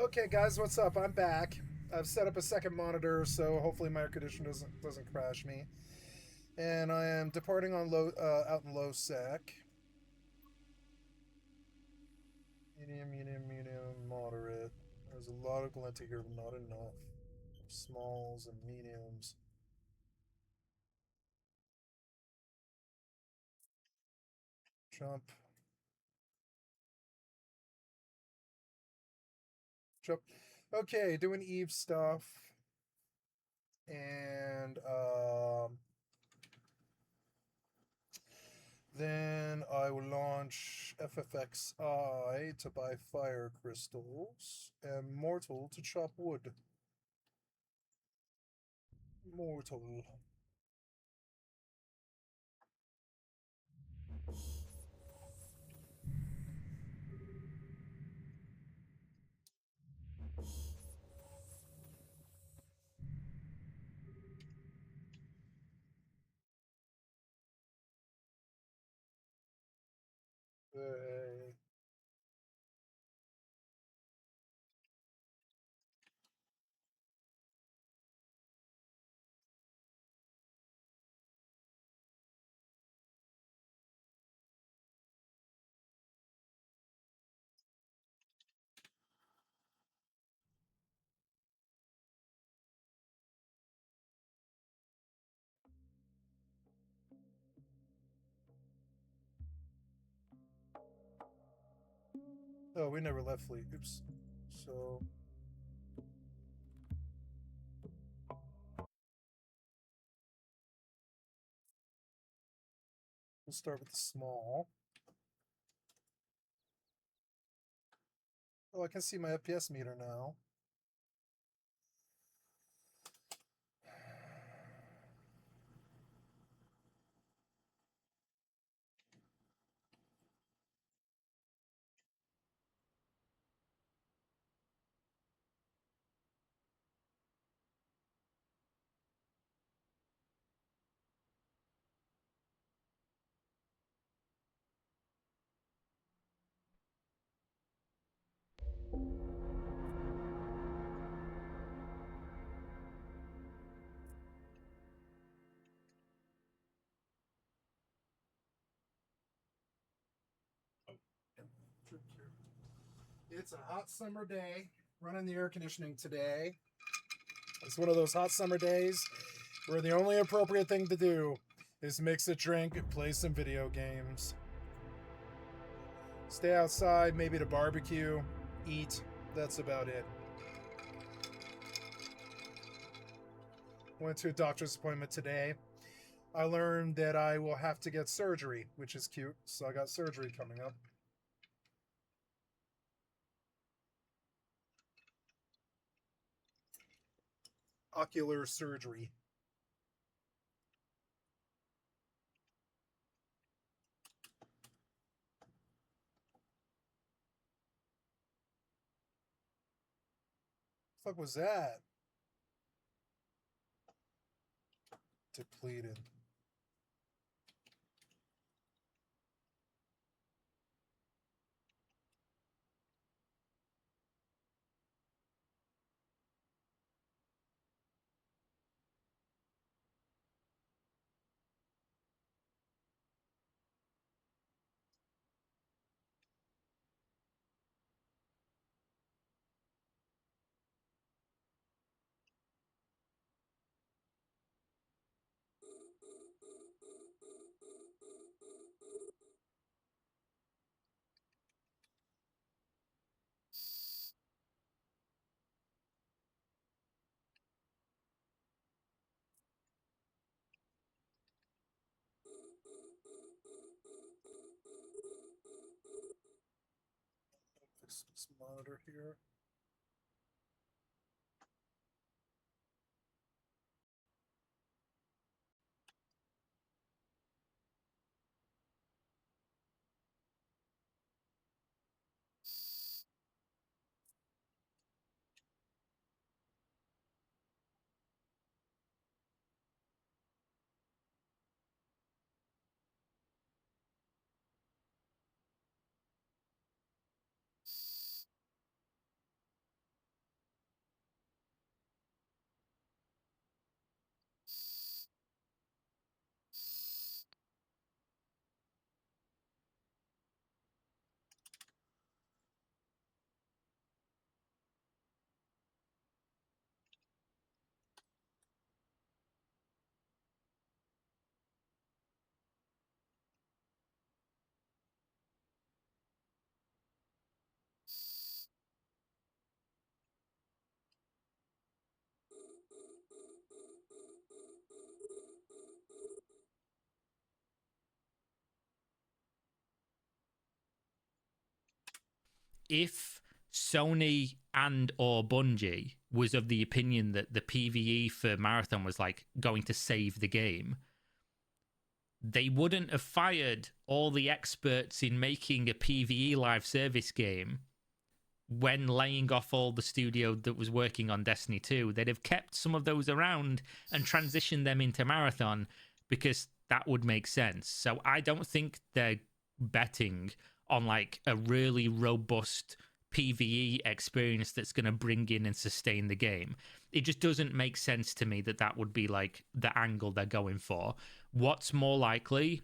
Okay, guys, what's up? I'm back. I've set up a second monitor, so hopefully my air conditioner doesn't crash me. And I am departing on low out in low sec. Medium, moderate. There's a lot of glinting here, but not enough. Smalls and mediums. Jump. Jump. Okay, doing Eve stuff. And then I will launch FFXI to buy fire crystals and Mortal to chop wood. Mortal. Uh, oh, we never left fleet. Oops. So we'll start with the small. Oh, I can see my FPS meter now. It's a hot summer day. Running the air conditioning today. It's one of those hot summer days where the only appropriate thing to do is mix a drink, play some video games, stay outside, maybe to barbecue, eat. That's about it. Went to a doctor's appointment today. I learned that I will have to get surgery, which is cute. So I got surgery coming up. Ocular surgery. The fuck was that? Depleted. Fix this monitor here. if Sony and or Bungie was of the opinion that the PvE for Marathon was like going to save the game, they wouldn't have fired all the experts in making a PvE live service game when laying off all the studio that was working on Destiny 2. They'd have kept some of those around and transitioned them into Marathon, because that would make sense. So I don't think they're betting on like a really robust PvE experience that's going to bring in and sustain the game. It just doesn't make sense to me that that would be like the angle they're going for. What's more likely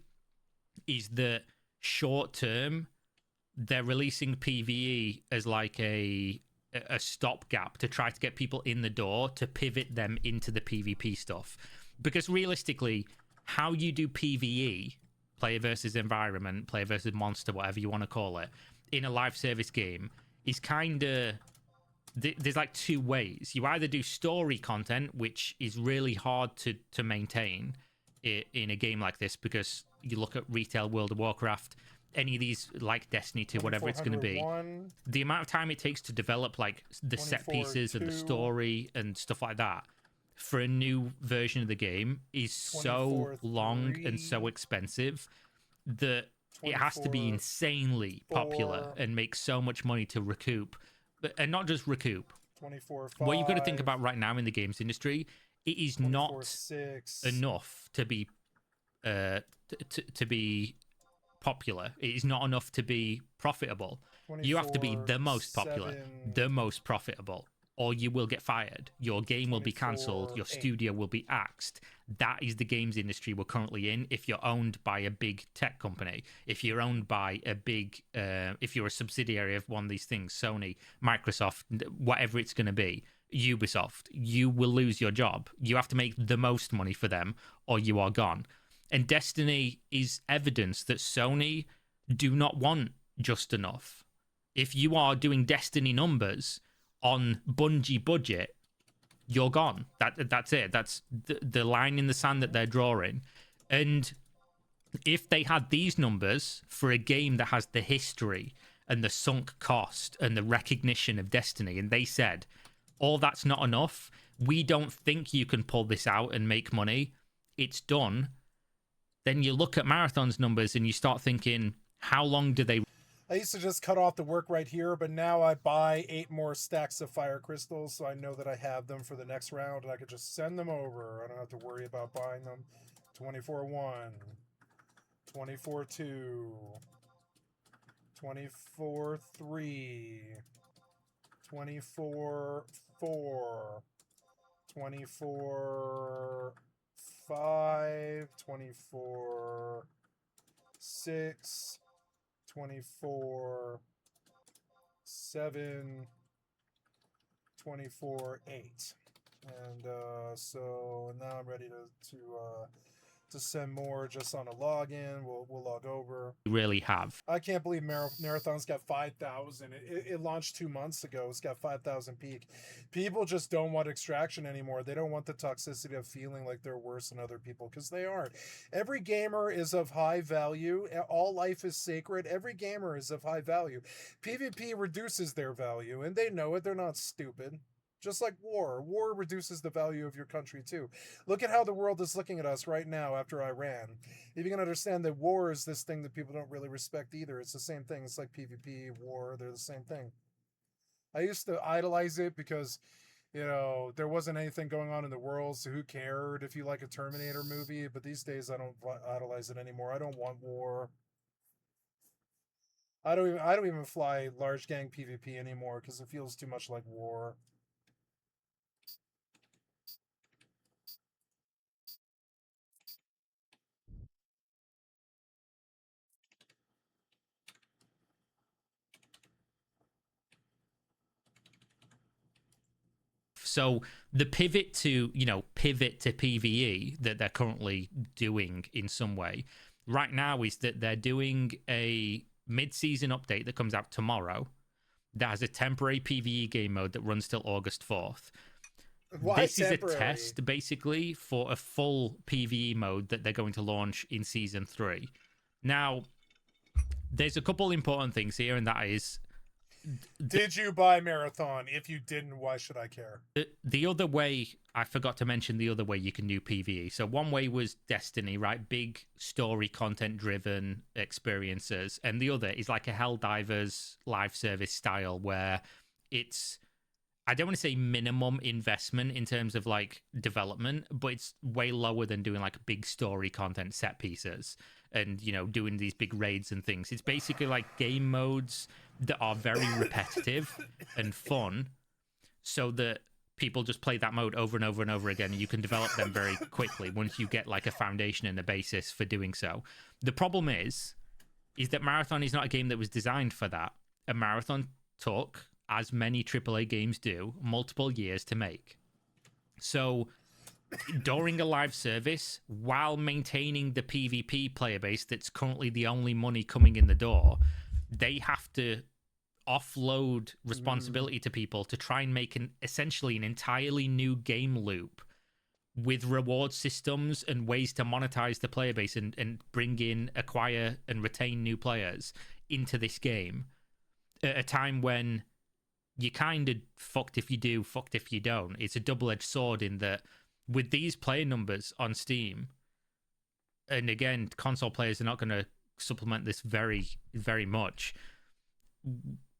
is that short term they're releasing PvE as like a stopgap to try to get people in the door to pivot them into the PvP stuff. Because realistically, how you do PvE, player versus environment, player versus monster, whatever you want to call it, in a live service game is kind of... There's like two ways. You either do story content, which is really hard to maintain in a game like this, because you look at retail World of Warcraft, any of these like Destiny 2, whatever it's going to be, the amount of time it takes to develop like the set pieces and the story and stuff like that for a new version of the game is so long and so expensive that it has to be insanely popular and make so much money to recoup. And not just recoup. 24/5. What you've got to think about right now in the games industry, it is not enough to be to be popular. It is not enough to be profitable. You have to be the most popular, the most profitable, or you will get fired. Your game will be cancelled. Your studio will be axed. That is the games industry we're currently in. If you're owned by a big tech company, if you're owned by a big, if you're a subsidiary of one of these things, Sony, Microsoft, whatever it's going to be, Ubisoft, you will lose your job. You have to make the most money for them, or you are gone. And Destiny is evidence that Sony do not want just enough. If you are doing Destiny numbers on Bungie budget, you're gone. That's it. That's the line in the sand that they're drawing. And if they had these numbers for a game that has the history and the sunk cost and the recognition of Destiny, and they said, all that's not enough, we don't think you can pull this out and make money, it's done, then you look at Marathon's numbers and you start thinking, how long do they... I used to just cut off the work right here, but now I buy 8 more stacks of fire crystals, so I know that I have them for the next round, and I could just send them over. I don't have to worry about buying them. 24/1, 24/2, 24/3, 24/4, 24/5, 24/6, 24/7, 24/8, and so now I'm ready to send more just on a login. We'll log over. Really have. I can't believe Marathon's got 5,000. It launched 2 months ago. It's got 5,000 peak. People just don't want extraction anymore. They don't want the toxicity of feeling like they're worse than other people, because they aren't. Every gamer is of high value. All life is sacred. Every gamer is of high value. PvP reduces their value, and they know it. They're not stupid. Just like war. War reduces the value of your country too. Look at how the world is looking at us right now after Iran. If you can understand that war is this thing that people don't really respect either. It's the same thing. It's like PvP, war, they're the same thing. I used to idolize it because, there wasn't anything going on in the world, so who cared if you like a Terminator movie? But these days I don't idolize it anymore. I don't want war. I don't even fly large gang PvP anymore because it feels too much like war. So the pivot to PvE that they're currently doing in some way right now is that they're doing a mid-season update that comes out tomorrow that has a temporary PvE game mode that runs till August 4th. This is a test basically for a full PvE mode that they're going to launch in season 3. Now, there's a couple important things here, and that is Did you buy Marathon? If you didn't, why should I care? The other way, I forgot to mention the other way you can do PvE. So one way was Destiny, right? Big story content driven experiences. And the other is like a Helldivers live service style where it's, I don't want to say minimum investment in terms of like development, but it's way lower than doing like big story content set pieces and, you know, doing these big raids and things. It's basically like game modes that are very repetitive and fun so that people just play that mode over and over and over again, and you can develop them very quickly once you get like a foundation and a basis for doing so. The problem is that Marathon is not a game that was designed for that. A Marathon took, as many AAA games do, multiple years to make. So during a live service, while maintaining the PvP player base that's currently the only money coming in the door, they have to offload responsibility to people to try and make essentially an entirely new game loop with reward systems and ways to monetize the player base and bring in, acquire, and retain new players into this game at a time when you kind of fucked if you do, fucked if you don't. It's a double-edged sword in that with these player numbers on Steam, and again, console players are not going to supplement this very, very much.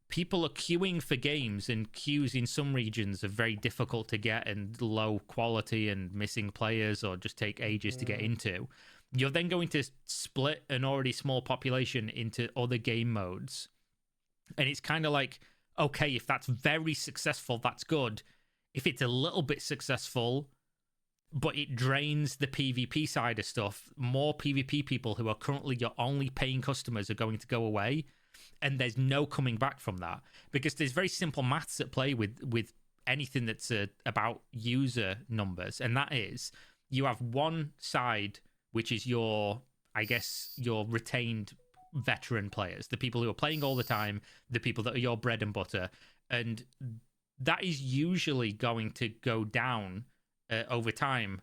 People are queuing for games, and queues in some regions are very difficult to get and low quality and missing players or just take ages to get into. You're then going to split an already small population into other game modes. And it's kind of like, okay, if that's very successful, that's good. If it's a little bit successful, but it drains the PvP side of stuff, more PvP people who are currently your only paying customers are going to go away. And there's no coming back from that, because there's very simple maths at play with anything that's about user numbers. And that is, you have one side, which is your retained veteran players, the people who are playing all the time, the people that are your bread and butter. And that is usually going to go down over time,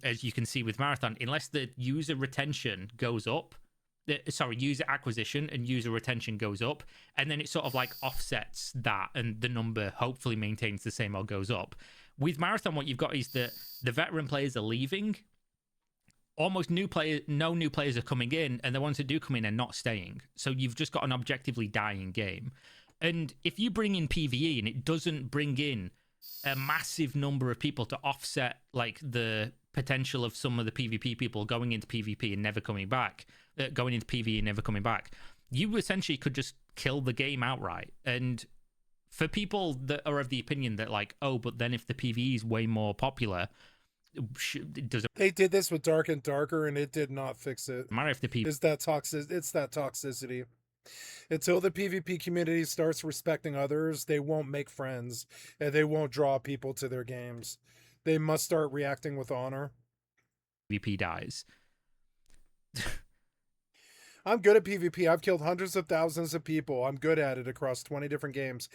as you can see with Marathon, unless the user retention goes up. User acquisition and user retention goes up, and then it sort of like offsets that, and the number hopefully maintains the same or goes up. With Marathon, what you've got is that the veteran players are leaving. Almost no new players are coming in, and the ones that do come in are not staying. So you've just got an objectively dying game. And if you bring in PvE and it doesn't bring in a massive number of people to offset like the potential of some of the PvP people going into PvP and never coming back, going into PvE and never coming back, you essentially could just kill the game outright. And for people that are of the opinion that like, oh, but then if the PvE is way more popular, they did this with Dark and Darker, and it did not fix it. Matter if the PvP it's that toxicity. Until the PvP community starts respecting others, they won't make friends, and they won't draw people to their games. They must start reacting with honor. PvP dies. I'm good at PvP. I've killed hundreds of thousands of people. I'm good at it across 20 different games.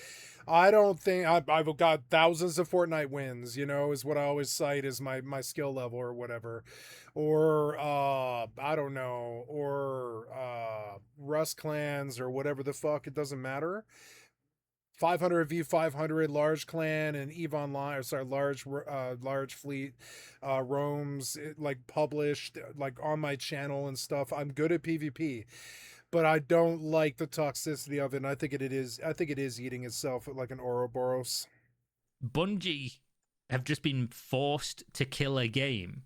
I don't think I've got thousands of Fortnite wins, you know, is what I always cite as my skill level or whatever. Or, I don't know, or Rust clans or whatever the fuck. It doesn't matter. 500v500 large clan and EVE Online, large fleet roams like published like on my channel and stuff. I'm good at PvP, but I don't like the toxicity of it. And I think it is eating itself like an Ouroboros. Bungie have just been forced to kill a game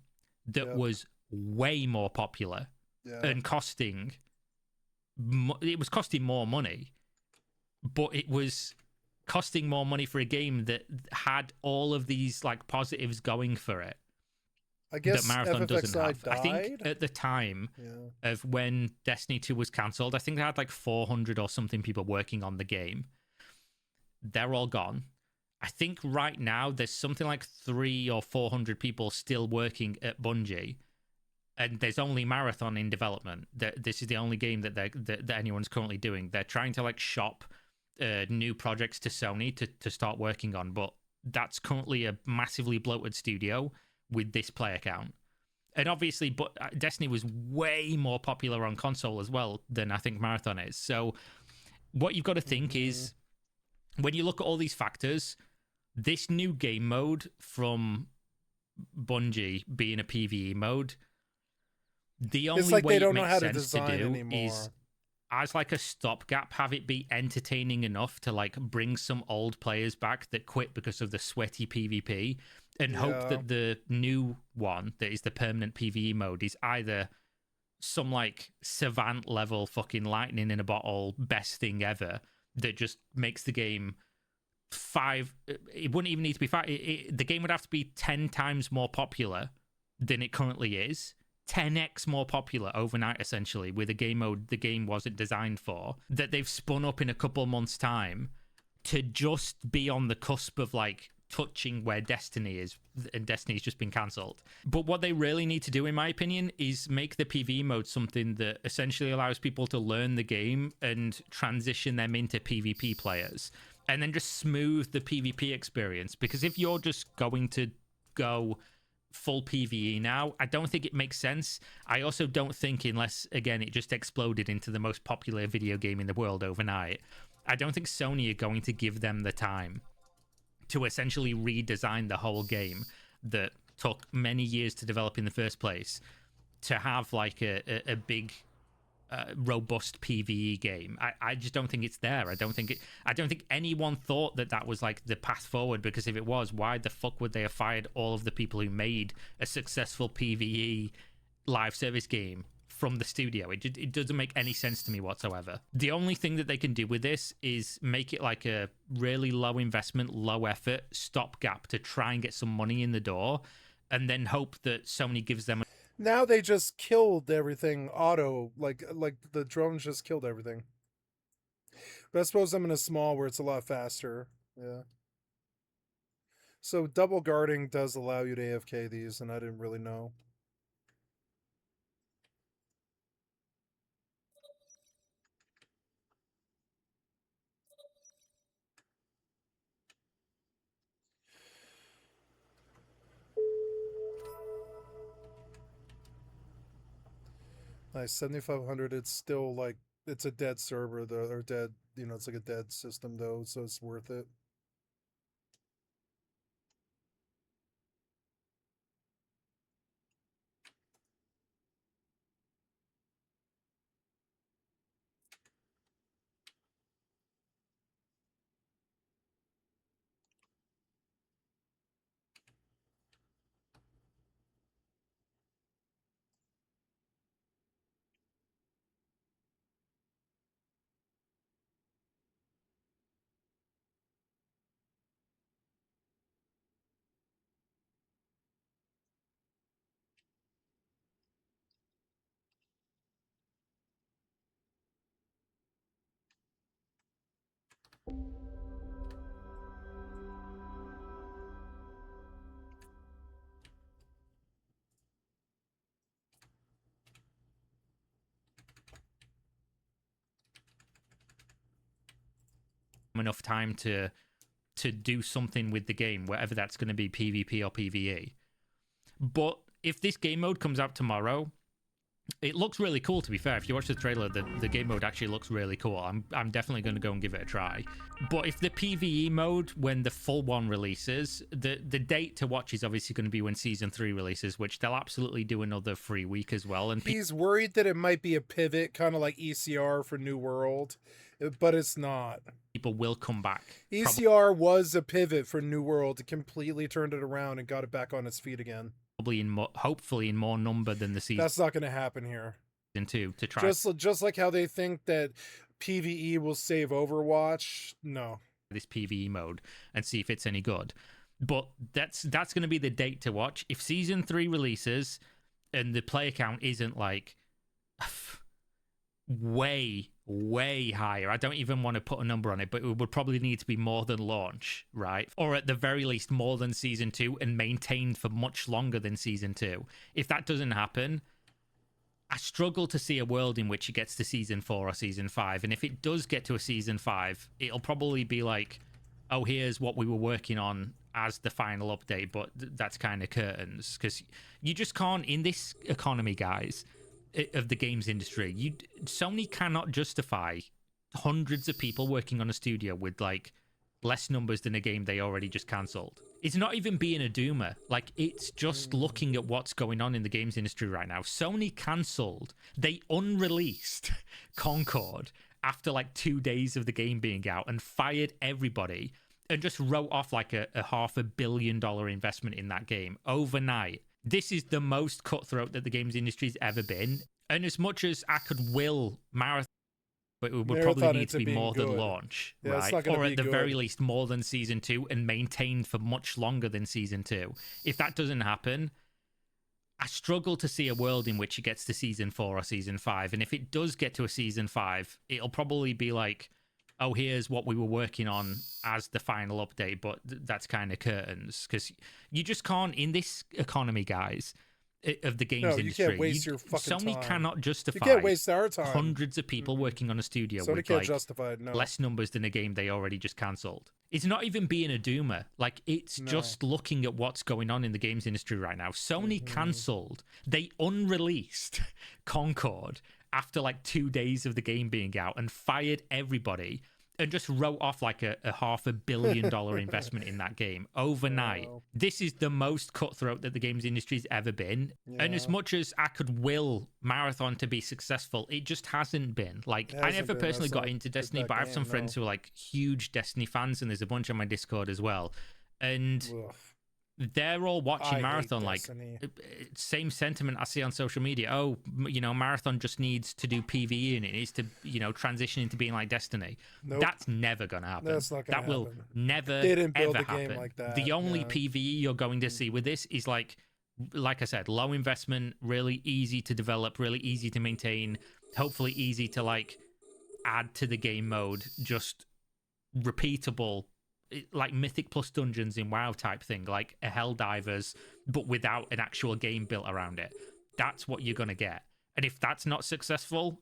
that was way more popular and costing more money, but it was costing more money for a game that had all of these like positives going for it. I guess that Marathon doesn't have. Died. I think at the time of when Destiny 2 was cancelled, I think they had like 400 or something people working on the game. They're all gone. I think right now there's something like 300 or 400 people still working at Bungie, and there's only Marathon in development. This is the only game that anyone's currently doing. They're trying to like shop new projects to Sony to start working on, but that's currently a massively bloated studio with this player count. And obviously, but Destiny was way more popular on console as well than I think Marathon is. So what you've got to think is when you look at all these factors, this new game mode from Bungie being a PvE mode, the It's only like way they it don't know makes how to sense to design do anymore. is as like a stopgap, have it be entertaining enough to like bring some old players back that quit because of the sweaty PvP, and hope Yeah. that the new one that is the permanent PvE mode is either some like savant level fucking lightning in a bottle best thing ever that just makes the game it wouldn't even need to be the game would have to be 10 times more popular than it currently is, 10x more popular overnight, essentially, with a game mode the game wasn't designed for, that they've spun up in a couple months time to just be on the cusp of like touching where Destiny is, and Destiny's just been cancelled. But what they really need to do, in my opinion, is make the PvE mode something that essentially allows people to learn the game and transition them into PvP players, and then just smooth the PvP experience. Because if you're just going to go full PvE now, I don't think it makes sense. I also don't think, unless again it just exploded into the most popular video game in the world overnight, I don't think Sony are going to give them the time to essentially redesign the whole game that took many years to develop in the first place, to have like a big robust PvE game. I just don't think it's there. I don't think anyone thought that was like the path forward, because if it was, why the fuck would they have fired all of the people who made a successful PvE live service game from the studio? It doesn't make any sense to me whatsoever. The only thing that they can do with this is make it like a really low investment, low effort stopgap to try and get some money in the door, and then hope that Sony gives them Now they just killed everything auto, like the drones just killed everything. But I suppose I'm in a small where it's a lot faster. Yeah. So double guarding does allow you to AFK these, and I didn't really know. Nice, 7,500. It's still like it's a dead server though, or dead. You know, it's like a dead system though, so it's worth it. enough time to do something with the game, whatever that's going to be, PvP or PvE. But if this game mode comes out tomorrow, it looks really cool, to be fair. If you watch the trailer, the game mode actually looks really cool. I'm definitely going to go and give it a try. But if the PvE mode, when the full one releases, the date to watch is obviously going to be when Season 3 releases, which they'll absolutely do another free week as well. And he's worried that it might be a pivot, kind of like ECR for New World, but it's not. People will come back. ECR was a pivot for New World. It completely turned it around and got it back on its feet again. Probably hopefully in more number than the season. That's not going to happen here. 2 to try. Just like how they think that PvE will save Overwatch. No. This PvE mode and see if it's any good. But that's going to be the date to watch. If Season 3 releases and the player count isn't like way higher, I don't even want to put a number on it, but it would probably need to be more than launch, right? Or at the very least more than Season 2 and maintained for much longer than Season 2. If that doesn't happen, I struggle to see a world in which it gets to Season 4 or Season 5. And if it does get to a Season 5, it'll probably be like, oh, here's what we were working on as the final update, but that's kind of curtains. Because you just can't, in this economy, guys, of the games industry, Sony cannot justify hundreds of people working on a studio with like less numbers than a game they already just cancelled. It's not even being a doomer. Like, it's just looking at what's going on in the games industry right now. Sony cancelled. They unreleased Concord after like 2 days of the game being out and fired everybody and just wrote off like a $500 million investment in that game overnight. This is the most cutthroat that the games industry's ever been. And as much as I could will Marathon, but it would probably need to be more than launch, right? Or at the very least more than Season 2 and maintained for much longer than Season 2. If that doesn't happen, I struggle to see a world in which it gets to Season 4 or Season 5. And if it does get to a Season 5, it'll probably be like, oh, here's what we were working on as the final update, but that's kind of curtains. Because you just can't, in this economy, guys, of the games industry. You can't waste your fucking Sony time. cannot justify you can't waste our time. hundreds of people working on a studio Sony with can't like justify it, no. less numbers than a game they already just cancelled. It's not even being a doomer. Like, it's just looking at what's going on in the games industry right now. Sony cancelled. They unreleased Concord after like 2 days of the game being out and fired everybody and just wrote off like a $500 million investment in that game overnight. This is the most cutthroat that the games industry's ever been. And as much as I could will Marathon to be successful, it just hasn't been. Like, I never personally got into Destiny, but I have some friends who are like huge Destiny fans, and there's a bunch on my Discord as well. And they're all watching Marathon, like, same sentiment I see on social media. Oh, you know, Marathon just needs to do PvE and it needs to, you know, transition into being like Destiny. That's never going to happen. That's not gonna that will happen. never, They didn't build ever a game happen. like that. The only PvE you're going to see with this is like I said, low investment, really easy to develop, really easy to maintain, hopefully easy to like add to the game mode, just repeatable, like Mythic plus Dungeons in WoW type thing, like a Helldivers, but without an actual game built around it. That's what you're going to get. And if that's not successful,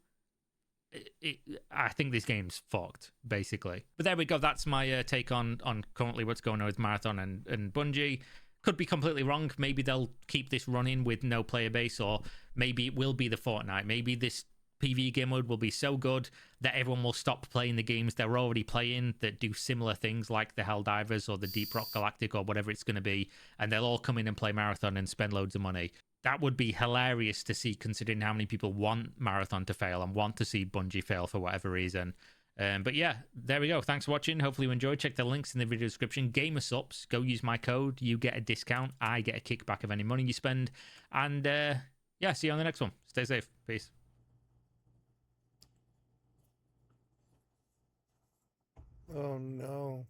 I think this game's fucked, basically. But there we go. That's my take on currently what's going on with Marathon and Bungie. Could be completely wrong. Maybe they'll keep this running with no player base, or maybe it will be the Fortnite. Maybe this PvE game mode will be so good that everyone will stop playing the games they're already playing that do similar things like the Helldivers or the Deep Rock Galactic or whatever it's going to be, and they'll all come in and play Marathon and spend loads of money. That would be hilarious to see, considering how many people want Marathon to fail and want to see Bungie fail for whatever reason. But yeah, there we go. Thanks for watching. Hopefully you enjoyed. Check the links in the video description. GamerSups. Go use my code. You get a discount. I get a kickback of any money you spend. And yeah, see you on the next one. Stay safe. Peace. Oh no.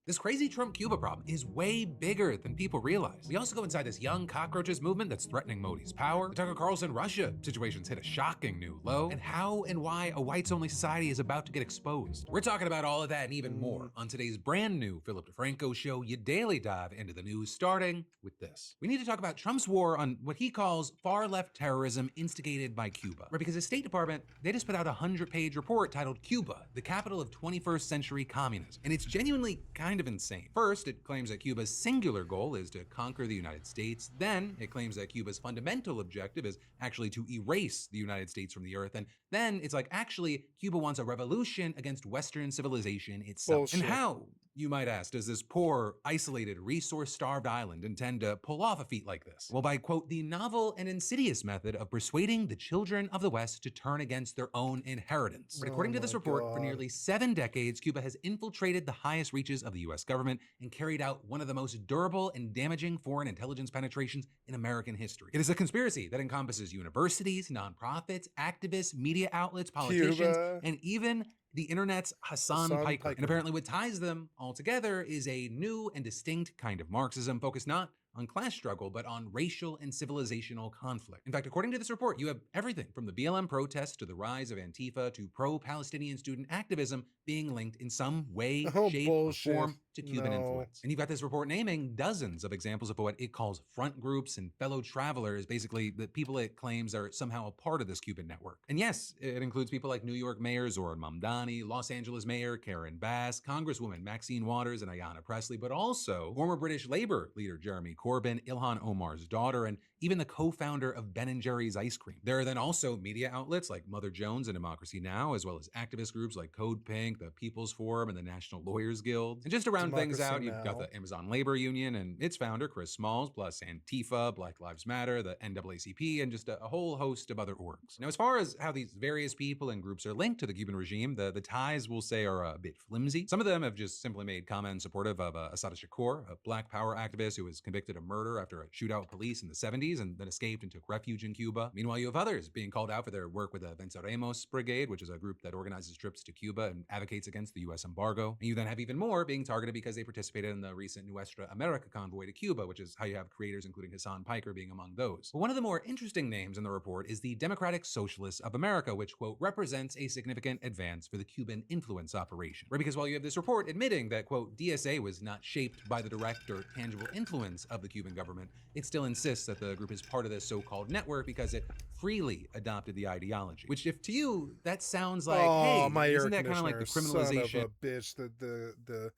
This crazy Trump Cuba problem is way bigger than people realize. We also go inside this young cockroaches movement that's threatening Modi's power. The Tucker Carlson Russia situation's hit a shocking new low, and how and why a whites-only society is about to get exposed. We're talking about all of that and even more on today's brand new Philip DeFranco show, you daily dive into the news, starting with this. We need to talk about Trump's war on what he calls far-left terrorism instigated by Cuba. Right, because the State Department, they just put out a 100-page report titled Cuba, the capital of 21st century communism. And it's genuinely kind of insane. First, it claims that Cuba's singular goal is to conquer the United States. Then, it claims that Cuba's fundamental objective is actually to erase the United States from the earth. And then it's like, actually, Cuba wants a revolution against Western civilization itself. Bullshit. And how, you might ask, does this poor, isolated, resource-starved island intend to pull off a feat like this? Well, by, quote, the novel and insidious method of persuading the children of the West to turn against their own inheritance. But according to this report, for nearly 7 decades, Cuba has infiltrated the highest reaches of the U.S. government and carried out one of the most durable and damaging foreign intelligence penetrations in American history. It is a conspiracy that encompasses universities, nonprofits, activists, media outlets, politicians, and even the internet's Hassan Piker. And apparently what ties them all together is a new and distinct kind of Marxism focused not on class struggle, but on racial and civilizational conflict. In fact, according to this report, you have everything from the BLM protests to the rise of Antifa to pro-Palestinian student activism being linked in some way, shape, or form to Cuban influence. And you've got this report naming dozens of examples of what it calls front groups and fellow travelers, basically the people it claims are somehow a part of this Cuban network. And yes, it includes people like New York Mayor Zoran Mamdani, Los Angeles Mayor Karen Bass, Congresswoman Maxine Waters and Ayanna Pressley, but also former British Labor leader Jeremy Corbin, Ilhan Omar's daughter, and even the co-founder of Ben & Jerry's ice cream. There are then also media outlets like Mother Jones and Democracy Now!, as well as activist groups like Code Pink, the People's Forum, and the National Lawyers Guild. And just to round things out, you've got the Amazon Labor Union and its founder, Chris Smalls, plus Antifa, Black Lives Matter, the NAACP, and just a whole host of other orgs. Now, as far as how these various people and groups are linked to the Cuban regime, the ties, we'll say, are a bit flimsy. Some of them have just simply made comments supportive of Assata Shakur, a Black Power activist who was convicted of murder after a shootout with police in the 70s and then escaped and took refuge in Cuba. Meanwhile, you have others being called out for their work with the Venceremos Brigade, which is a group that organizes trips to Cuba and advocates against the U.S. embargo. And you then have even more being targeted because they participated in the recent Nuestra America convoy to Cuba, which is how you have creators including Hassan Piker being among those. But one of the more interesting names in the report is the Democratic Socialists of America, which, quote, represents a significant advance for the Cuban influence operation. Right, because while you have this report admitting that, quote, DSA was not shaped by the direct or tangible influence of the Cuban government, it still insists that the group is part of this so-called network because it freely adopted the ideology. Which, if to you, that sounds like, hey, isn't that kind of like the criminalization? Son of a bitch,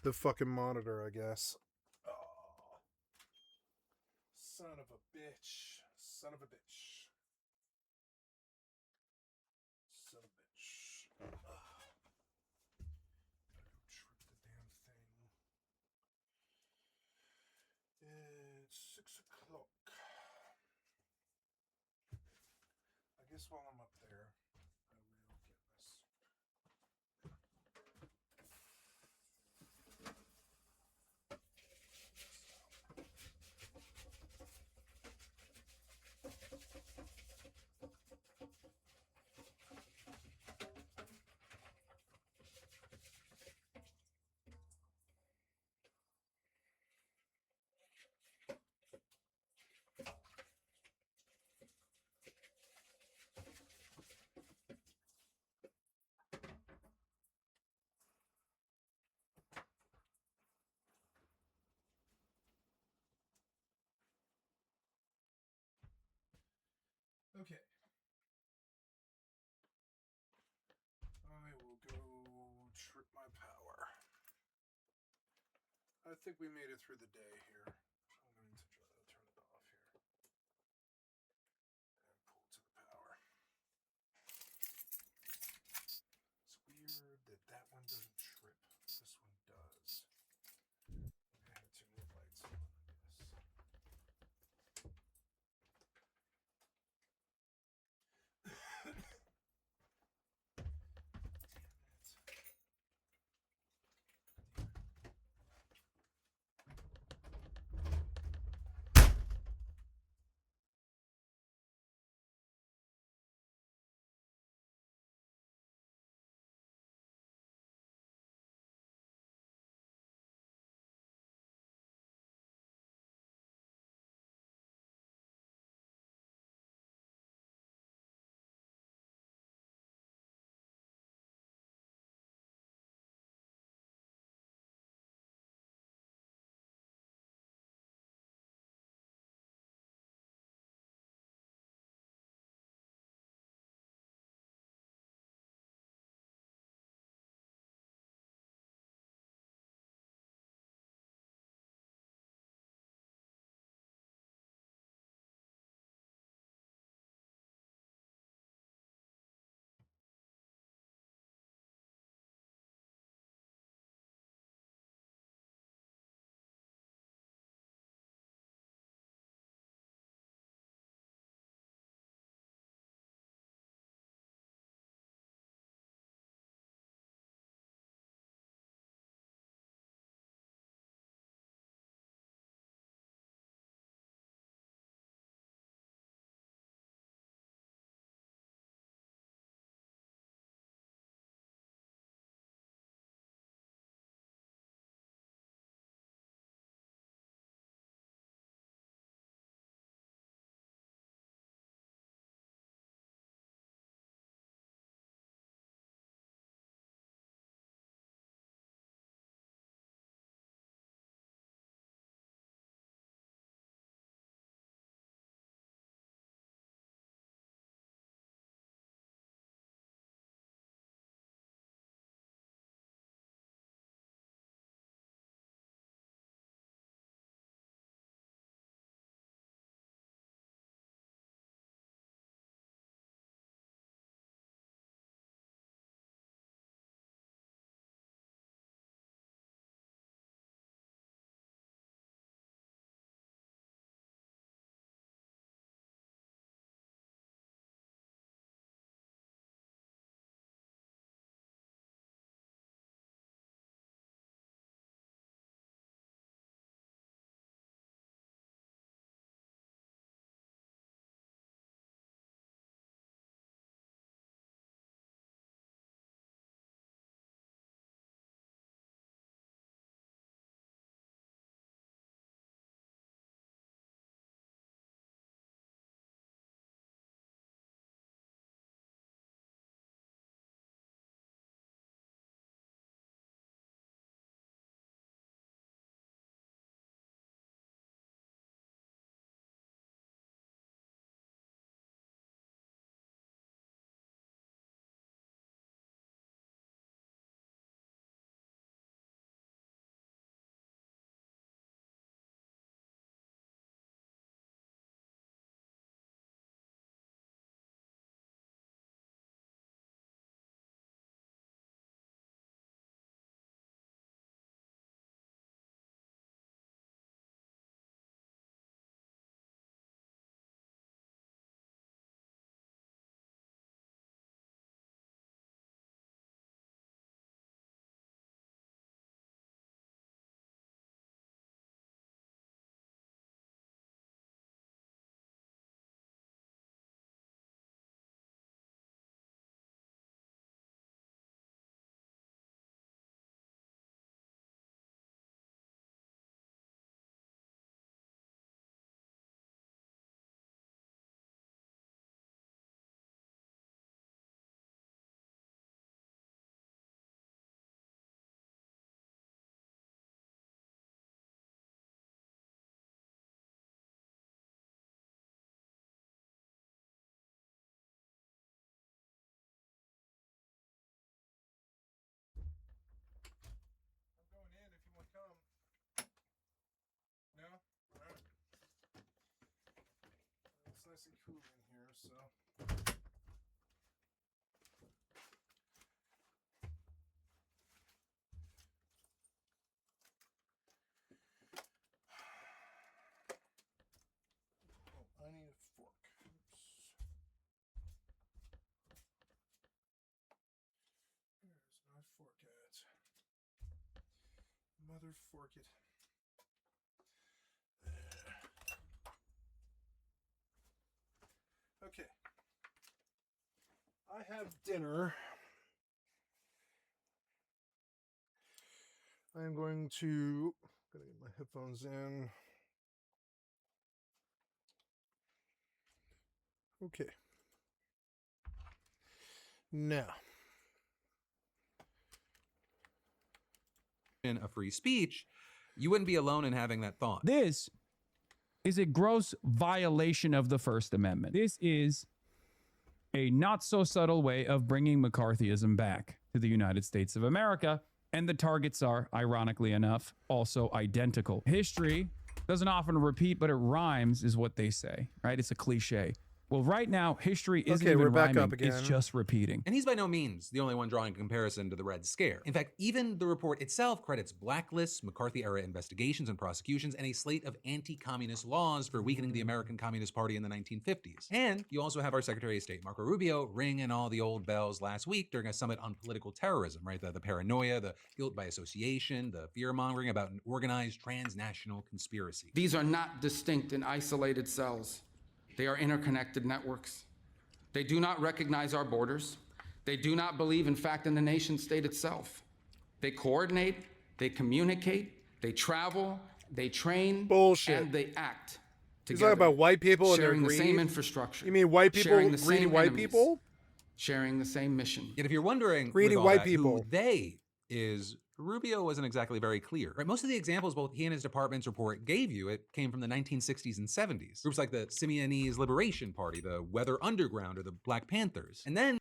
the fucking monitor, I guess. Oh. Son of a bitch. Son of a bitch. Son of a bitch. Gotta go trip the damn thing. It's 6 o'clock. I guess while I'm up there, I will get this. Okay. I will go trip my power. I think we made it through the day here. I'm going to try to turn it off here. And pull to the power. It's weird that that one doesn't trip. This one does. I have too many lights on, I guess. in here, so. Oh, I need a fork. Oops. There's my fork at. Mother fork it. Okay. I have dinner. I am going to get my headphones in. Okay. Now. In a free speech, you wouldn't be alone in having that thought. This is a gross violation of the First Amendment. This is a not so subtle way of bringing McCarthyism back to the United States of America. And the targets are, ironically enough, also identical. History doesn't often repeat, but it rhymes, is what they say, right? It's a cliche. Well, right now, history isn't Okay, even we're back rhyming. up again. It's just repeating. And he's by no means the only one drawing a comparison to the Red Scare. In fact, even the report itself credits blacklists, McCarthy-era investigations and prosecutions, and a slate of anti-communist laws for weakening the American Communist Party in the 1950s. And you also have our Secretary of State, Marco Rubio, ringing all the old bells last week during a summit on political terrorism, right? The paranoia, the guilt by association, the fear-mongering about an organized transnational conspiracy. These are not distinct and isolated cells. They are interconnected networks. They do not recognize our borders. They do not believe, in fact, in the nation state itself. They coordinate, they communicate, they travel, they train, Bullshit. and they act He's together. talking about white people and their sharing the greed. same infrastructure. You mean white people sharing the greedy same white enemies, people? sharing the same mission. Yet if you're wondering Greedy with all white that, people. who they is, Rubio wasn't exactly very clear. Right? Most of the examples both he and his department's report gave you, it came from the 1960s and 70s. Groups like the Simeonese Liberation Party, the Weather Underground, or the Black Panthers. And then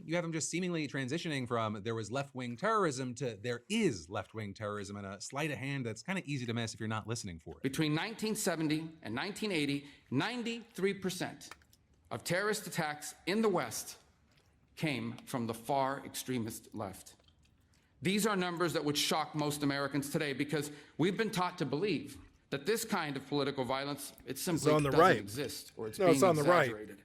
you have him just seemingly transitioning from there was left-wing terrorism to there is left-wing terrorism, and a sleight of hand that's kind of easy to miss if you're not listening for it. Between 1970 and 1980, 93% of terrorist attacks in the West came from the far extremist left. These are numbers that would shock most Americans today because we've been taught to believe that this kind of political violence, it simply on the doesn't right. exist, or it's No, being it's on the right. exaggerated.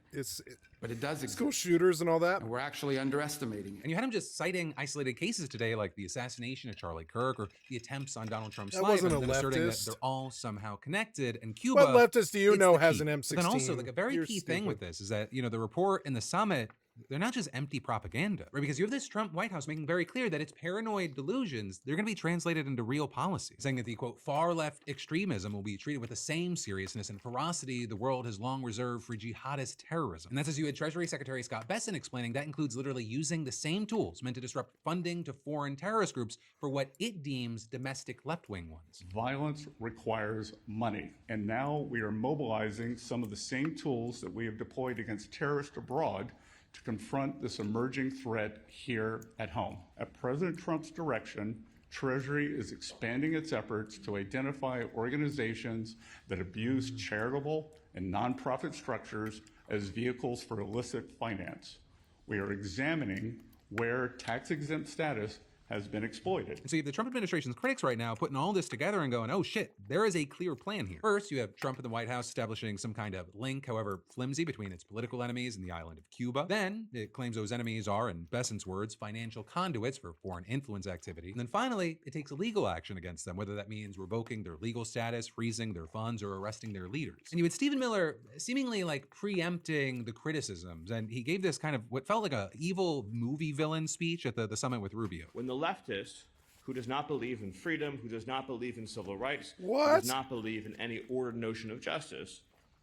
But it does exist. School shooters and all that. And we're actually underestimating it. And you had him just citing isolated cases today, like the assassination of Charlie Kirk or the attempts on Donald Trump's That life, wasn't and a then asserting that leftist. they're all somehow connected. And Cuba, What leftist do you it's know the has key. an But M16? then also, like a very You're key thing with stupid. this is that, you know, the report and the summit, they're not just empty propaganda, right? Because you have this Trump White House making very clear that its paranoid delusions, they're going to be translated into real policy, saying that the, quote, far left extremism will be treated with the same seriousness and ferocity the world has long reserved for jihadist terrorism. And that's as you had Treasury Secretary Scott Bessent explaining that includes literally using the same tools meant to disrupt funding to foreign terrorist groups for what it deems domestic left-wing ones. Violence requires money, and now we are mobilizing some of the same tools that we have deployed against terrorists abroad to confront this emerging threat here at home. At President Trump's direction, Treasury is expanding its efforts to identify organizations that abuse charitable and nonprofit structures as vehicles for illicit finance. We are examining where tax-exempt status has been exploited. And so you have the Trump administration's critics right now putting all this together and going, oh shit, there is a clear plan here. First, you have Trump and the White House establishing some kind of link, however flimsy, between its political enemies and the island of Cuba. Then it claims those enemies are, in Bessent's words, financial conduits for foreign influence activity. And then finally, it takes legal action against them, whether that means revoking their legal status, freezing their funds, or arresting their leaders. And you had Stephen Miller seemingly like preempting the criticisms, and he gave this kind of what felt like a evil movie villain speech at the summit with Rubio. When the leftist, who does not believe in freedom, who does not believe in civil rights, who What? does not believe in any ordered notion of justice,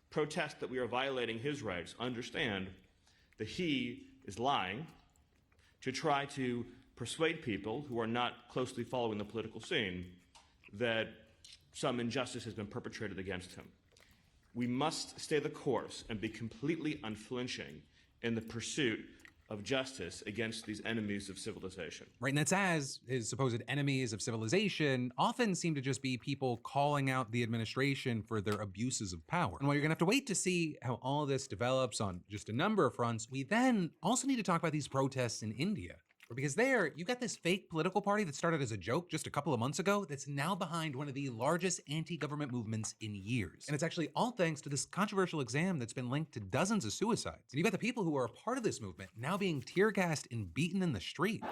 protest that we are violating his rights, understand that he is lying to try to persuade people who are not closely following the political scene that some injustice has been perpetrated against him. We must stay the course and be completely unflinching in the pursuit of justice against these enemies of civilization. Right, and that's as his supposed enemies of civilization often seem to just be people calling out the administration for their abuses of power. And while you're gonna have to wait to see how all this develops on just a number of fronts, we then also need to talk about these protests in India. Because there, you got this fake political party that started as a joke just a couple of months ago that's now behind one of the largest anti-government movements in years. And it's actually all thanks to this controversial exam that's been linked to dozens of suicides. And you got the people who are a part of this movement now being tear gassed and beaten in the street.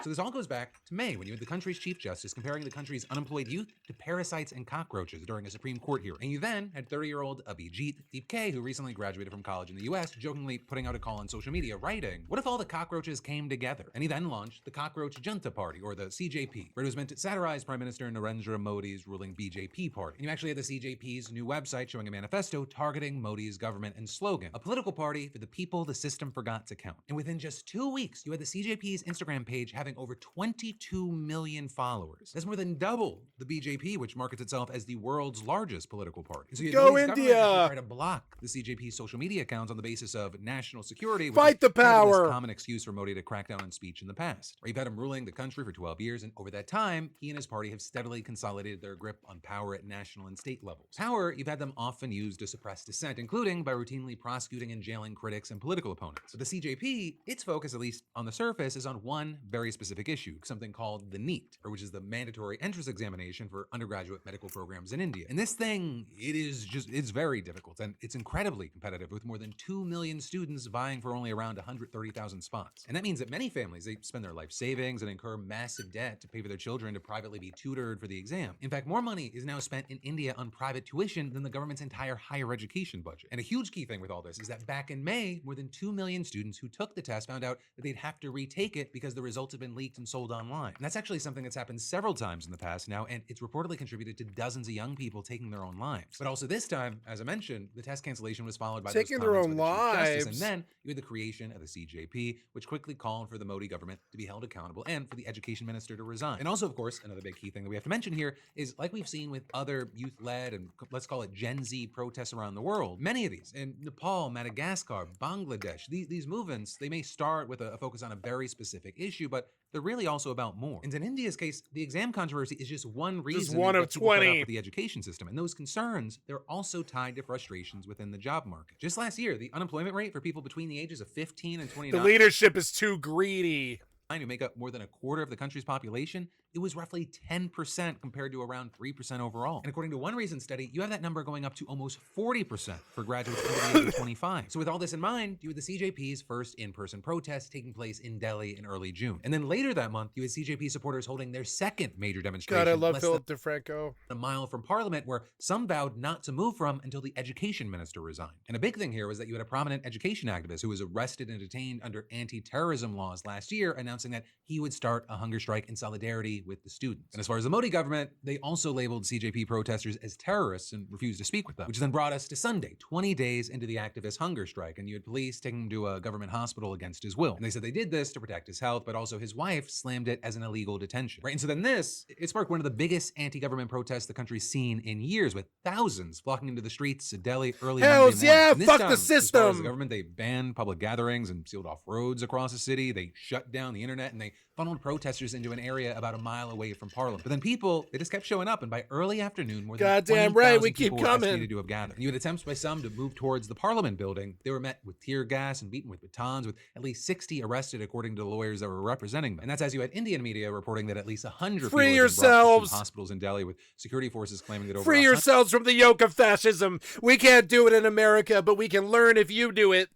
So this all goes back to May, when you had the country's Chief Justice comparing the country's unemployed youth to parasites and cockroaches during a Supreme Court hearing. And you then had 30-year-old Abhijit Deepke, who recently graduated from college in the US, jokingly putting out a call on social media, writing, "What if all the cockroaches came together?" And he then launched the Cockroach Junta Party, or the CJP, where it was meant to satirize Prime Minister Narendra Modi's ruling BJP party. And you actually had the CJP's new website showing a manifesto targeting Modi's government and slogan, "A political party for the people the system forgot to count." And within just 2 weeks, you had the CJP's Instagram page having over 22 million followers. That's more than double the BJP, which markets itself as the world's largest political party. So Go Modi's India! government tried to block the CJP's social media accounts on the basis of national security. Which Fight the has kind of been power! this common excuse for Modi to crack down on speech in the past. Or you've had him ruling the country for 12 years, and over that time, he and his party have steadily consolidated their grip on power at national and state levels. Power, you've had them often used to suppress dissent, including by routinely prosecuting and jailing critics and political opponents. But the CJP, its focus, at least on the surface, is on one very specific issue, something called the NEET, or which is the mandatory entrance examination for undergraduate medical programs in India. And this thing, it's very difficult, and it's incredibly competitive, with more than 2 million students vying for only around 130,000 spots. And that means that many families, they spend their life savings and incur massive debt to pay for their children to privately be tutored for the exam. In fact, more money is now spent in India on private tuition than the government's entire higher education budget. And a huge key thing with all this is that back in May, more than 2 million students who took the test found out that they'd have to retake it because the results have been leaked and sold online. And that's actually something that's happened several times in the past now, and it's reportedly contributed to dozens of young people taking their own lives. But also this time, as I mentioned, the test cancellation was followed by Taking those their comments own by the Chief Justice, lives. and then you had the creation of the CJP, which quickly called for the Modi government to be held accountable and for the education minister to resign. And also, of course, another big key thing that we have to mention here is, like we've seen with other youth-led and let's call it Gen Z protests around the world, many of these in Nepal, Madagascar, Bangladesh, these movements, they may start with a focus on a very specific issue, but they're really also about more. And in India's case, the exam controversy is just one reason one that of people fed up 20. with the education system. And those concerns, they're also tied to frustrations within the job market. Just last year, the unemployment rate for people between the ages of 15 and 29, The leadership is too greedy. who make up more than a quarter of the country's population, it was roughly 10% compared to around 3% overall. And according to one recent study, you have that number going up to almost 40% for graduates under the age of 25. So with all this in mind, you had the CJP's first in-person protest taking place in Delhi in early June. And then later that month, you had CJP supporters holding their second major demonstration. God, I love less Philip DeFranco. than a mile from Parliament, where some vowed not to move from until the education minister resigned. And a big thing here was that you had a prominent education activist who was arrested and detained under anti-terrorism laws last year, announcing that he would start a hunger strike in solidarity with the students. And as far as the Modi government, they also labeled CJP protesters as terrorists and refused to speak with them, which then brought us to Sunday, 20 days into the activist hunger strike, and you had police taking him to a government hospital against his will. And they said they did this to protect his health, but also his wife slammed it as an illegal detention. Right? And so then it sparked one of the biggest anti-government protests the country's seen in years, with thousands flocking into the streets of Delhi early Hells Monday morning. yeah, And this fuck time, the as far as system. the government, they banned public gatherings and sealed off roads across the city. They shut down the internet, and they funneled protesters into an area about a mile away from Parliament. But then people, they just kept showing up, and by early afternoon, more than Goddamn 20,000 right, we keep people were coming. estimated to have gathered. And you had attempts by some to move towards the Parliament building. They were met with tear gas and beaten with batons, with at least 60 arrested, according to the lawyers that were representing them. And that's as you had Indian media reporting that at least 100 people Free had been brought to yourselves. two hospitals in Delhi, with security forces claiming that over Free 100 yourselves from the yoke of fascism. We can't do it in America, but we can learn if you do it.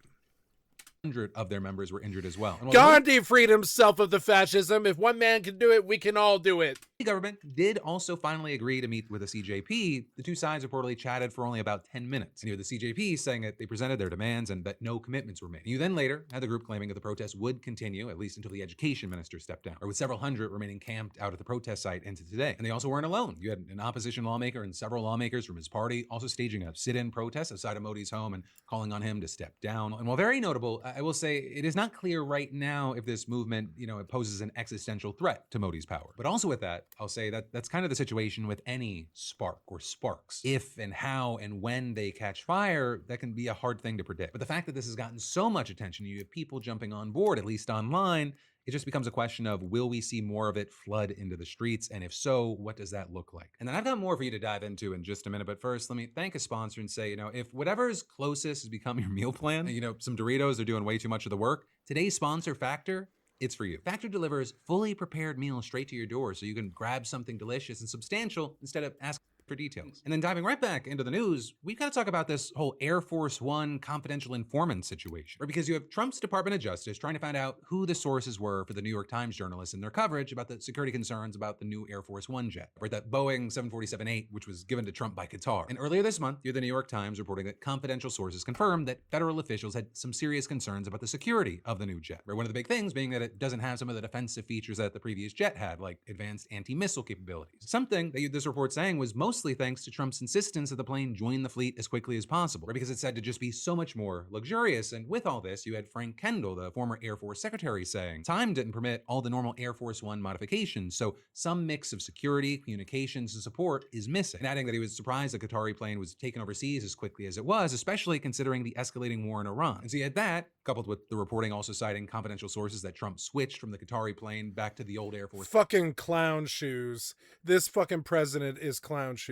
of their members were injured as well. And while Gandhi freed himself of the fascism. If one man can do it, we can all do it. The government did also finally agree to meet with the CJP. The two sides reportedly chatted for only about 10 minutes. And you had the CJP saying that they presented their demands and that no commitments were made. And you then later had the group claiming that the protests would continue, at least until the education minister stepped down, or with several hundred remaining camped out at the protest site into today. And they also weren't alone. You had an opposition lawmaker and several lawmakers from his party also staging a sit-in protest outside of Modi's home and calling on him to step down. And while very notable, I will say it is not clear right now if this movement, it poses an existential threat to Modi's power. But also with that, I'll say that that's kind of the situation with any spark or sparks. If and how and when they catch fire, that can be a hard thing to predict. But the fact that this has gotten so much attention, you have people jumping on board, at least online, it just becomes a question of, will we see more of it flood into the streets? And if so, what does that look like? And then I've got more for you to dive into in just a minute. But first, let me thank a sponsor and say, if whatever's closest has become your meal plan, some Doritos are doing way too much of the work, today's sponsor, Factor, it's for you. Factor delivers fully prepared meals straight to your door so you can grab something delicious and substantial instead of asking for details. And then diving right back into the news, we've got to talk about this whole Air Force One confidential informant situation. Or because you have Trump's Department of Justice trying to find out who the sources were for the New York Times journalists in their coverage about the security concerns about the new Air Force One jet, or that Boeing 747-8, which was given to Trump by Qatar. And earlier this month, you had the New York Times reporting that confidential sources confirmed that federal officials had some serious concerns about the security of the new jet. Where one of the big things being that it doesn't have some of the defensive features that the previous jet had, like advanced anti-missile capabilities. Something that this report saying was mostly thanks to Trump's insistence that the plane join the fleet as quickly as possible, because it's said to just be so much more luxurious. And with all this, you had Frank Kendall, the former Air Force Secretary, saying time didn't permit all the normal Air Force One modifications, so some mix of security, communications, and support is missing. And adding that he was surprised the Qatari plane was taken overseas as quickly as it was, especially considering the escalating war in Iran. And so you had that, coupled with the reporting also citing confidential sources that Trump switched from the Qatari plane back to the old Air Force fucking clown shoes. This fucking president is clown shoes.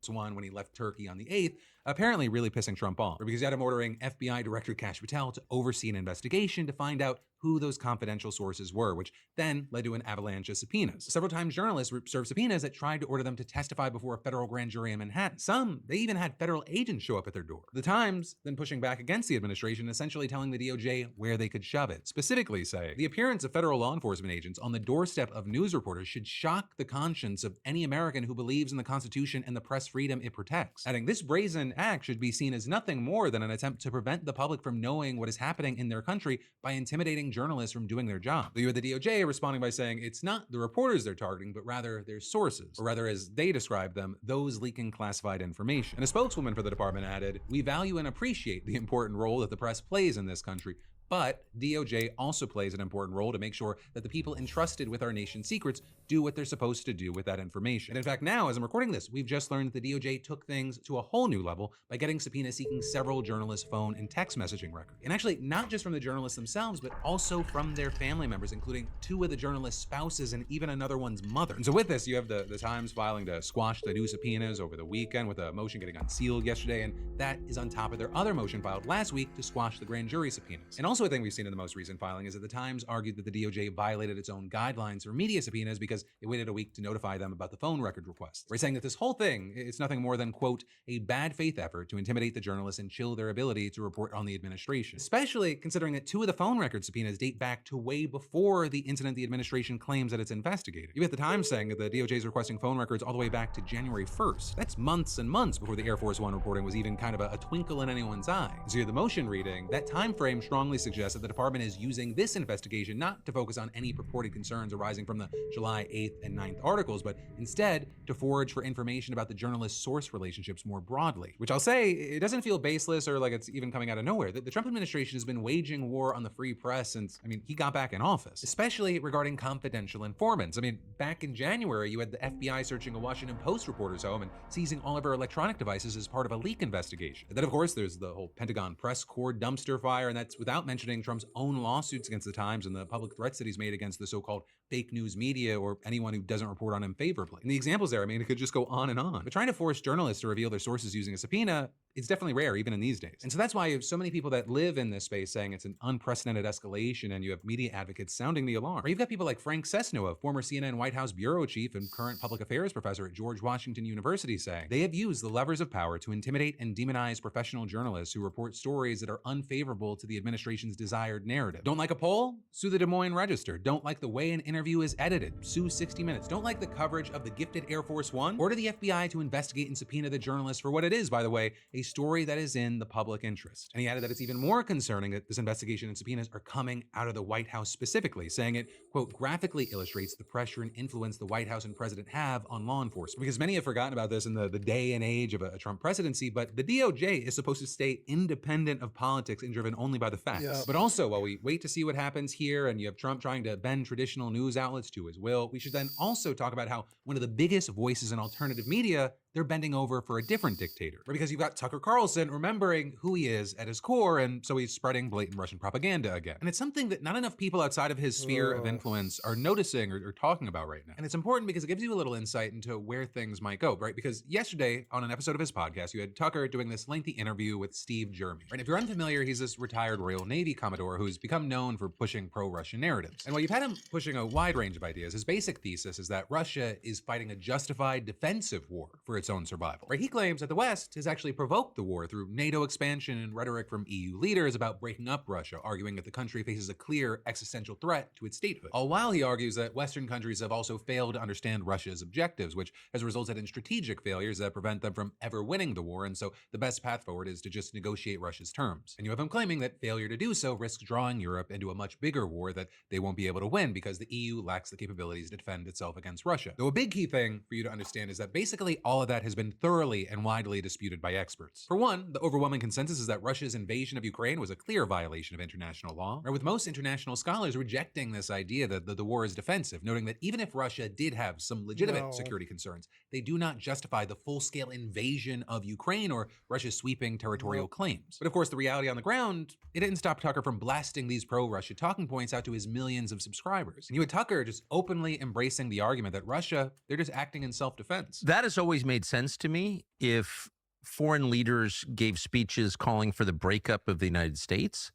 One when he left Turkey on the 8th, apparently really pissing Trump off, because he had him ordering FBI Director Kash Patel to oversee an investigation to find out who those confidential sources were, which then led to an avalanche of subpoenas. Several times journalists served subpoenas that tried to order them to testify before a federal grand jury in Manhattan. Some, they even had federal agents show up at their door. The Times then pushing back against the administration, essentially telling the DOJ where they could shove it, specifically saying the appearance of federal law enforcement agents on the doorstep of news reporters should shock the conscience of any American who believes in the Constitution and the press freedom it protects. Adding, this brazen act should be seen as nothing more than an attempt to prevent the public from knowing what is happening in their country by intimidating journalists from doing their job. You had the DOJ responding by saying it's not the reporters they're targeting, but rather their sources, or rather, as they describe them, those leaking classified information. And a spokeswoman for the department added, "We value and appreciate the important role that the press plays in this country, but DOJ also plays an important role to make sure that the people entrusted with our nation's secrets do what they're supposed to do with that information." And in fact, now, as I'm recording this, we've just learned that the DOJ took things to a whole new level by getting subpoenas seeking several journalists' phone and text messaging records. And actually, not just from the journalists themselves, but also from their family members, including two of the journalists' spouses and even another one's mother. And so with this, you have the Times filing to squash the new subpoenas over the weekend, with a motion getting unsealed yesterday, and that is on top of their other motion filed last week to squash the grand jury subpoenas. And also a thing we've seen in the most recent filing is that the Times argued that the DOJ violated its own guidelines for media subpoenas because it waited a week to notify them about the phone record requests. We're saying that this whole thing, it's nothing more than, quote, a bad faith effort to intimidate the journalists and chill their ability to report on the administration. Especially considering that two of the phone record subpoenas date back to way before the incident the administration claims that it's investigated. You have the Times saying that the DOJ is requesting phone records all the way back to January 1st. That's months and months before the Air Force One reporting was even kind of a twinkle in anyone's eye. So you have the motion reading, that time frame strongly suggests that the department is using this investigation not to focus on any purported concerns arising from the July 8th and 9th articles, but instead to forage for information about the journalist source relationships more broadly. Which I'll say, it doesn't feel baseless or like it's even coming out of nowhere. The Trump administration has been waging war on the free press since, he got back in office, especially regarding confidential informants. Back in January, you had the FBI searching a Washington Post reporter's home and seizing all of her electronic devices as part of a leak investigation. And then, of course, there's the whole Pentagon press corps dumpster fire, and that's without mentioning Trump's own lawsuits against the Times and the public threats that he's made against the so-called fake news media or anyone who doesn't report on him favorably. And the examples there, it could just go on and on. But trying to force journalists to reveal their sources using a subpoena, it's definitely rare even in these days. And so that's why you have so many people that live in this space saying it's an unprecedented escalation, and you have media advocates sounding the alarm. Or you've got people like Frank Cessno, a former CNN White House bureau chief and current public affairs professor at George Washington University, saying they have used the levers of power to intimidate and demonize professional journalists who report stories that are unfavorable to the administration's desired narrative. Don't like a poll? Sue the Des Moines Register. Don't like the way an interview is edited? Sue 60 Minutes. Don't like the coverage of the gifted Air Force One? Order the FBI to investigate and subpoena the journalist for what it is, by the way, a story that is in the public interest. And he added that it's even more concerning that this investigation and subpoenas are coming out of the White House specifically, saying it, quote, graphically illustrates the pressure and influence the White House and president have on law enforcement. Because many have forgotten about this in the day and age of a Trump presidency, but the DOJ is supposed to stay independent of politics and driven only by the facts. Yeah. But also, while we wait to see what happens here and you have Trump trying to bend traditional news outlets to his will, we should then also talk about how one of the biggest voices in alternative media, they're bending over for a different dictator. Because you've got Tucker Carlson remembering who he is at his core, and so he's spreading blatant Russian propaganda again. And it's something that not enough people outside of his sphere of influence are noticing or talking about right now. And it's important because it gives you a little insight into where things might go, right? Because yesterday, on an episode of his podcast, you had Tucker doing this lengthy interview with Steve Jeremy. Right? If you're unfamiliar, he's this retired Royal Navy Commodore who's become known for pushing pro-Russian narratives. And while you've had him pushing a wide range of ideas, his basic thesis is that Russia is fighting a justified defensive war for its own survival. Right? He claims that the West has actually provoked the war through NATO expansion and rhetoric from EU leaders about breaking up Russia, arguing that the country faces a clear existential threat to its statehood. All while he argues that Western countries have also failed to understand Russia's objectives, which has resulted in strategic failures that prevent them from ever winning the war, and so the best path forward is to just negotiate Russia's terms. And you have him claiming that failure to do so risks drawing Europe into a much bigger war that they won't be able to win because the EU lacks the capabilities to defend itself against Russia. Though a big key thing for you to understand is that basically all of that has been thoroughly and widely disputed by experts. For one, the overwhelming consensus is that Russia's invasion of Ukraine was a clear violation of international law, with most international scholars rejecting this idea that the war is defensive, noting that even if Russia did have some legitimate security concerns, they do not justify the full-scale invasion of Ukraine or Russia's sweeping territorial claims. But of course, the reality on the ground, it didn't stop Tucker from blasting these pro-Russia talking points out to his millions of subscribers. And you had Tucker just openly embracing the argument that Russia, they're just acting in self-defense. That has always made sense to me. If foreign leaders gave speeches calling for the breakup of the United States,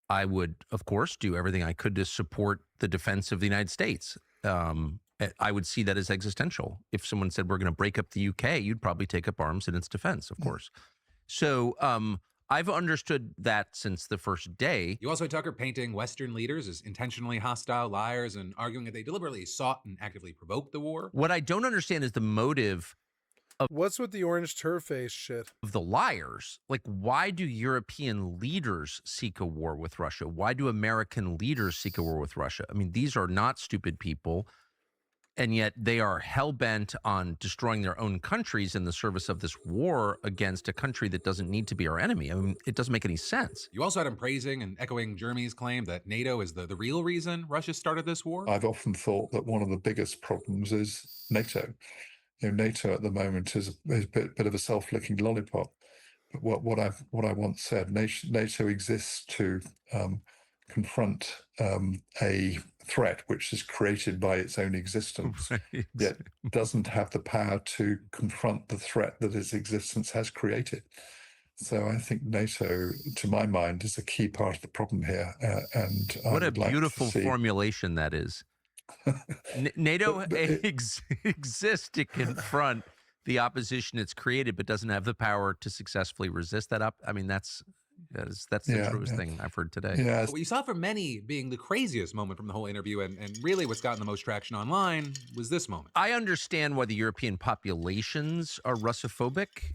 I would, of course, do everything I could to support the defense of the United States. I would see that as existential. If someone said we're going to break up the UK, you'd probably take up arms in its defense, of course. So I've understood that since the first day. You also had Tucker painting Western leaders as intentionally hostile liars and arguing that they deliberately sought and actively provoked the war. What I don't understand is the motive What's with the orange turf face shit? of the liars. Like, why do European leaders seek a war with Russia? Why do American leaders seek a war with Russia? I mean, these are not stupid people, and yet they are hell-bent on destroying their own countries in the service of this war against a country that doesn't need to be our enemy. I mean, it doesn't make any sense. You also had him praising and echoing Jeremy's claim that NATO is the real reason Russia started this war. I've often thought that one of the biggest problems is NATO. You know, NATO at the moment is a bit of a self-licking lollipop. But what I once said, NATO exists to confront a threat which is created by its own existence, Right. yet doesn't have the power to confront the threat that its existence has created. So I think NATO, to my mind, is a key part of the problem here. And What a I would like to beautiful see- formulation that is. NATO exists to confront the opposition it's created, but doesn't have the power to successfully resist that up. I mean, that's the truest thing I've heard today. Yeah, But what you saw for many being the craziest moment from the whole interview, and really what's gotten the most traction online, was this moment. I understand why the European populations are Russophobic,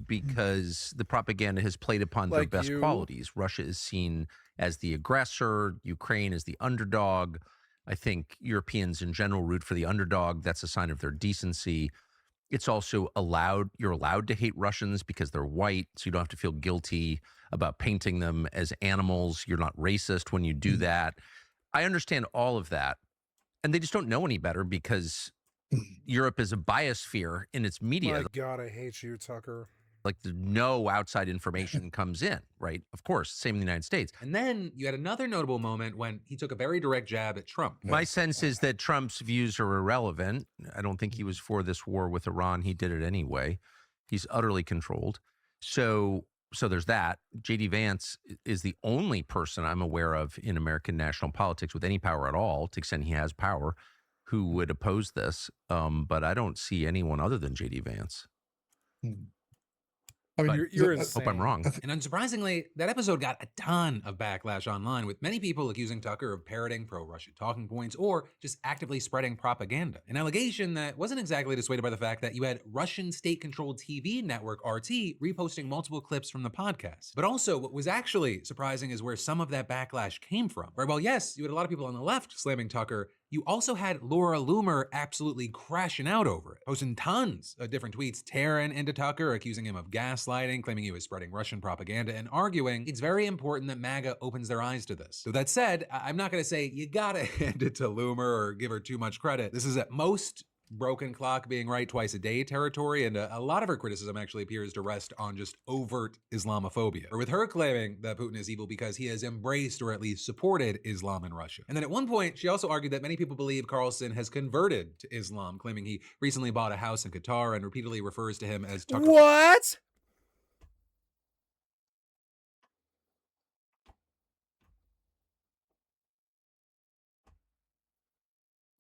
because the propaganda has played upon their Like best you. qualities. Russia is seen as the aggressor, Ukraine as the underdog. I think Europeans in general root for the underdog. That's a sign of their decency. It's also you're allowed to hate Russians because they're white, so you don't have to feel guilty about painting them as animals. You're not racist when you do that. I understand all of that. And they just don't know any better because Europe is a biosphere in its media. My God, I hate you, Tucker. Like no outside information comes in, right? Of course, same in the United States. And then you had another notable moment when he took a very direct jab at Trump. My sense is that Trump's views are irrelevant. I don't think he was for this war with Iran. He did it anyway. He's utterly controlled. So there's that. JD Vance is the only person I'm aware of in American national politics with any power at all, to the extent he has power, who would oppose this. But I don't see anyone other than JD Vance. I mean, You're Hope insane. I'm wrong. And unsurprisingly, that episode got a ton of backlash online, with many people accusing Tucker of parroting pro-Russian talking points or just actively spreading propaganda. An allegation that wasn't exactly dissuaded by the fact that you had Russian state-controlled TV network RT reposting multiple clips from the podcast. But also, what was actually surprising is where some of that backlash came from. Right? Well, yes, you had a lot of people on the left slamming Tucker. You also had Laura Loomer absolutely crashing out over it, posting tons of different tweets, tearing into Tucker, accusing him of gaslighting, claiming he was spreading Russian propaganda, and arguing it's very important that MAGA opens their eyes to this. So that said, I'm not going to say you gotta hand it to Loomer or give her too much credit. This is at most broken clock being right twice a day territory, and a lot of her criticism actually appears to rest on just overt Islamophobia, or with her claiming that Putin is evil because he has embraced or at least supported Islam in Russia. And then at one point, she also argued that many people believe Carlson has converted to Islam, claiming he recently bought a house in Qatar and repeatedly refers to him as Tucker. What?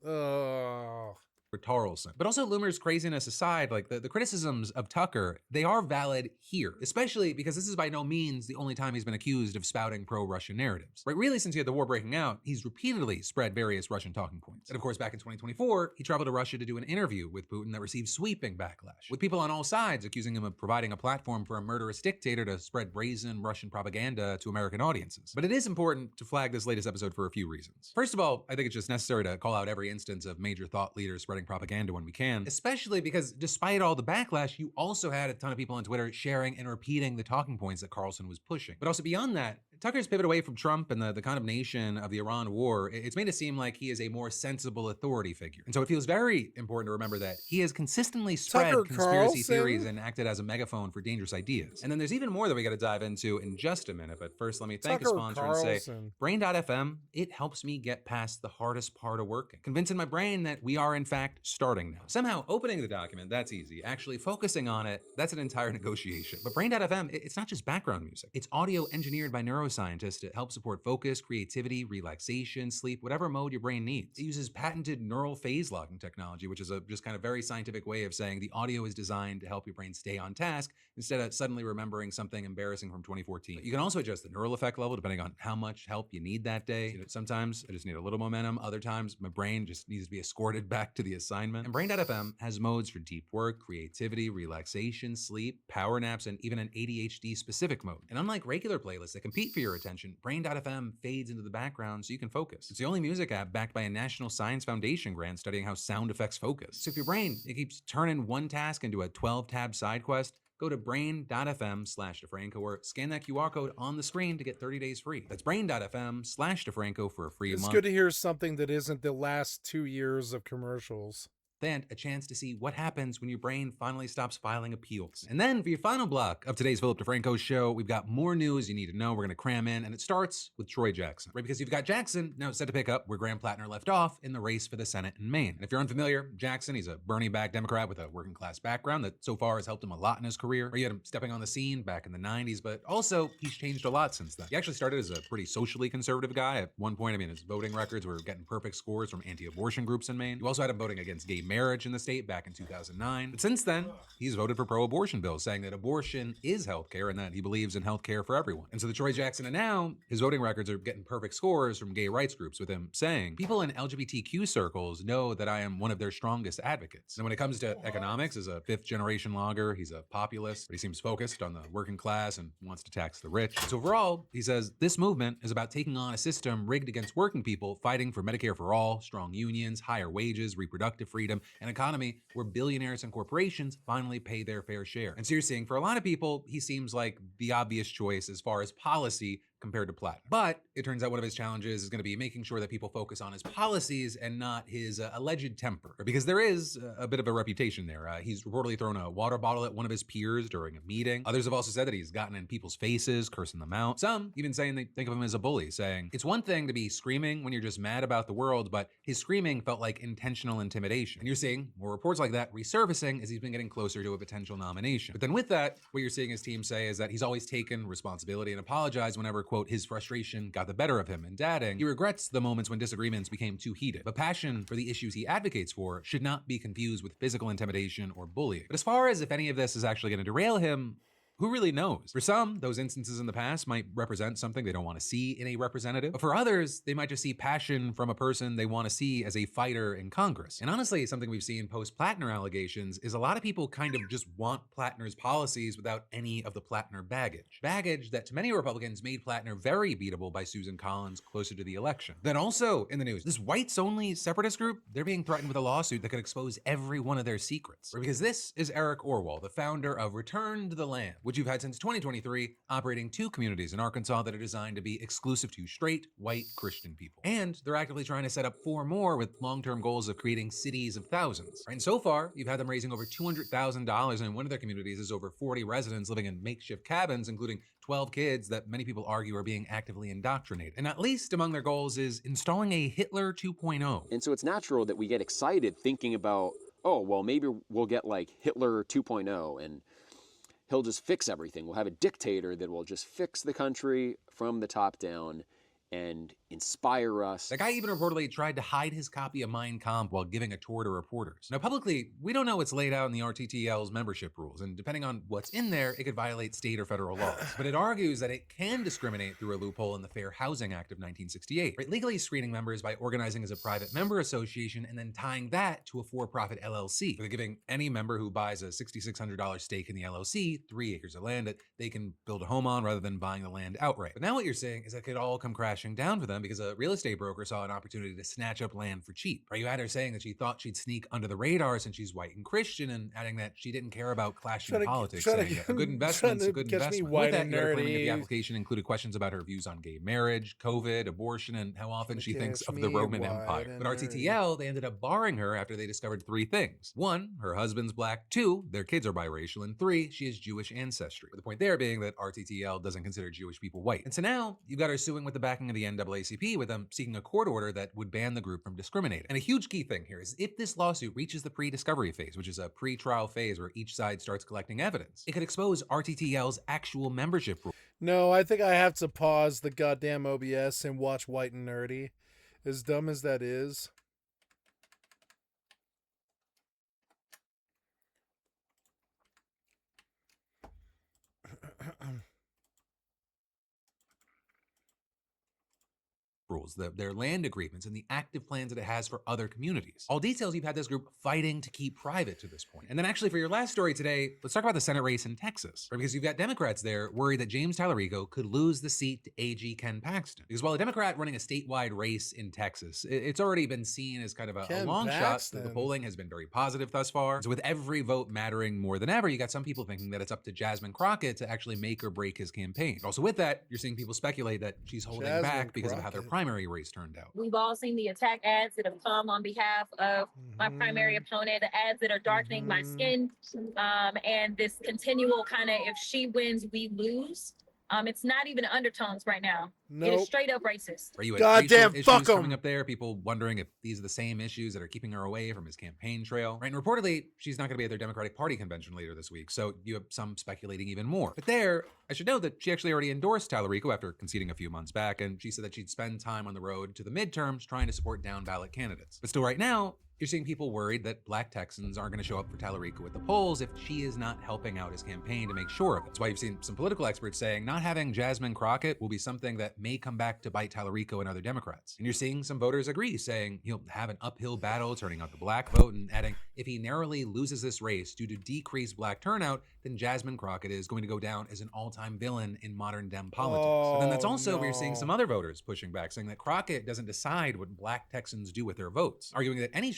Oh. Tarlson. But also, Loomer's craziness aside, like the criticisms of Tucker, they are valid here, especially because this is by no means the only time he's been accused of spouting pro-Russian narratives. Right? Really, since he had the war breaking out, he's repeatedly spread various Russian talking points. And of course, back in 2024, he traveled to Russia to do an interview with Putin that received sweeping backlash, with people on all sides accusing him of providing a platform for a murderous dictator to spread brazen Russian propaganda to American audiences. But it is important to flag this latest episode for a few reasons. First of all, I think it's just necessary to call out every instance of major thought leaders spreading propaganda when we can, especially because despite all the backlash, you also had a ton of people on Twitter sharing and repeating the talking points that Carlson was pushing. But also beyond that, Tucker's pivot away from Trump and the condemnation of the Iran war, it's made it seem like he is a more sensible authority figure. And so it feels very important to remember that he has consistently spread Tucker conspiracy Carlson? theories and acted as a megaphone for dangerous ideas. And then there's even more that we got to dive into in just a minute. But first, let me thank a Tucker sponsor and say, Carlson. Brain.fm, it helps me get past the hardest part of working, convincing my brain that we are in fact starting now. Somehow opening the document, that's easy. Actually focusing on it, that's an entire negotiation. But Brain.fm, it's not just background music. It's audio engineered by neuroscientists to help support focus, creativity, relaxation, sleep, whatever mode your brain needs. It uses patented neural phase logging technology, which is a just kind of very scientific way of saying the audio is designed to help your brain stay on task instead of suddenly remembering something embarrassing from 2014. You can also adjust the neural effect level depending on how much help you need that day. Sometimes I just need a little momentum. Other times my brain just needs to be escorted back to the assignment. And Brain.fm has modes for deep work, creativity, relaxation, sleep, power naps, and even an ADHD specific mode. And unlike regular playlists that compete for your attention, Brain.fm fades into the background so you can focus. It's the only music app backed by a National Science Foundation grant studying how sound effects focus. So if your brain, it keeps turning one task into a 12-tab side quest, go to brain.fm/DeFranco or scan that QR code on the screen to get 30 days free. That's brain.fm/DeFranco for a free It's month. good to hear something that isn't the last 2 years of commercials. And a chance to see what happens when your brain finally stops filing appeals. And then for your final block of today's Philip DeFranco show, we've got more news you need to know. We're going to cram in, and it starts with Troy Jackson, right? Because you've got Jackson now set to pick up where Graham Plattner left off in the race for the Senate in Maine. And if you're unfamiliar, Jackson, he's a Bernie-backed Democrat with a working class background that so far has helped him a lot in his career. Or you had him stepping on the scene back in the 90s, but also he's changed a lot since then. He actually started as a pretty socially conservative guy. At one point, I mean, his voting records were getting perfect scores from anti-abortion groups in Maine. You also had him voting against gay marriage in the state back in 2009. But since then, he's voted for pro-abortion bills, saying that abortion is healthcare and that he believes in healthcare for everyone. And so the Troy Jackson, and now his voting records are getting perfect scores from gay rights groups, with him saying, people in LGBTQ circles know that I am one of their strongest advocates. And when it comes to economics, as a fifth-generation logger, he's a populist, but he seems focused on the working class and wants to tax the rich. So overall, he says, this movement is about taking on a system rigged against working people, fighting for Medicare for all, strong unions, higher wages, reproductive freedom, an economy where billionaires and corporations finally pay their fair share. And so you're seeing, for a lot of people, he seems like the obvious choice as far as policy compared to Platt. But it turns out one of his challenges is going to be making sure that people focus on his policies and not his alleged temper. Because there is a bit of a reputation there. He's reportedly thrown a water bottle at one of his peers during a meeting. Others have also said that he's gotten in people's faces, cursing them out. Some even saying they think of him as a bully, saying, it's one thing to be screaming when you're just mad about the world, but his screaming felt like intentional intimidation. And you're seeing more reports like that resurfacing as he's been getting closer to a potential nomination. But then with that, what you're seeing his team say is that he's always taken responsibility and apologized whenever, quote, his frustration got the better of him, and adding, he regrets the moments when disagreements became too heated. But passion for the issues he advocates for should not be confused with physical intimidation or bullying. But as far as if any of this is actually going to derail him, who really knows? For some, those instances in the past might represent something they don't want to see in a representative. But for others, they might just see passion from a person they want to see as a fighter in Congress. And honestly, something we've seen post-Plattner allegations is a lot of people kind of just want Plattner's policies without any of the Plattner baggage. Baggage that to many Republicans made Plattner very beatable by Susan Collins closer to the election. Then also in the news, this whites-only separatist group, they're being threatened with a lawsuit that could expose every one of their secrets. Because this is Eric Orwell, the founder of Return to the Land, which you've had since 2023, operating 2 communities in Arkansas that are designed to be exclusive to straight, white Christian people. And they're actively trying to set up 4 more with long-term goals of creating cities of thousands. And so far, you've had them raising over $200,000, and one of their communities is over 40 residents living in makeshift cabins, including 12 kids that many people argue are being actively indoctrinated. And not least among their goals is installing a Hitler 2.0. And so it's natural that we get excited thinking about, oh, well, maybe we'll get like Hitler 2.0 and he'll just fix everything. We'll have a dictator that will just fix the country from the top down and inspire us. The guy even reportedly tried to hide his copy of Mein Kampf while giving a tour to reporters. Now, publicly, we don't know what's laid out in the RTTL's membership rules, and depending on what's in there, it could violate state or federal laws. But it argues that it can discriminate through a loophole in the Fair Housing Act of 1968, right? Legally screening members by organizing as a private member association and then tying that to a for-profit LLC. They're giving any member who buys a $6,600 stake in the LLC 3 acres of land that they can build a home on rather than buying the land outright. But now what you're saying is that it could all come crashing down for them because a real estate broker saw an opportunity to snatch up land for cheap. Right? You had her saying that she thought she'd sneak under the radar since she's white and Christian, and adding that she didn't care about clashing politics, saying a good investment's a good investment. With that, your claiming that the application included questions about her views on gay marriage, COVID, abortion, and how often she thinks of the Roman Empire. But RTTL, they ended up barring her after they discovered 3 things. 1, her husband's black. 2, their kids are biracial. And 3, she has Jewish ancestry. With the point there being that RTTL doesn't consider Jewish people white. And so now, you've got her suing with the backing of the NAACP, with them seeking a court order that would ban the group from discriminating. And a huge key thing here is if this lawsuit reaches the pre-discovery phase, which is a pre-trial phase where each side starts collecting evidence, it could expose RTTL's actual membership rules. No, I think I have to pause the goddamn OBS and watch White and Nerdy. As dumb as that is. Rules, their land agreements, and the active plans that it has for other communities. All details you've had this group fighting to keep private to this point. And then actually for your last story today, let's talk about the Senate race in Texas, right? Because you've got Democrats there worried that James Tallarico could lose the seat to AG Ken Paxton. Because while a Democrat running a statewide race in Texas, it's already been seen as kind of a long shot. The polling has been very positive thus far. So with every vote mattering more than ever, you got some people thinking that it's up to Jasmine Crockett to actually make or break his campaign. Also with that, you're seeing people speculate that she's holding back because of how their primary race turned out. We've all seen the attack ads that have come on behalf of my primary opponent, the ads that are darkening my skin, and this continual kind of, if she wins, we lose. It's not even undertones right now. It is straight up racist. Are you goddamn fuck coming up there? People wondering if these are the same issues that are keeping her away from his campaign trail. Right, and reportedly, she's not going to be at their Democratic Party convention later this week, so you have some speculating even more. But there, I should note that she actually already endorsed Tallarico after conceding a few months back, and she said that she'd spend time on the road to the midterms trying to support down-ballot candidates. But still right now, you're seeing people worried that Black Texans aren't going to show up for Tallarico at the polls if she is not helping out his campaign to make sure of it. That's why you've seen some political experts saying not having Jasmine Crockett will be something that may come back to bite Tallarico and other Democrats. And you're seeing some voters agree, saying he'll have an uphill battle turning out the Black vote, and adding if he narrowly loses this race due to decreased Black turnout, then Jasmine Crockett is going to go down as an all-time villain in modern Dem politics. And then that's also where you're seeing some other voters pushing back, saying that Crockett doesn't decide what Black Texans do with their votes, arguing that any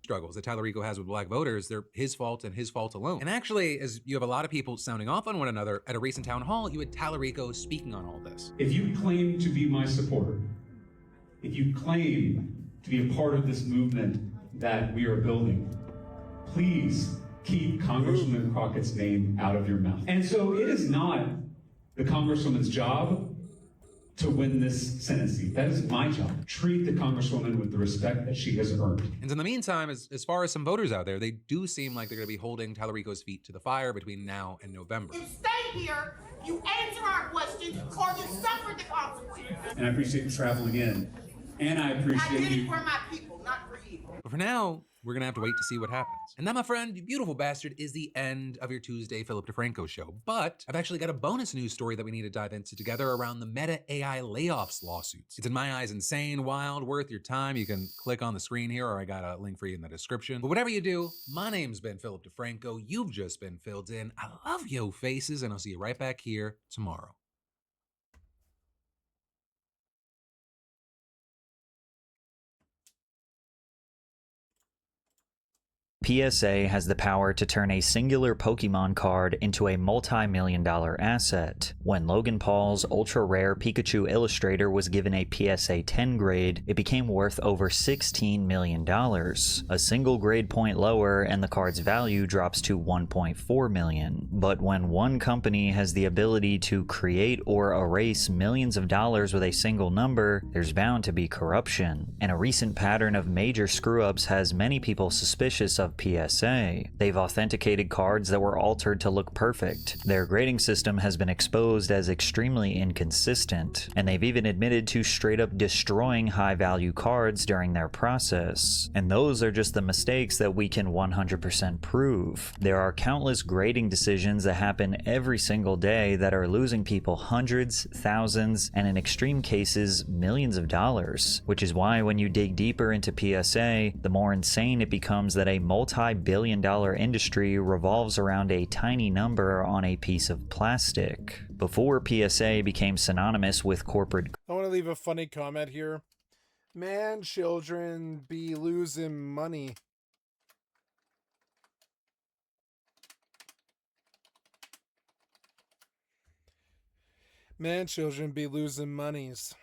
struggles that Tallarico has with black voters, they're his fault and his fault alone. And actually, as you have a lot of people sounding off on one another, at a recent town hall, you had Tallarico speaking on all this. If you claim to be my supporter, if you claim to be a part of this movement that we are building, please keep Congresswoman Crockett's name out of your mouth. And so it is not the Congresswoman's job to win this Senate seat. That is my job. Treat the Congresswoman with the respect that she has earned. And in the meantime, as far as some voters out there, they do seem like they're going to be holding Tallarico's feet to the fire between now and November. You stay here, you answer our questions, or you suffer the consequences. And I appreciate you traveling in. And I appreciate I did you. it for my people, not for you. But for now, we're going to have to wait to see what happens. And that, my friend, you beautiful bastard, is the end of your Tuesday Philip DeFranco show. But I've actually got a bonus news story that we need to dive into together around the Meta AI layoffs lawsuits. It's in my eyes insane, wild, worth your time. You can click on the screen here, or I got a link for you in the description. But whatever you do, my name's been Philip DeFranco. You've just been filled in. I love yo faces, and I'll see you right back here tomorrow. PSA has the power to turn a singular Pokemon card into a multi-million-dollar asset. When Logan Paul's ultra-rare Pikachu Illustrator was given a PSA 10 grade, it became worth over $16 million. A single grade point lower and the card's value drops to $1.4 million. But when one company has the ability to create or erase millions of dollars with a single number, there's bound to be corruption. And a recent pattern of major screw-ups has many people suspicious of PSA. They've authenticated cards that were altered to look perfect. Their grading system has been exposed as extremely inconsistent, and they've even admitted to straight up destroying high-value cards during their process. And those are just the mistakes that we can 100% prove. There are countless grading decisions that happen every single day that are losing people hundreds, thousands, and in extreme cases, millions of dollars. Which is why when you dig deeper into PSA, the more insane it becomes that a multi-billion-dollar industry revolves around a tiny number on a piece of plastic. Before PSA became synonymous with corporate... I want to leave a funny comment here. Man, children be losing money. Man, children be losing monies.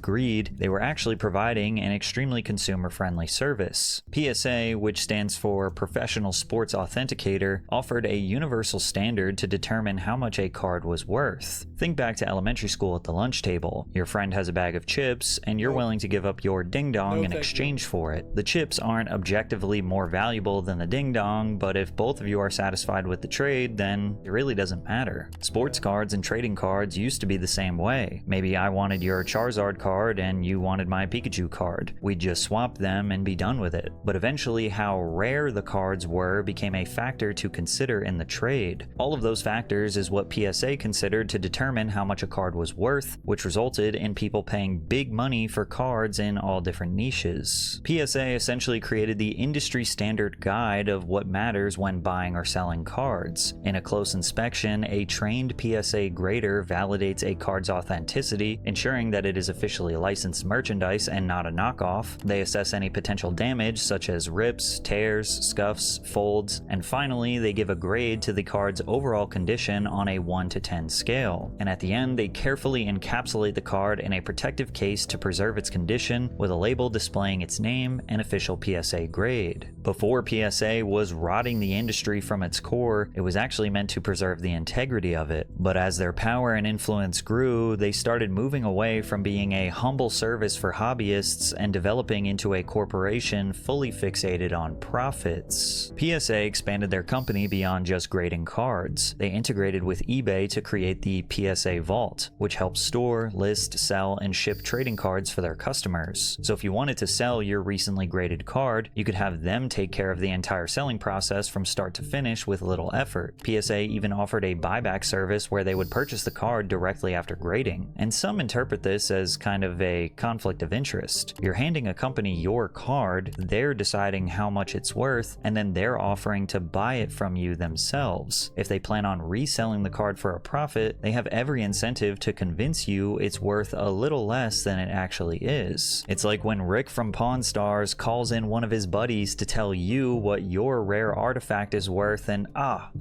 Greed, they were actually providing an extremely consumer-friendly service. PSA, which stands for Professional Sports Authenticator, offered a universal standard to determine how much a card was worth. Think back to elementary school at the lunch table. Your friend has a bag of chips, and you're willing to give up your ding-dong in exchange for it. The chips aren't objectively more valuable than the ding-dong, but if both of you are satisfied with the trade, then it really doesn't matter. Sports cards and trading cards used to be the same way. Maybe I wanted your Charizard card and you wanted my Pikachu card. We'd just swap them and be done with it. But eventually how rare the cards were became a factor to consider in the trade. All of those factors is what PSA considered to determine how much a card was worth, which resulted in people paying big money for cards in all different niches. PSA essentially created the industry standard guide of what matters when buying or selling cards. In a close inspection, a trained PSA grader validates a card's authenticity, ensuring that it is officially licensed merchandise and not a knockoff. They assess any potential damage such as rips, tears, scuffs, folds, and finally they give a grade to the card's overall condition on a 1 to 10 scale. And at the end they carefully encapsulate the card in a protective case to preserve its condition with a label displaying its name and official PSA grade. Before PSA was rotting the industry from its core, it was actually meant to preserve the integrity of it. But as their power and influence grew, they started moving away from being a humble service for hobbyists and developing into a corporation fully fixated on profits. PSA expanded their company beyond just grading cards. They integrated with eBay to create the PSA Vault, which helps store, list, sell, and ship trading cards for their customers. So if you wanted to sell your recently graded card, you could have them take care of the entire selling process from start to finish with little effort. PSA even offered a buyback service where they would purchase the card directly after grading. And some interpret this as kind kind of a conflict of interest. You're handing a company your card, they're deciding how much it's worth, and then they're offering to buy it from you themselves. If they plan on reselling the card for a profit, they have every incentive to convince you it's worth a little less than it actually is. It's like when Rick from Pawn Stars calls in one of his buddies to tell you what your rare artifact is worth, and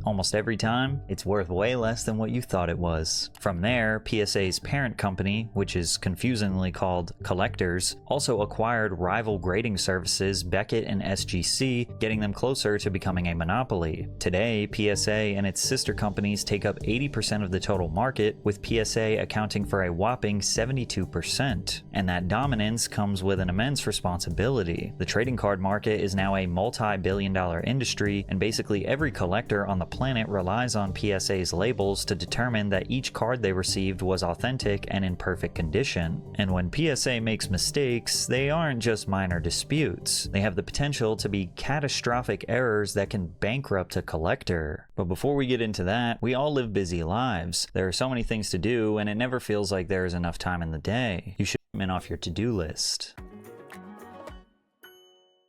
almost every time, it's worth way less than what you thought it was. From there, PSA's parent company, which is confusingly called Collectors, also acquired rival grading services Beckett and SGC, getting them closer to becoming a monopoly. Today, PSA and its sister companies take up 80% of the total market, with PSA accounting for a whopping 72%. And that dominance comes with an immense responsibility. The trading card market is now a multi-billion-dollar industry, and basically every collector on the planet relies on PSA's labels to determine that each card they received was authentic and in perfect condition. And when PSA makes mistakes, they aren't just minor disputes. They have the potential to be catastrophic errors that can bankrupt a collector. But before we get into that, we all live busy lives. There are so many things to do, and it never feels like there is enough time in the day. You should get off your to-do list.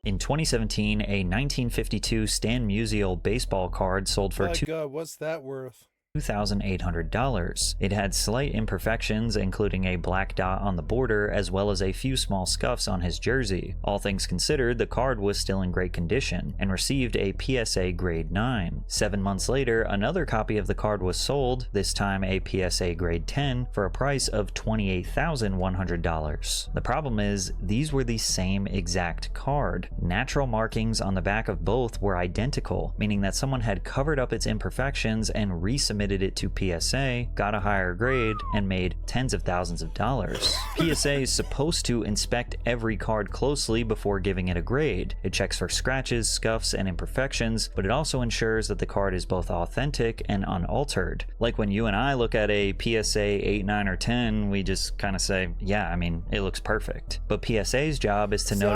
In 2017, a 1952 Stan Musial baseball card sold for God, what's that worth? $2,800. It had slight imperfections, including a black dot on the border as well as a few small scuffs on his jersey. All things considered, the card was still in great condition and received a PSA grade 9. 7 months later, another copy of the card was sold, this time a PSA grade 10, for a price of $28,100. The problem is, these were the same exact card. Natural markings on the back of both were identical, meaning that someone had covered up its imperfections and resubmitted it to PSA, got a higher grade, and made tens of thousands of dollars. PSA is supposed to inspect every card closely before giving it a grade. It checks for scratches, scuffs, and imperfections, but it also ensures that the card is both authentic and unaltered. Like when you and I look at a PSA 8, 9, or 10, we just kind of say, yeah, I mean, it looks perfect. But PSA's job is to know.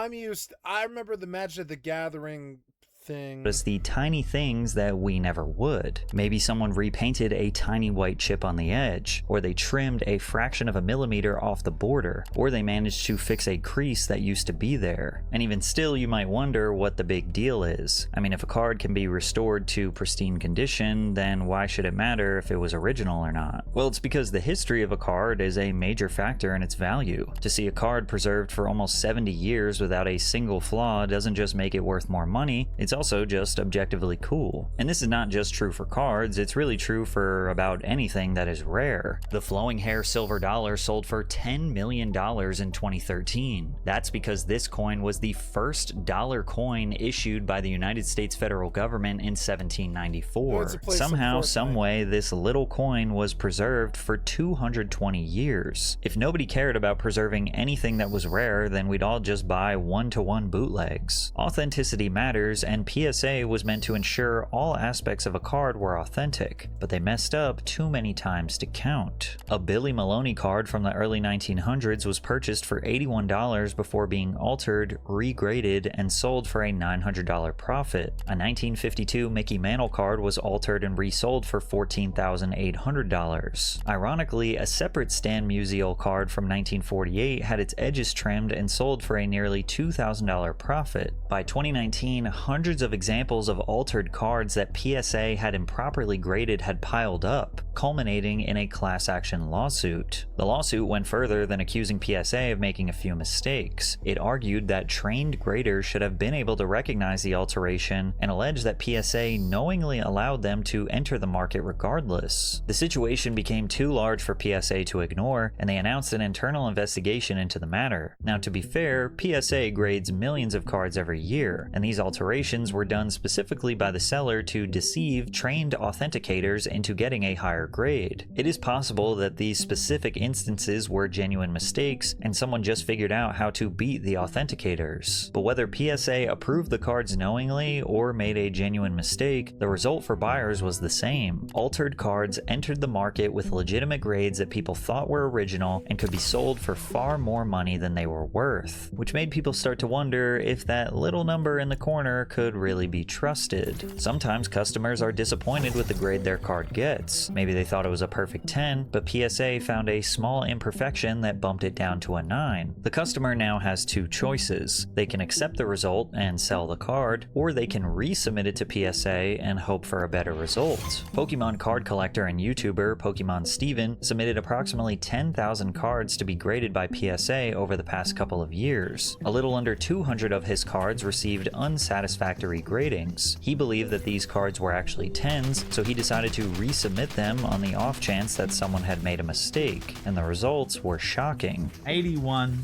I remember the Magic of the Gathering thing. Notice the tiny things that we never would. Maybe someone repainted a tiny white chip on the edge, or they trimmed a fraction of a millimeter off the border, or they managed to fix a crease that used to be there. And even still, you might wonder what the big deal is. I mean, if a card can be restored to pristine condition, then why should it matter if it was original or not? Well, it's because the history of a card is a major factor in its value. To see a card preserved for almost 70 years without a single flaw doesn't just make it worth more money, it's also just objectively cool. And this is not just true for cards, it's really true for about anything that is rare. The flowing hair silver dollar sold for $10 million in 2013. That's because this coin was the first dollar coin issued by the United States federal government in 1794. Somehow, someway, this little coin was preserved for 220 years. If nobody cared about preserving anything that was rare, then we'd all just buy one-to-one bootlegs. Authenticity matters, and PSA was meant to ensure all aspects of a card were authentic, but they messed up too many times to count. A Billy Maloney card from the early 1900s was purchased for $81 before being altered, regraded, and sold for a $900 profit. A 1952 Mickey Mantle card was altered and resold for $14,800. Ironically, a separate Stan Musial card from 1948 had its edges trimmed and sold for a nearly $2,000 profit. By 2019, hundreds of examples of altered cards that PSA had improperly graded had piled up, culminating in a class action lawsuit. The lawsuit went further than accusing PSA of making a few mistakes. It argued that trained graders should have been able to recognize the alteration and alleged that PSA knowingly allowed them to enter the market regardless. The situation became too large for PSA to ignore, and they announced an internal investigation into the matter. Now, to be fair, PSA grades millions of cards every year, and these alterations were done specifically by the seller to deceive trained authenticators into getting a higher grade. It is possible that these specific instances were genuine mistakes and someone just figured out how to beat the authenticators. But whether PSA approved the cards knowingly or made a genuine mistake, the result for buyers was the same. Altered cards entered the market with legitimate grades that people thought were original and could be sold for far more money than they were worth, which made people start to wonder if that little number in the corner could could really be trusted. Sometimes customers are disappointed with the grade their card gets. Maybe they thought it was a perfect 10, but PSA found a small imperfection that bumped it down to a 9. The customer now has two choices. They can accept the result and sell the card, or they can resubmit it to PSA and hope for a better result. Pokemon card collector and YouTuber Pokemon Steven submitted approximately 10,000 cards to be graded by PSA over the past couple of years. A little under 200 of his cards received unsatisfactory gradings. He believed that these cards were actually 10s, so he decided to resubmit them on the off chance that someone had made a mistake, and the results were shocking. 81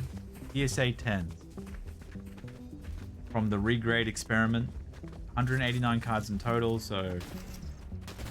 PSA 10s from the regrade experiment. 189 cards in total, so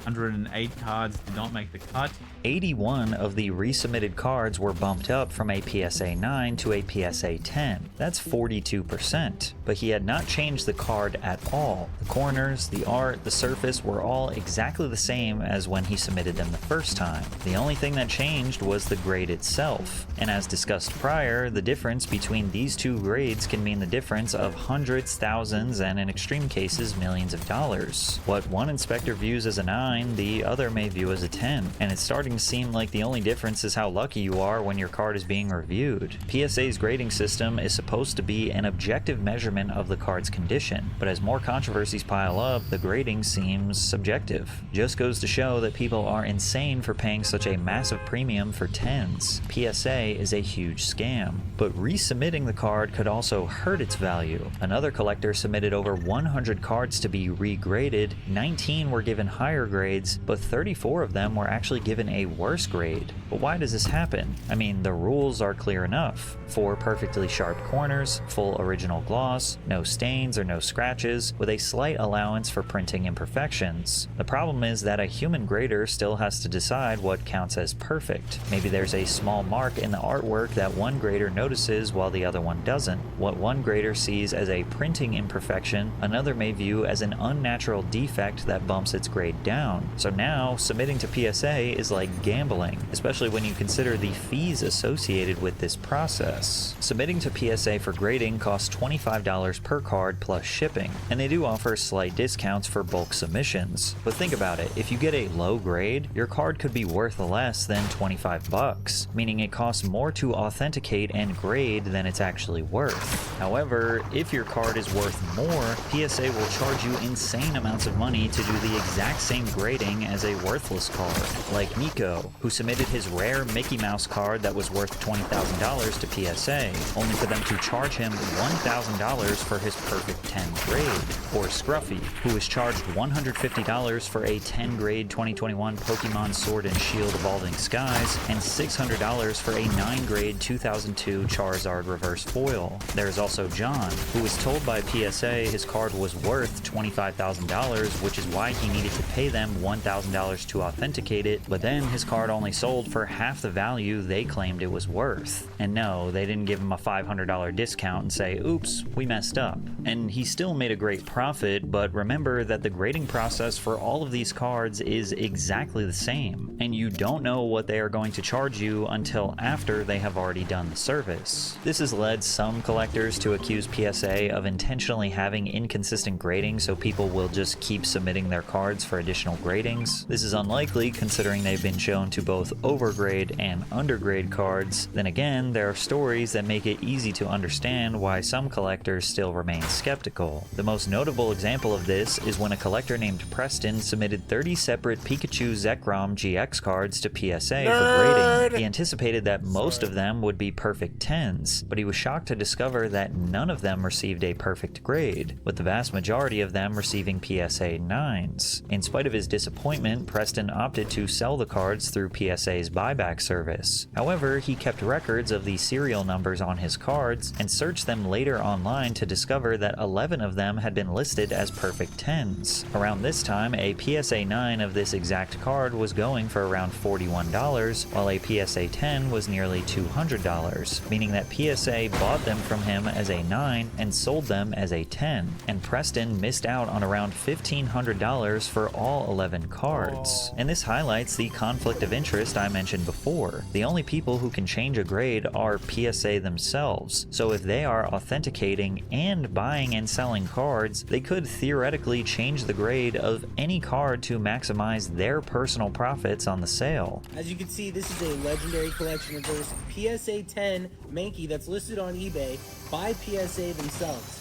108 cards did not make the cut. 81 of the resubmitted cards were bumped up from a PSA 9 to a PSA 10. That's 42%. But he had not changed the card at all. The corners, the art, the surface were all exactly the same as when he submitted them the first time. The only thing that changed was the grade itself. And as discussed prior, the difference between these two grades can mean the difference of hundreds, thousands, and in extreme cases, millions of dollars. What one inspector views as a 9, the other may view as a 10. And it's starting to seem like the only difference is how lucky you are when your card is being reviewed. PSA's grading system is supposed to be an objective measurement of the card's condition, but as more controversies pile up, the grading seems subjective. Just goes to show that people are insane for paying such a massive premium for 10s. PSA is a huge scam. But resubmitting the card could also hurt its value. Another collector submitted over 100 cards to be regraded, 19 were given higher grades, but 34 of them were actually given a worse grade. But why does this happen? I mean, the rules are clear enough. 4 perfectly sharp corners, full original gloss, no stains or no scratches, with a slight allowance for printing imperfections. The problem is that a human grader still has to decide what counts as perfect. Maybe there's a small mark in the artwork that one grader notices while the other one doesn't. What one grader sees as a printing imperfection, another may view as an unnatural defect that bumps its grade down. So now, submitting to PSA is like gambling, especially when you consider the fees associated with this process. Submitting to PSA for grading costs $25 per card plus shipping, and they do offer slight discounts for bulk submissions. But think about it, if you get a low grade, your card could be worth less than $25, meaning it costs more to authenticate and grade than it's actually worth. However, if your card is worth more, PSA will charge you insane amounts of money to do the exact same grading as a worthless card, like Nico, who submitted his rare Mickey Mouse card that was worth $20,000 to PSA, only for them to charge him $1,000 for his perfect 10 grade. Or Scruffy, who was charged $150 for a 10 grade 2021 Pokemon Sword and Shield Evolving Skies, and $600 for a 9 grade 2002 Charizard Reverse Foil. There's also John, who was told by PSA his card was worth $25,000, which is why he needed to pay them $1,000 to authenticate it, but then his card only sold for half the value they claimed it was worth. And no, they didn't give him a $500 discount and say, oops, we messed up. And he still made a great profit, but remember that the grading process for all of these cards is exactly the same, and you don't know what they are going to charge you until after they have already done the service. This has led some collectors to accuse PSA of intentionally having inconsistent grading so people will just keep submitting their cards for additional gradings. This is unlikely considering they've been shown to both overgrade and undergrade cards. Then again, there are stories that make it easy to understand why some collectors still remain skeptical. The most notable example of this is when a collector named Preston submitted 30 separate Pikachu Zekrom GX cards to PSA for grading. He anticipated that most of them would be perfect 10s, but he was shocked to discover that none of them received a perfect grade, with the vast majority of them receiving PSA 9s. In spite of his disappointment, Preston opted to sell the cards through PSA's buyback service. However, he kept records of the serial numbers on his cards and searched them later online to discover that 11 of them had been listed as perfect 10s. Around this time, a PSA 9 of this exact card was going for around $41, while a PSA 10 was nearly $200, meaning that PSA bought them from him as a 9 and sold them as a 10, and Preston missed out on around $1,500 for all 11 cards. And this highlights the conflict of interest I mentioned before. The only people who can change a grade are PSA themselves. So if they are authenticating and buying and selling cards, they could theoretically change the grade of any card to maximize their personal profits on the sale. As you can see, this is a legendary collection reverse PSA 10 Mankey that's listed on eBay by PSA themselves.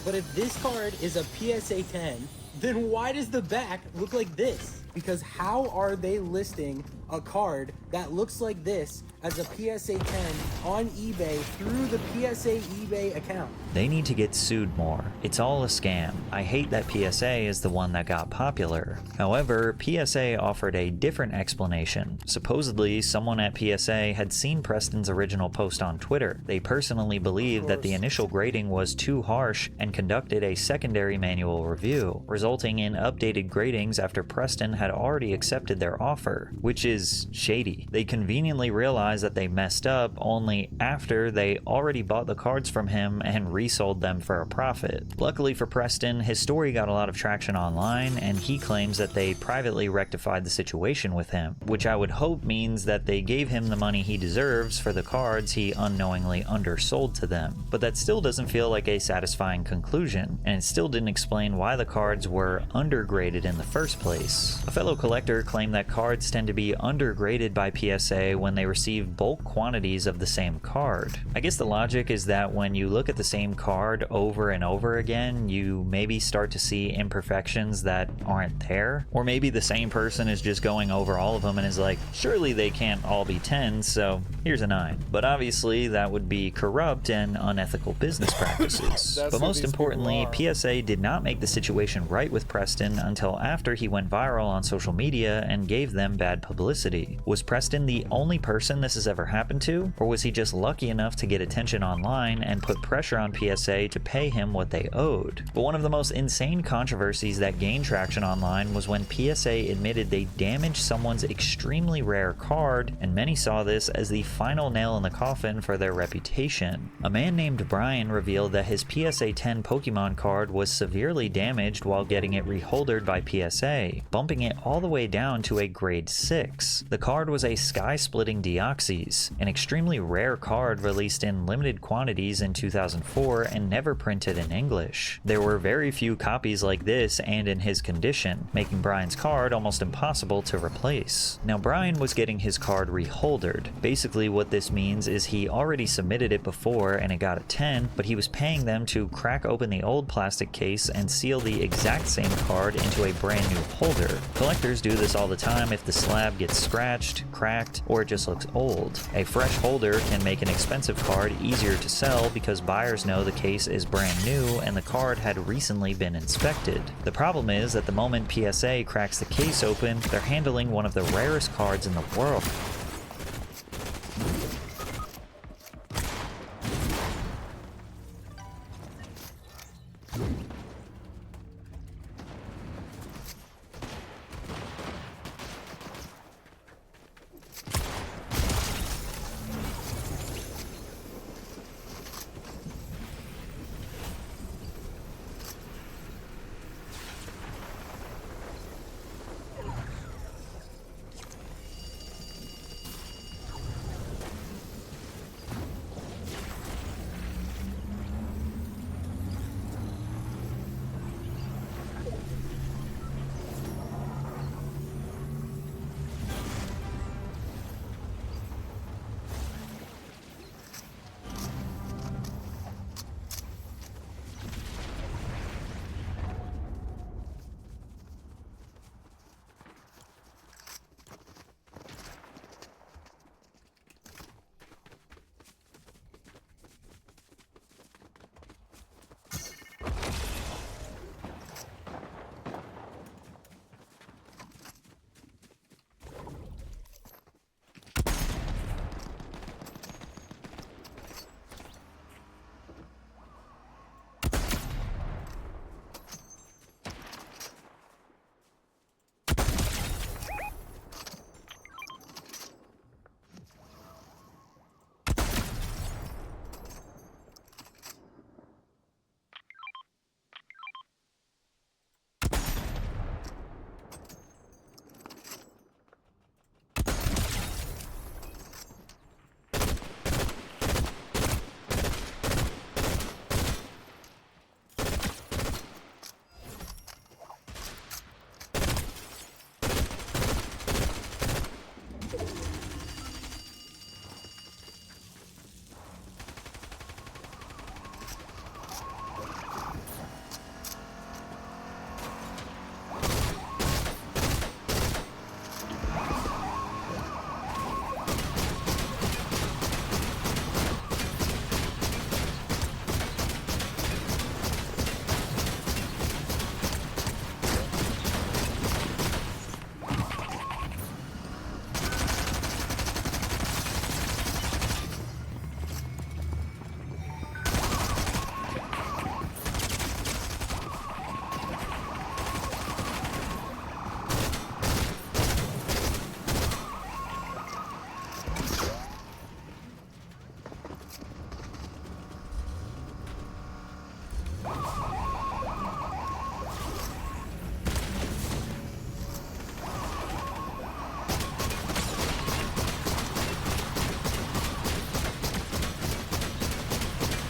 But if this card is a PSA 10, then why does the back look like this? Because how are they listing a card that looks like this as a PSA 10 on eBay through the PSA eBay account? They need to get sued more. It's all a scam. I hate that PSA is the one that got popular. However, PSA offered a different explanation. Supposedly, someone at PSA had seen Preston's original post on Twitter. They personally believed that the initial grading was too harsh and conducted a secondary manual review, resulting in updated gradings after Preston had already accepted their offer, which is shady. They conveniently realized that they messed up only after they already bought the cards from him and resold them for a profit. Luckily for Preston, his story got a lot of traction online, and he claims that they privately rectified the situation with him, which I would hope means that they gave him the money he deserves for the cards he unknowingly undersold to them. But that still doesn't feel like a satisfying conclusion, and it still didn't explain why the cards were undergraded in the first place. A fellow collector claimed that cards tend to be undergraded by PSA when they receive bulk quantities of the same card. I guess the logic is that when you look at the same card over and over again, you maybe start to see imperfections that aren't there. Or maybe the same person is just going over all of them and is like, surely they can't all be 10s, so here's a 9. But obviously that would be corrupt and unethical business practices. But most importantly, PSA did not make the situation right with Preston until after he went viral on social media and gave them bad publicity. Was Preston the only person this has ever happened to, or was he just lucky enough to get attention online and put pressure on PSA to pay him what they owed? But one of the most insane controversies that gained traction online was when PSA admitted they damaged someone's extremely rare card, and many saw this as the final nail in the coffin for their reputation. A man named Brian revealed that his PSA 10 Pokemon card was severely damaged while getting it reholdered by PSA, bumping it all the way down to a grade 6. The card was a sky-splitting Deoxys, an extremely rare card released in limited quantities in 2004 and never printed in English. There were very few copies like this and in his condition, making Brian's card almost impossible to replace. Now, Brian was getting his card reholdered. Basically what this means is he already submitted it before and it got a 10, but he was paying them to crack open the old plastic case and seal the exact same card into a brand new holder. Collectors do this all the time if the slab gets scratched, cracked, or it just looks old. A fresh holder can make an expensive card easier to sell because buyers know the case is brand new and the card had recently been inspected. The problem is that the moment PSA cracks the case open, they're handling one of the rarest cards in the world.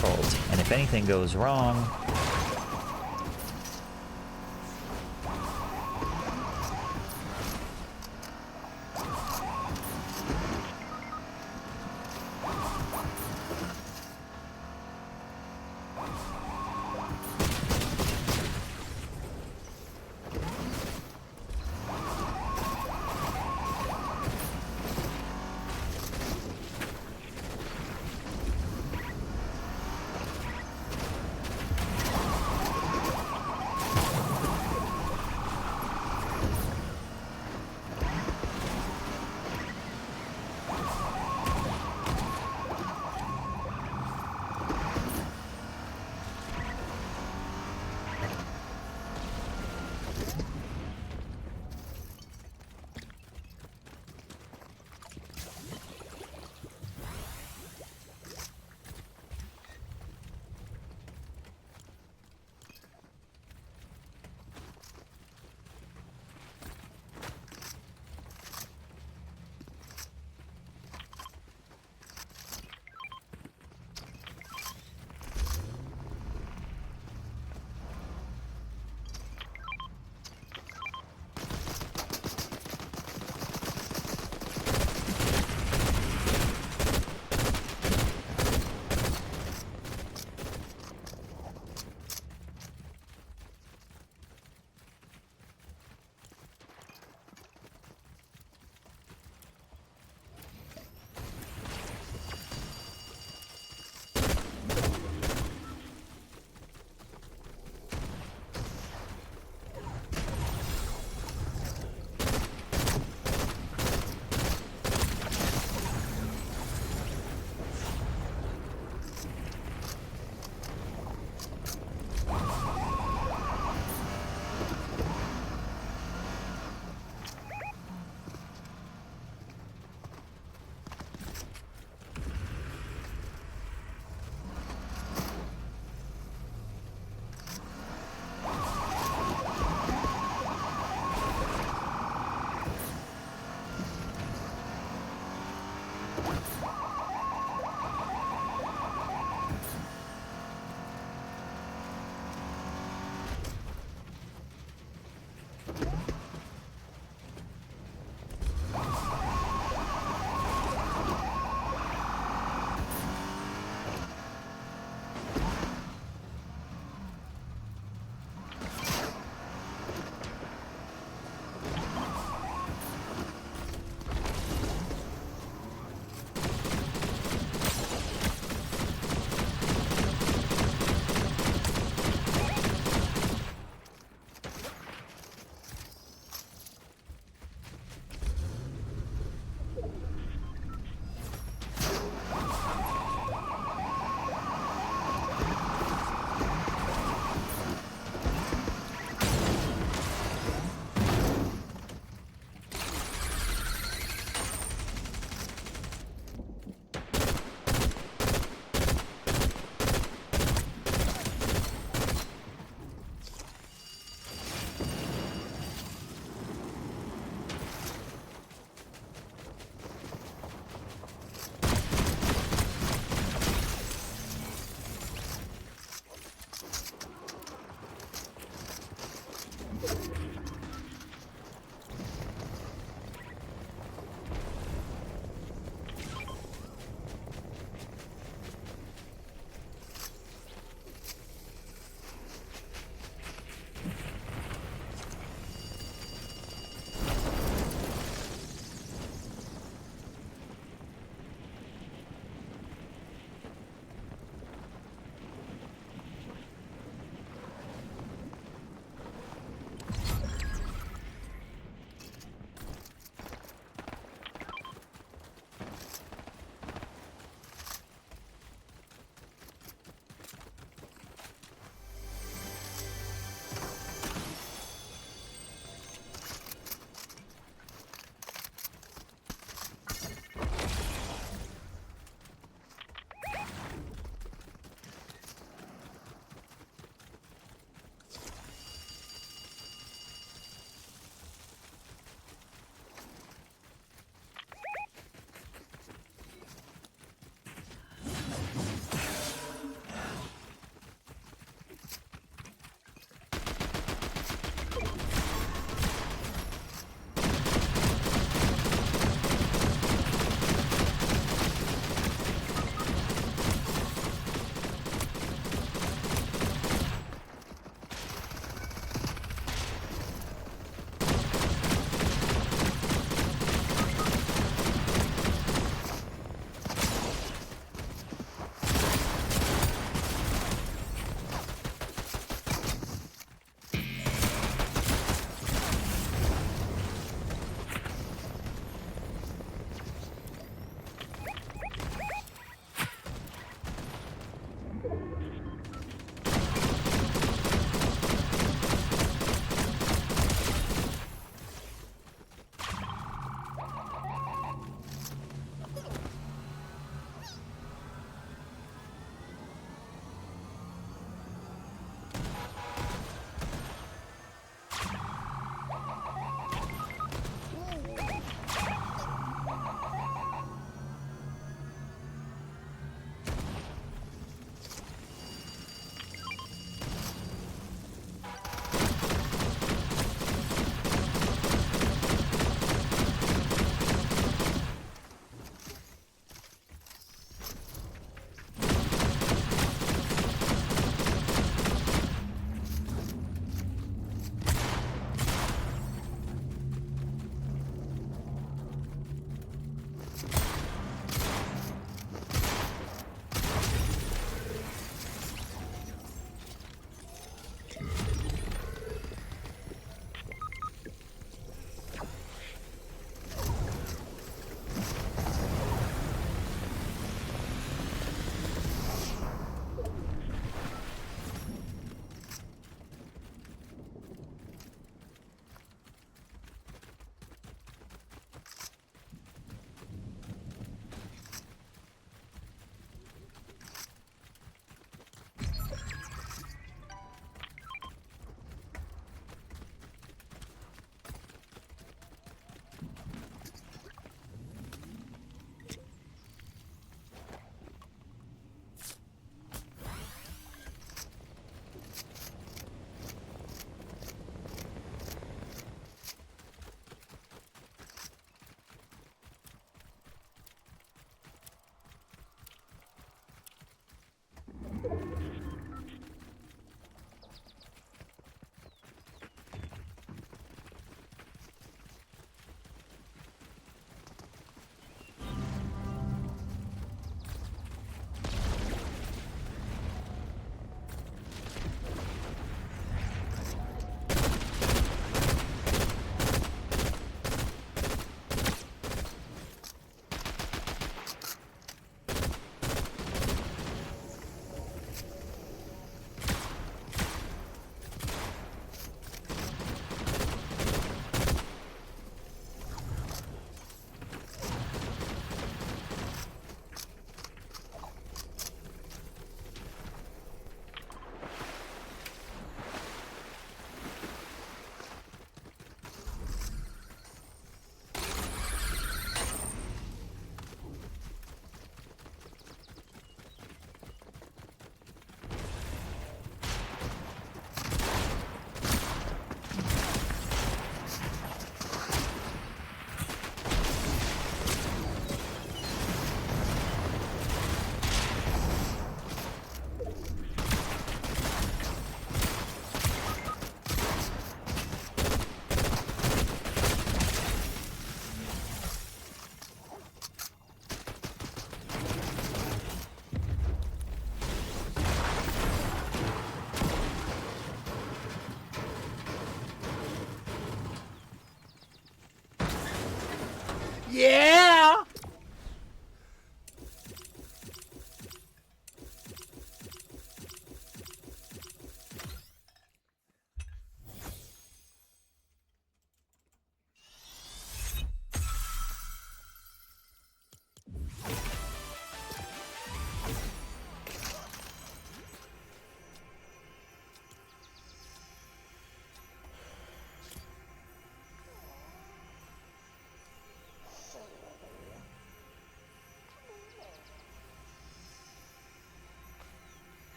difficult, and if anything goes wrong,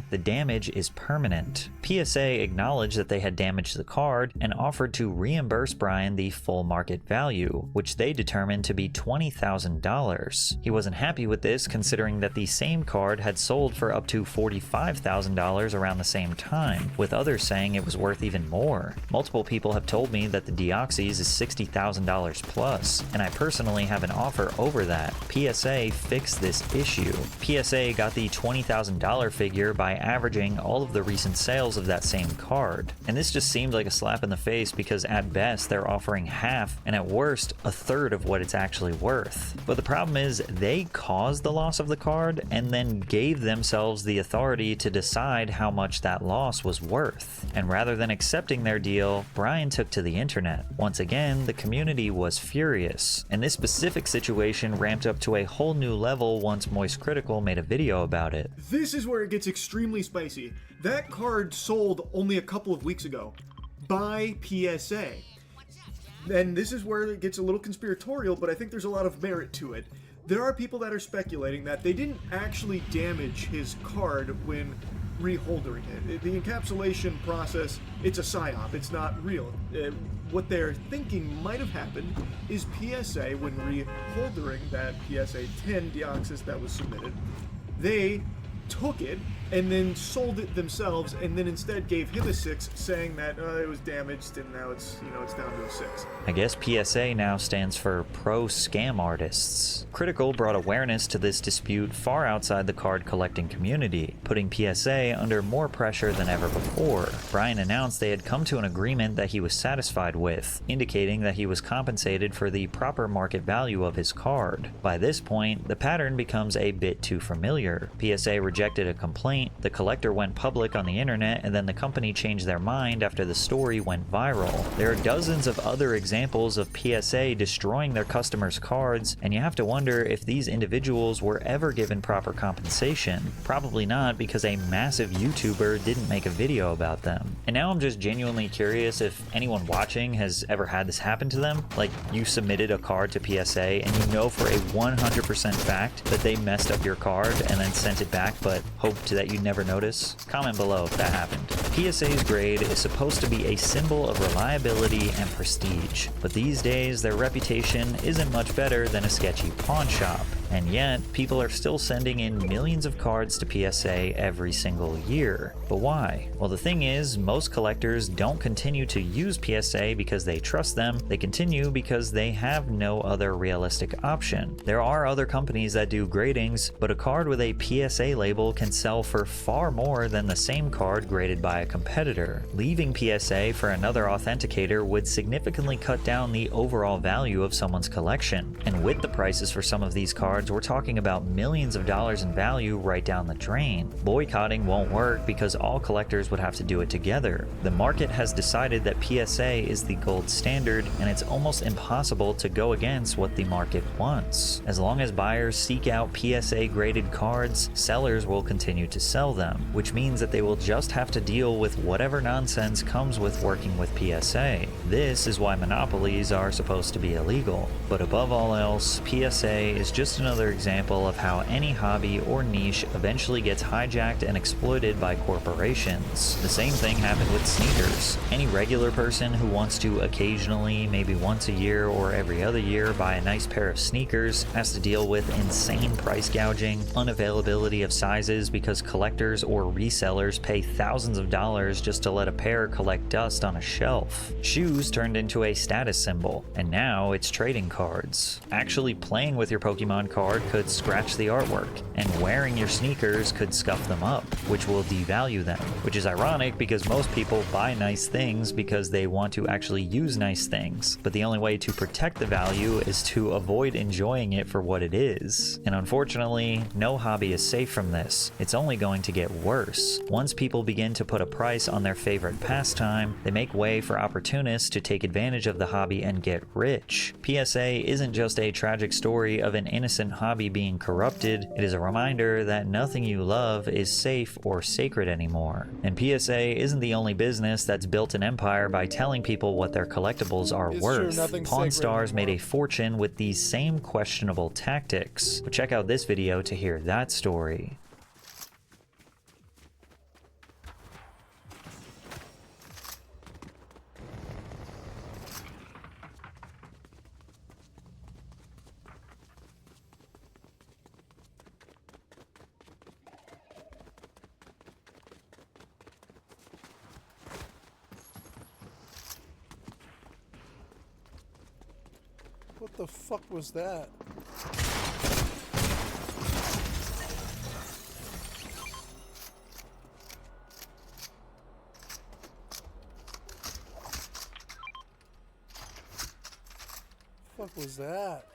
The damage is permanent. PSA acknowledged that they had damaged the card and offered to reimburse Brian the full market value, which they determined to be $20,000. He wasn't happy with this, considering that the same card had sold for up to $45,000 around the same time, with others saying it was worth even more. Multiple people have told me that the Deoxys is $60,000 plus, and I personally have an offer over that. PSA fixed this issue. PSA got the $20,000 figure by averaging all of the recent sales of that same card. And this just seemed like a slap in the face because at best they're offering half and at worst a third of what it's actually worth. But the problem is they caused the loss of the card and then gave themselves the authority to decide how much that loss was worth. And rather than accepting their deal, Brian took to the internet. Once again, the community was furious, and this specific situation ramped up to a whole new level once Moist Critical made a video about it. This is where it gets extremely spicy. That card sold only a couple of weeks ago by PSA. And this is where it gets a little conspiratorial, but I think there's a lot of merit to it. There are people that are speculating that they didn't actually damage his card when reholdering it. The encapsulation process, it's a psyop, it's not real. What they're thinking might have happened is PSA, when reholdering that PSA 10 Deoxys that was submitted, they took it and then sold it themselves, and then instead gave him a 6, saying that it was damaged and now it's down to a 6. I guess PSA now stands for Pro Scam Artists. Critical brought awareness to this dispute far outside the card collecting community, putting PSA under more pressure than ever before. Brian announced they had come to an agreement that he was satisfied with, indicating that he was compensated for the proper market value of his card. By this point, the pattern becomes a bit too familiar. PSA rejected a complaint, the collector went public on the internet, and then the company changed their mind after the story went viral. There are dozens of other examples of PSA destroying their customers' cards, and you have to wonder if these individuals were ever given proper compensation. Probably not, because a massive YouTuber didn't make a video about them. And now I'm just genuinely curious if anyone watching has ever had this happen to them. Like, you submitted a card to PSA and you know for a 100% fact that they messed up your card and then sent it back but hoped that you'd never notice? Comment below if that happened. PSA's grade is supposed to be a symbol of reliability and prestige, but these days their reputation isn't much better than a sketchy pawn shop. And yet, people are still sending in millions of cards to PSA every single year. But why? Well, the thing is, most collectors don't continue to use PSA because they trust them. They continue because they have no other realistic option. There are other companies that do gradings, but a card with a PSA label can sell for far more than the same card graded by a competitor. Leaving PSA for another authenticator would significantly cut down the overall value of someone's collection. And with the prices for some of these cards, we're talking about millions of dollars in value right down the drain. Boycotting won't work because all collectors would have to do it together. The market has decided that PSA is the gold standard, and it's almost impossible to go against what the market wants. As long as buyers seek out PSA graded cards, sellers will continue to sell them, which means that they will just have to deal with whatever nonsense comes with working with PSA. This is why monopolies are supposed to be illegal. But above all else, PSA is just another example of how any hobby or niche eventually gets hijacked and exploited by corporations. The same thing happened with sneakers. Any regular person who wants to occasionally, maybe once a year or every other year, buy a nice pair of sneakers has to deal with insane price gouging, unavailability of sizes because collectors or resellers pay thousands of dollars just to let a pair collect dust on a shelf. Shoes turned into a status symbol, and now it's trading cards. Actually playing with your Pokemon card could scratch the artwork, and wearing your sneakers could scuff them up, which will devalue them. Which is ironic because most people buy nice things because they want to actually use nice things, but the only way to protect the value is to avoid enjoying it for what it is. And unfortunately, no hobby is safe from this. It's only going to get worse. Once people begin to put a price on their favorite pastime, they make way for opportunists to take advantage of the hobby and get rich. PSA isn't just a tragic story of an innocent hobby being corrupted, it is a reminder that nothing you love is safe or sacred anymore. And PSA isn't the only business that's built an empire by telling people what their collectibles are worth. Pawn Stars made a fortune with these same questionable tactics. But check out this video to hear that story. What the fuck was that? What was that?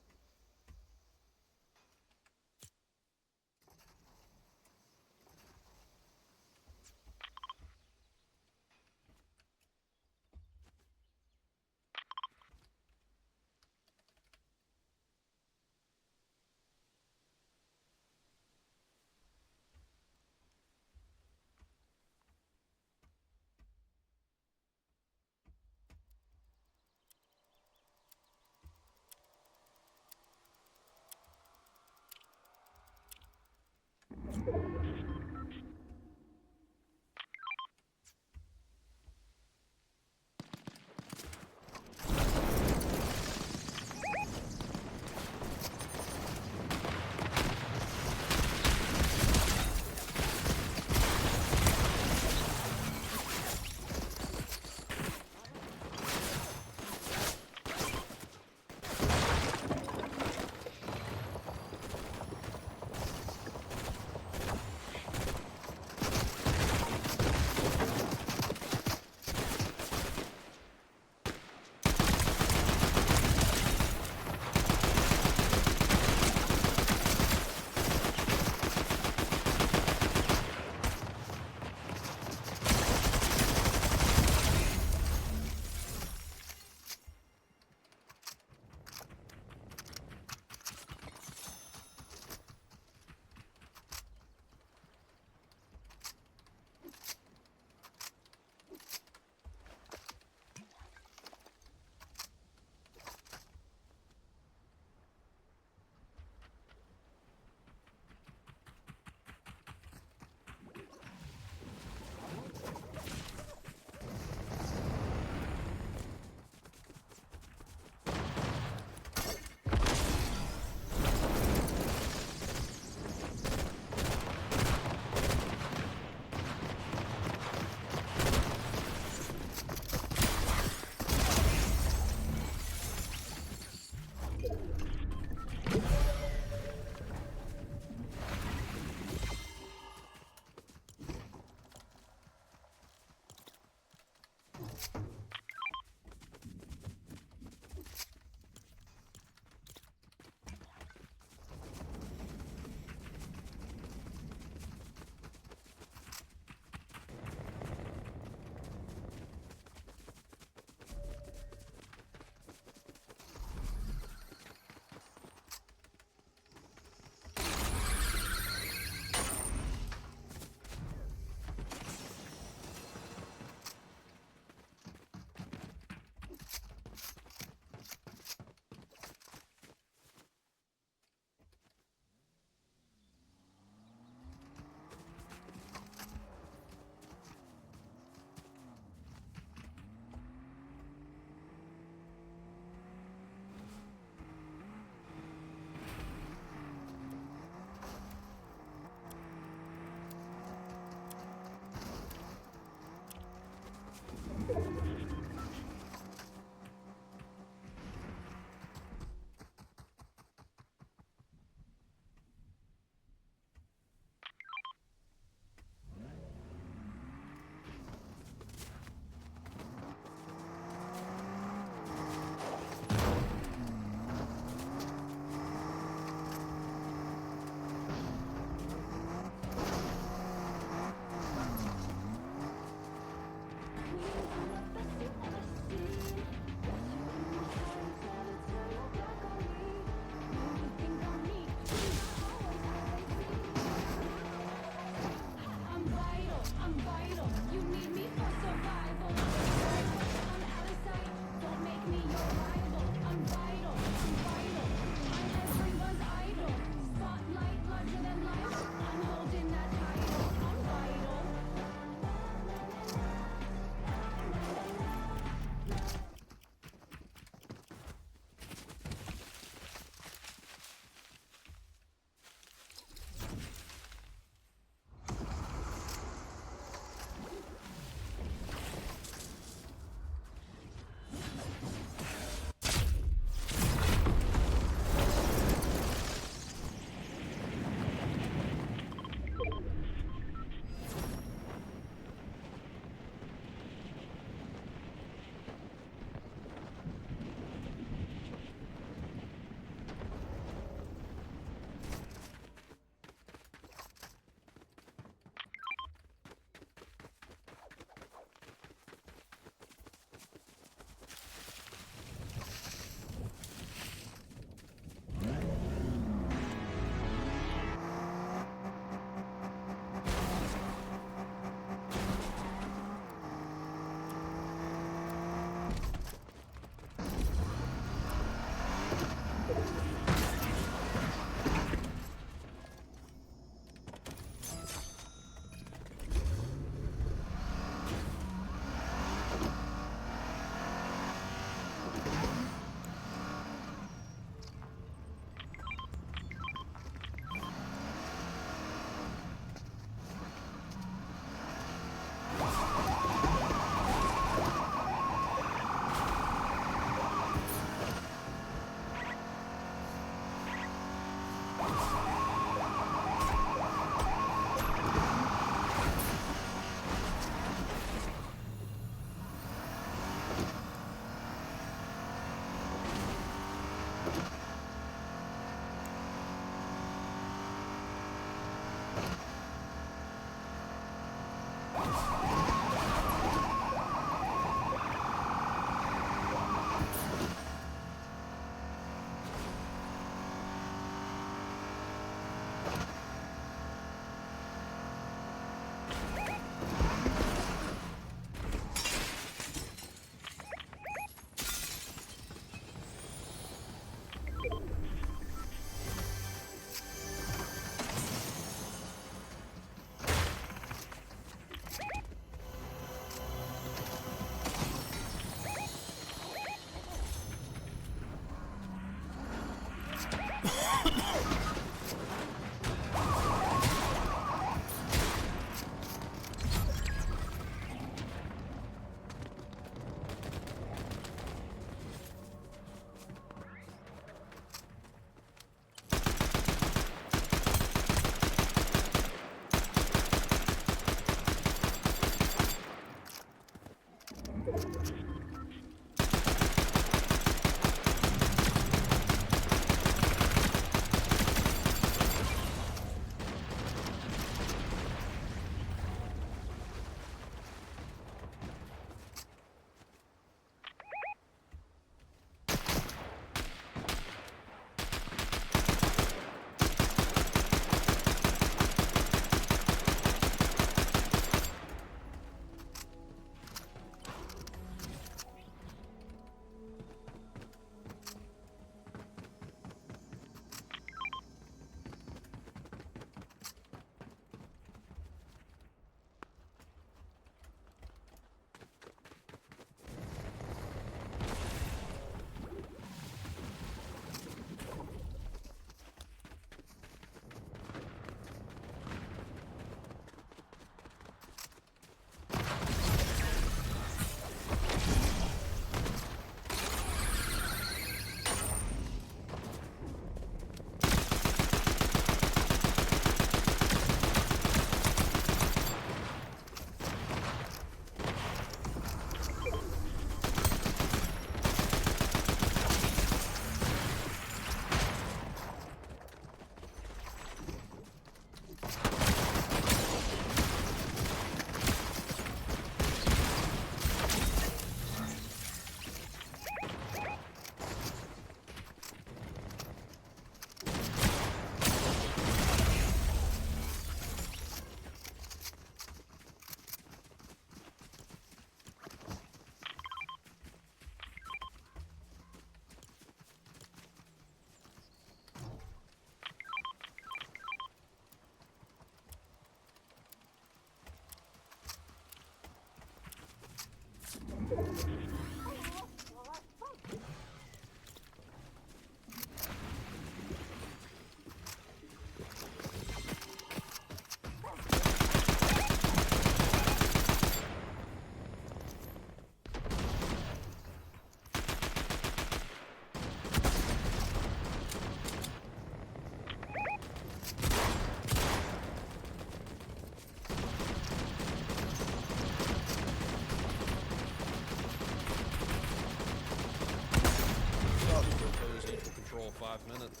5 minutes.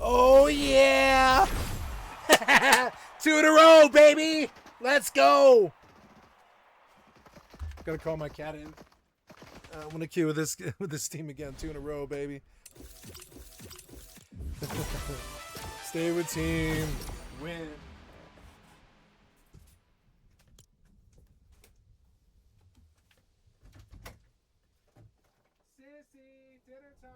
Oh, yeah! 2 in a row, baby! Let's go! Gotta call my cat in. I'm gonna queue with this team again. 2 in a row, baby. Stay with team. Win. Sissy, dinner time.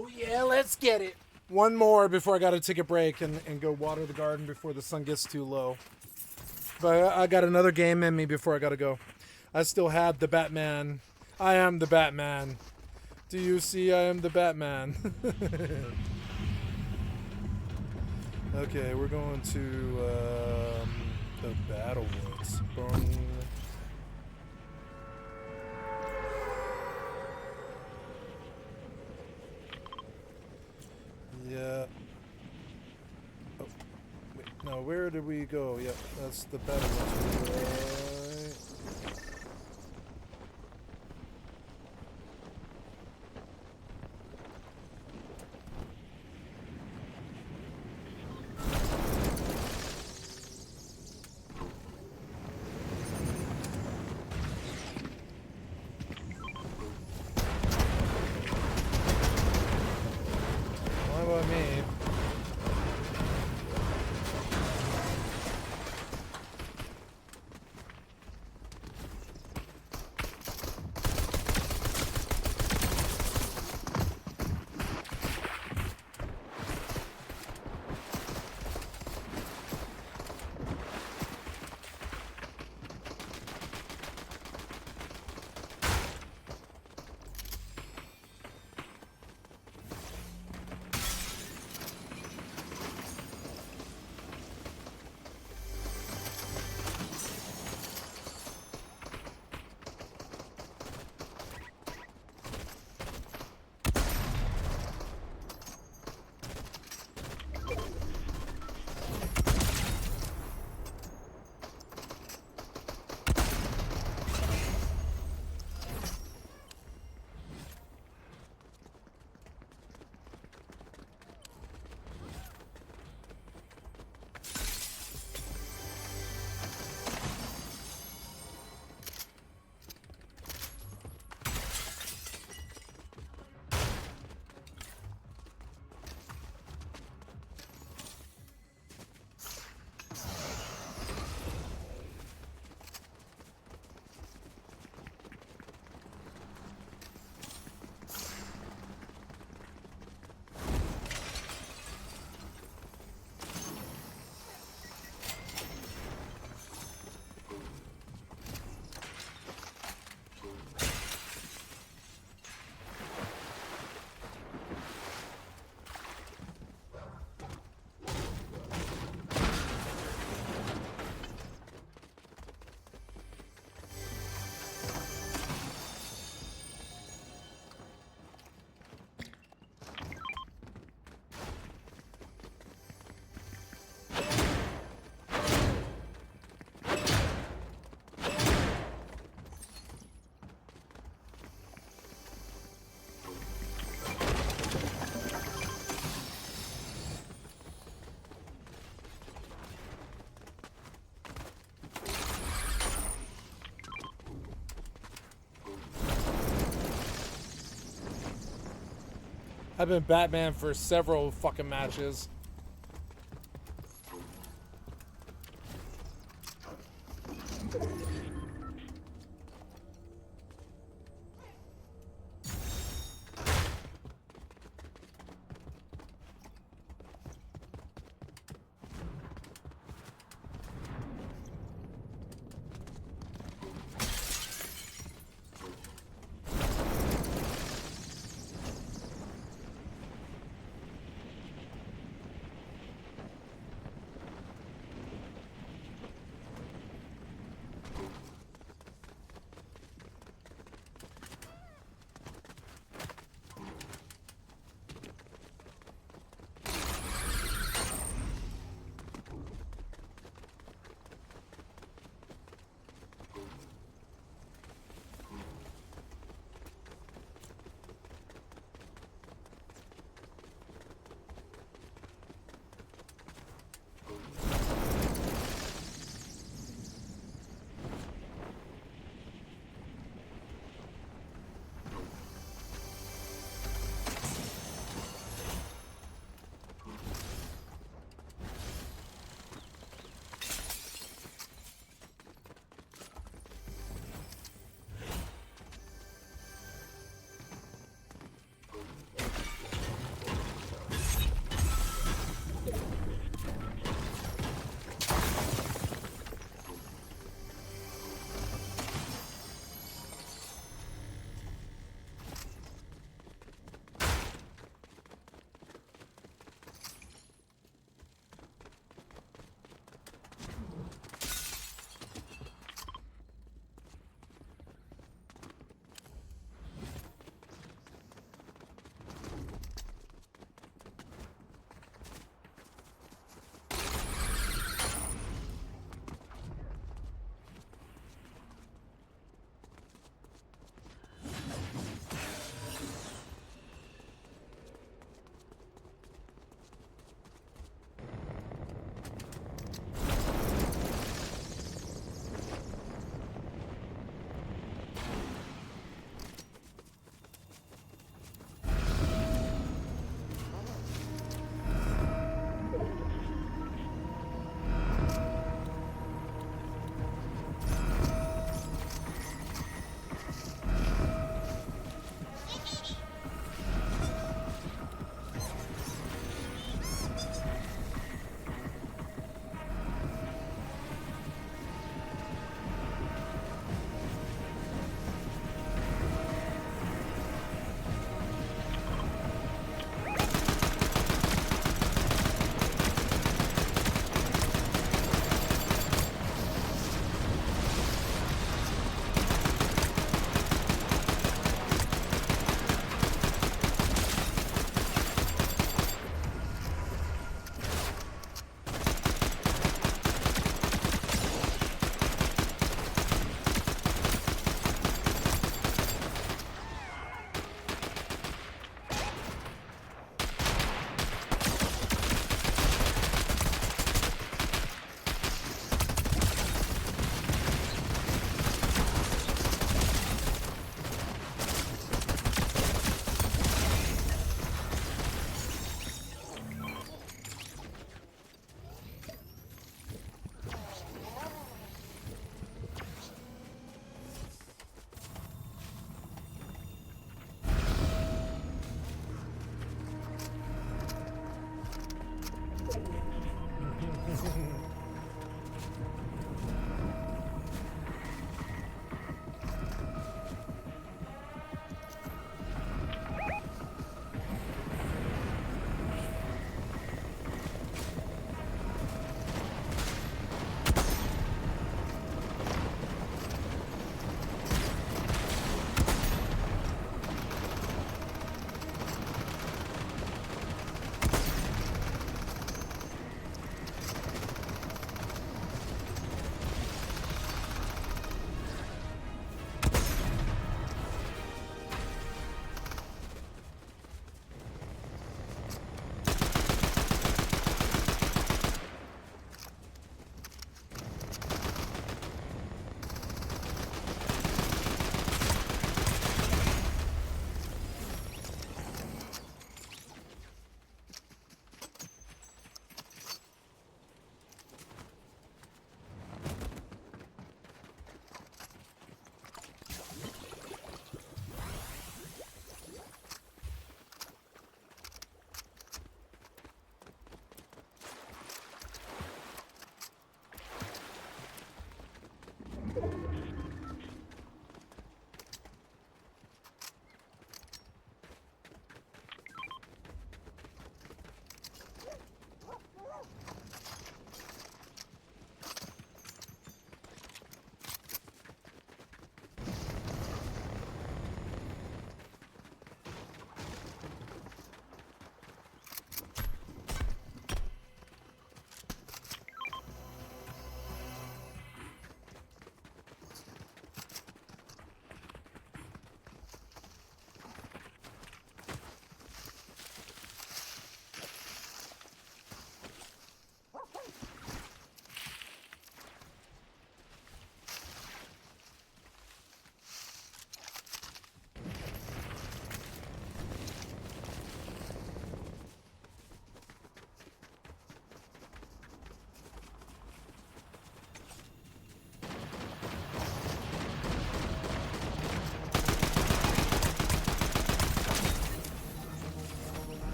Oh yeah, let's get it. One more before I got to take a break and go water the garden before the sun gets too low. But I got another game in me before I got to go. I still have the Batman. I am the Batman. Do you see I am the Batman? Okay, we're going to the Battlewoods. Boom. Yeah. Oh, wait, no, where did we go? Yep, that's the Battlewoods. Right. What about me? I've been Batman for several fucking matches.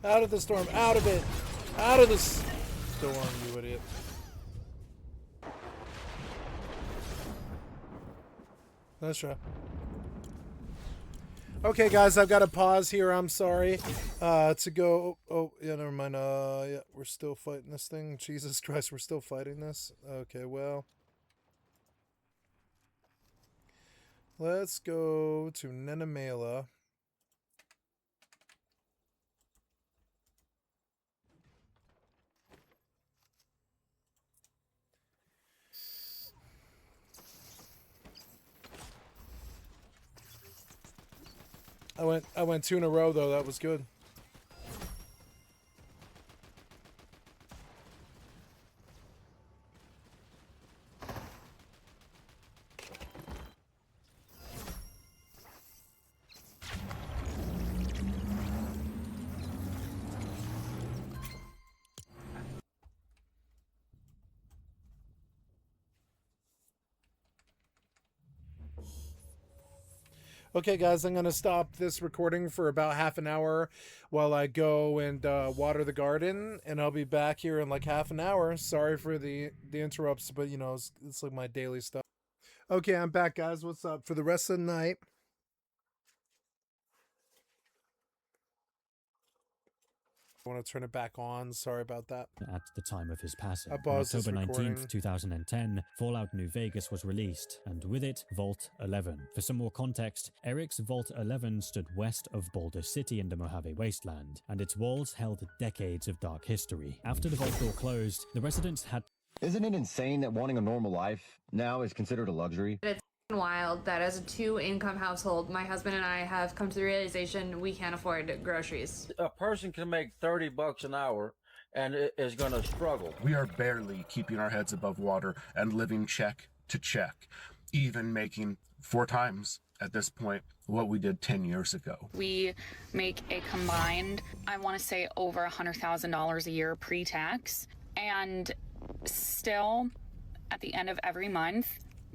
Out of the storm, out of it, out of the storm, you idiot. Nice try. Okay, guys, I've got to pause here. I'm sorry. To go. Oh, yeah, never mind. Yeah, we're still fighting this thing. Jesus Christ, we're still fighting this. Okay, well, let's go to Nenamela. I went 2 in a row though. That was good. Okay, guys, I'm going to stop this recording for about half an hour while I go and water the garden, and I'll be back here in like half an hour. Sorry for the interrupts, but, you know, it's like my daily stuff. Okay, I'm back, guys. What's up? For the rest of the night, I want to turn it back on. Sorry about that. At the time of his passing, I on paused this October recording. 19th, 2010, Fallout New Vegas was released, and with it, Vault 11. For some more context, Eric's Vault 11 stood west of Boulder City in the Mojave Wasteland, and its walls held decades of dark history. After the vault door closed, the residents had... Isn't it insane that wanting a normal life now is considered a luxury? It's wild that as a 2-income household, my husband and I have come to the realization we can't afford groceries. A person can make $30 an hour and is going to struggle. We are barely keeping our heads above water and living check to check, even making 4 times at this point what we did 10 years ago. We make a combined, I want to say, over $100,000 a year pre-tax, and still at the end of every month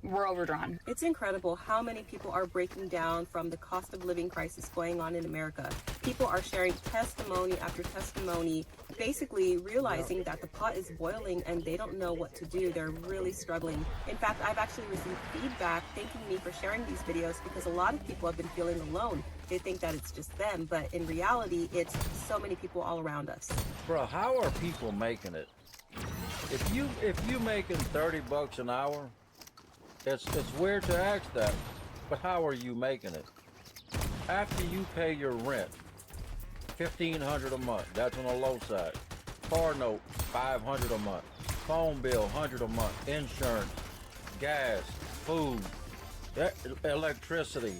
we're overdrawn. It's incredible how many people are breaking down from the cost of living crisis going on in America. People are sharing testimony after testimony, basically realizing that the pot is boiling and they don't know what to do. They're really struggling. In fact, I've actually received feedback thanking me for sharing these videos because a lot of people have been feeling alone. They think that it's just them, but in reality, it's so many people all around us. Bro, how are people making it? If you making $30 an hour, it's weird to ask that, but how are you making it? After you pay your rent, $1,500 a month, that's on the low side. Car note, $500 a month. Phone bill, $100 a month. Insurance, gas, food, electricity,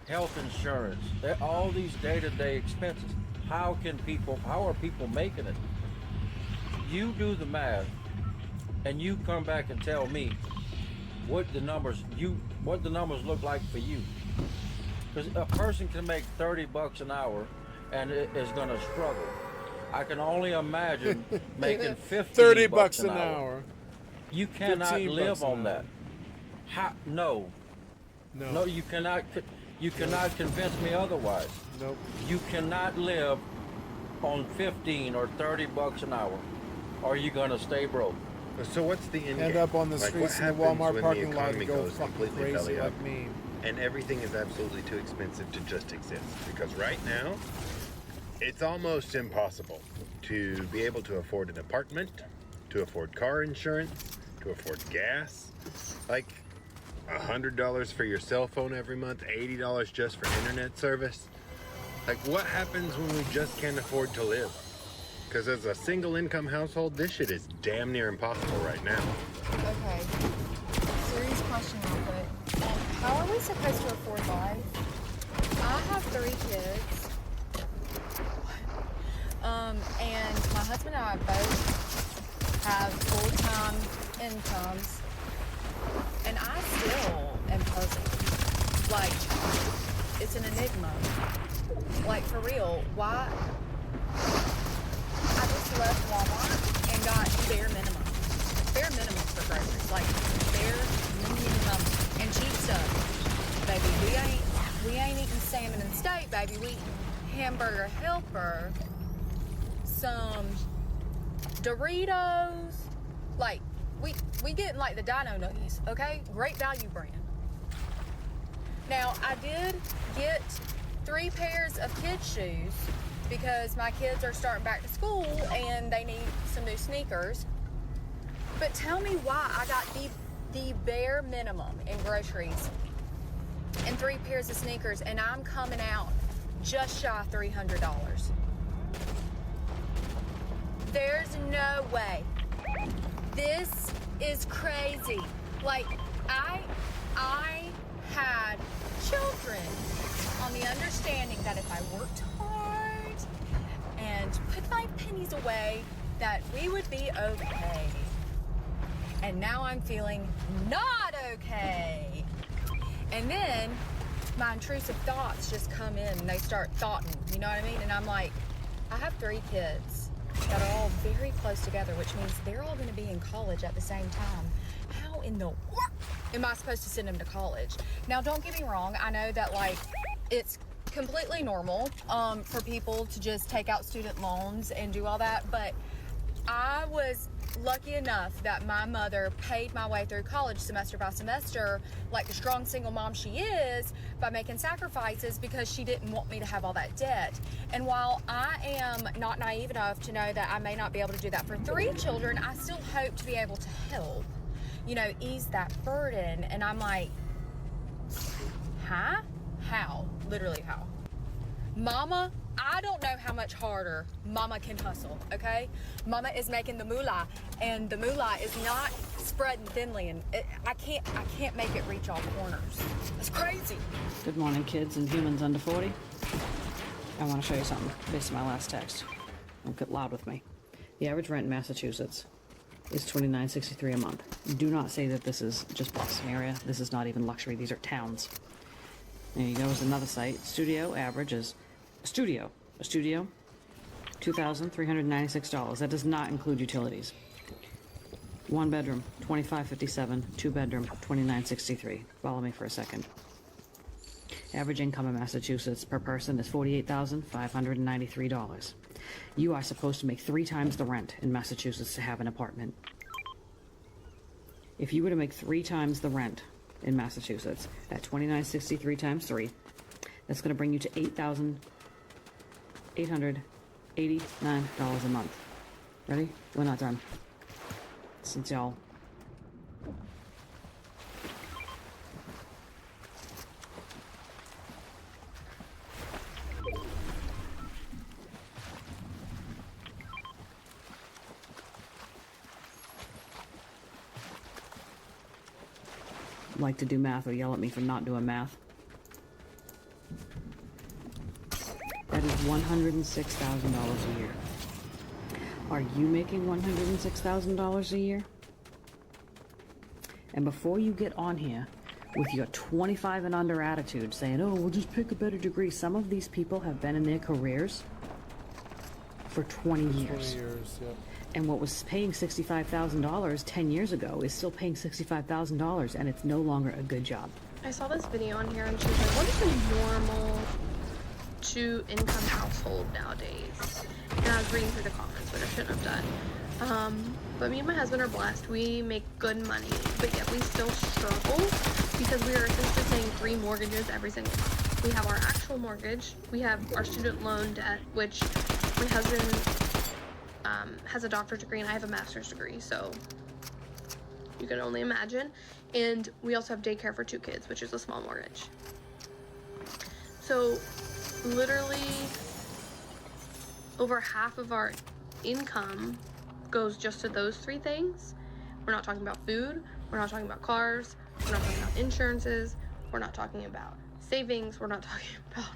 health insurance, all these day-to-day expenses. How are people making it? You do the math, and you come back and tell me what the numbers look like for you. Because a person can make $30 an hour and is going to struggle. I can only imagine making $30 an hour. You cannot live on that. No, you cannot. You cannot convince me otherwise. Nope. You cannot live on $15 or $30 an hour, or you're going to stay broke. So what's the end up on the streets in the Walmart parking lot and go fucking crazy like me. And everything is absolutely too expensive to just exist. Because right now, it's almost impossible to be able to afford an apartment, to afford car insurance, to afford gas. Like $100 for your cell phone every month, $80 just for internet service. Like, what happens when we just can't afford to live? Because as a single income household, this shit is damn near impossible right now. Okay. Serious question real quick. How are we supposed to afford life? I have 3 kids. And my husband and I both have full-time incomes. And I still am puzzled. Like, it's an enigma. Like, for real, why? I just left Walmart and got bare minimum. Bare minimum for groceries. Like, bare minimum. And cheap stuff. Baby, we ain't eating salmon and steak, baby. We eating hamburger helper. Some Doritos. Like, we getting like the Dino Nuggies, okay? Great value brand. Now, I did get 3 pairs of kids' shoes because my kids are starting back to school and they need some new sneakers. But tell me why I got the bare minimum in groceries and 3 pairs of sneakers, and I'm coming out just shy of $300. There's no way. This is crazy. Like, I had children on the understanding that if I worked hard and put my pennies away, that we would be okay. And now I'm feeling not okay. And then my intrusive thoughts just come in and they start thoughting, you know what I mean? And I'm like, I have 3 kids that are all very close together, which means they're all gonna be in college at the same time. How in the world am I supposed to send them to college? Now, don't get me wrong. I know that, like, it's completely normal for people to just take out student loans and do all that, but I was lucky enough that my mother paid my way through college semester by semester, like the strong single mom she is, by making sacrifices because she didn't want me to have all that debt. And while I am not naive enough to know that I may not be able to do that for 3 children, I still hope to be able to help, you know, ease that burden. And I'm like, huh? How? Literally how? Mama, I don't know how much harder Mama can hustle, okay? Mama is making the moolah, and the moolah is not spreading thinly, and I can't make it reach all corners. It's crazy. Good morning, kids and humans under 40. I want to show you something based on my last text. Don't get loud with me. The average rent in Massachusetts is $29.63 a month. Do not say that this is just Boston area. This is not even luxury. These are towns. There you go. Is another site. Studio average is a studio, $2,396. That does not include utilities. 1 bedroom, $25.57. 2 bedroom, $29.63. Follow me for a second. Average income in Massachusetts per person is $48,593. You are supposed to make 3 times the rent in Massachusetts to have an apartment. If you were to make 3 times the rent in Massachusetts, at $29.63 times 3, that's going to bring you to $8,889 a month. Ready? We're not done. Since y'all like to do math or yell at me for not doing math. That is $106,000 a year. Are you making $106,000 a year? And before you get on here with your 25 and under attitude saying, oh, we'll just pick a better degree, some of these people have been in their careers for 20 years. 20 years, yep. And what was paying $65,000 10 years ago is still paying $65,000, and it's no longer a good job. I saw this video on here, and she was like, what is a normal 2-income household nowadays? And I was reading through the comments, which I shouldn't have done. But me and my husband are blessed. We make good money, but yet we still struggle because we are essentially paying 3 mortgages every single month. We have our actual mortgage, we have our student loan debt, which my husband has a doctorate degree and I have a master's degree, so you can only imagine. And we also have daycare for 2 kids, which is a small mortgage. So literally over half of our income goes just to those 3 things. We're not talking about food, we're not talking about cars, we're not talking about insurances, We're not talking about savings. We're not talking about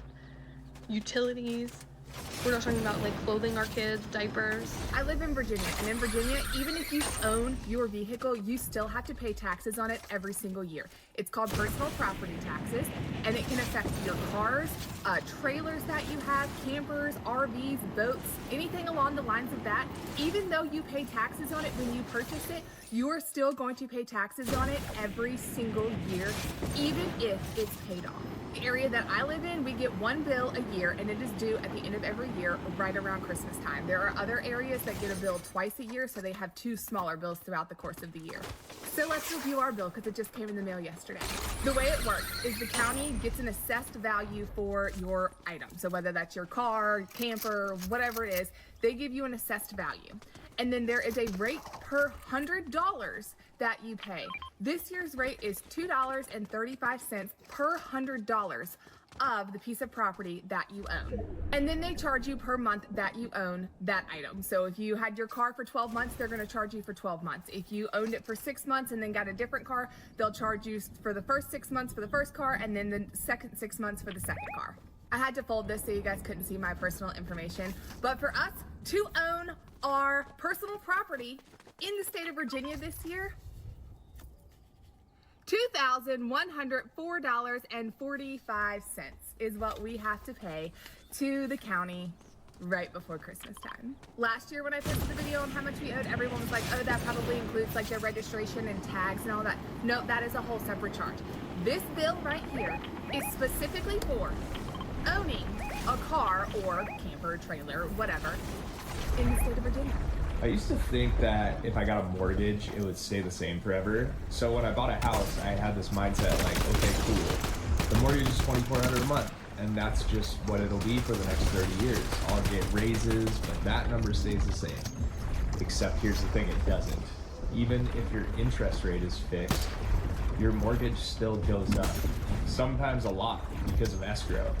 utilities. We're not talking about like clothing our kids, diapers. I live in Virginia, and in Virginia, even if you own your vehicle, you still have to pay taxes on it every single year. It's called personal property taxes, and it can affect your cars, trailers that you have, campers, RVs, boats, anything along the lines of that. Even though you pay taxes on it when you purchase it, you are still going to pay taxes on it every single year, even if it's paid off. The area that I live in, we get one bill a year, and it is due at the end of every year, right around Christmas time. There are other areas that get a bill twice a year, so they have 2 smaller bills throughout the course of the year. So let's review our bill, because it just came in the mail yesterday. The way it works is the county gets an assessed value for your item. So whether that's your car, camper, whatever it is, they give you an assessed value. And then there is a rate per $100 that you pay. This year's rate is $2.35 per $100 of the piece of property that you own. And then they charge you per month that you own that item. So if you had your car for 12 months, they're gonna charge you for 12 months. If you owned it for 6 months and then got a different car, they'll charge you for the first 6 months for the first car and then the second 6 months for the second car. I had to fold this so you guys couldn't see my personal information. But for us to own our personal property in the state of Virginia this year, $2,104.45 is what we have to pay to the county right before Christmas time. Last year when I posted the video on how much we owed, everyone was like, oh, that probably includes like their registration and tags and all that. No, that is a whole separate charge. This bill right here is specifically for owning a car or camper, trailer, whatever, in the state of Virginia. I used to think that if I got a mortgage, it would stay the same forever. So when I bought a house, I had this mindset like, okay, cool. The mortgage is $2,400 a month, and that's just what it'll be for the next 30 years. I'll get raises, but that number stays the same. Except here's the thing, it doesn't. Even if your interest rate is fixed, your mortgage still goes up. Sometimes a lot because of escrow.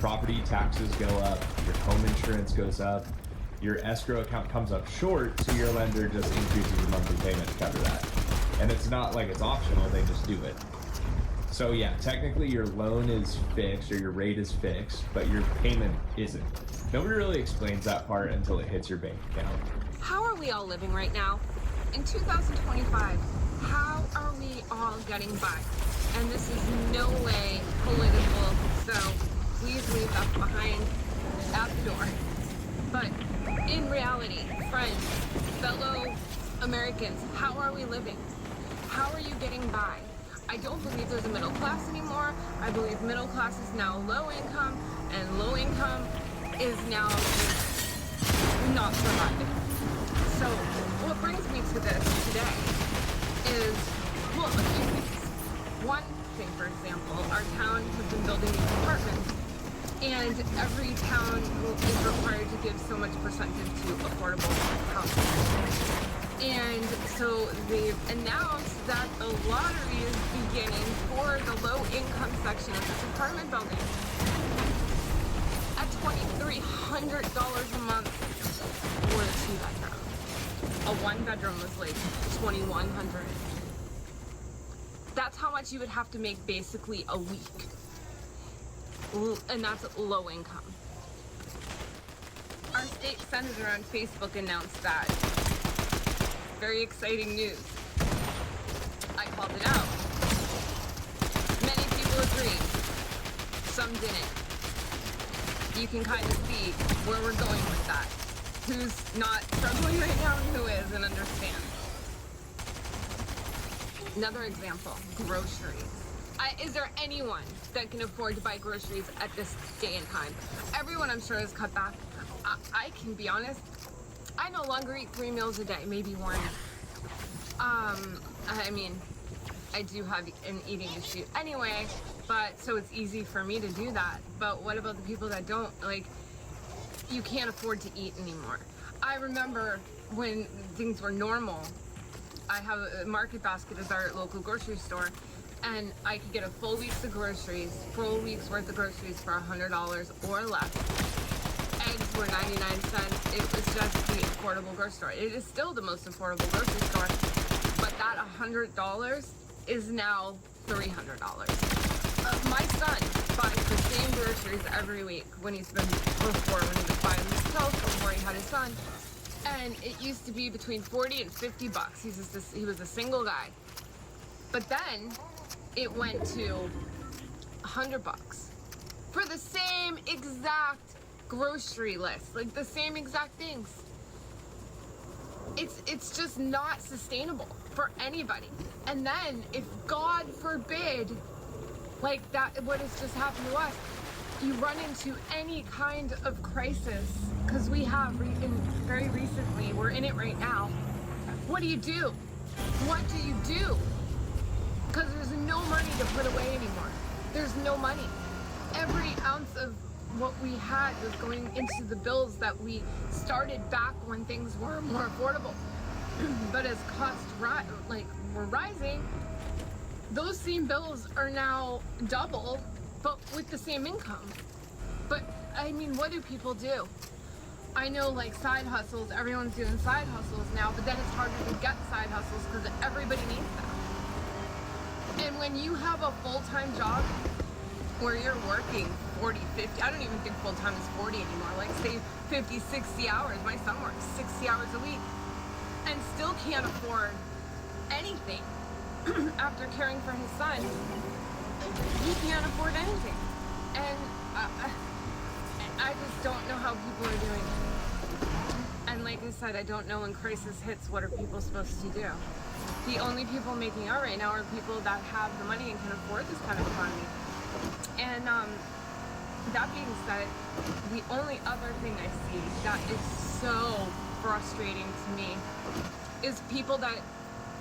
Property taxes go up, your home insurance goes up, your escrow account comes up short, so your lender just increases your monthly payment to cover that. And it's not like it's optional, they just do it. So yeah, technically your loan is fixed or your rate is fixed, but your payment isn't. Nobody really explains that part until it hits your bank account. How are we all living right now? In 2025, how are we all getting by? And this is no way political, so please leave that behind at the door. But in reality, friends, fellow Americans, how are we living? How are you getting by? I don't believe there's a middle class anymore. I believe middle class is now low income, and low income is now just not surviving. So what brings me to this today is, well, a few things. One thing, for example, our town has been building these apartments, and every town is required to give so much percentage to affordable housing. And so they've announced that the lottery is beginning for the low-income section of this apartment building at $2,300 a month for a 2-bedroom. A 1-bedroom was like $2,100. That's how much you would have to make basically a week. And that's low income. Our state senator on Facebook announced that. Very exciting news. I called it out. Many people agreed. Some didn't. You can kind of see where we're going with that. Who's not struggling right now and who is and understands. Another example, groceries. Is there anyone that can afford to buy groceries at this day and time? Everyone, I'm sure, has cut back. I can be honest, I no longer eat 3 meals a day, maybe 1. I mean, I do have an eating issue anyway, but so it's easy for me to do that. But what about the people that don't? Like, you can't afford to eat anymore. I remember when things were normal, I have a Market Basket as our local grocery store, and I could get a full week's of groceries, full week's worth of groceries for $100 or less. Eggs were 99 cents. It was just the affordable grocery store. It is still the most affordable grocery store, but that $100 is now $300. My son buys the same groceries every week when he was buying himself before he had his son. And it used to be between 40 and 50 bucks. He was a single guy. But then it went to 100 bucks for the same exact grocery list, like the same exact things. It's just not sustainable for anybody. And then if God forbid, like that, what has just happened to us, you run into any kind of crisis, because we have very recently, we're in it right now. What do you do? What do you do? Because there's no money to put away anymore. There's no money. Every ounce of what we had was going into the bills that we started back when things were more affordable. But as costs were rising, those same bills are now double, but with the same income. But I mean, what do people do? I know, like, side hustles, everyone's doing side hustles now, but then it's harder to get side hustles because everybody needs them. And when you have a full-time job where you're working 40, 50, I don't even think full-time is 40 anymore, like say 50, 60 hours. My son works 60 hours a week and still can't afford anything after caring for his son. He can't afford anything. And I just don't know how people are doing it. And like I said, I don't know when crisis hits, what are people supposed to do? The only people making out right now are people that have the money and can afford this kind of economy. And that being said, the only other thing I see that is so frustrating to me is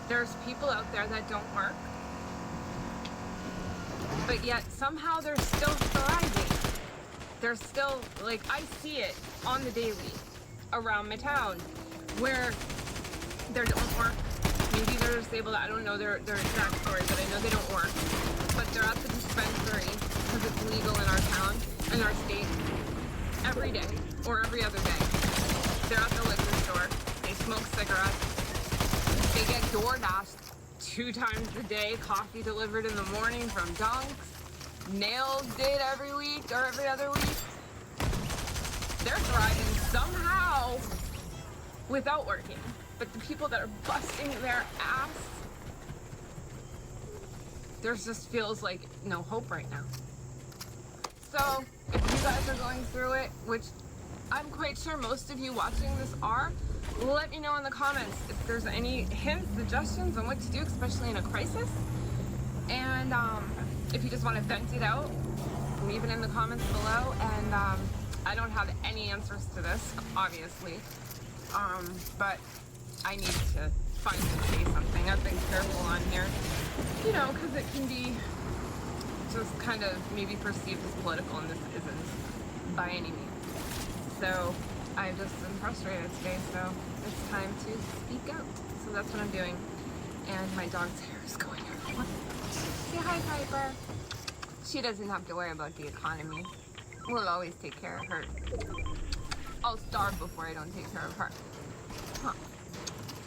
there's people out there that don't work, but yet somehow they're still thriving. They're still, like, I see it on the daily around my town where they don't work. Maybe they're disabled, I don't know their exact story, but I know they don't work. But they're at the dispensary because it's legal in our town, in our state, every day or every other day. They're at the liquor store, they smoke cigarettes, they get DoorDash 2 times a day, coffee delivered in the morning from Dunks, nails did every week or every other week. They're thriving somehow without working. But the people that are busting their ass, there just feels like no hope right now. So if you guys are going through it, which I'm quite sure most of you watching this are, let me know in the comments if there's any hints, suggestions on what to do, especially in a crisis. And if you just want to vent it out, leave it in the comments below. And I don't have any answers to this, obviously, but I need to find and say something. I've been careful on here, you know, because it can be just kind of maybe perceived as political, and this isn't by any means. So I've just been frustrated today, so it's time to speak out. So that's what I'm doing. And my dog's hair is going everywhere. Say hi, Piper. She doesn't have to worry about the economy. We'll always take care of her. I'll starve before I don't take care of her. Huh.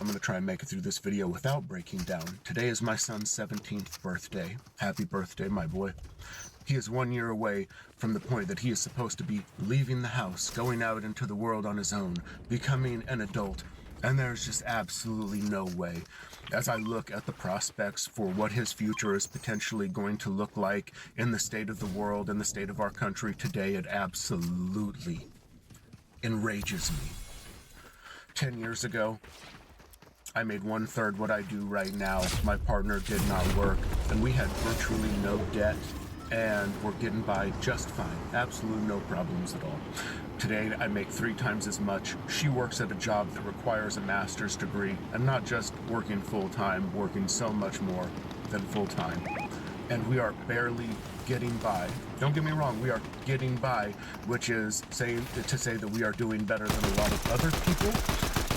I'm going to try and make it through this video without breaking down. Today is my son's 17th birthday. Happy birthday, my boy. He is 1 year away from the point that he is supposed to be leaving the house, going out into the world on his own, becoming an adult, and there's just absolutely no way. As I look at the prospects for what his future is potentially going to look like in the state of the world, in the state of our country today, it absolutely enrages me. 10 years ago, I made 1/3 what I do right now. My partner did not work, and we had virtually no debt, and we're getting by just fine. Absolutely no problems at all. Today, I make 3 times as much. She works at a job that requires a master's degree, and not just working full-time, working so much more than full-time. And we are barely getting by. Don't get me wrong, we are getting by, which is to say that we are doing better than a lot of other people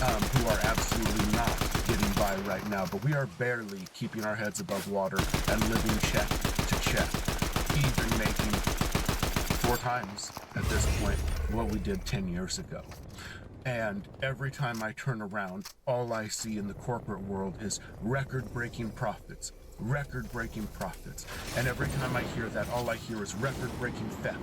who are absolutely not getting by right now. But we are barely keeping our heads above water and living check to check, even making 4 times at this point what we did 10 years ago. And every time I turn around, all I see in the corporate world is record-breaking profits. Record-breaking profits. And every time I hear that, all I hear is record-breaking theft,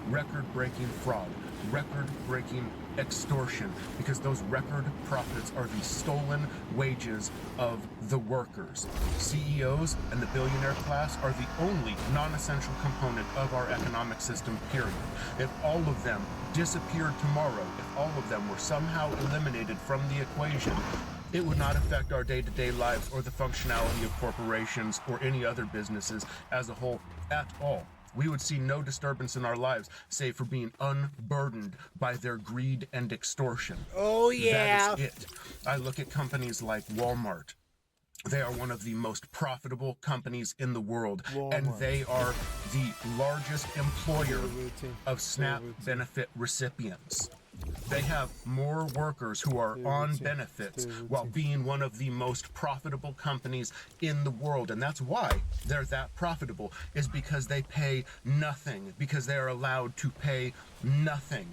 record-breaking fraud, record-breaking extortion, because those record profits are the stolen wages of the workers. CEOs and the billionaire class are the only non-essential component of our economic system, period. If all of them disappeared tomorrow, if all of them were somehow eliminated from the equation, it would not affect our day-to-day lives or the functionality of corporations or any other businesses as a whole at all. We would see no disturbance in our lives, save for being unburdened by their greed and extortion. Oh, yeah. That is it. I look at companies like Walmart. They are one of the most profitable companies in the world, and they are the largest employer of SNAP benefit recipients. They have more workers who are on benefits while being one of the most profitable companies in the world. And that's why they're that profitable, is because they pay nothing, because they are allowed to pay nothing.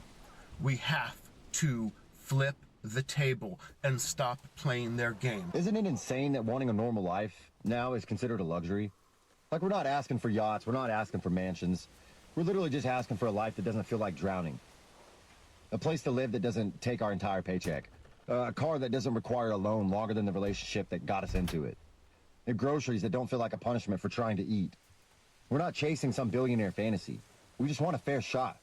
We have to flip the table and stop playing their game. Isn't it insane that wanting a normal life now is considered a luxury? Like, we're not asking for yachts, we're not asking for mansions. We're literally just asking for a life that doesn't feel like drowning. A place to live that doesn't take our entire paycheck. A car that doesn't require a loan longer than the relationship that got us into it. And groceries that don't feel like a punishment for trying to eat. We're not chasing some billionaire fantasy. We just want a fair shot.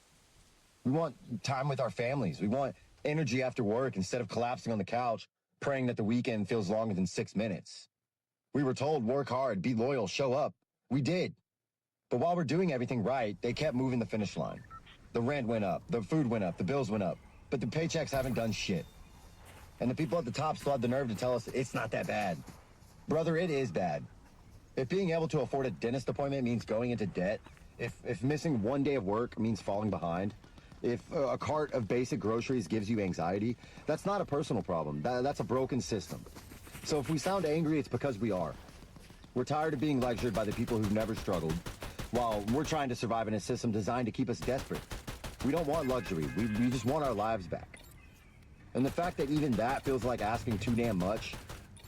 We want time with our families. We want energy after work instead of collapsing on the couch, praying that the weekend feels longer than 6 minutes. We were told, work hard, be loyal, show up. We did. But while we're doing everything right, they kept moving the finish line. The rent went up, the food went up, the bills went up, but the paychecks haven't done shit. And the people at the top still had the nerve to tell us it's not that bad. Brother, it is bad. If being able to afford a dentist appointment means going into debt, if missing one day of work means falling behind, if a cart of basic groceries gives you anxiety, that's not a personal problem. That's a broken system. So if we sound angry, it's because we are. We're tired of being lectured by the people who've never struggled, while we're trying to survive in a system designed to keep us desperate. We don't want luxury. We just want our lives back. And the fact that even that feels like asking too damn much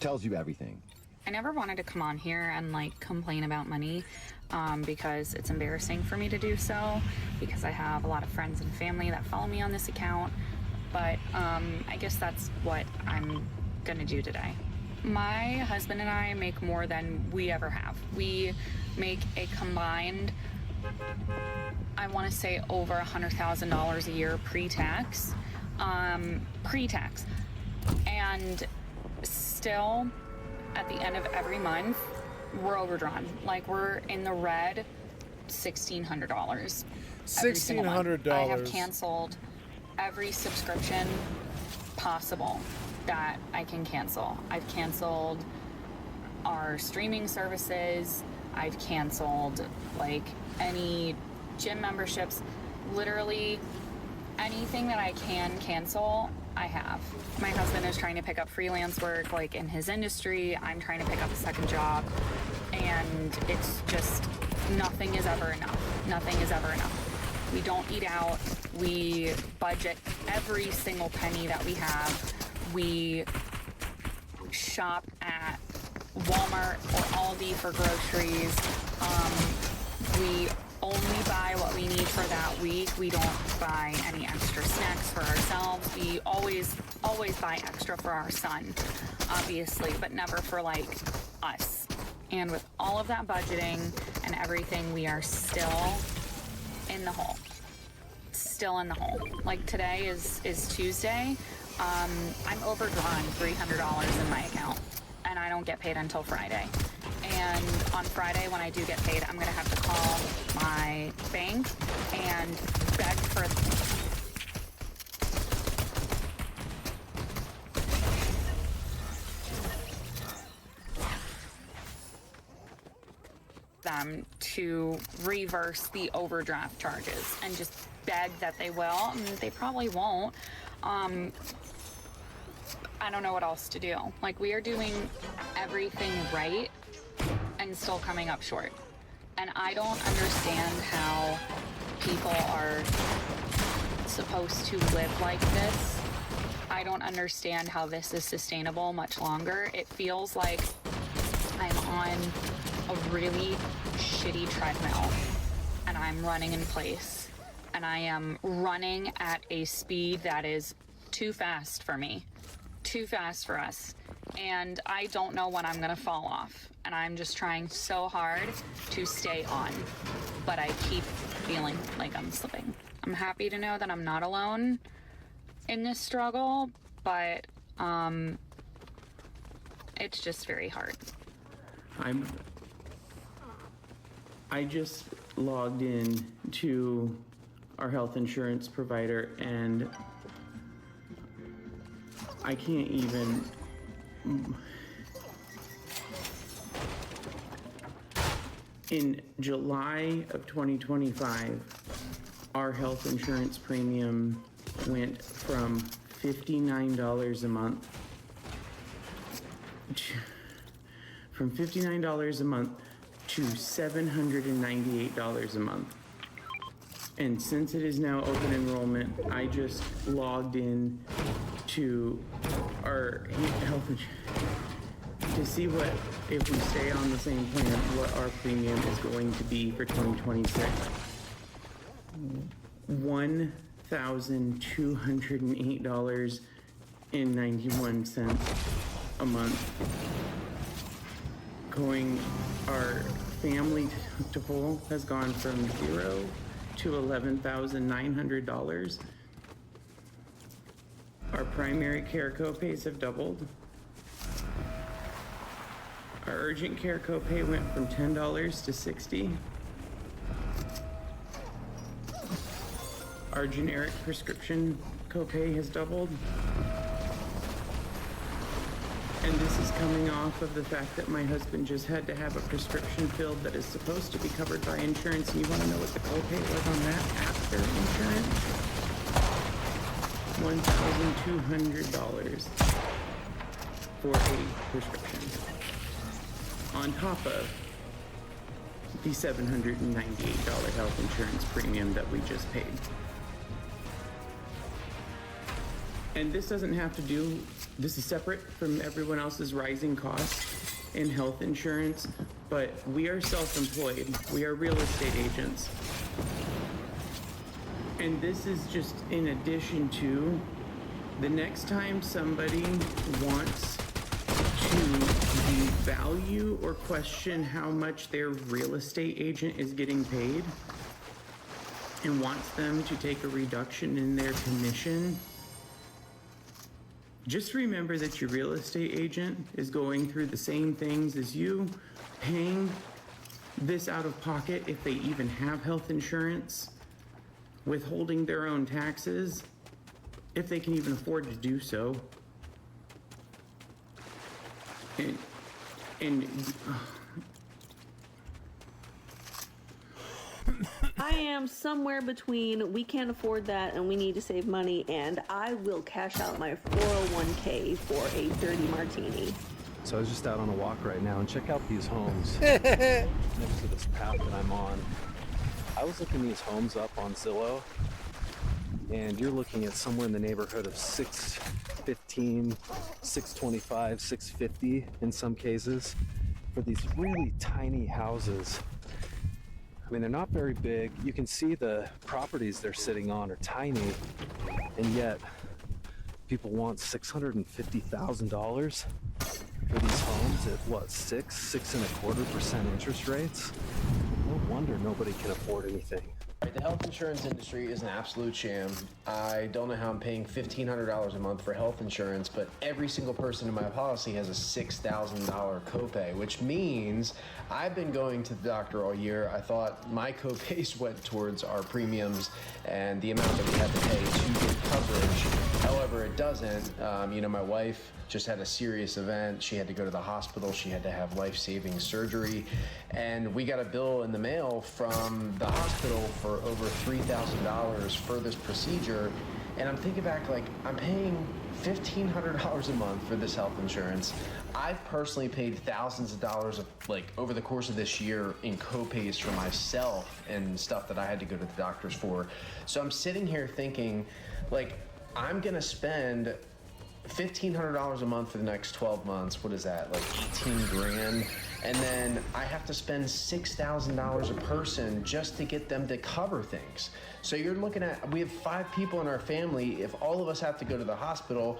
tells you everything. I never wanted to come on here and like complain about money because it's embarrassing for me to do so, because I have a lot of friends and family that follow me on this account. But I guess that's what I'm gonna do today. My husband and I make more than we ever have. We make a combined, I want to say over $100,000 a year pre-tax. And still, at the end of every month, we're overdrawn. Like, we're in the red $1,600. $1,600. I have canceled every subscription possible that I can cancel. I've canceled our streaming services. I've canceled like any gym memberships. Literally anything that I can cancel, I have. My husband is trying to pick up freelance work like in his industry. I'm trying to pick up a second job, and it's just nothing is ever enough. Nothing is ever enough. We don't eat out. We budget every single penny that we have. We shop at Walmart or Aldi for groceries. We only buy what we need for that week. We don't buy any extra snacks for ourselves. We always buy extra for our son, obviously, but never for like us. And with all of that budgeting and everything, we are still in the hole. Still in the hole. Like, today is Tuesday. I'm overdrawn $300 in my account, and I don't get paid until Friday. And on Friday, when I do get paid, I'm gonna have to call my bank and beg for them to reverse the overdraft charges, and just beg that they will. And they probably won't. I don't know what else to do. Like, we are doing everything right and still coming up short. And I don't understand how people are supposed to live like this I don't understand how this is sustainable much longer. It feels like I'm on a really shitty treadmill and I'm running in place, and I am running at a speed that is too fast for me, too fast for us, and I don't know when I'm gonna fall off, and I'm just trying so hard to stay on, but I keep feeling like I'm slipping. I'm happy to know that I'm not alone in this struggle, but it's just very hard. I just logged in to our health insurance provider, and I can't even. In July of 2025, our health insurance premium went from $59 a month to $798 a month. And since it is now open enrollment, I just logged in to our health insurance to see what, if we stay on the same plan, what our premium is going to be for 2026. $1,208.91 a month. Our family deductible has gone from $0 to $11,900. Our primary care copays have doubled. Our urgent care copay went from $10 to $60. Our generic prescription copay has doubled. And this is coming off of the fact that my husband just had to have a prescription filled that is supposed to be covered by insurance. And you want to know what the copay was on that after insurance? $1,200 for a prescription. On top of the $798 health insurance premium that we just paid. And this doesn't have to do, this is separate from everyone else's rising costs in health insurance, but we are self-employed. We are real estate agents. And this is just in addition to the next time somebody wants to devalue or question how much their real estate agent is getting paid and wants them to take a reduction in their commission, just remember that your real estate agent is going through the same things as you, paying this out of pocket if they even have health insurance, withholding their own taxes, if they can even afford to do so. I am somewhere between we can't afford that and we need to save money, and I will cash out my 401k for a dirty martini. So I was just out on a walk right now, and check out these homes next to this path that I'm on. I was looking these homes up on Zillow, and you're looking at somewhere in the neighborhood of $615, $625, $650 in some cases for these really tiny houses. I mean, they're not very big. You can see the properties they're sitting on are tiny, and yet people want $650,000 for these homes at what, 6.25% interest rates? No wonder nobody can afford anything. The health insurance industry is an absolute sham. I don't know how I'm paying $1,500 a month for health insurance, but every single person in my policy has a $6,000 copay, which means I've been going to the doctor all year. I thought my copays went towards our premiums and the amount that we had to pay to get coverage. However, it doesn't. My wife just had a serious event. She had to go to the hospital. She had to have life-saving surgery. And we got a bill in the mail from the hospital for over $3,000 for this procedure. And I'm thinking back, like, I'm paying $1,500 a month for this health insurance. I've personally paid thousands of dollars over the course of this year in copays for myself and stuff that I had to go to the doctors for. So I'm sitting here thinking, like, I'm gonna spend $1,500 a month for the next 12 months. What is that, like 18 grand? And then I have to spend $6,000 a person just to get them to cover things. So you're looking at, we have 5 people in our family. If all of us have to go to the hospital,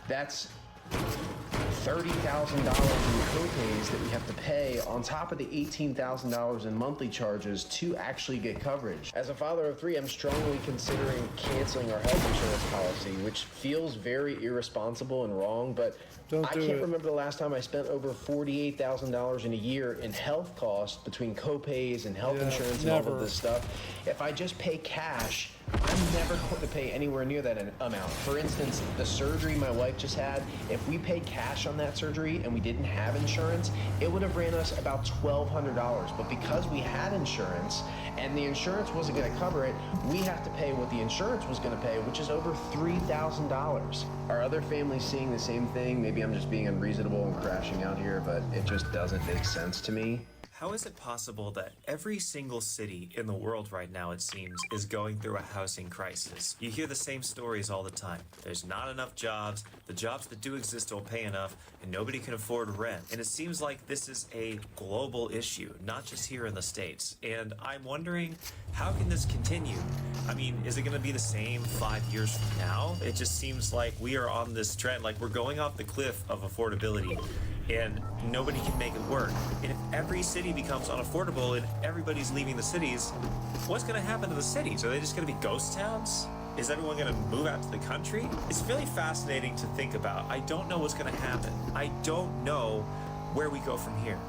that's $30,000 in copays that we have to pay on top of the $18,000 in monthly charges to actually get coverage. As a father of 3, I'm strongly considering canceling our health insurance policy, which feels very irresponsible and wrong, but I can't remember the last time I spent over $48,000 in a year in health costs between copays and health insurance and all of this stuff. If I just pay cash, I'm never going to pay anywhere near that amount. For instance, the surgery my wife just had, if we paid cash on that surgery and we didn't have insurance, it would have ran us about $1,200. But because we had insurance and the insurance wasn't going to cover it, we have to pay what the insurance was going to pay, which is over $3,000. Are other families seeing the same thing? Maybe I'm just being unreasonable and crashing out here, but it just doesn't make sense to me. How is it possible that every single city in the world right now, it seems, is going through a housing crisis? You hear the same stories all the time. There's not enough jobs, the jobs that do exist don't pay enough, and nobody can afford rent. And it seems like this is a global issue, not just here in the States. And I'm wondering, how can this continue? I mean, is it going to be the same 5 years from now? It just seems like we are on this trend, like we're going off the cliff of affordability. And nobody can make it work. And if every city becomes unaffordable and everybody's leaving the cities, what's going to happen to the cities? Are they just going to be ghost towns? Is everyone going to move out to the country? It's really fascinating to think about. I don't know what's going to happen. I don't know where we go from here.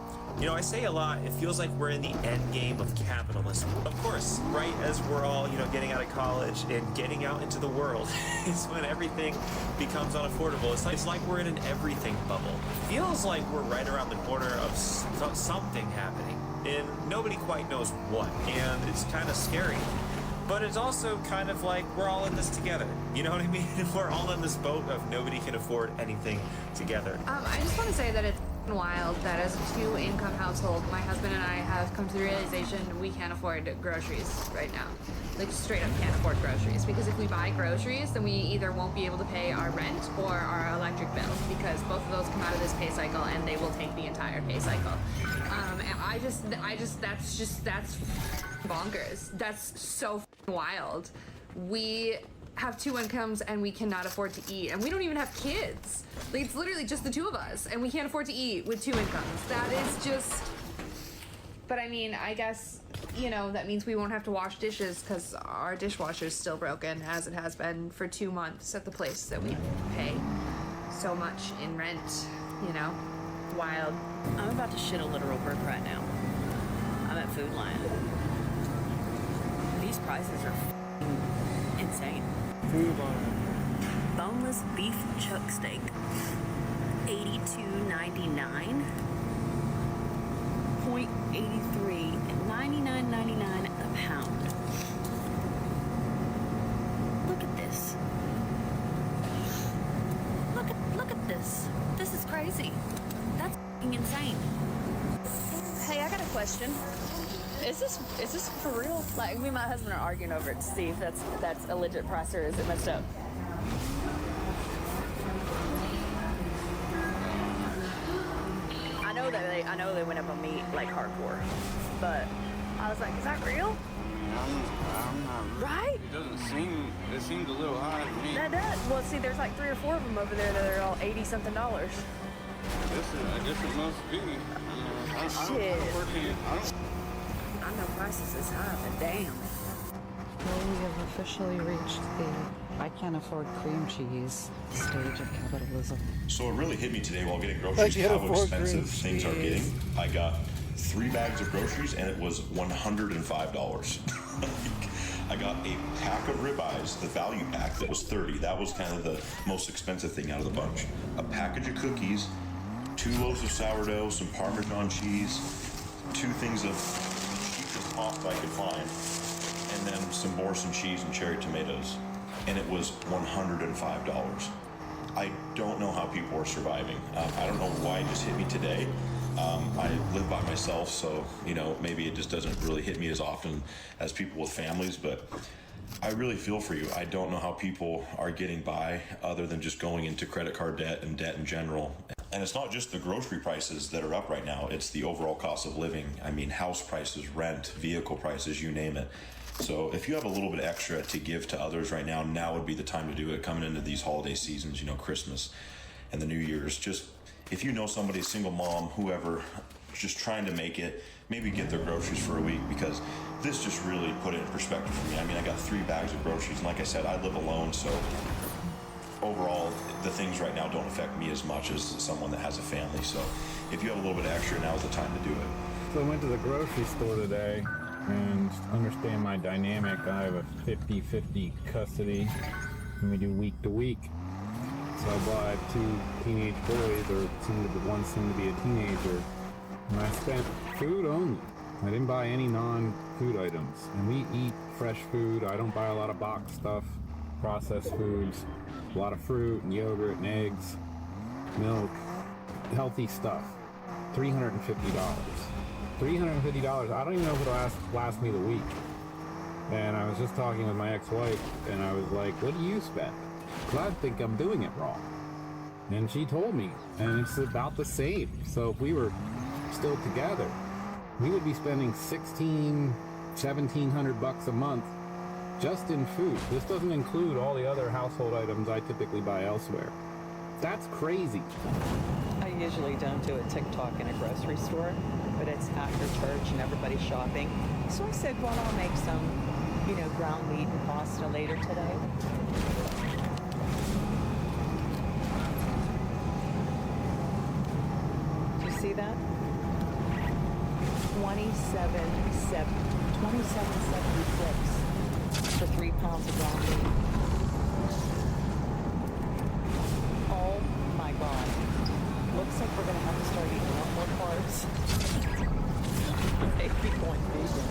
You know, I say a lot, it feels like we're in the end game of capitalism. Of course, right as we're all, getting out of college and getting out into the world is when everything becomes unaffordable. It's like we're in an everything bubble. It feels like we're right around the corner of something happening, and nobody quite knows what, and it's kind of scary. But it's also kind of like we're all in this together. You know what I mean? We're all in this boat of nobody can afford anything together. I just want to say that it's wild that as a 2-income household, my husband and I have come to the realization we can't afford groceries right now. Like, straight up can't afford groceries. Because if we buy groceries, then we either won't be able to pay our rent or our electric bill, because both of those come out of this pay cycle and they will take the entire pay cycle. And that's bonkers. That's so wild. We have 2 incomes and we cannot afford to eat, and we don't even have kids. Like, it's literally just the 2 of us, and we can't afford to eat with 2 incomes. That is just, but I mean, I guess, that means we won't have to wash dishes because our dishwasher is still broken, as it has been for 2 months at the place that we pay so much in rent. Wild. I'm about to shit a literal brick right now. I'm at Food Lion. These prices are insane. Food Lion. Boneless beef chuck steak, $82.99. 0.83, $99.99 a pound. Look at this. Look at this. This is crazy. That's f***ing insane. Hey, I got a question. Is this for real? Like, me and my husband are arguing over it to see if that's a legit price or is it messed up. I know they went up on meat like hardcore, but I was like, is that real? I'm not. Right? It seems a little high to me. That does. Well, see, there's like 3 or 4 of them over there that are all $80-something. I guess it must be. Shit. I know prices is high, but damn. Well, we have officially reached the I can't afford cream cheese stage of capitalism. So it really hit me today while getting groceries how expensive things are getting. I got 3 bags of groceries and it was $105. I got a pack of ribeyes, the value pack, that was $30. That was kind of the most expensive thing out of the bunch. A package of cookies, 2 loaves of sourdough, some Parmesan cheese, 2 things of cheapest pasta I could find, and then some Morrison cheese and cherry tomatoes. And it was $105. I don't know how people are surviving. I don't know why it just hit me today. I live by myself, so maybe it just doesn't really hit me as often as people with families, but I really feel for you. I don't know how people are getting by other than just going into credit card debt and debt in general. And it's not just the grocery prices that are up right now, it's the overall cost of living. I mean, house prices, rent, vehicle prices, you name it. So if you have a little bit extra to give to others right now, now would be the time to do it. Coming into these holiday seasons, you know, Christmas and the New Year's, just if you know somebody, a single mom, whoever, just trying to make it, maybe get their groceries for a week, because this just really put it in perspective for me. I mean, I got 3 bags of groceries, and like I said, I live alone, so overall, the things right now don't affect me as much as someone that has a family. So if you have a little bit extra, now is the time to do it. So I went to the grocery store today and understand my dynamic. I have a 50-50 custody, and we do week to week. So I bought 2 teenage boys, or one soon to be a teenager, and I spent food only. I didn't buy any non-food items, and we eat fresh food. I don't buy a lot of box stuff, processed foods, a lot of fruit and yogurt and eggs, milk, healthy stuff. $350. $350. I don't even know if it'll last me the week. And I was just talking with my ex-wife, and I was like, what do you spend? Because I think I'm doing it wrong. And she told me, and it's about the same. So if we were still together, we would be spending $1,700 a month just in food. This doesn't include all the other household items I typically buy elsewhere. That's crazy. I usually don't do a TikTok in a grocery store, but it's after church and everybody's shopping. So I said, well, I'll make some, ground meat and pasta later today. Do you see that? $27.76 for 3 pounds of ground meat. Oh my God. Looks like we're going to have to start eating a lot more carbs. Maybe going vegan.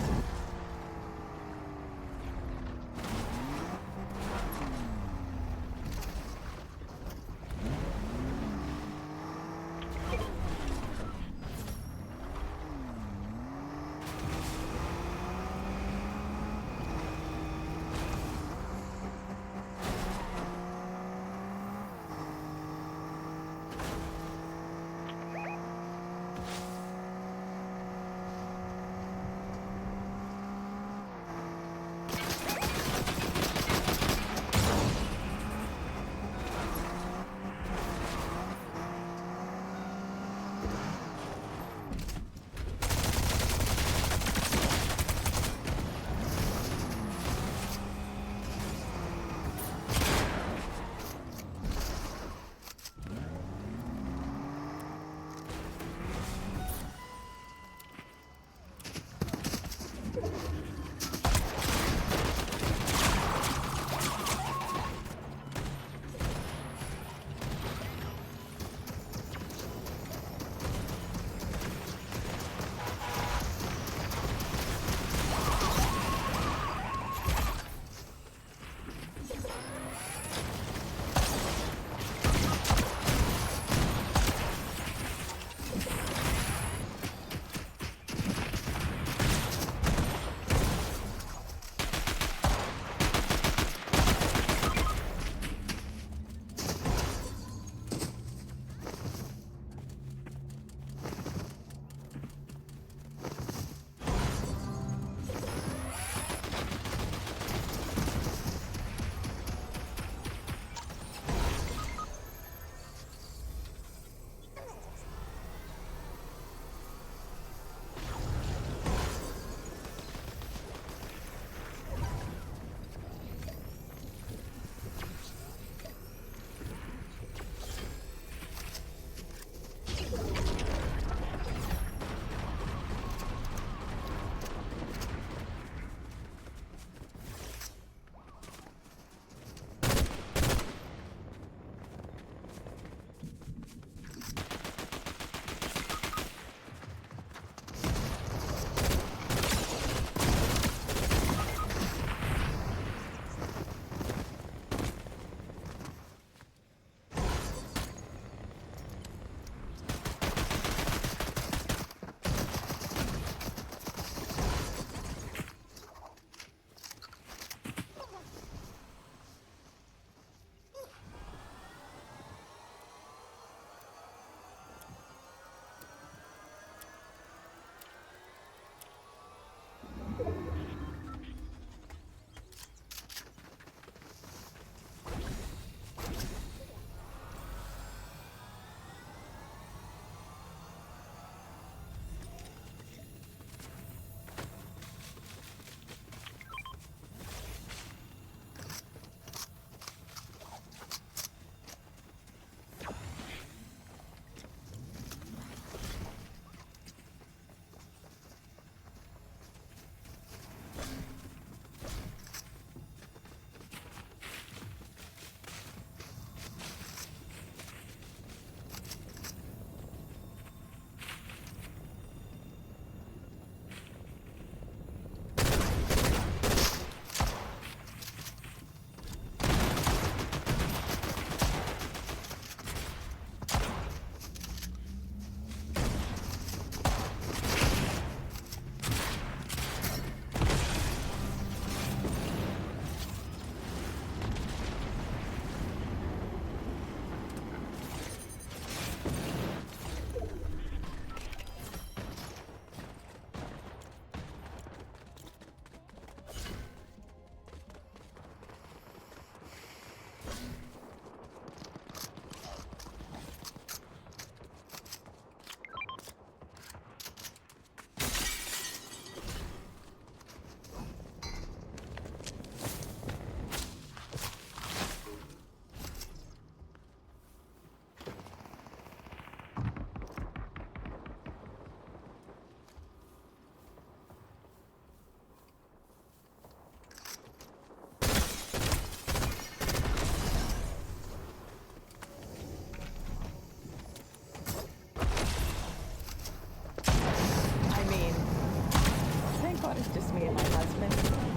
me and my husband,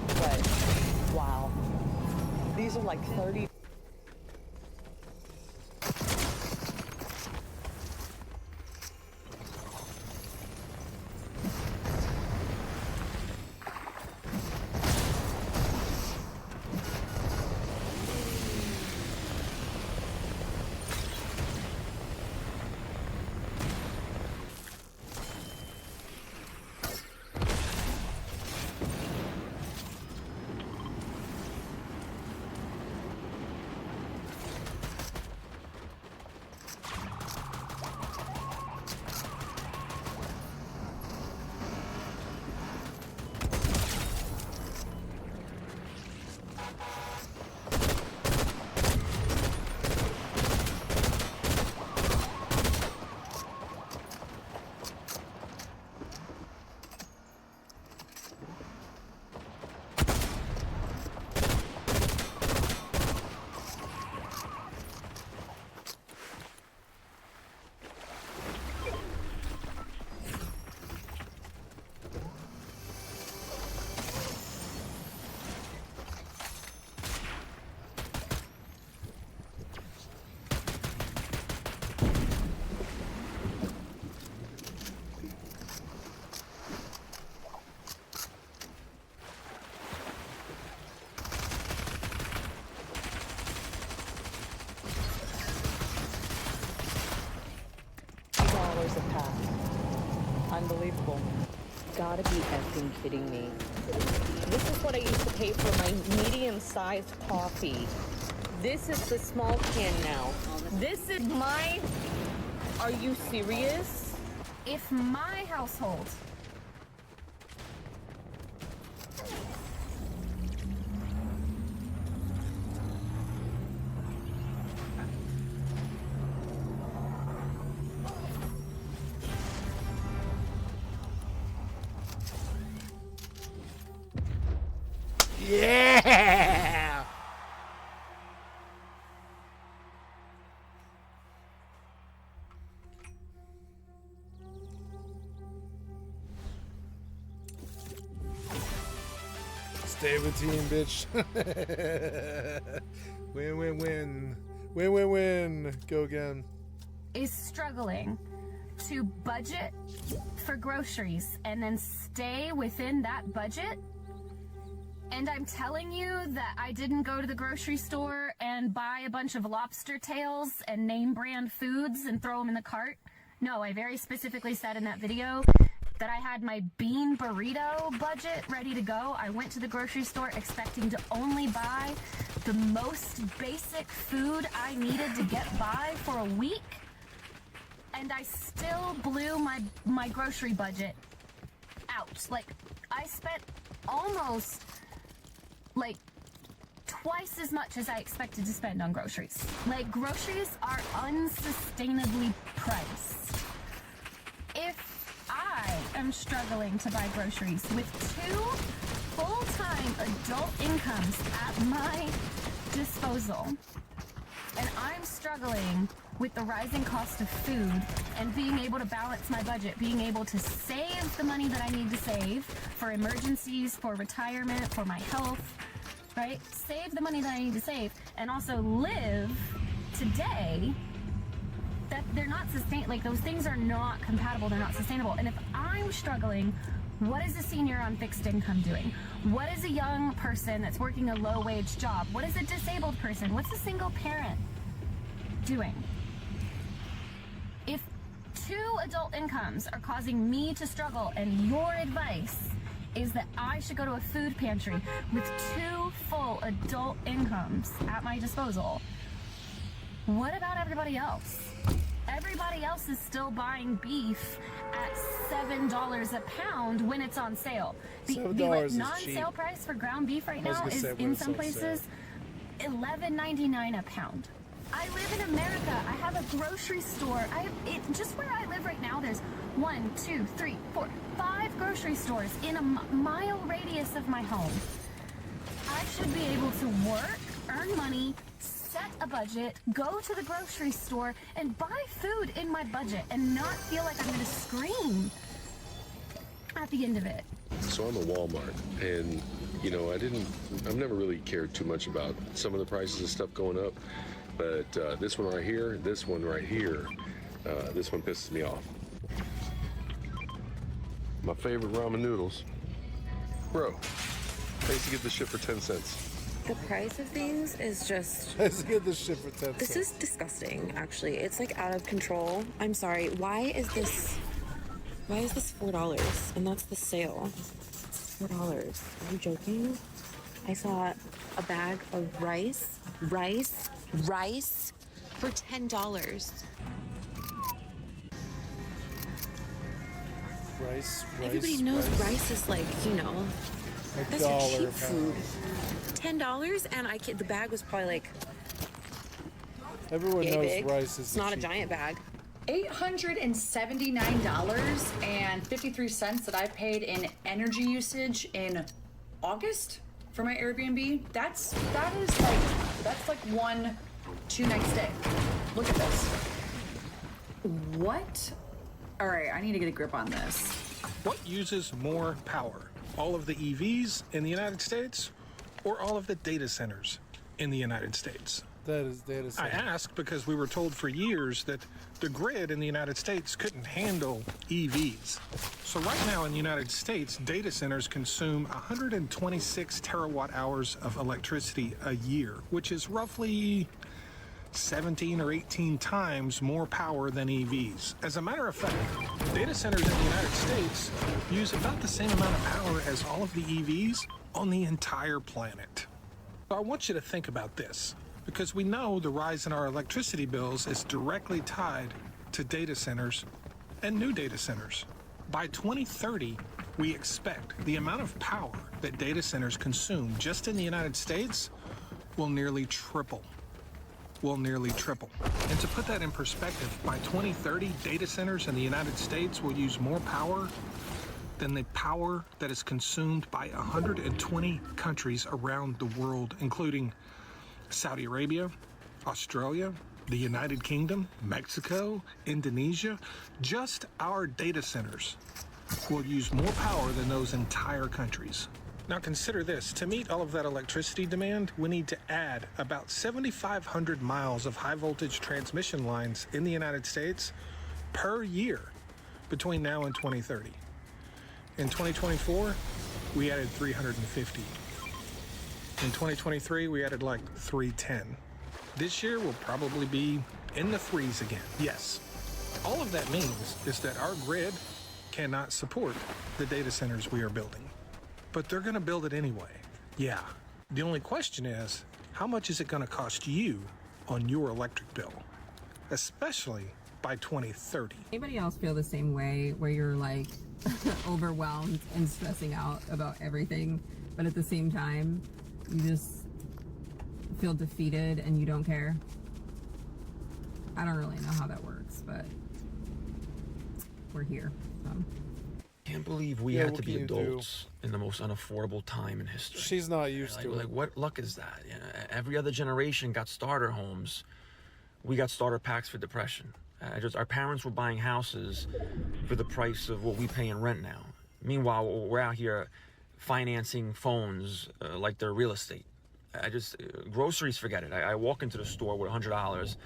but wow. These are like 30. $2 a pack. Unbelievable. Gotta be effing kidding me. This is what I used to pay for my medium-sized coffee. This is the small can now. This is my... Are you serious? If my household Yeah! Stay with team, bitch. Win, win, win. Win, win, win. Go again. is struggling to budget for groceries and then stay within that budget, and I'm telling you that I didn't go to the grocery store and buy a bunch of lobster tails and name brand foods and throw them in the cart. No, I very specifically said in that video that I had my bean burrito budget ready to go. I went to the grocery store expecting to only buy the most basic food I needed to get by for a week, and I still blew my grocery budget out. Like, I spent almost like twice as much as I expected to spend on groceries. Like, groceries are unsustainably priced. If I am struggling to buy groceries with 2 full-time adult incomes at my disposal, and I'm struggling with the rising cost of food and being able to balance my budget, being able to save the money that I need to save for emergencies, for retirement, for my health, right? Save the money that I need to save, and also live today, that they're not like, those things are not compatible, they're not sustainable. And if I'm struggling, what is a senior on fixed income doing? What is a young person that's working a low-wage job? What is a disabled person? What's a single parent doing? If 2 adult incomes are causing me to struggle, and your advice is that I should go to a food pantry with 2 full adult incomes at my disposal, what about everybody else? Everybody else is still buying beef at $7 a pound when it's on sale. The non-sale price for ground beef right now is, in some places, $11.99 a pound. I live in America. I have a grocery store. Just where I live right now, there's 1, 2, 3, 4, 5 grocery stores in a mile radius of my home. I should be able to work, earn money, set a budget, go to the grocery store, and buy food in my budget and not feel like I'm going to scream. at the end of it. So I'm a Walmart, and you know, I've never really cared too much about some of the prices of stuff going up, but this one right here, this one pisses me off. My favorite ramen noodles. Bro, I used to get this shit for 10 cents. The price of these is just... Let's get this shit for 10 cents. This is disgusting, actually. It's like out of control. I'm sorry. Why is this $4? And that's the sale. $4. Are you joking? I saw a bag of rice for $10. Everybody knows rice is like, you know, that's your cheap food. $10, and the bag was probably like everyone knows big. rice is It's not a giant bag. $879.53 that I paid in energy usage in August for my Airbnb. That's like 2 nights stay. Look at this. What? All right, I need to get a grip on this. What uses more power? All of the EVs in the United States or all of the data centers in the United States? That is data centers. I ask because we were told for years that the grid in the United States couldn't handle EVs. So right now in the United States, data centers consume 126 terawatt hours of electricity a year, which is roughly 17 or 18 times more power than EVs. As a matter of fact, data centers in the United States use about the same amount of power as all of the EVs on the entire planet. So I want you to think about this, because we know the rise in our electricity bills is directly tied to data centers and new data centers. By 2030, we expect the amount of power that data centers consume just in the United States will nearly triple. And to put that in perspective, by 2030, data centers in the United States will use more power than the power that is consumed by 120 countries around the world, including Saudi Arabia, Australia, the United Kingdom, Mexico, Indonesia. Just our data centers will use more power than those entire countries. Now consider this, to meet all of that electricity demand, we need to add about 7,500 miles of high voltage transmission lines in the United States per year between now and 2030. In 2024, we added 350. In 2023, we added like 310. This year will probably be in the threes again. Yes, all of that means is that our grid cannot support the data centers we are building. But they're going to build it anyway. Yeah. The only question is, how much is it going to cost you on your electric bill? Especially by 2030. Anybody else feel the same way, where you're like overwhelmed and stressing out about everything, but at the same time, you just feel defeated and you don't care? I don't really know how that works, but we're here. So. Can't believe we had to be adults in the most unaffordable time in history. She's not used to it. Like, what luck is that? You know, every other generation got starter homes. We got starter packs for depression. Our parents were buying houses for the price of what we pay in rent now. Meanwhile, we're out here financing phones like they're real estate. Groceries, forget it. I walk into the store with $100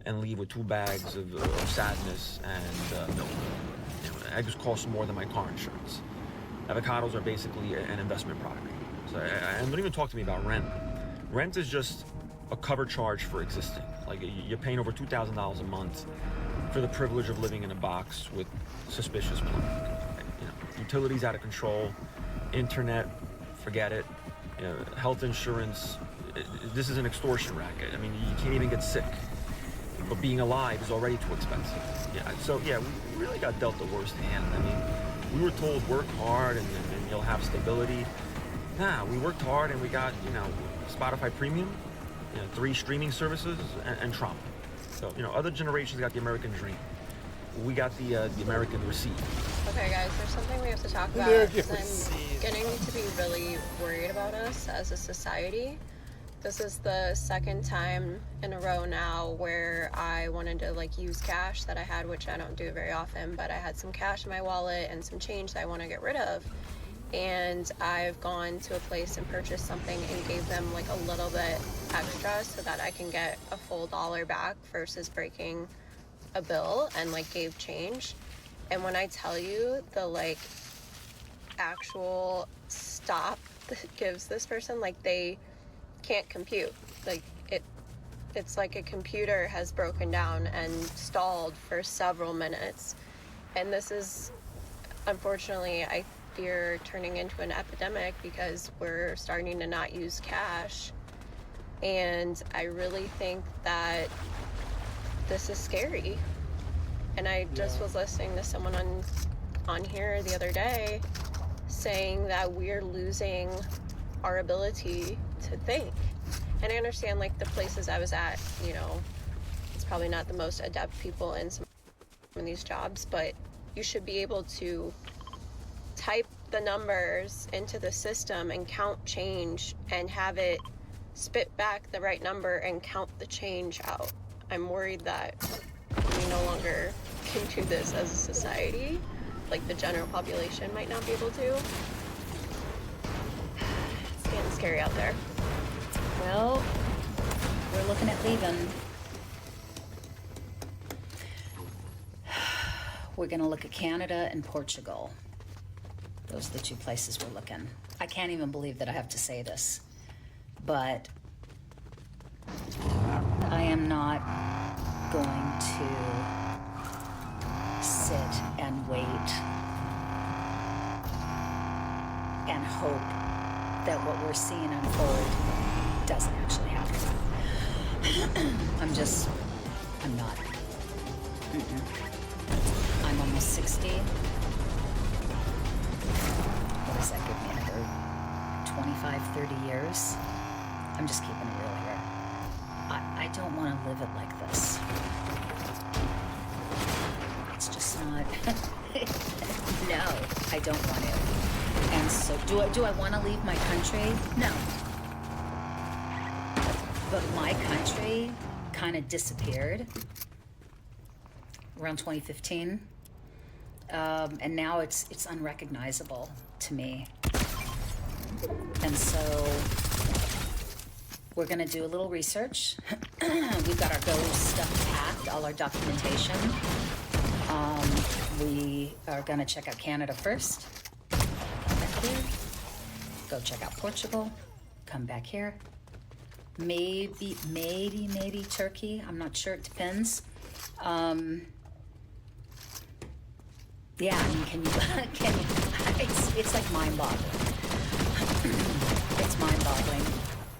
and leave with 2 bags of sadness and milk. Eggs cost more than my car insurance. Avocados are basically an investment product. So and don't even talk to me about rent. Rent is just a cover charge for existing. Like, you're paying over $2,000 a month for the privilege of living in a box with suspicious plumbing. You know, utilities out of control, internet, forget it. You know, health insurance, this is an extortion racket. I mean, you can't even get sick. But being alive is already too expensive. Yeah, we really got dealt the worst hand. I mean, we were told work hard and you'll have stability. Nah, we worked hard and we got, Spotify Premium, 3 streaming services and Trump. So, other generations got the American dream. We got the American receipt. Okay, guys, there's something we have to talk about because I'm getting to be really worried about us as a society. This is the second time in a row now where I wanted to like use cash that I had, which I don't do very often, but I had some cash in my wallet and some change that I want to get rid of. And I've gone to a place and purchased something and gave them like a little bit extra so that I can get a full $1 back versus breaking a bill, and like gave change. And when I tell you the like actual stop that gives this person, like they can't compute, like it's like a computer has broken down and stalled for several minutes. And this is unfortunately, I fear, turning into an epidemic because we're starting to not use cash. And I really think that this is scary. And I just was listening to someone on here the other day saying that we're losing our ability to think. And I understand like the places I was at, you know, it's probably not the most adept people in some of these jobs, but you should be able to type the numbers into the system and count change and have it spit back the right number and count the change out. I'm worried that we no longer can do this as a society. Like the general population might not be able to. It's getting scary out there. Well, we're looking at leaving. We're gonna look at Canada and Portugal. Those are the two places we're looking. I can't even believe that I have to say this, but I am not going to sit and wait and hope that what we're seeing unfold doesn't actually happen. I'm not. I'm almost 60. What does that give me, another 25, 30 years? I'm just keeping it real here. I don't want to live it like this. It's just not. No, I don't want to. And so, do I want to leave my country? No. But my country kind of disappeared around 2015. And now it's unrecognizable to me. And so we're gonna do a little research. We've got our go stuff packed, all our documentation. We are gonna check out Canada first. Come back here. Go check out Portugal. Come back here. Maybe Turkey. I'm not sure, it depends. Yeah, I mean, can you, it's like mind-boggling. It's mind-boggling.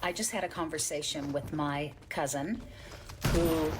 I just had a conversation with my cousin who,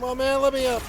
Come on, man, let me up.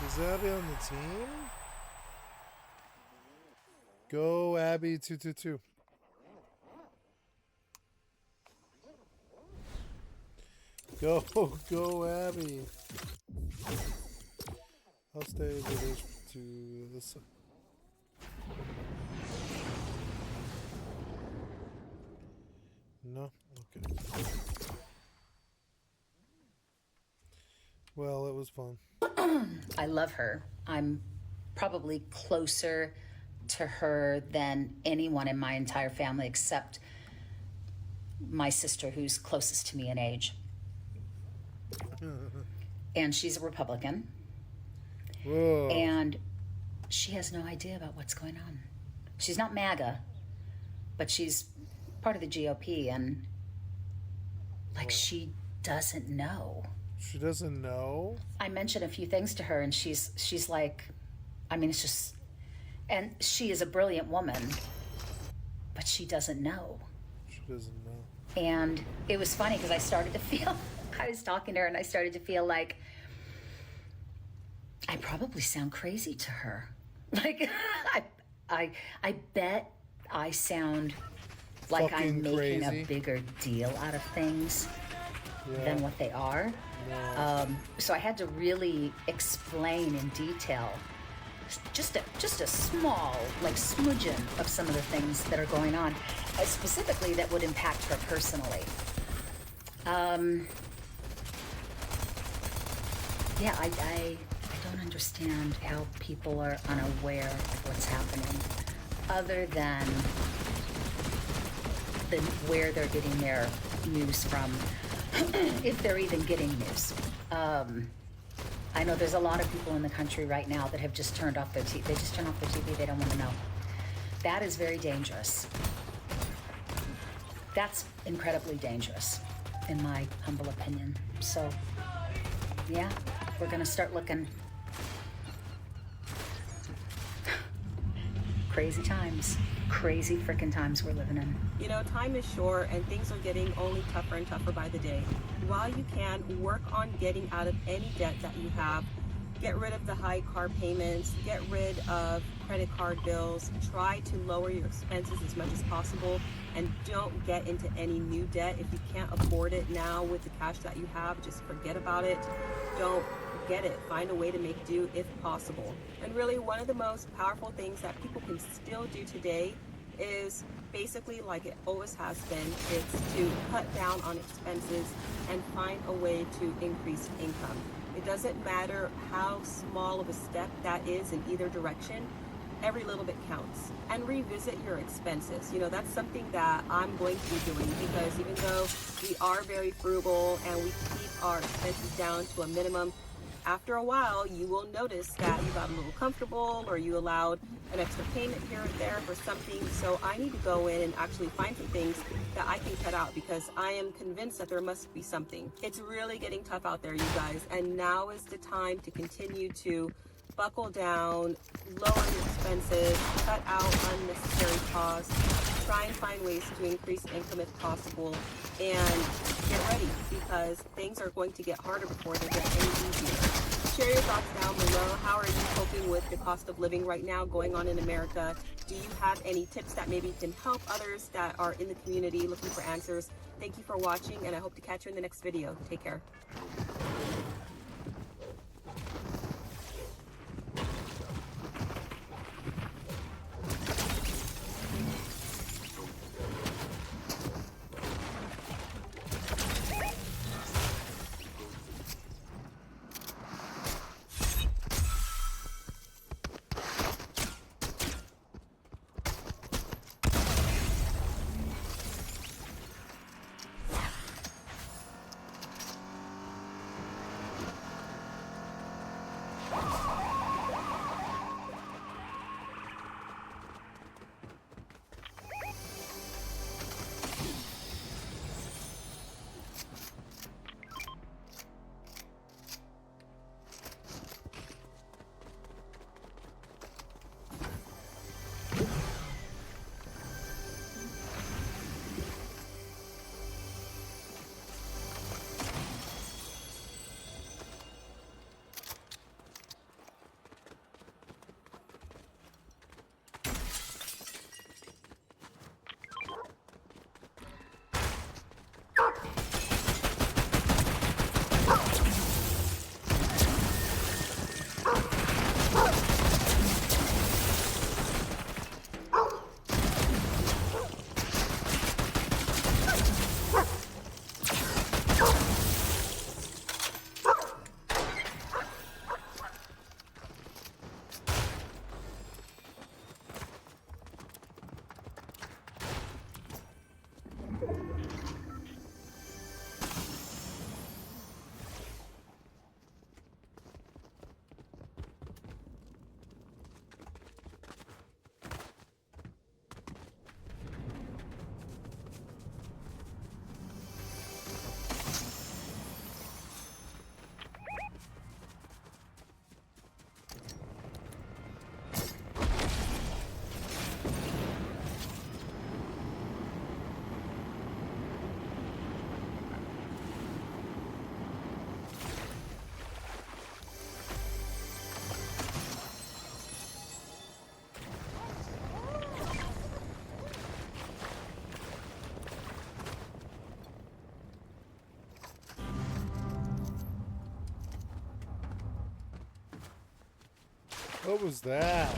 Is Abby on the team? Go Abby 222. Go Abby. I'll stay with this to this side. No? Okay. Well, it was fun. I love her. I'm probably closer to her than anyone in my entire family except my sister, who's closest to me in age. and she's a Republican. Whoa. And she has no idea about what's going on. She's not MAGA, but she's part of the GOP, and like she doesn't know. She doesn't know? I mentioned a few things to her, and she's like, I mean, it's just, and she is a brilliant woman, but she doesn't know. She doesn't know. And it was funny because I started to feel, I was talking to her and I started to feel like I probably sound crazy to her. Like, I bet I sound like Fucking I'm making crazy. a bigger deal out of things than what they are. So I had to really explain in detail just a small, like, smudgen of some of the things that are going on, specifically that would impact her personally. Yeah, I don't understand how people are unaware of what's happening, other than where they're getting their news from, if they're even getting news. I know there's a lot of people in the country right now that have just turned off their TV. They just turn off their TV, they don't want to know. That is very dangerous. That's incredibly dangerous, in my humble opinion. So, yeah, we're gonna start looking. Crazy times. Crazy frickin' times we're living in. You know, time is short and things are getting only tougher and tougher by the day. While you can, work on getting out of any debt that you have. Get rid of the high car payments, get rid of credit card bills, try to lower your expenses as much as possible, and don't get into any new debt. If you can't afford it now with the cash that you have, just forget about it. Don't get it. Find a way to make do if possible. And really, one of the most powerful things that people can still do today is basically like it always has been. It's to cut down on expenses and find a way to increase income. It doesn't matter how small of a step that is in either direction. Every little bit counts. And revisit your expenses. You know, that's something that I'm going to be doing, because even though we are very frugal and we keep our expenses down to a minimum, after a while, you will notice that you got a little comfortable, or you allowed an extra payment here or there for something. So I need to go in and actually find some things that I can cut out, because I am convinced that there must be something. It's really getting tough out there, you guys. And now is the time to continue to buckle down, lower your expenses, cut out unnecessary costs, try and find ways to increase income if possible, and get ready, because things are going to get harder before they get any easier. Share your thoughts down below. How are you coping with the cost of living right now going on in America? Do you have any tips that maybe can help others that are in the community looking for answers? Thank you for watching, and I hope to catch you in the next video. Take care. What was that?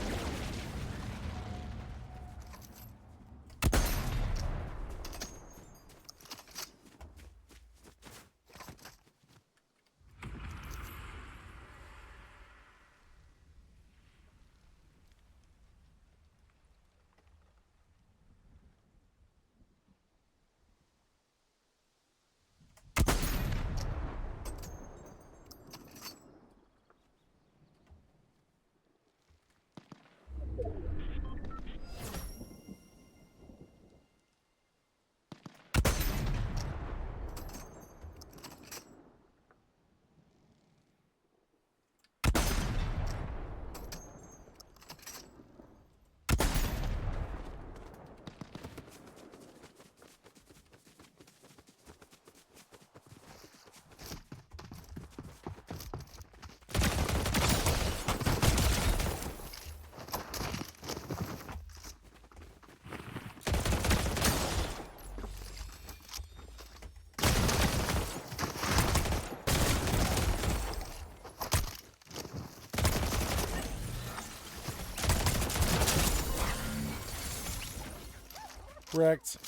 Wrecked.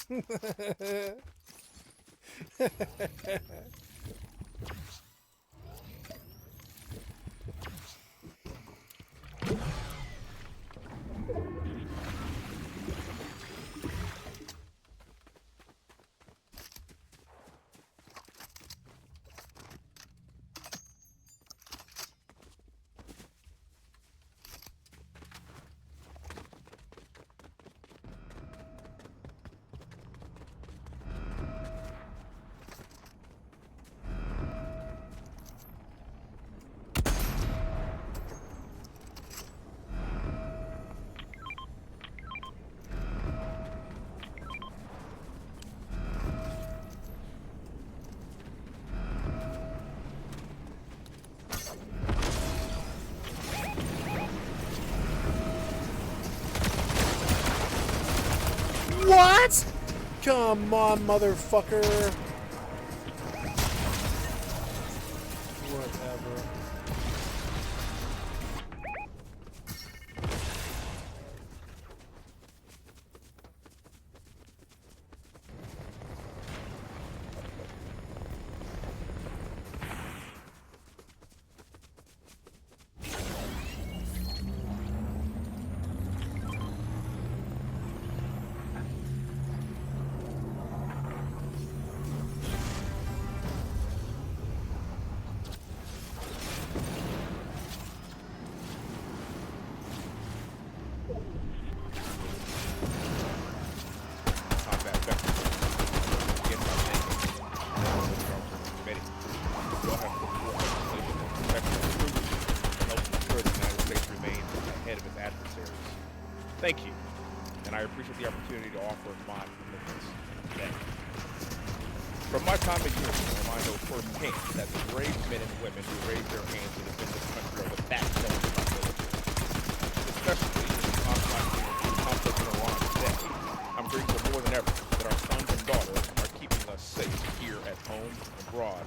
What? Come on, motherfucker. Whatever. Thank you, and I appreciate the opportunity to offer my commitments today. From my time at uniform, I know firsthand that the brave men and women who raise their hands to defend this country are the backbone of our military. Especially in the conflict in Iran today, I'm grateful more than ever that our sons and daughters are keeping us safe here at home and abroad.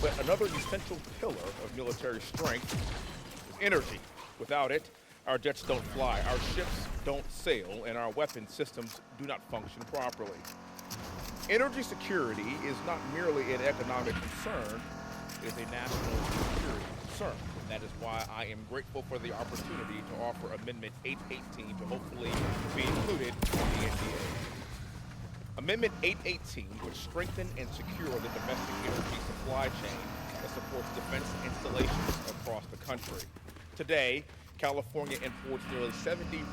But another essential pillar of military strength is energy. Without it, our jets don't fly, our ships don't sail, and our weapon systems do not function properly. Energy security is not merely an economic concern, it is a national security concern. And that is why I am grateful for the opportunity to offer Amendment 818 to hopefully be included in the NDA. Amendment 818 would strengthen and secure the domestic energy supply chain that supports defense installations across the country. Today, California imports nearly 70%.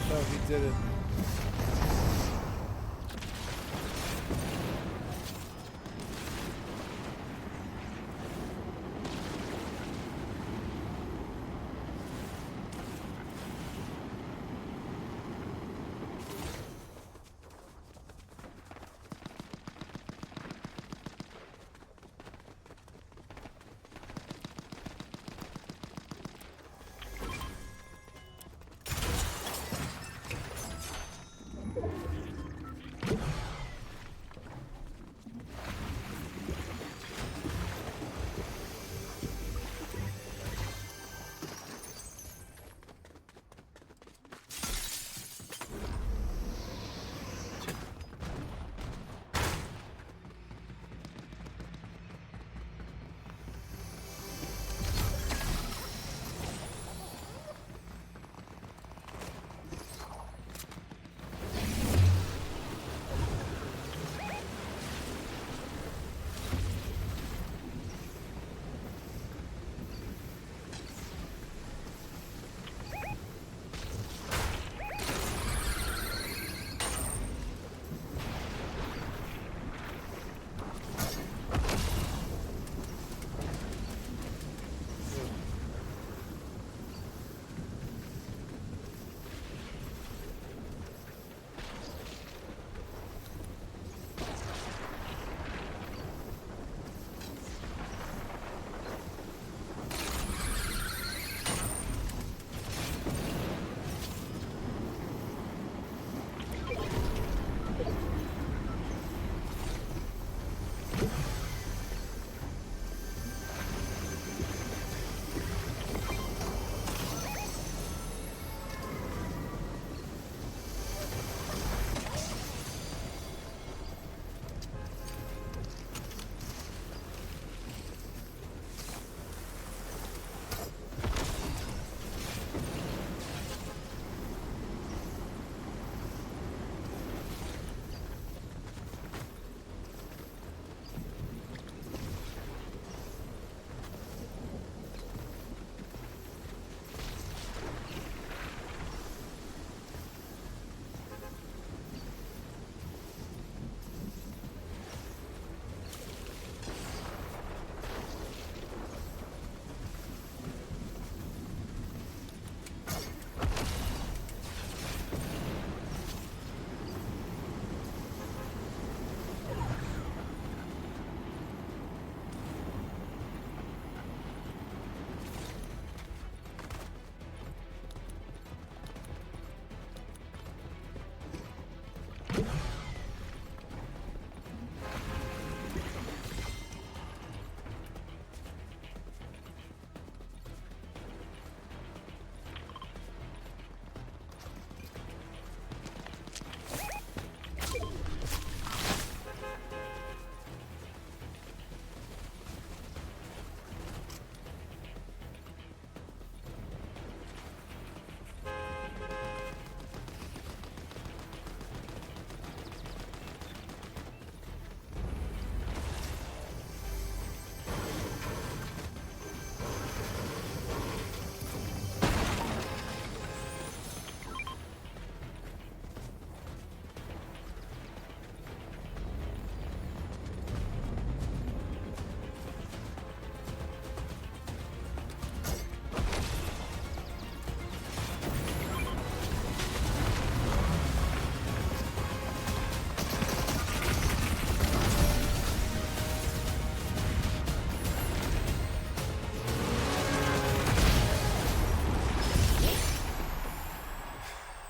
Oh, he did it.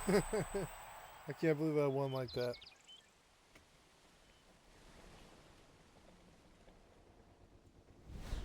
I can't believe I won like that.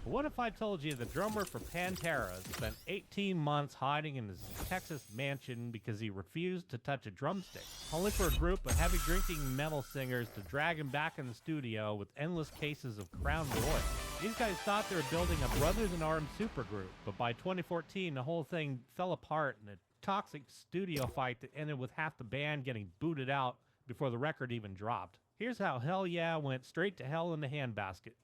What if I told you the drummer for Pantera spent 18 months hiding in his Texas mansion because he refused to touch a drumstick, only for a group of heavy-drinking metal singers to drag him back in the studio with endless cases of Crown Royal? These guys thought they were building a brothers-in-arms supergroup, but by 2014 the whole thing fell apart in a toxic studio fight that ended with half the band getting booted out before the record even dropped. Here's how Hell Yeah went straight to hell in the handbasket.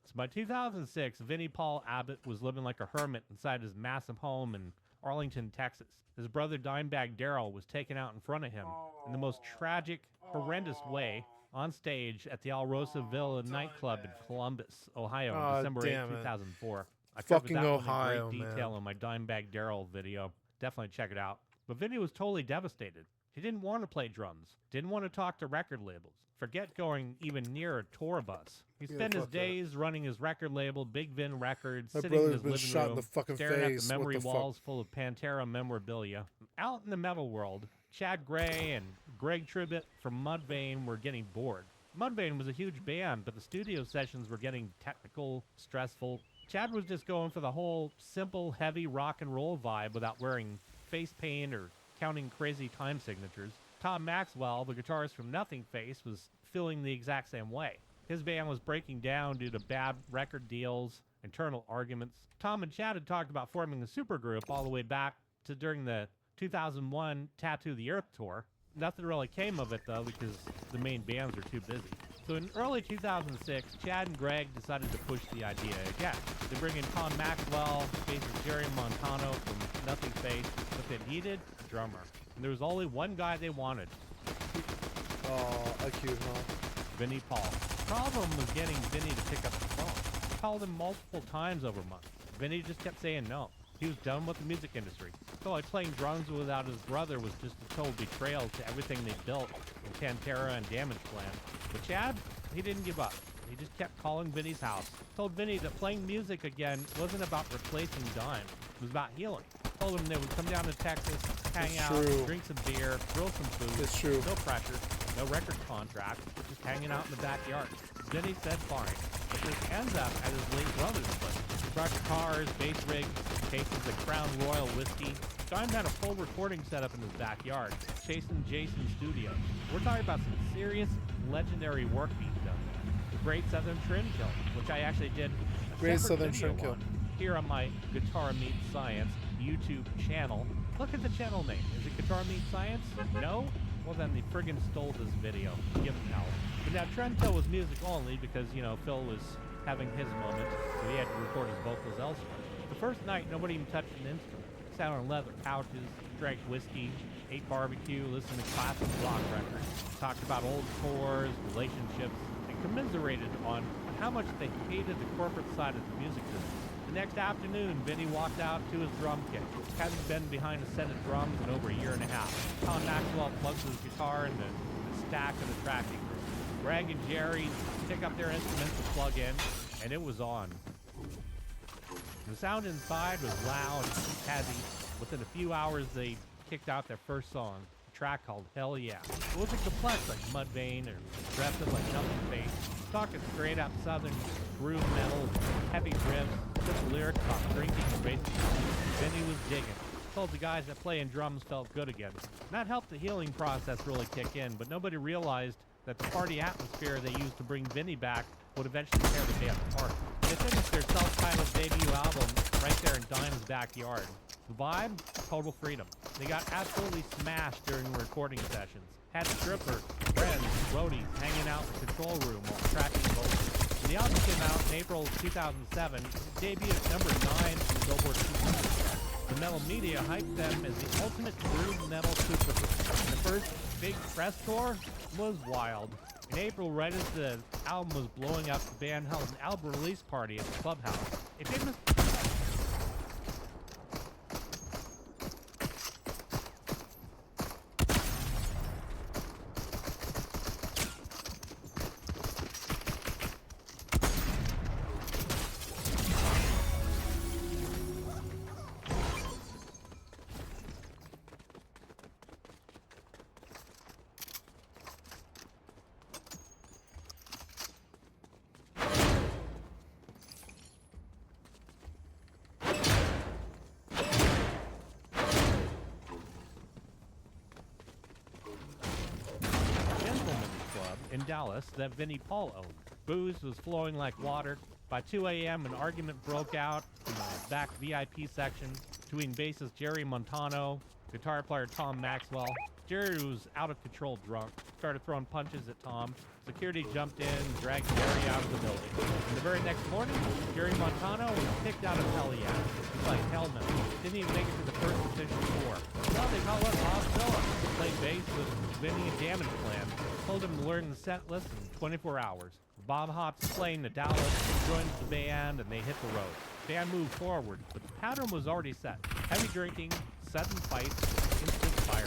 So by 2006, Vinnie Paul Abbott was living like a hermit inside his massive home in Arlington, Texas. His brother Dimebag Darrell was taken out in front of him in the most tragic, horrendous way on stage at the Alrosa Villa nightclub in Columbus, Ohio, on December 8, 2004. I covered Fucking that Ohio, one in great detail in my Dimebag Darrell video. Definitely check it out. But Vinny was totally devastated. He didn't want to play drums, didn't want to talk to record labels, forget going even near a tour bus. He spent his days running his record label, Big Vin Records, sitting in his living room, staring at the memory walls full of Pantera memorabilia. Out in the metal world, Chad Gray and Greg Tribbett from Mudvayne were getting bored. Mudvayne was a huge band, but the studio sessions were getting technical, stressful. Chad was just going for the whole simple, heavy rock and roll vibe without wearing face paint or counting crazy time signatures. Tom Maxwell, the guitarist from Nothing Face, was feeling the exact same way. His band was breaking down due to bad record deals, internal arguments. Tom and Chad had talked about forming a supergroup all the way back to during the 2001 Tattoo the Earth tour. Nothing really came of it, though, because the main bands were too busy. So in early 2006, Chad and Greg decided to push the idea again. They bring in Tom Maxwell, bassist Jerry Montano from Nothing Face, but they needed a drummer. And there was only one guy they wanted. Oh, acute, huh? Vinnie Paul. The problem was getting Vinny to pick up the phone. He called him multiple times over months. Vinny just kept saying no. He was done with the music industry. So like playing drums without his brother was just a total betrayal to everything they built in Pantera and Damage Plan. But Chad, he didn't give up. He just kept calling Vinny's house. Told Vinny that playing music again wasn't about replacing Dime. It was about healing. Told him they would come down to Texas, hang out, drink some beer, grill some food. It's true. No pressure, no record contract, just hanging out in the backyard. Vinny said fine. But this ends up at his late brother's place. He brought guitars, bass rigs, cases of Crown Royal whiskey. Dime had a full recording setup in his backyard, Jason Studios. We're talking about some serious, legendary work being done. The Great Southern Trim Kill, which I actually did a Great separate Southern video Trim Kill. on here on my Guitar Meets Science YouTube channel. Look at the channel name. Is it Guitar Meets Science? No? Well, then they friggin' stole this video. Give them hell. But now Trend Kill was music only because, you know, Phil was having his moment, so he had to record his vocals elsewhere. The first night, nobody even touched an instrument. Sat on leather couches, drank whiskey, ate barbecue, listened to classic rock records, talked about old tours, relationships, and commiserated on how much they hated the corporate side of the music business. The next afternoon, Vinny walked out to his drum kit. Hadn't been behind a set of drums in over a year and a half. Tom Maxwell plugs his guitar into the stack of the tracking room. Greg and Jerry pick up their instruments to plug in, and it was on. The sound inside was loud and heavy. Within a few hours, they kicked out their first song, a track called Hell Yeah. It wasn't complex like Mudvayne or aggressive like Nothing Face. Talking straight up southern groove metal, heavy riffs, just lyrics about drinking and racing. Vinny was digging. Told the guys that playing drums felt good again. And that helped the healing process really kick in, but nobody realized that the party atmosphere they used to bring Vinny back would eventually tear the band apart. They finished their self-titled debut album right there in Dime's backyard. The vibe? Total freedom. They got absolutely smashed during recording sessions. Had strippers, friends, roadies hanging out in the control room while tracking vocals. When the album came out in April 2007, it debuted at number 9 in the Billboard 200. The metal media hyped them as the ultimate groove metal supergroup. And the first big press tour was wild. In April, right as the album was blowing up, the band held an album release party at the clubhouse. A famous in Dallas that Vinnie Paul owned. Booze was flowing like water. By 2 a.m., an argument broke out in the back VIP section. between bassist Jerry Montano, guitar player Tom Maxwell. Jerry was out of control drunk, started throwing punches at Tom. Security jumped in and dragged Jerry out of the building. And the very next morning, Jerry Montano was kicked out of Hell Yeah. He's like, hell no. Didn't even make it to the first official tour. Well, they call up Bob Zilla, who played bass with Vinny and Damage Plan. Told him to learn the set list in 24 hours. Bob hops a plane to Dallas, joins the band, and they hit the road. The band moved forward, but the pattern was already set. Heavy drinking, sudden fights, instant fire.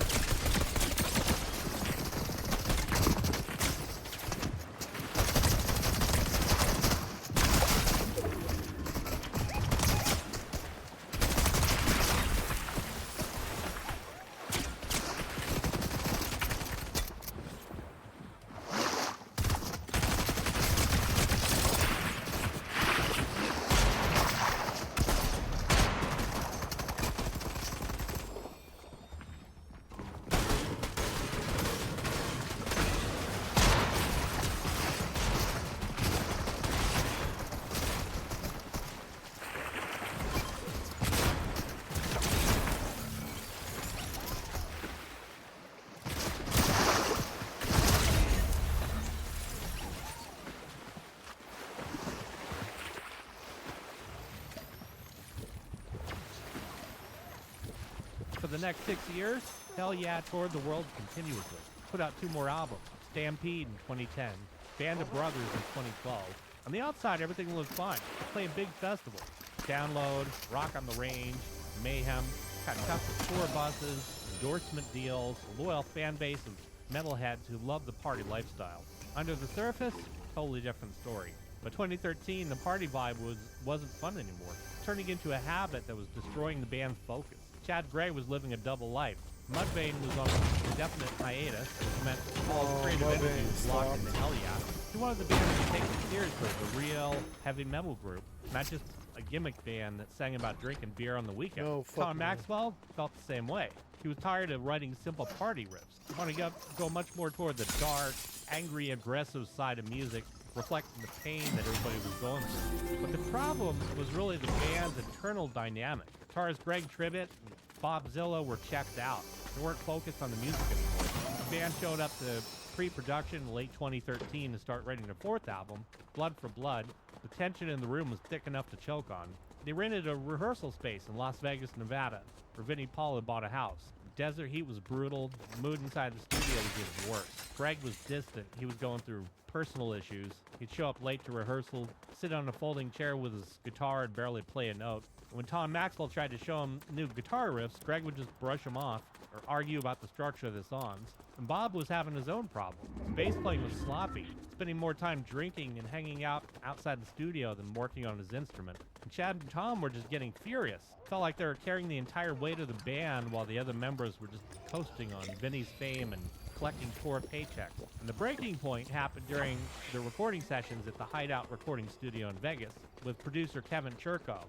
For the next 6 years, Hell Yeah toured the world continuously. Put out 2 more albums, Stampede in 2010, Band of Brothers in 2012. On the outside, everything looked fine. Playing big festivals, Download, Rock on the Range, Mayhem, got custom tour buses, endorsement deals, a loyal fan base of metalheads who love the party lifestyle. Under the surface, totally different story. By 2013, the party vibe wasn't fun anymore, turning into a habit that was destroying the band's focus. Chad Gray was living a double life. Mudvayne was on indefinite hiatus, which meant all creative energy was locked into Hell Yeah. He wanted the band to be taken seriously as a real heavy metal group, not just a gimmick band that sang about drinking beer on the weekend. Tom Maxwell felt the same way. He was tired of writing simple party riffs. He wanted to go much more toward the dark, angry, aggressive side of music, reflecting the pain that everybody was going through. But the problem was really the band's internal dynamic. Guitarist Greg Tribbett and Bob Zilla were checked out. They weren't focused on the music anymore. The band showed up to pre-production in late 2013 to start writing their 4th album, Blood for Blood. The tension in the room was thick enough to choke on. They rented a rehearsal space in Las Vegas, Nevada, where Vinnie Paul had bought a house. The desert heat was brutal. The mood inside the studio was getting worse. Greg was distant. He was going through personal issues. He'd show up late to rehearsal, sit on a folding chair with his guitar and barely play a note. When Tom Maxwell tried to show him new guitar riffs, Greg would just brush him off or argue about the structure of the songs. And Bob was having his own problem. His bass playing was sloppy, spending more time drinking and hanging out outside the studio than working on his instrument. And Chad and Tom were just getting furious. Felt like they were carrying the entire weight of the band while the other members were just coasting on Vinny's fame and collecting tour paychecks. And the breaking point happened during the recording sessions at the Hideout recording studio in Vegas with producer Kevin Churko.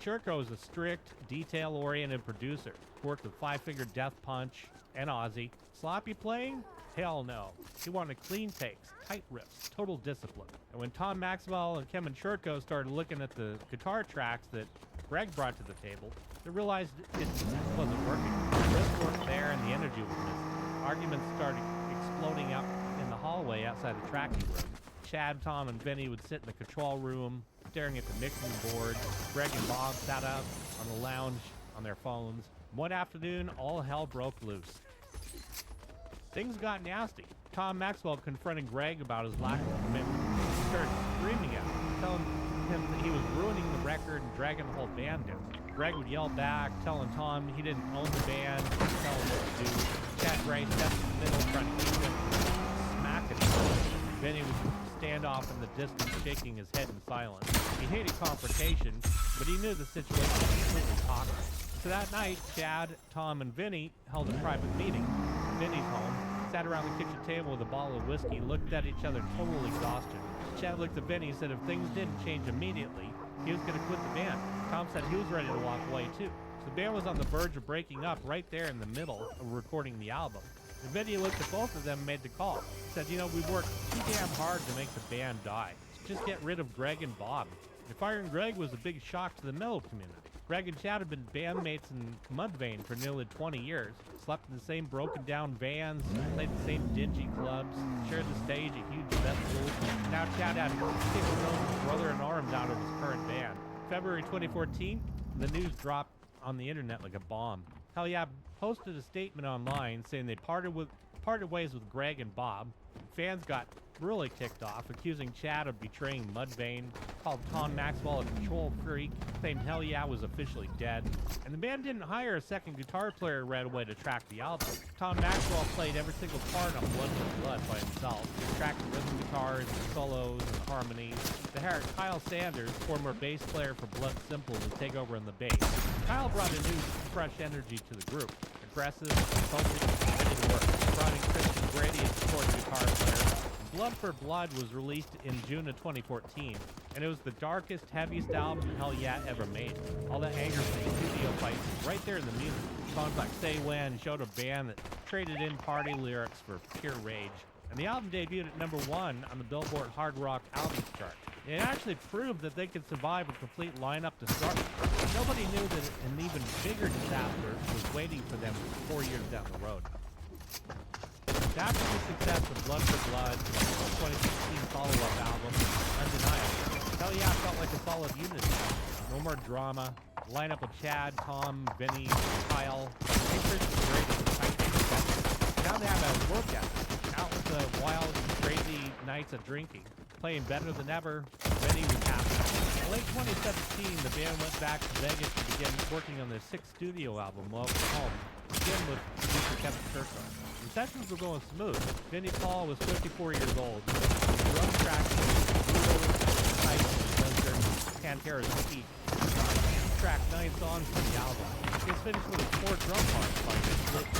Churko is a strict, detail-oriented producer who worked with Five Finger Death Punch and Ozzy. Sloppy playing? Hell no. He wanted clean takes, tight riffs, total discipline. And when Tom Maxwell and Kevin Churko started looking at the guitar tracks that Greg brought to the table, they realized it wasn't working. The riffs weren't there and the energy was missing. Arguments started exploding out in the hallway outside the tracking room. Chad, Tom, and Vinny would sit in the control room, staring at the mixing board. Greg and Bob sat out on the lounge on their phones. One afternoon, all hell broke loose. Things got nasty. Tom Maxwell confronted Greg about his lack of commitment. He started screaming at him, telling him that he was ruining the record and dragging the whole band down. Greg would yell back, telling Tom he didn't own the band, tell him what to do. Chad Gray stepped in the middle, trying to keep him smacking him. Vinny would stand off in the distance, shaking his head in silence. He hated confrontation, but he knew the situation was completely toxic. So that night, Chad, Tom, and Vinny held a private meeting at Vinny's home, sat around the kitchen table with a bottle of whiskey, looked at each other in total exhaustion. Chad looked at Vinny and said if things didn't change immediately, he was going to quit the band. Tom said he was ready to walk away too. So the band was on the verge of breaking up right there in the middle of recording the album. And Vinny looked at both of them and made the call. He said, you know, we worked too damn hard to make the band die. Just get rid of Greg and Bob. And firing Greg was a big shock to the metal community. Greg and Chad have been bandmates in Mudvayne for nearly 20 years. Slept in the same broken down vans, played the same dingy clubs, shared the stage at huge festivals. Now Chad had kicked his own brother-in-arms out of his current band. February 2014, the news dropped on the internet like a bomb. Hell Yeah posted a statement online saying they parted ways with Greg and Bob. Fans got really ticked off, accusing Chad of betraying Mudvayne, called Tom Maxwell a control freak, claimed Hell Yeah was officially dead, and the band didn't hire a second guitar player right away to track the album. Tom Maxwell played every single part on Blood for Blood by himself, tracked the rhythm guitars, and solos, and harmonies. They hired Kyle Sanders, former bass player for Blood Simple, to take over on the bass. Kyle brought a new, fresh energy to the group. Aggressive, focused, ready to work. Brought in Christian Brady as support guitar player. Blood for Blood was released in June of 2014, and it was the darkest, heaviest album Hell Yeah ever made. All that anger from the studio fights right there in the music. Songs like Say When showed a band that traded in party lyrics for pure rage. And the album debuted at #1 on the Billboard Hard Rock Albums chart. It actually proved that they could survive a complete lineup destruction. Nobody knew that an even bigger disaster was waiting for them 4 years down the road. After the success of Blood for Blood, the 2016 follow-up album, Undeniable, Hell Yeah felt like a solid unit. No more drama. The lineup of Chad, Tom, Vinny, Kyle, and Christian Brady. Now they have a work ethic. Out with the wild, crazy nights of drinking. Playing better than ever, Vinny was happy. In late 2017, the band went back to Vegas to begin working on their 6th studio album, Welcome Home, again with producer Kevin Churchill. The sessions were going smooth. Vinny Paul was 54 years old. The drum track was their Pantera's peak. He tracked 9 songs for the album. He was finished with 4 drum parts by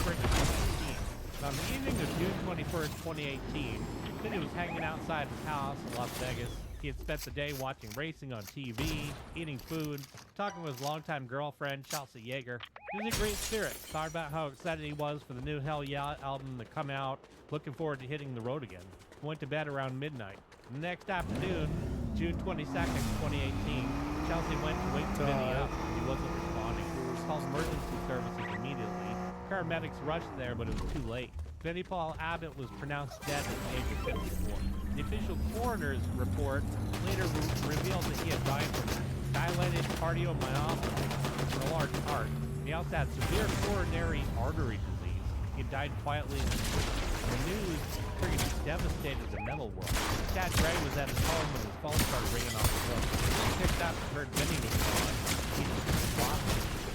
spring of 2016. On the evening of June 21st, 2018, Vinny was hanging outside his house in Las Vegas. He had spent the day watching racing on TV, eating food, talking with his longtime girlfriend, Chelsea Yeager. He was in great spirits, talking about how excited he was for the new Hell Yeah album to come out, looking forward to hitting the road again. He went to bed around midnight. The next afternoon, June 22nd, 2018, Chelsea went to wake Vinny up. He wasn't responding. He called emergency services immediately. Paramedics rushed there, but it was too late. Vinny Paul Abbott was pronounced dead at the age of 54. The official coroner's report later revealed that he had died from dilated cardiomyopathy and a large heart. He also had severe coronary artery disease. He died quietly in the street. The news pretty much devastated the metal world. Chad Gray was at his home when his phone started ringing off the hook. He picked up and heard Vinny was gone. He was lost.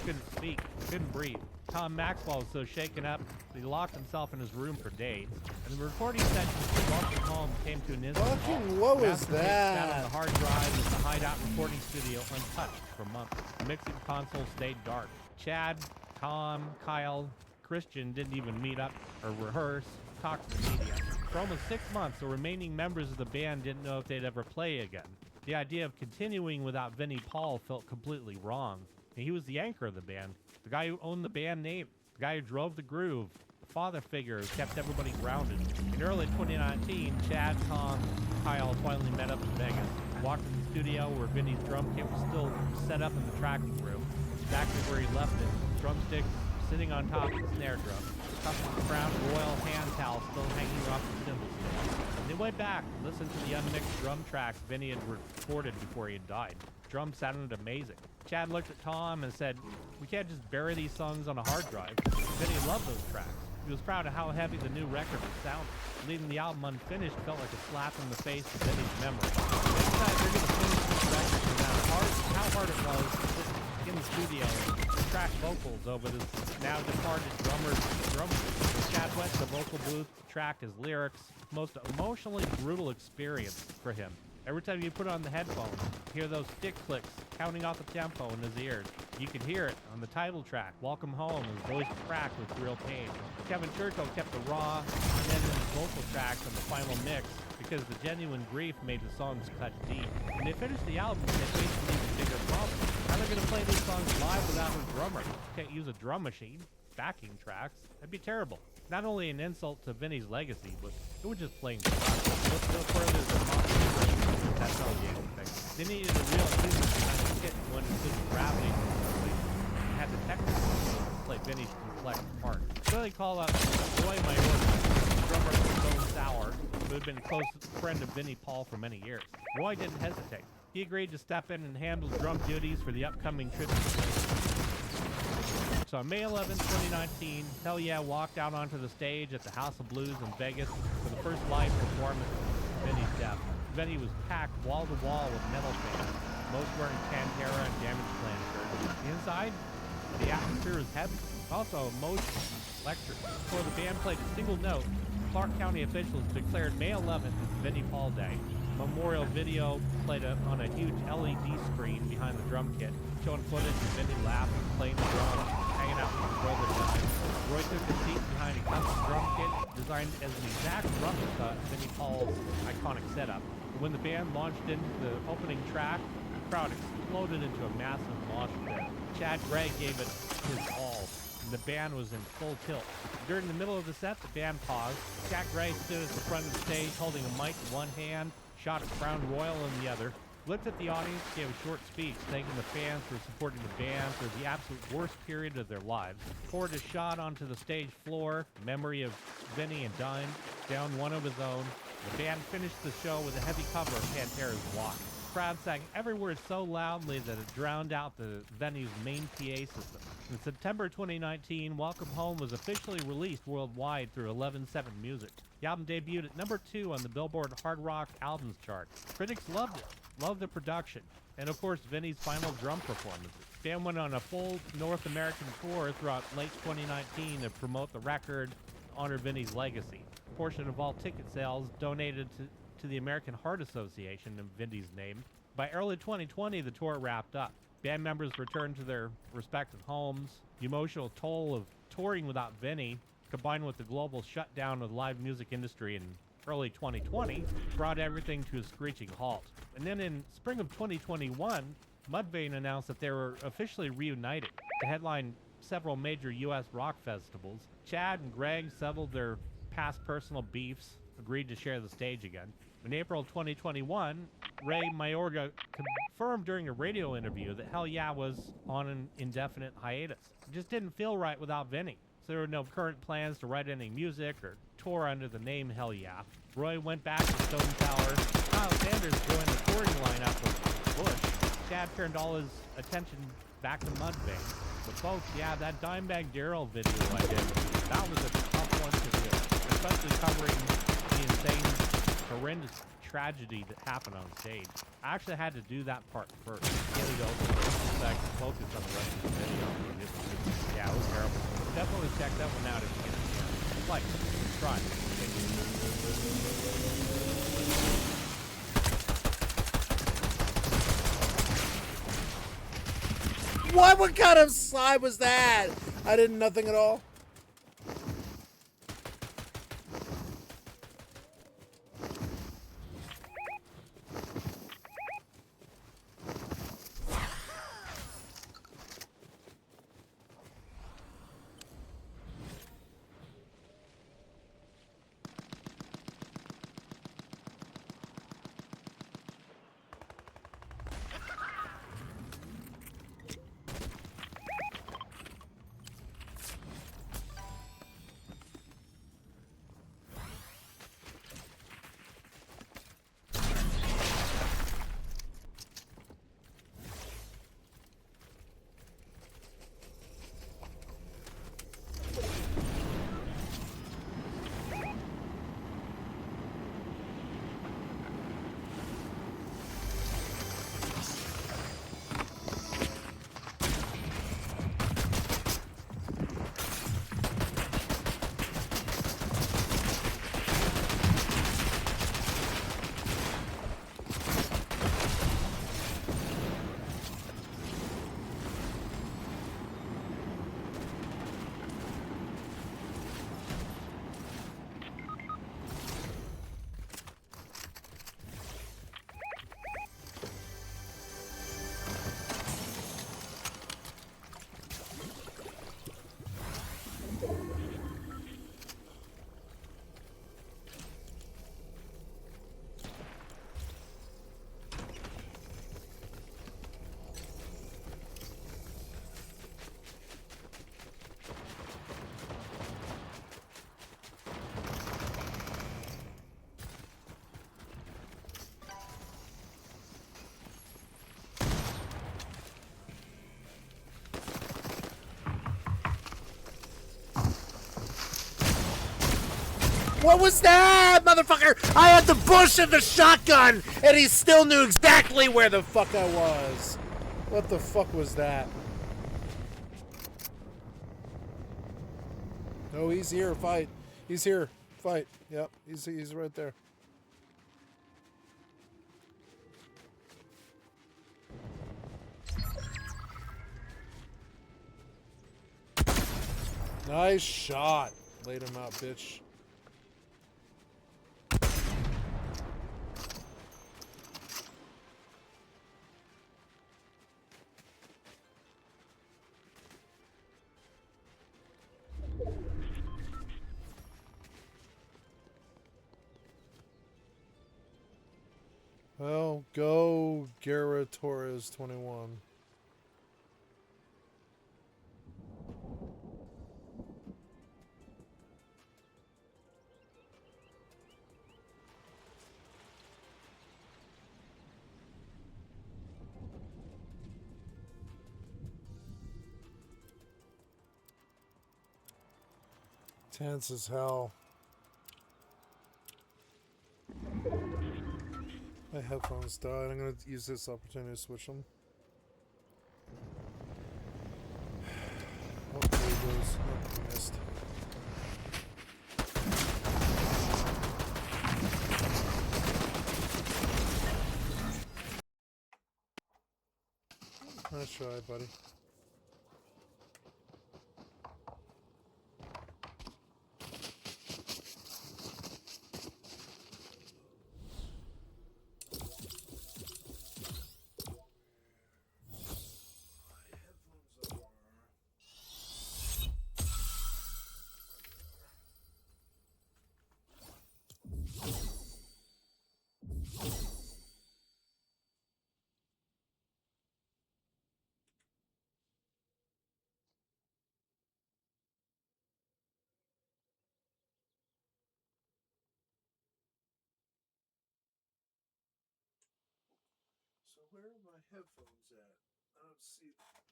Couldn't speak, couldn't breathe. Tom Maxwell was so shaken up that he locked himself in his room for days. And the recording sessions for Welcome Home came to an instant halt. What was Master tapes sat on that? the hard drive in the Hideout recording studio untouched for months. The mixing console stayed dark. Chad, Tom, Kyle, Christian didn't even meet up or rehearse, talk to the media. For almost 6 months, the remaining members of the band didn't know if they'd ever play again. The idea of continuing without Vinny Paul felt completely wrong. He was the anchor of the band, the guy who owned the band name, the guy who drove the groove, the father figure who kept everybody grounded. In early 2019, Chad, Tom, Kyle finally met up in Vegas, walked in the studio where Vinny's drum kit was still set up in the tracking room, exactly where he left it, drumsticks sitting on top of the snare drum, custom crown royal hand towel still hanging off the cymbal stand. And they went back and listened to the unmixed drum tracks Vinny had recorded before he had died. Drums sounded amazing. Chad looked at Tom and said, "We can't just bury these songs on a hard drive." Vinny loved those tracks. He was proud of how heavy the new record was sounding. Leaving the album unfinished felt like a slap in the face to Vinny's memory. Next time they're going to finish this record, no matter how hard it was to sit in the studio and track vocals over this now departed drummer's drum. Chad went to the vocal booth to track his lyrics. Most emotionally brutal experience for him. Every time you put on the headphones, you hear those stick clicks counting off the tempo in his ears. You could hear it on the title track, Welcome Home, his voice cracked with real pain. Kevin Churchill kept the raw and then his vocal tracks on the final mix because the genuine grief made the songs cut deep. When they finished the album, they faced an even bigger problem. How are they going to play these songs live without a drummer? Can't use a drum machine, backing tracks. That'd be terrible. Not only an insult to Vinny's legacy, but it would just plain suck. Let's go further than that's all the thing. They needed a real human kind of kit when it was gravity. Texas to play Vinny's complex part. So they call up Roy Mayorga, drummer of Stone Sour, who had been a close friend of Vinnie Paul for many years. Roy didn't hesitate. He agreed to step in and handle drum duties for the upcoming tribute. So on May 11, 2019, Hell Yeah walked out onto the stage at the House of Blues in Vegas for the first live performance of Vinny's death. Vinny was packed wall to wall with metal fans, most wearing Pantera and Damage Plan shirts. Inside, the atmosphere was heavy, also emotional, electric. Before the band played a single note, Clark County officials declared May 11th as Vinnie Paul Day. Memorial video played on a huge LED screen behind the drum kit, showing footage of Vinny laughing, playing the drums, hanging out with his brother Don. Roy took a seat behind a custom drum kit designed as an exact replica of Vinnie Paul's iconic setup. When the band launched into the opening track, the crowd exploded into a massive mosh pit. Chad Gray gave it his all, and the band was in full tilt. During the middle of the set, the band paused. Chad Gray stood at the front of the stage holding a mic in one hand, shot a Crown Royal in the other, looked at the audience, gave a short speech thanking the fans for supporting the band through the absolute worst period of their lives, poured a shot onto the stage floor, memory of Vinny and Dime, down one of his own. The band finished the show with a heavy cover of Pantera's Walk. The crowd sang every word so loudly that it drowned out the venue's main PA system. In September 2019, Welcome Home was officially released worldwide through 11/7 Music. The album debuted at number 2 on the Billboard Hard Rock Albums chart. Critics loved it, loved the production, and of course Vinny's final drum performances. The band went on a full North American tour throughout late 2019 to promote the record, honor Vinny's legacy. A portion of all ticket sales donated to the American Heart Association in Vinny's name. By early 2020, the tour wrapped up. Band members returned to their respective homes. The emotional toll of touring without Vinny, combined with the global shutdown of the live music industry in early 2020, brought everything to a screeching halt. And then in spring of 2021, Mudvayne announced that they were officially reunited to headline several major U.S. rock festivals. Chad and Greg settled their past personal beefs, agreed to share the stage again. In April 2021, Ray Mayorga confirmed during a radio interview that Hell Yeah was on an indefinite hiatus. It just didn't feel right without Vinny. So there were no current plans to write any music or tour under the name Hell Yeah. Roy went back to Stone Sour. Kyle Sanders joined the touring lineup with Bush. Chad turned all his attention back to Mudvayne. But folks, yeah, that Dimebag Darrell video I did, that was a tough one to do, especially covering the insane, horrendous tragedy that happened on stage. I actually had to do that part first. Really go focus on the rest of the video. Yeah, it was terrible. Definitely check that one out if you get a chance. Like, subscribe. What kind of slide was that? I did nothing at all. What was that, motherfucker? I had the bush and the shotgun, and he still knew exactly where the fuck I was. What the fuck was that? Oh, he's here. Fight. He's here. Fight. Yep, he's right there. Nice shot. Laid him out, bitch. Well, go Guerra Torres 21. Tense as hell. My headphones died. I'm going to use this opportunity to switch them. Oh, there it goes. Oh, I missed. Nice try, buddy. So where are my headphones at? I don't see them.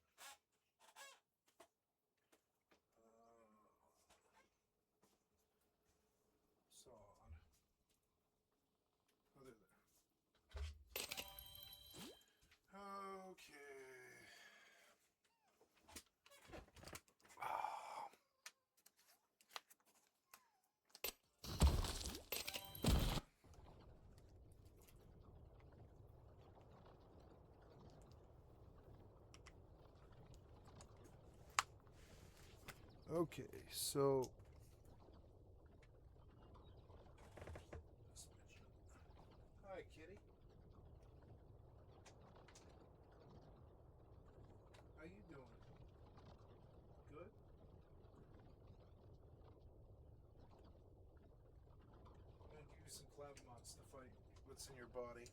So odd. Oh, they're there. Okay. Okay, so hi, kitty. How you doing? Good? I'm gonna give you some clavamox to fight what's in your body.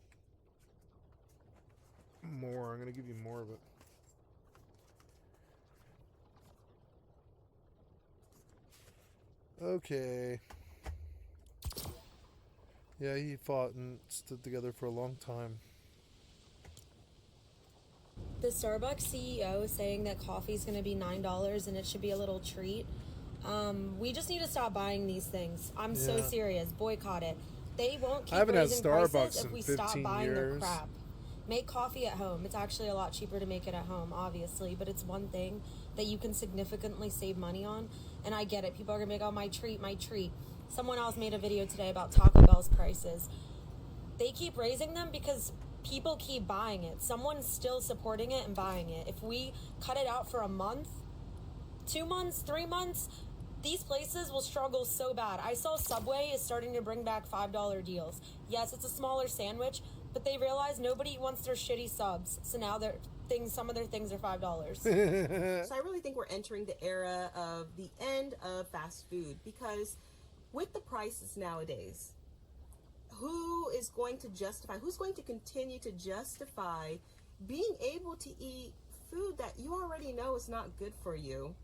More. I'm gonna give you more of it. Okay. Yeah, he fought and stood together for a long time. The Starbucks CEO saying that coffee is going to be $9 and it should be a little treat. We just need to stop buying these things. I'm so serious. Boycott it. They won't keep raising prices if we stop buying their crap. Make coffee at home. It's actually a lot cheaper to make it at home, obviously, but it's one thing that you can significantly save money on. And I get it. People are going to be like, oh, my treat, my treat. Someone else made a video today about Taco Bell's prices. They keep raising them because people keep buying it. Someone's still supporting it and buying it. If we cut it out for a month, 2 months, 3 months, these places will struggle so bad. I saw Subway is starting to bring back $5 deals. Yes, it's a smaller sandwich, but they realize nobody wants their shitty subs. So now some of their things are $5. So I really think we're entering the era of the end of fast food, because with the prices nowadays, who's going to continue to justify being able to eat food that you already know is not good for you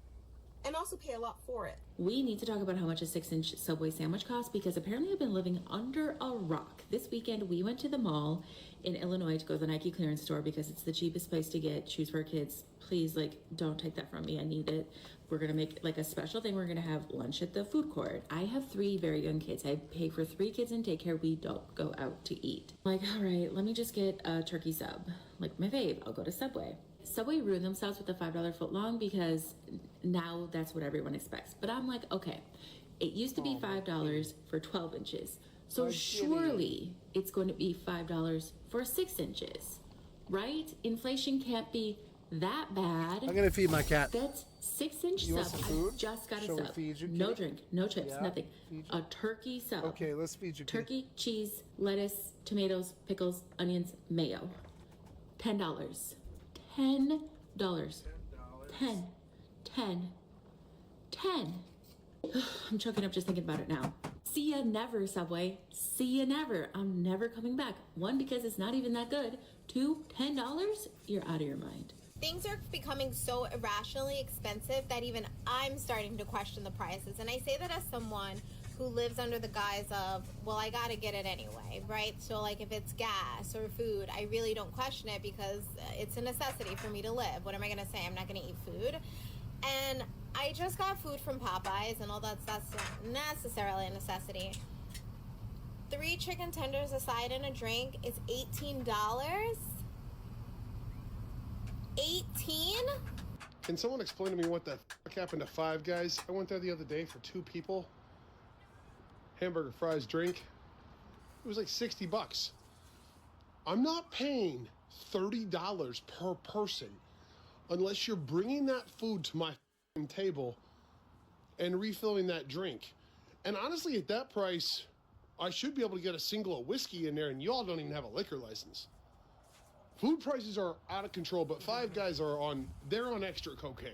and also pay a lot for it. We need to talk about how much a 6-inch Subway sandwich costs, because apparently I've been living under a rock. This weekend we went to the mall in Illinois to go to the Nike clearance store because it's the cheapest place to get shoes for kids. Please, like, don't take that from me. I need it. We're gonna make like a special thing. We're gonna have lunch at the food court. I have 3 very young kids. I pay for 3 kids in daycare. We don't go out to eat. Like, all right, let me just get a turkey sub. Like my fave, I'll go to Subway. Subway ruined themselves with the $5 footlong because now that's what everyone expects. But I'm like, okay, it used to be $5 for 12 inches. So surely it's going to be $5 for 6 inches, right? Inflation can't be that bad. I'm gonna feed my cat. That's 6-inch You want sub. some food? I just got a Shall we sub. feed you, No kitty? drink, no chips, Yeah? nothing. Feed A turkey sub. Okay, let's feed you. kitty. Turkey, cheese, lettuce, tomatoes, pickles, onions, mayo. $10. $10. 10. 10. 10. I'm choking up just thinking about it now. See ya never, Subway. See ya never. I'm never coming back. 1, because it's not even that good. 2, $10? You're out of your mind. Things are becoming so irrationally expensive that even I'm starting to question the prices. And I say that as someone who lives under the guise of, well, I gotta get it anyway, right? So like if it's gas or food, I really don't question it because it's a necessity for me to live. What am I gonna say? I'm not gonna eat food. And I just got food from Popeyes, and all that's not necessarily a necessity. 3 chicken tenders, a side, and a drink is $18. 18? Can someone explain to me what the fuck happened to Five Guys? I went there the other day for 2 people. Hamburger, fries, drink. It was like $60. I'm not paying $30 per person unless you're bringing that food to my table and refilling that drink. And honestly, at that price, I should be able to get a single of whiskey in there, and y'all don't even have a liquor license. Food prices are out of control, but Five Guys they're on extra cocaine.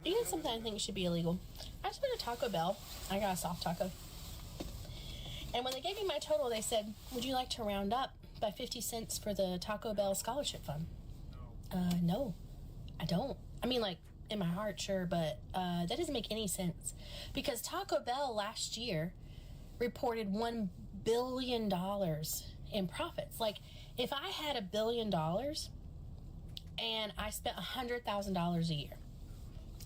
You know something I think should be illegal? I just went to Taco Bell. I got a soft taco. And when they gave me my total, they said, would you like to round up by 50 cents for the Taco Bell Scholarship Fund? No, I don't. I mean, like, in my heart, sure, but that doesn't make any sense. Because Taco Bell last year reported $1 billion in profits. Like, if I had $1 billion and I spent $100,000 a year,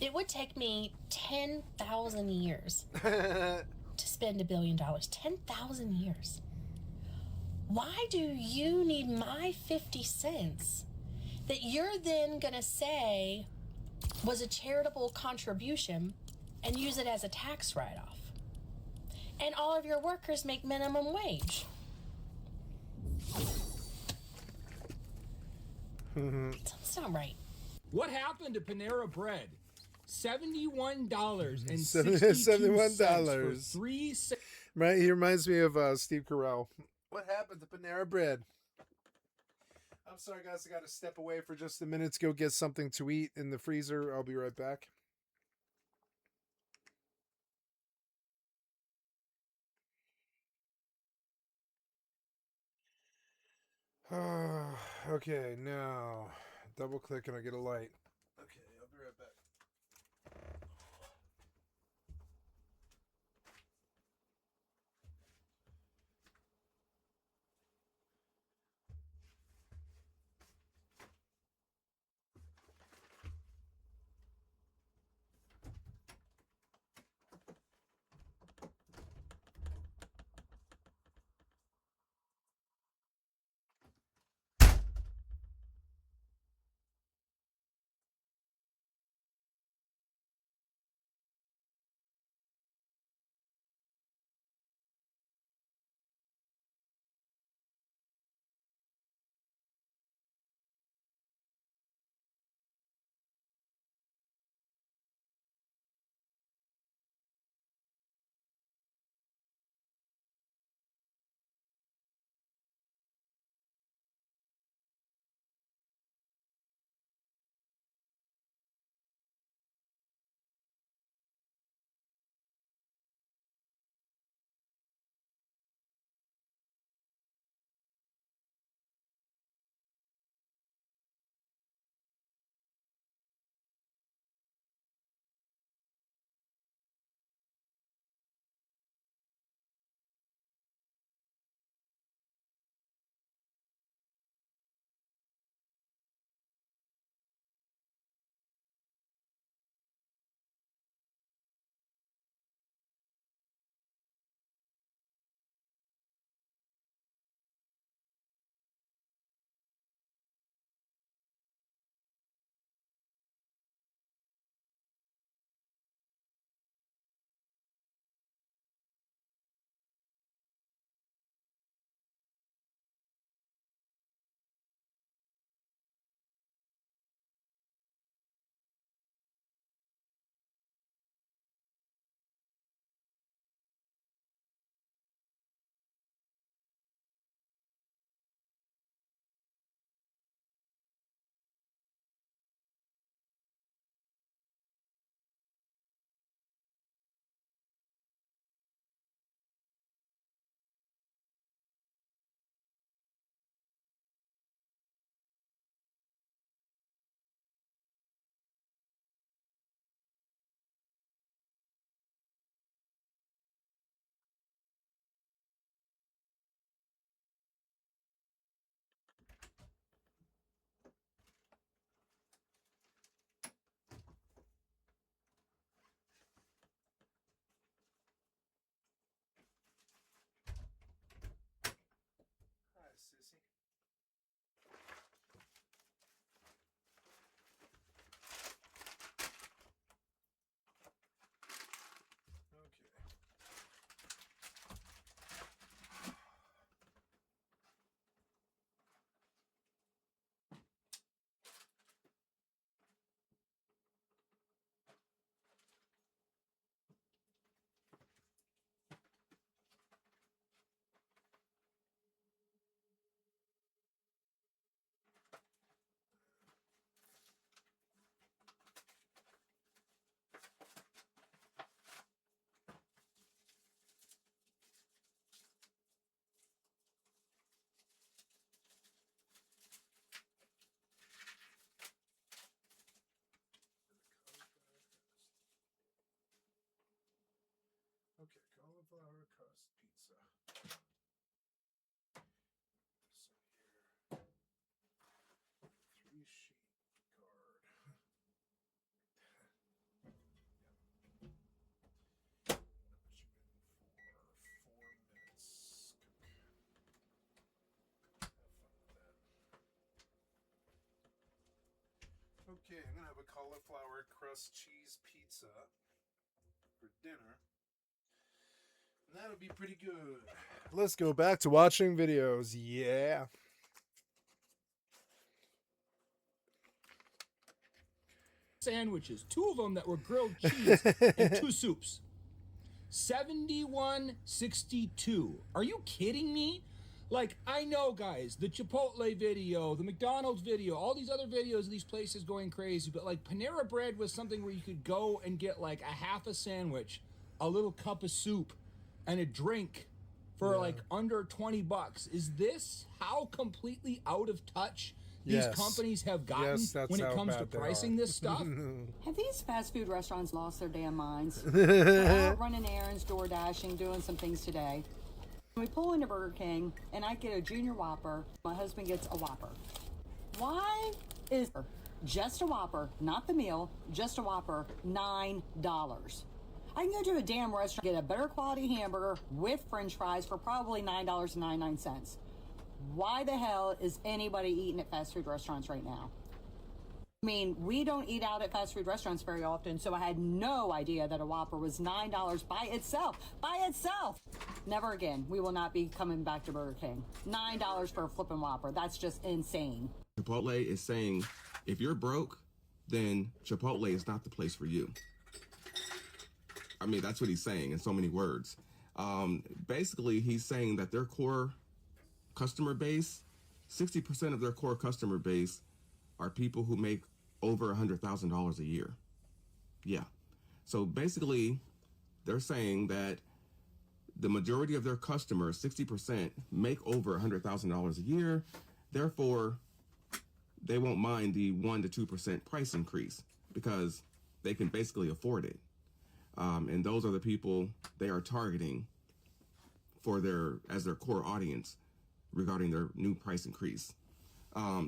it would take me 10,000 years to spend $1 billion. 10,000 years. Why do you need my 50 cents that you're then gonna say was a charitable contribution and use it as a tax write-off? And all of your workers make minimum wage. That's not right. What happened to Panera Bread? $71 and $71 for 3 Right, he reminds me of Steve Carell. What happened to Panera Bread? I'm sorry, guys. I got to step away for just a minute to go get something to eat in the freezer. I'll be right back. Okay, now double click and I get a light. Okay, I'll be right back. cauliflower crust pizza. So here, 3-sheet card. Put you in for 4 minutes. Have fun with that. Okay, I'm gonna have a cauliflower crust cheese pizza for dinner. And that'll be pretty good. Let's go back to watching videos. Yeah. Sandwiches, 2 of them that were grilled cheese and 2 soups. $71.62. Are you kidding me? Like, I know, guys, the Chipotle video, the McDonald's video, all these other videos of these places going crazy, but like Panera Bread was something where you could go and get like a half a sandwich, a little cup of soup, and a drink for like under $20. Is this how completely out of touch these companies have gotten when it comes to pricing this stuff? Have these fast food restaurants lost their damn minds? We're out running errands, door dashing, doing some things today. We pull into Burger King and I get a Junior Whopper. My husband gets a Whopper. Why is just a Whopper, not the meal, just a Whopper, $9? I can go to a damn restaurant, get a better quality hamburger with French fries for probably $9.99. Why the hell is anybody eating at fast food restaurants right now? I mean, we don't eat out at fast food restaurants very often, so I had no idea that a Whopper was $9 by itself. By itself! Never again. We will not be coming back to Burger King. $9 for a flipping Whopper. That's just insane. Chipotle is saying, if you're broke, then Chipotle is not the place for you. I mean, that's what he's saying in so many words. Basically, he's saying that their core customer base, 60% of their core customer base are people who make over $100,000 a year. Yeah. So basically, they're saying that the majority of their customers, 60%, make over $100,000 a year. Therefore, they won't mind the 1% to 2% price increase because they can basically afford it. And those are the people they are targeting for as their core audience regarding their new price increase.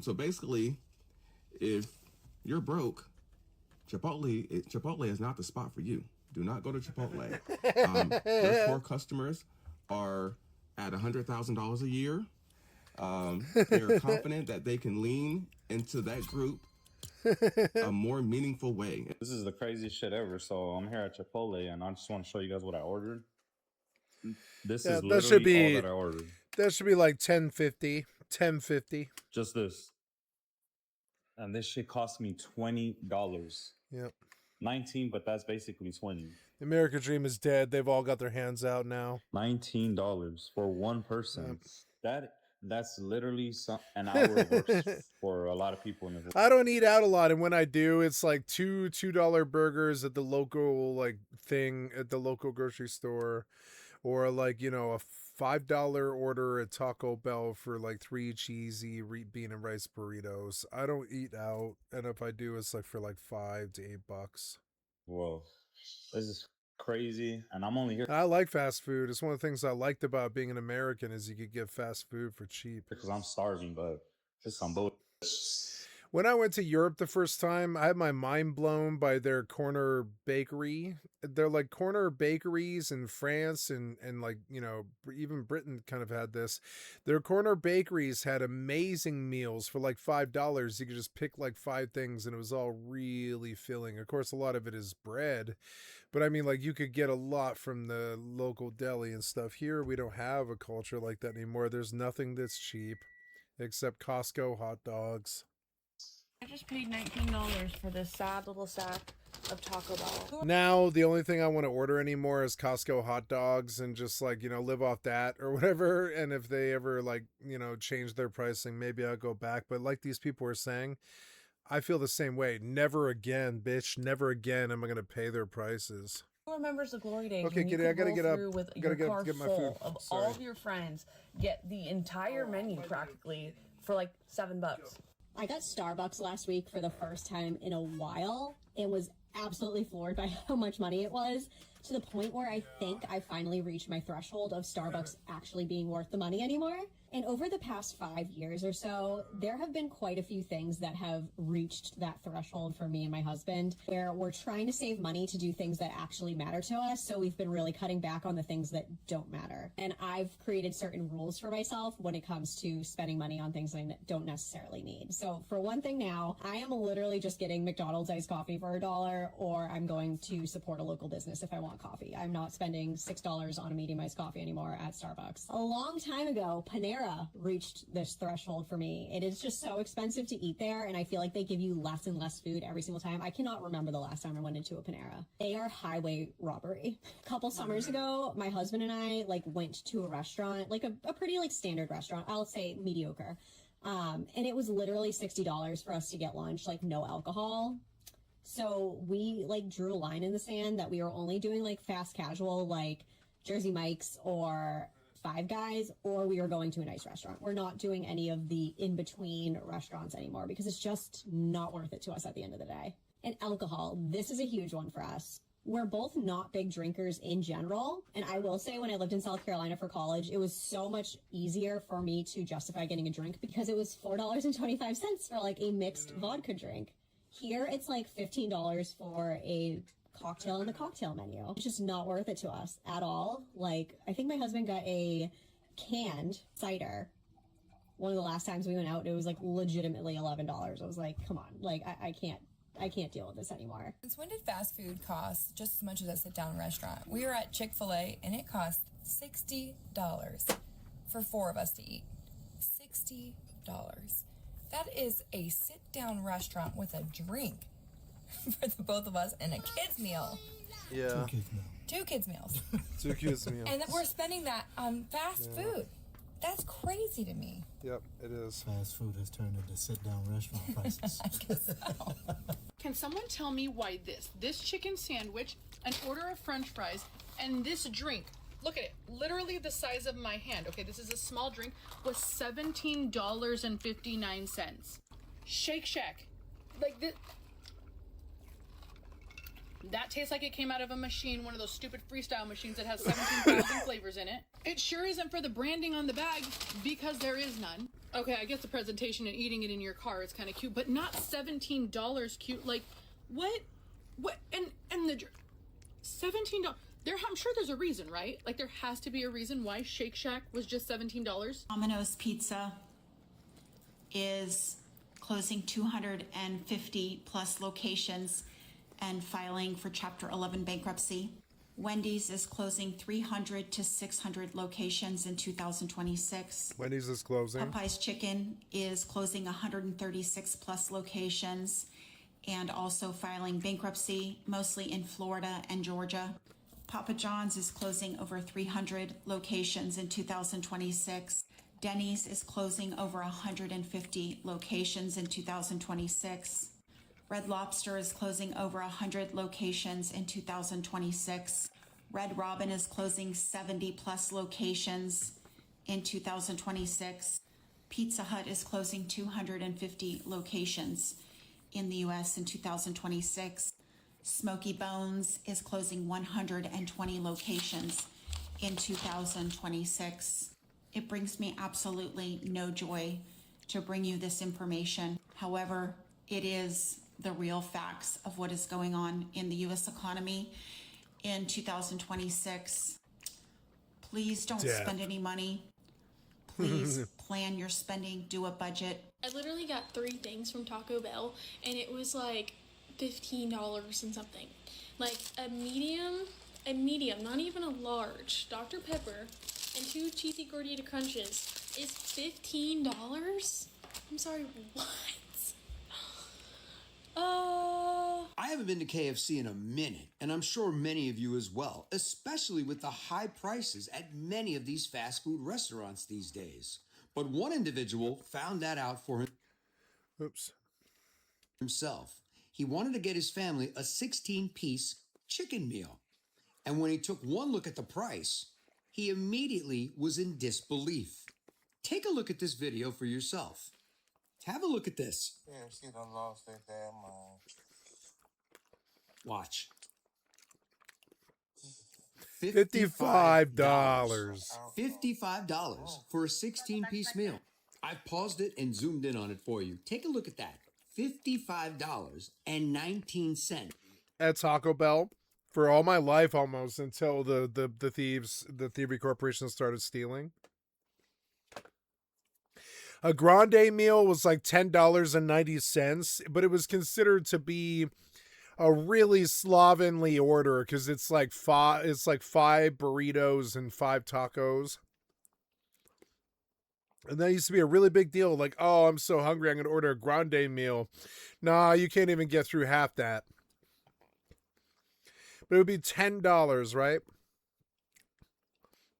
So basically, if you're broke, Chipotle is not the spot for you. Do not go to Chipotle. Their core customers are at $100,000 a year. They're confident that they can lean into that group a more meaningful way. This is the craziest shit ever. So I'm here at Chipotle, and I just want to show you guys what I ordered. This is literally all that I ordered. That should be like $10.50. Just this. And this shit cost me $20. Yep. 19, but that's basically 20. The American dream is dead. They've all got their hands out now. $19 for one person. Yep. That's literally an hour of work for a lot of people in the world. I don't eat out a lot, and when I do, it's like $2 burgers at the local thing at the local grocery store, or like, you know, a $5 order at Taco Bell for like 3 cheesy bean and rice burritos. I don't eat out, and if I do, it's like for like $5 to $8. Whoa, this is crazy, and I'm only here. I like fast food. It's one of the things I liked about being an American is you could get fast food for cheap. Because I'm starving, but it's on both. When I went to Europe the first time, I had my mind blown by their corner bakery. They're like corner bakeries in France and like, you know, even Britain kind of had this. Their corner bakeries had amazing meals for like $5. You could just pick like 5 things and it was all really filling. Of course, a lot of it is bread, but I mean, like you could get a lot from the local deli and stuff. Here, we don't have a culture like that anymore. There's nothing that's cheap except Costco hot dogs. I just paid $19 for this sad little sack of Taco Bell. Now, the only thing I want to order anymore is Costco hot dogs and just like, you know, live off that or whatever. And if they ever like, you know, change their pricing, maybe I'll go back. But like these people are saying, I feel the same way. Never again, bitch. Never again am I going to pay their prices. Who remembers the glory days? Okay, Kitty, I gotta get up. With Gotta your car get my full food. of Sorry. all of your friends, get the entire menu practically for like $7. I got Starbucks last week for the first time in a while and was absolutely floored by how much money it was. to the point where I think I finally reached my threshold of Starbucks actually being worth the money anymore. And over the past 5 years or so, there have been quite a few things that have reached that threshold for me and my husband, where we're trying to save money to do things that actually matter to us. So we've been really cutting back on the things that don't matter. And I've created certain rules for myself when it comes to spending money on things I don't necessarily need. So for one thing now, I am literally just getting McDonald's iced coffee for $1, or I'm going to support a local business if I want coffee. I'm not spending $6 on a medium iced coffee anymore at Starbucks. A long time ago, Panera reached this threshold for me. It is just so expensive to eat there, and I feel like they give you less and less food every single time. I cannot remember the last time I went into a Panera. They are highway robbery. A couple summers ago, my husband and I went to a restaurant, a pretty standard restaurant. I'll say mediocre. And it was literally $60 for us to get lunch, no alcohol. So we drew a line in the sand that we were only doing fast casual, Jersey Mike's or Five Guys, or we were going to a nice restaurant. We're not doing any of the in-between restaurants anymore because it's just not worth it to us at the end of the day. And alcohol, this is a huge one for us. We're both not big drinkers in general. And I will say, when I lived in South Carolina for college, it was so much easier for me to justify getting a drink because it was $4.25 for a mixed vodka drink. Here, it's $15 for a cocktail on the cocktail menu. It's just not worth it to us at all. I think my husband got a canned cider one of the last times we went out. It was legitimately $11. I was come on, I can't deal with this anymore. Since when did fast food cost just as much as a sit-down restaurant? We were at Chick-fil-A and it cost $60 for 4 of us to eat. $60. That is a sit-down restaurant with a drink for the both of us and a kid's meal. Yeah. 2 kids meals. 2 kids meals. And we're spending that on fast food. That's crazy to me. Yep, it is. Fast food has turned into sit-down restaurant prices. I guess so. Can someone tell me why this chicken sandwich, an order of french fries, and this drink, look at it, literally the size of my hand, okay, this is a small drink, was $17.59. Shake Shack. This... That tastes like it came out of a machine, one of those stupid freestyle machines that has 17,000 flavors in it. It sure isn't for the branding on the bag, because there is none. Okay, I guess the presentation and eating it in your car is kind of cute, but not $17 cute. What? And the $17. I'm sure there's a reason, right? There has to be a reason why Shake Shack was just $17. Domino's Pizza is closing 250 plus locations and filing for Chapter 11 bankruptcy. Wendy's is closing 300 to 600 locations in 2026. Wendy's is closing. Popeye's Chicken is closing 136 plus locations and also filing bankruptcy, mostly in Florida and Georgia. Papa John's is closing over 300 locations in 2026. Denny's is closing over 150 locations in 2026. Red Lobster is closing over 100 locations in 2026. Red Robin is closing 70 plus locations in 2026. Pizza Hut is closing 250 locations in the U.S. in 2026. Smoky Bones is closing 120 locations in 2026. It brings me absolutely no joy to bring you this information. However, it is the real facts of what is going on in the U.S. economy in 2026. Please don't spend any money. Please plan your spending, do a budget. I literally got 3 things from Taco Bell, and it was $15 and something. A medium, not even a large, Dr. Pepper, and 2 cheesy gordita crunches is $15? I'm sorry, what? I haven't been to KFC in a minute, and I'm sure many of you as well, especially with the high prices at many of these fast food restaurants these days. But one individual found that out for himself. He wanted to get his family a 16-piece chicken meal. And when he took one look at the price, he immediately was in disbelief. Take a look at this video for yourself. Have a look at this. Yeah, she done lost her damn mind. Watch. $55. $55 for a 16-piece meal. I've paused it and zoomed in on it for you. Take a look at that. $55.19. At Taco Bell for all my life almost until the thievery corporation started stealing. A grande meal was like $10.90, but it was considered to be a really slovenly order because it's like five burritos and 5 tacos. And that used to be a really big deal. Like, oh, I'm so hungry, I'm going to order a grande meal. Nah, you can't even get through half that. But it would be $10, right?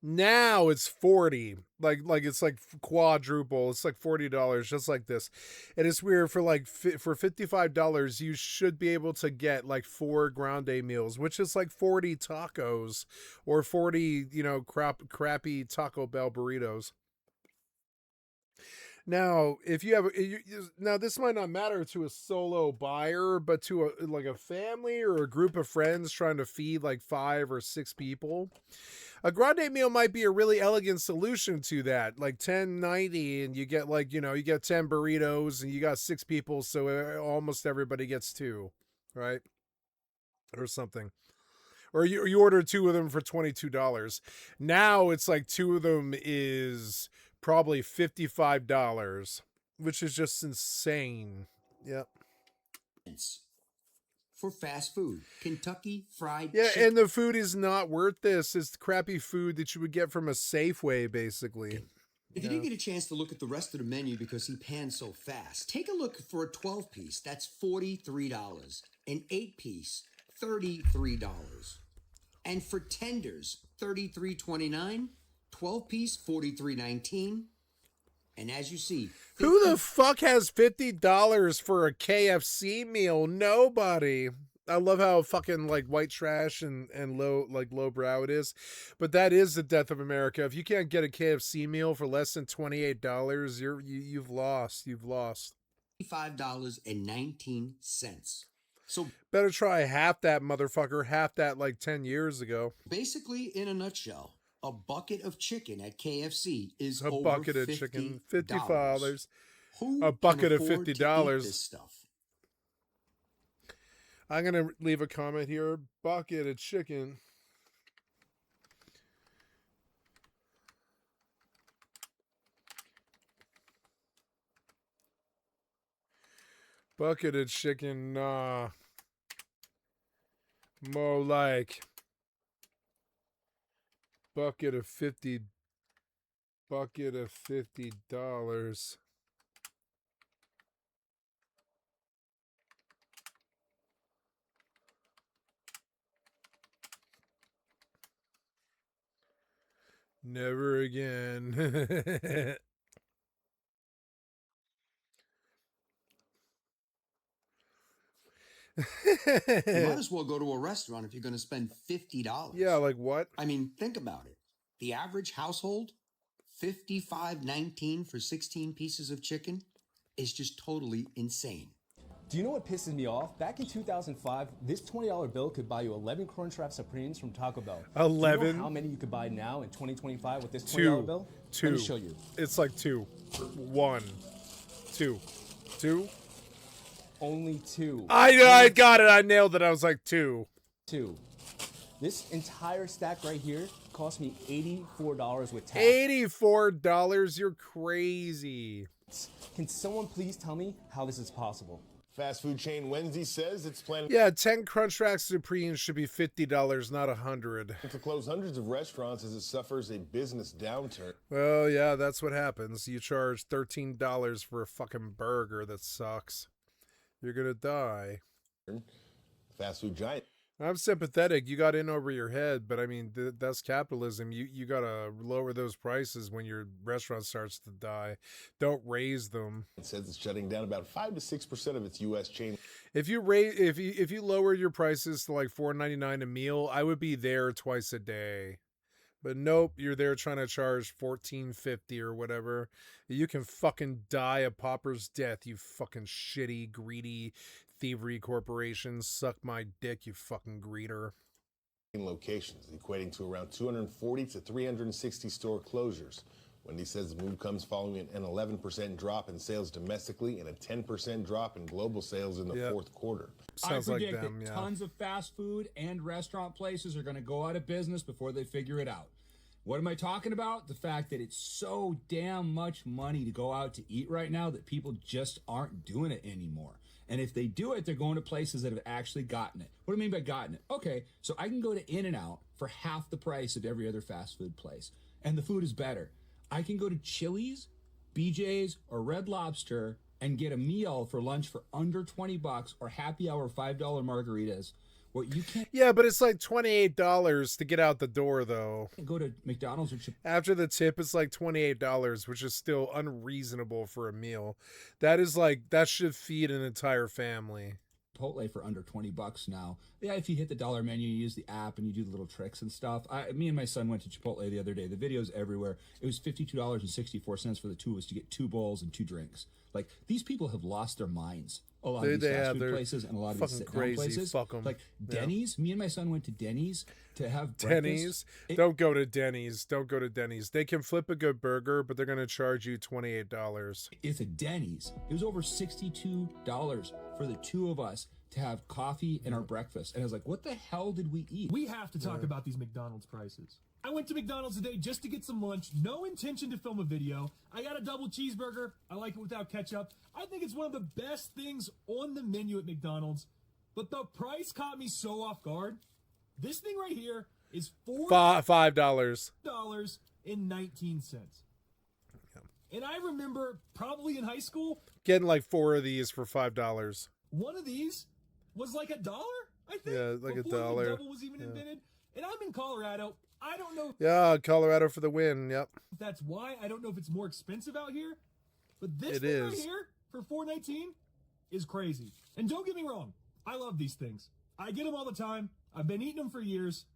Now it's $40. Like it's like quadruple. It's like $40, just like this. And it's weird for for $55, you should be able to get like 4 grande meals, which is like 40 tacos or 40, crappy Taco Bell burritos. Now, if you have now this might not matter to a solo buyer, but to a family or a group of friends trying to feed like 5 or 6 people, a grande meal might be a really elegant solution to that. Like $10.90, and you get you get 10 burritos, and you got 6 people, so almost everybody gets 2, right? Or something. Or you order 2 of them for $22. Now it's like 2 of them is probably $55, which is just insane. Yep. For fast food, Kentucky Fried Yeah, Chicken. and the food is not worth this. It's crappy food that you would get from a Safeway, basically. If you didn't get a chance to look at the rest of the menu because he panned so fast, take a look for a 12-piece. That's $43. An 8-piece, $33. And for tenders, $33.29. 12-piece, $43.19. And as you see, Who the fuck has $50 for a KFC meal? Nobody. I love how fucking white trash and lowbrow it is, but that is the death of America. If you can't get a KFC meal for less than $28, you've lost. You've lost. $55.19. So better try half that, motherfucker. Half that 10 years ago. Basically, in a nutshell, a bucket of chicken at KFC is a over bucket of $50. chicken, $50. Who a bucket can of afford to eat $50. this stuff? I'm gonna leave a comment here. Bucket of chicken. Bucket of chicken, nah. More like bucket of $50. Never again. You might as well go to a restaurant if you're going to spend $50. Yeah, like what? I mean, think about it. The average household, $55.19 for 16 pieces of chicken is just totally insane. Do you know what pisses me off? Back in 2005, this $20 bill could buy you 11 Crunchwrap Supremes from Taco Bell. 11? Do you know how many you could buy now in 2025 with this $20 Two. bill? Two. Let me show you. It's like 2. 1. 2. 2? Only 2. I got it. I nailed it. I was like 2. 2. This entire stack right here cost me $84 with tax. $84? You're crazy. Can someone please tell me how this is possible? Fast food chain Wednesday says it's planning. Yeah, 10 Crunchwrap Supremes should be $50, not $100. To close hundreds of restaurants as it suffers a business downturn. Well, yeah, that's what happens. You charge $13 for a fucking burger that sucks. You're gonna die. Fast food giant. I'm sympathetic. You got in over your head, but I mean, that's capitalism. You gotta lower those prices when your restaurant starts to die. Don't raise them. It says it's shutting down about 5 to 6% of its U.S. chain. If you lower your prices to like $4.99 a meal, I would be there twice a day. But nope, you're there trying to charge $14.50 or whatever. You can fucking die a pauper's death, you fucking shitty, greedy thievery corporation. Suck my dick, you fucking greeter. locations, equating to around 240 to 360 store closures. Wendy says the move comes following an 11% drop in sales domestically and a 10% drop in global sales in the fourth quarter. I predict that tons of fast food and restaurant places are going to go out of business before they figure it out. What am I talking about? The fact that it's so damn much money to go out to eat right now that people just aren't doing it anymore. And if they do it, they're going to places that have actually gotten it. What do I mean by gotten it? Okay, so I can go to In-N-Out for half the price of every other fast food place, and the food is better. I can go to Chili's, BJ's, or Red Lobster and get a meal for lunch for under $20 or happy hour $5 margaritas. What you can't. Yeah, but it's like $28 to get out the door, though. Go to McDonald's or after the tip, it's like $28, which is still unreasonable for a meal. That is like that should feed an entire family. Chipotle for under $20 now. Yeah, if you hit the dollar menu, you use the app and you do the little tricks and stuff. Me and my son went to Chipotle the other day. The video's everywhere. It was $52.64 for the two of us to get 2 bowls and 2 drinks. Like, these people have lost their minds. A lot of these fast food places and a lot of these sit-down places. Fuck 'em. Like Denny's. Me and my son went to Denny's to have Denny's. Don't go to Denny's. Don't go to Denny's. They can flip a good burger, but they're going to charge you $28. It's a Denny's. It was over $62 for the two of us to have coffee and our breakfast. And I was like, what the hell did we eat? We have to talk about these McDonald's prices. I went to McDonald's today just to get some lunch. No intention to film a video. I got a double cheeseburger. I like it without ketchup. I think it's one of the best things on the menu at McDonald's. But the price caught me so off guard. This thing right here is $5.19. And I remember probably in high school getting like 4 of these for $5. One of these was like $1, I think. Yeah, like $1. Before the double was even invented. And I'm in Colorado. I don't know. Yeah, Colorado for the win. Yep. That's why. I don't know if it's more expensive out here. But this thing right here for $4.19 is crazy. And don't get me wrong. I love these things. I get them all the time. I've been eating them for years.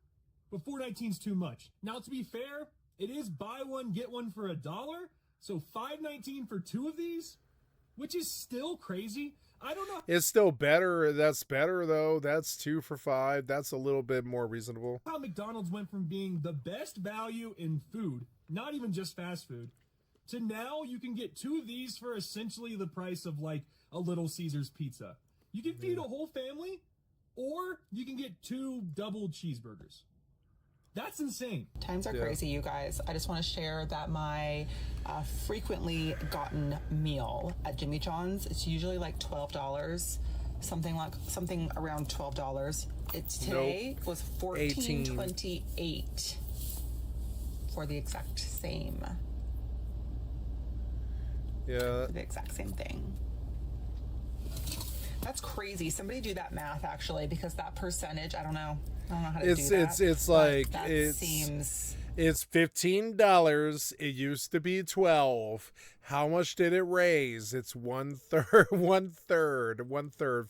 But $4.19 is too much. Now, to be fair, it is buy one, get one for $1. So $5.19 for 2 of these, which is still crazy. I don't know. It's still better. That's better, though. That's 2 for $5. That's a little bit more reasonable. How McDonald's went from being the best value in food, not even just fast food, to now you can get 2 of these for essentially the price of like a Little Caesars pizza. You can feed a whole family, or you can get 2 double cheeseburgers. That's insane. Times are crazy, you guys. I just want to share that my frequently gotten meal at Jimmy John's, it's usually like $12, something around $12. It's today was $14.28 for the exact same. Yeah. For the exact same thing. That's crazy. Somebody do that math actually, because that percentage, I don't know how to do that. It's like that seems. It's $15. It used to be $12. How much did it raise? It's one third.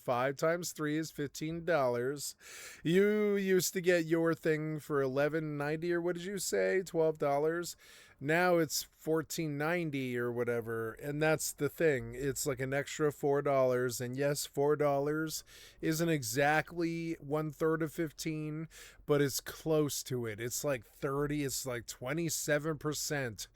5 times 3 is $15. You used to get your thing for $11.90 or what did you say? $12. Now it's $14.90 or whatever, and that's the thing. It's like an extra $4, and yes, $4 isn't exactly 1/3 of 15, but it's close to it. It's like 30. It's like 27%.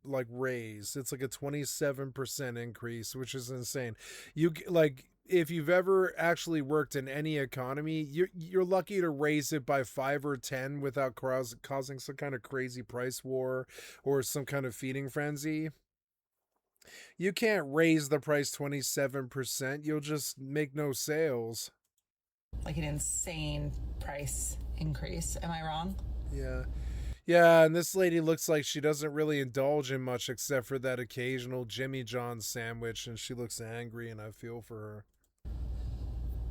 Like raise. It's like a 27% increase, which is insane. You like. If you've ever actually worked in any economy, you're lucky to raise it by 5 or 10 without causing some kind of crazy price war or some kind of feeding frenzy. You can't raise the price 27%. You'll just make no sales. Like an insane price increase. Am I wrong? Yeah. Yeah, and this lady looks like she doesn't really indulge in much except for that occasional Jimmy John's sandwich, and she looks angry, and I feel for her.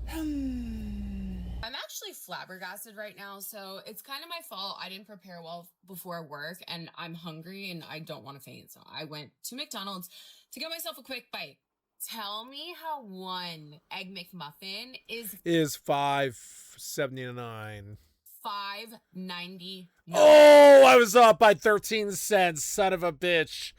I'm actually flabbergasted right now, so it's kind of my fault. I didn't prepare well before work, and I'm hungry, and I don't want to faint, so I went to McDonald's to get myself a quick bite. Tell me how one Egg McMuffin is $5.79. $5.99. Oh, I was off by 13 cents, son of a bitch.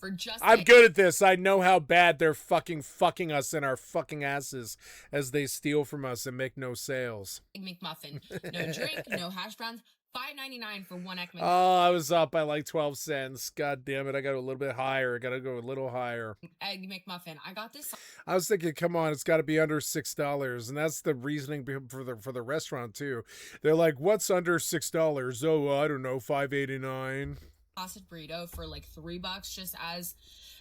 for just I'm good at this. I know how bad they're fucking us in our fucking asses as they steal from us and make no sales. Egg McMuffin. No drink, no hash browns. $5.99 for one egg McMuffin. Oh, I was up by like 12 cents. God damn it. I got a little bit higher. I got to go a little higher. Egg McMuffin. I got this. I was thinking, come on, it's got to be under $6. And that's the reasoning for the restaurant too. They're like, what's under $6? Oh, I don't know, $5.89. Sausage burrito for like $3 just as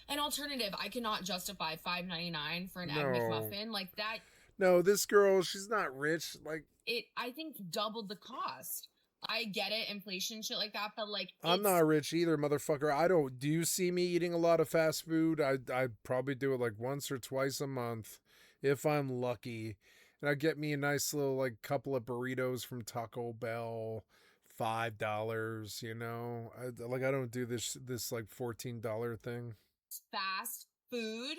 an alternative. I cannot justify $5.99 for an egg McMuffin like that. No, this girl, she's not rich. Like it, I think doubled the cost. I get it, inflation, shit like that, but like I'm not rich either, motherfucker. Do you see me eating a lot of fast food? I probably do it like once or twice a month if I'm lucky. And I get me a nice little like couple of burritos from Taco Bell, $5, you know. I don't do this like $14 thing. Fast food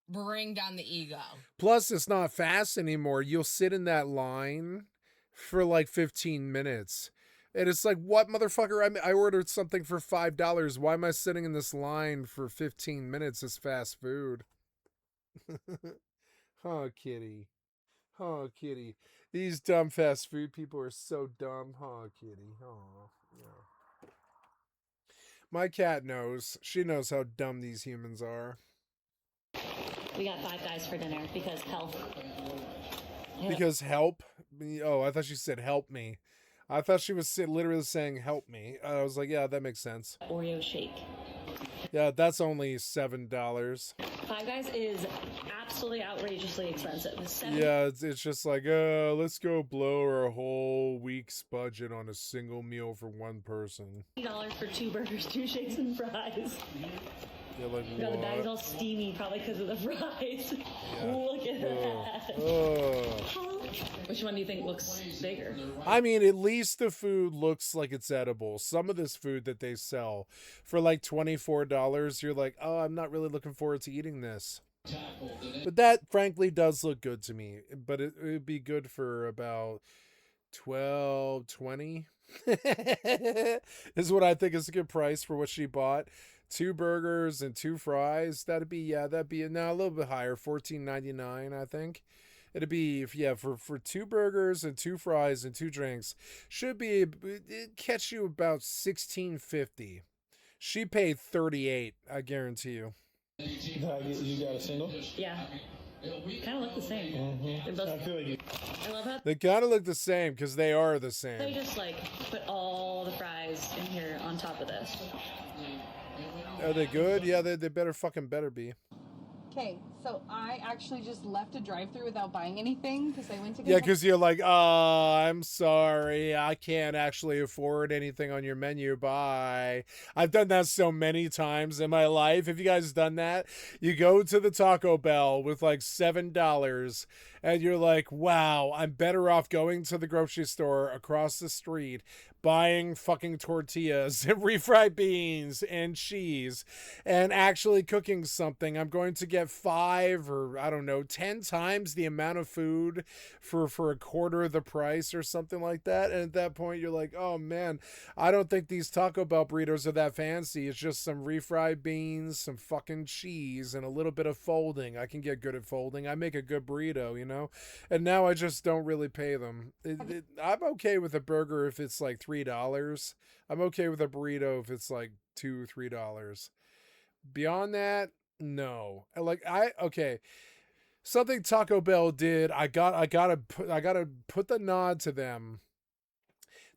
bring down the ego. Plus it's not fast anymore. You'll sit in that line for like 15 minutes. And it's like, what, motherfucker? I ordered something for $5. Why am I sitting in this line for 15 minutes as fast food? Oh, kitty. Oh, kitty. These dumb fast food people are so dumb. Oh, kitty. Oh, yeah. My cat knows. She knows how dumb these humans are. We got 5 guys for dinner because health. Because help? Oh, I thought she said help me. I thought she was literally saying help me. I was like, yeah, that makes sense. Oreo shake. Yeah, that's only $7. 5 Guys is absolutely outrageously expensive. Yeah, it's just like, let's go blow our whole week's budget on a single meal for one person. $50 for 2 burgers, 2 shakes, and fries. Yeah, like You know, the bag's all steamy, probably because of the fries. Yeah. Look at that. Which one do you think looks bigger? I mean, at least the food looks like it's edible. Some of this food that they sell for like $24, you're like, oh, I'm not really looking forward to eating this. But that, frankly, does look good to me. But it would be good for about $12, $20 is what I think is a good price for what she bought. 2 burgers and 2 fries. That'd be a little bit higher, $14.99, I think. It'd be, for 2 burgers and 2 fries and 2 drinks, it'd catch you about $16.50. She paid $38, I guarantee you. You got a single? Yeah. Kind of look the same. Mm-hmm. I love how they kind of look the same because they are the same. They just like put all the fries in here on top of this. Are they good? Yeah, they better be. Okay, so I actually just left a drive-thru without buying anything because I went to get because you're like, I'm sorry, I can't actually afford anything on your menu. Bye. I've done that so many times in my life. Have you guys done that? You go to the Taco Bell with like $7 and you're like, wow, I'm better off going to the grocery store across the street, buying fucking tortillas and refried beans and cheese and actually cooking something. I'm going to get 5 or I don't know 10 times the amount of food for a quarter of the price or something like that. And at that point you're like, oh man, I don't think these Taco Bell burritos are that fancy. It's just some refried beans, some fucking cheese, and a little bit of folding. I can get good at folding. I make a good burrito, you know. And now I just don't really pay them. I'm okay with a burger if it's like $3. I'm okay with a burrito if it's like $2, $3. Beyond that, no. Something Taco Bell did. I gotta put the nod to them.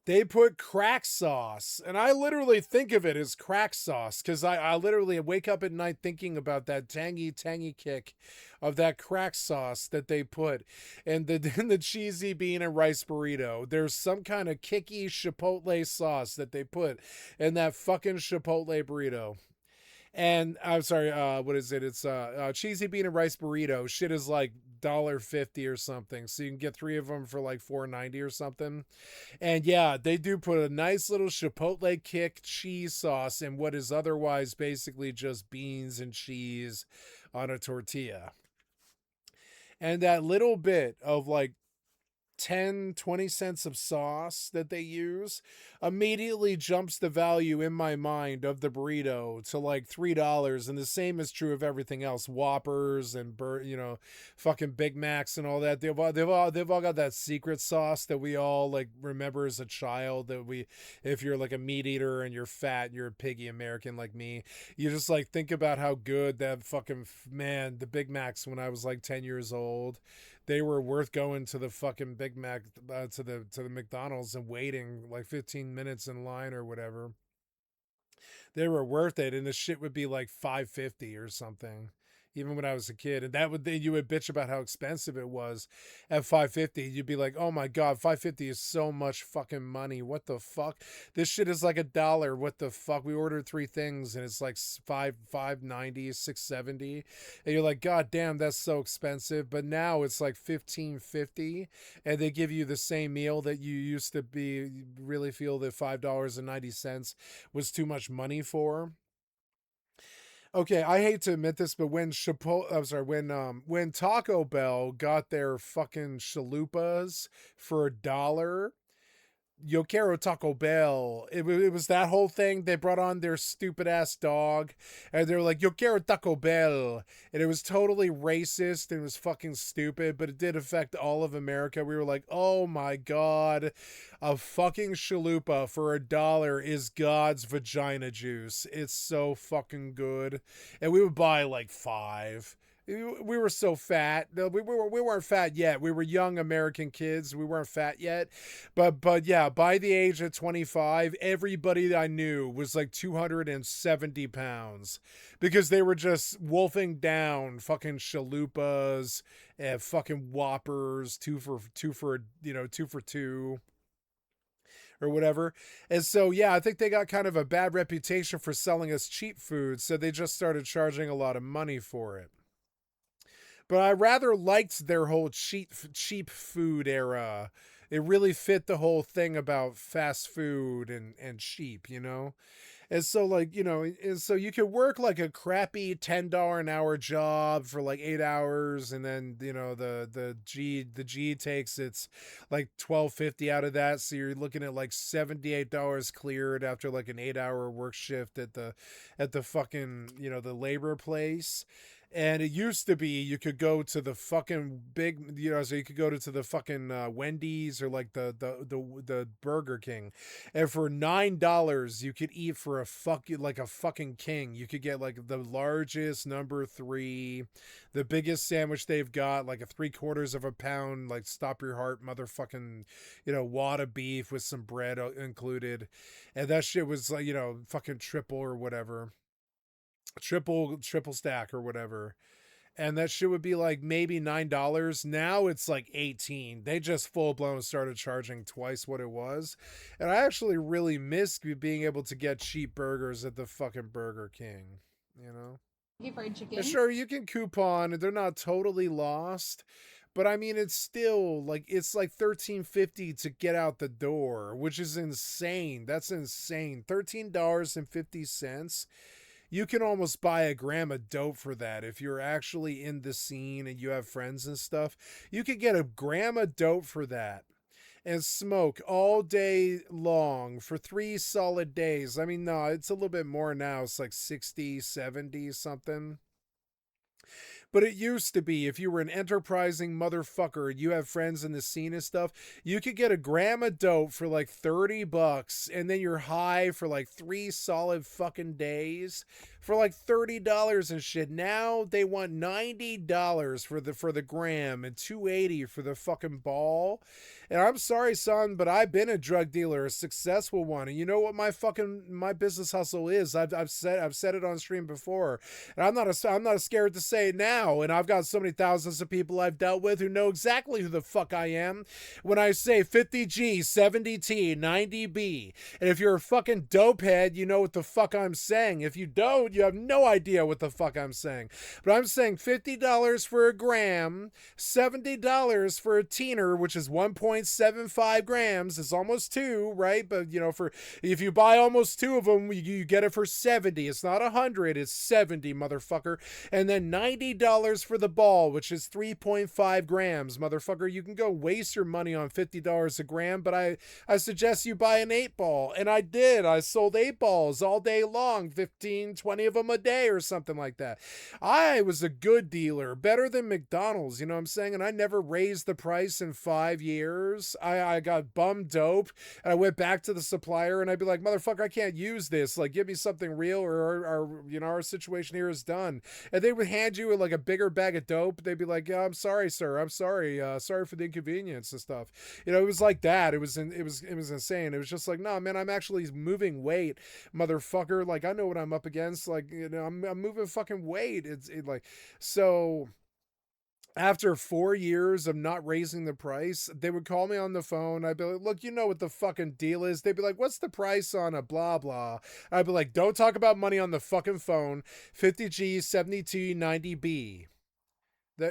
They put crack sauce, and I literally think of it as crack sauce because I literally wake up at night thinking about that tangy kick of that crack sauce that they put in the cheesy bean and rice burrito. There's some kind of kicky chipotle sauce that they put in that fucking chipotle burrito. And I'm sorry, what is it? It's cheesy bean and rice burrito. Shit is like $1.50 or something. So you can get 3 of them for like $4.90 or something. And yeah, they do put a nice little chipotle kick cheese sauce in what is otherwise basically just beans and cheese on a tortilla. And that little bit of like 10, 20 cents of sauce that they use immediately jumps the value in my mind of the burrito to like $3. And the same is true of everything else. Whoppers and fucking Big Macs and all that. They've all got that secret sauce that we all like remember as a child, that if you're like a meat eater and you're fat and you're a piggy American like me, you just like think about how good that fucking, man, the Big Macs when I was like 10 years old, they were worth going to the fucking Big Mac, to the McDonald's and waiting like 15 minutes in line or whatever. They were worth it, and the shit would be like $5.50 or something. Even when I was a kid, and you would bitch about how expensive it was at $5.50. You'd be like, "Oh my god, $5.50 is so much fucking money. What the fuck? This shit is like $1. What the fuck? We ordered 3 things and it's like $5.90, $6.70, and you're like, God damn, that's so expensive. But now it's like $15.50, and they give you the same meal that you used to really feel that $5.90 was too much money for. Okay, I hate to admit this, but when Taco Bell got their fucking chalupas for $1, Yo quiero Taco Bell. It was that whole thing. They brought on their stupid ass dog, and they were like, Yo quiero Taco Bell. And it was totally racist and it was fucking stupid, but it did affect all of America. We were like, oh my god, a fucking chalupa for $1 is God's vagina juice. It's so fucking good. And we would buy like 5. We were so fat. No, we weren't fat yet. We were young American kids. We weren't fat yet. But yeah, by the age of 25, everybody that I knew was like 270 pounds because they were just wolfing down fucking chalupas and fucking Whoppers, two for two. Or whatever. And so, yeah, I think they got kind of a bad reputation for selling us cheap food. So they just started charging a lot of money for it. But I rather liked their whole cheap food era. It really fit the whole thing about fast food and cheap, you know? And so, like, you know, and so you could work like a crappy $10 an hour job for like 8 hours, and then, you know, the G takes its like $12.50 out of that, so you're looking at like $78 cleared after like an 8-hour work shift at the fucking, you know, the labor place. And it used to be you could go to the fucking big, you know, so you could go to the fucking Wendy's or like the Burger King, and for $9 you could eat for a fucking king. You could get like the largest number 3, the biggest sandwich they've got, like a 3/4 of a pound, like stop your heart motherfucking, you know, wad of beef with some bread included, and that shit was like, you know, fucking triple or whatever. Triple stack or whatever, and that shit would be like maybe $9. Now it's like $18. They just full-blown started charging twice what it was, and I actually really miss being able to get cheap burgers at the fucking Burger King, you know. Fried chicken. Sure, you can coupon, they're not totally lost, but I mean, it's still like, it's like $13.50 to get out the door, which is insane. That's insane. $13.50. You can almost buy a gram of dope for that. If you're actually in the scene and you have friends and stuff, you could get a gram of dope for that and smoke all day long for 3 solid days. I mean, no, it's a little bit more now. It's like 60, 70 something. But it used to be, if you were an enterprising motherfucker and you have friends in the scene and stuff, you could get a gram of dope for like $30, and then you're high for like 3 solid fucking days for like $30 and shit. Now they want $90 for the gram and $2.80 for the fucking ball. And I'm sorry, son, but I've been a drug dealer, a successful one. And you know what my business hustle is? I've said it on stream before, and I'm not scared to say it now. And I've got so many thousands of people I've dealt with who know exactly who the fuck I am when I say 50G, 70T, 90B. And if you're a fucking dope head, you know what the fuck I'm saying. If you don't, you have no idea what the fuck I'm saying. But I'm saying $50 for a gram, $70 for a teener, which is 1.3 1.75 grams. It's almost 2, right? But, you know, if you buy almost 2 of them, you get it for 70. It's not 100, it's 70, motherfucker. And then $90 for the ball, which is 3.5 grams, motherfucker. You can go waste your money on $50 a gram, but I suggest you buy an 8-ball. And I did. I sold 8 balls all day long, 15, 20 of them a day or something like that. I was a good dealer, better than McDonald's, you know what I'm saying? And I never raised the price in 5 years. I got bum dope, and I went back to the supplier, and I'd be like, motherfucker, I can't use this. Like, give me something real, or you know, our situation here is done. And they would hand you like a bigger bag of dope. They'd be like, yeah, I'm sorry, sir. I'm sorry. Sorry for the inconvenience and stuff. You know, it was like that. It was insane. It was just like, no, man, I'm actually moving weight, motherfucker. Like, I know what I'm up against. Like, you know, I'm moving fucking weight. So after 4 years of not raising the price, they would call me on the phone. I'd be like, look, you know what the fucking deal is. They'd be like, what's the price on a blah, blah? I'd be like, don't talk about money on the fucking phone. 50G, 7290B.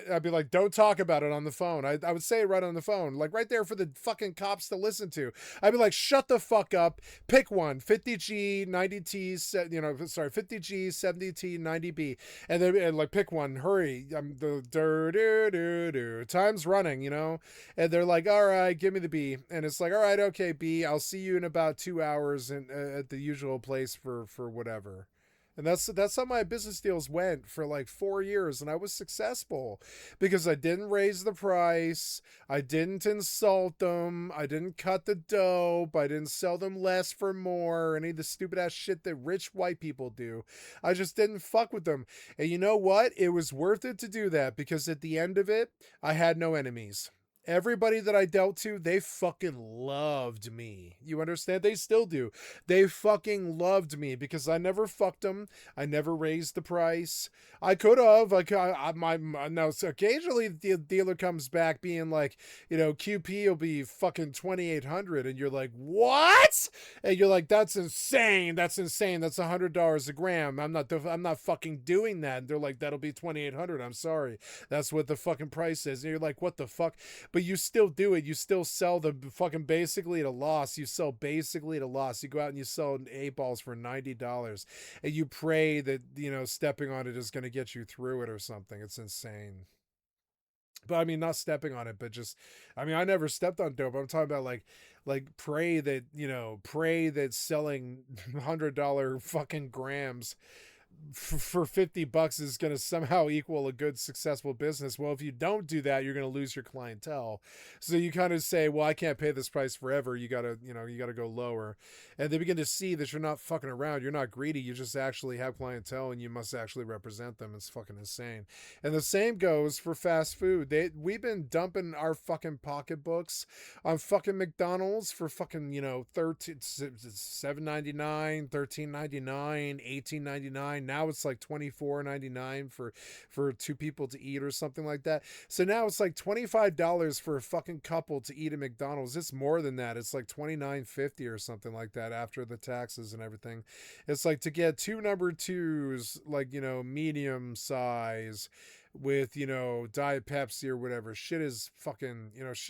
I'd be like, don't talk about it on the phone. I would say it right on the phone, like right there for the fucking cops to listen to. I'd be like, shut the fuck up. Pick one. 50G, 90T, you know, sorry, 50G, 70T, 90B. And then like, pick one. Hurry. Time's running, you know? And they're like, all right, give me the B. And it's like, all right, okay, B. I'll see you in about 2 hours at the usual place for whatever. And that's how my business deals went for like 4 years, and I was successful because I didn't raise the price, I didn't insult them, I didn't cut the dope, I didn't sell them less for more, any of the stupid ass shit that rich white people do. I just didn't fuck with them. And you know what? It was worth it to do that because at the end of it, I had no enemies. Everybody that I dealt to, they fucking loved me. You understand? They still do. They fucking loved me because I never fucked them. I never raised the price. I could have. Now, so occasionally the dealer comes back being like, you know, QP will be fucking 2,800, and you're like, what? And you're like, that's insane. That's insane. That's $100 a gram. I'm not fucking doing that. And they're like, that'll be 2,800. I'm sorry. That's what the fucking price is. And you're like, what the fuck? But you still do it. You still sell the fucking basically at a loss. You sell basically at a loss. You go out and you sell 8 balls for $90, and you pray that, you know, stepping on it is going to get you through it or something. It's insane. But I mean, not stepping on it, but just, I mean, I never stepped on dope. I'm talking about like pray that selling $100 fucking grams for $50 is going to somehow equal a good successful business. Well, if you don't do that, you're going to lose your clientele. So you kind of say, well, I can't pay this price forever. You got to go lower. And they begin to see that you're not fucking around. You're not greedy. You just actually have clientele and you must actually represent them. It's fucking insane. And the same goes for fast food. We've been dumping our fucking pocketbooks on fucking McDonald's for fucking, you know, $7.99, $13.99, $18.99. Now it's like $24.99 for 2 people to eat or something like that. So now it's like $25 for a fucking couple to eat at McDonald's. It's more than that. It's like $29.50 or something like that after the taxes and everything. It's like to get 2 number 2s, like, you know, medium size with, you know, Diet Pepsi or whatever. Shit is fucking it's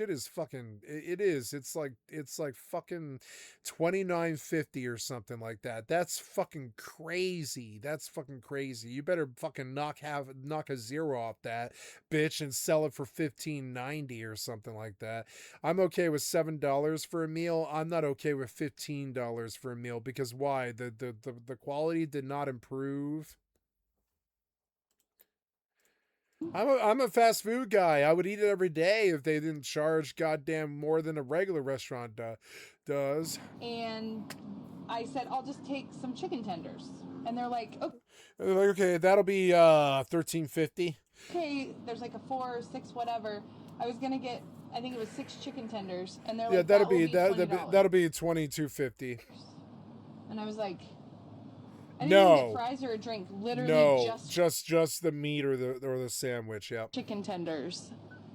like fucking $29.50 or something like that. That's fucking crazy. You better fucking knock a zero off that bitch and sell it for $15.90 or something like that. I'm okay with $7 for a meal. I'm not okay with $15 for a meal because why? The quality did not improve. I'm a fast food guy. I would eat it every day if they didn't charge goddamn more than a regular restaurant does. And I said, I'll just take some chicken tenders. And they're like, okay. Okay, that'll be $13.50. Okay, there's like a 4 or 6, whatever. I was gonna get, I think it was 6 chicken tenders, and they're like, that'll be $22.50. And I was like, I didn't even get fries or a drink. Literally just the meat or the sandwich. Yep. Chicken tenders,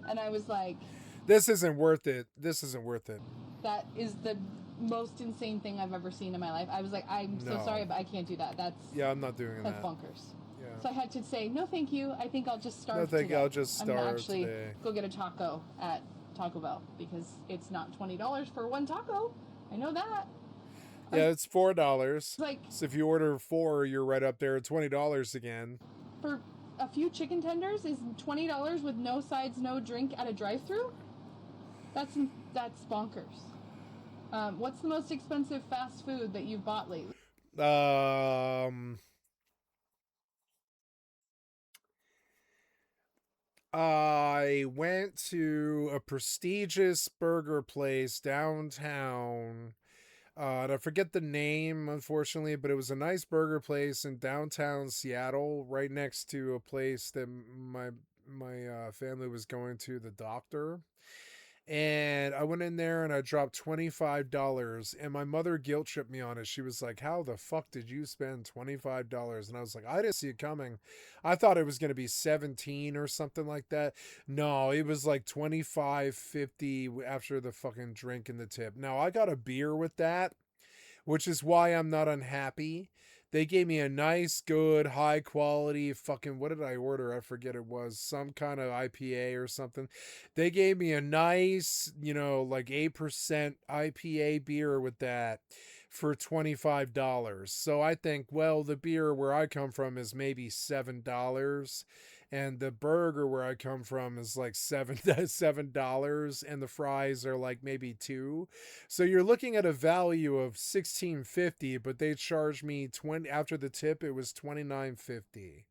and I was like, this isn't worth it. That is the most insane thing I've ever seen in my life. I was like, I'm so sorry, but I can't do that. I'm not doing that. That's bonkers. Yeah. So I had to say, no, thank you. I think I'll just starve. No, thank you. I'll just starve I'm gonna actually today. go get a taco at Taco Bell because it's not $20 for one taco. I know that. Yeah, it's $4. Like, so if you order 4, you're right up there at $20 again. For a few chicken tenders is $20 with no sides, no drink at a drive-thru? That's bonkers. What's the most expensive fast food that you've bought lately? I went to a prestigious burger place downtown. And I forget the name, unfortunately, but it was a nice burger place in downtown Seattle, right next to a place that my family was going to the doctor. And I went in there and I dropped $25, and my mother guilt tripped me on it. She was like, "How the fuck did you spend $25?" And I was like, "I didn't see it coming. I thought it was going to be 17 or something like that. No, it was like 25.50 after the fucking drink and the tip. Now I got a beer with that, which is why I'm not unhappy. They gave me a nice, good, high quality fucking, what did I order? I forget, it was some kind of IPA or something. They gave me a nice, like 8% IPA beer with that for $25. So I think, well, the beer where I come from is maybe $7. And the burger where I come from is like $7, and the fries are like maybe $2. So you're looking at a value of $16.50, but they charged me 20 after the tip. It was $29.50.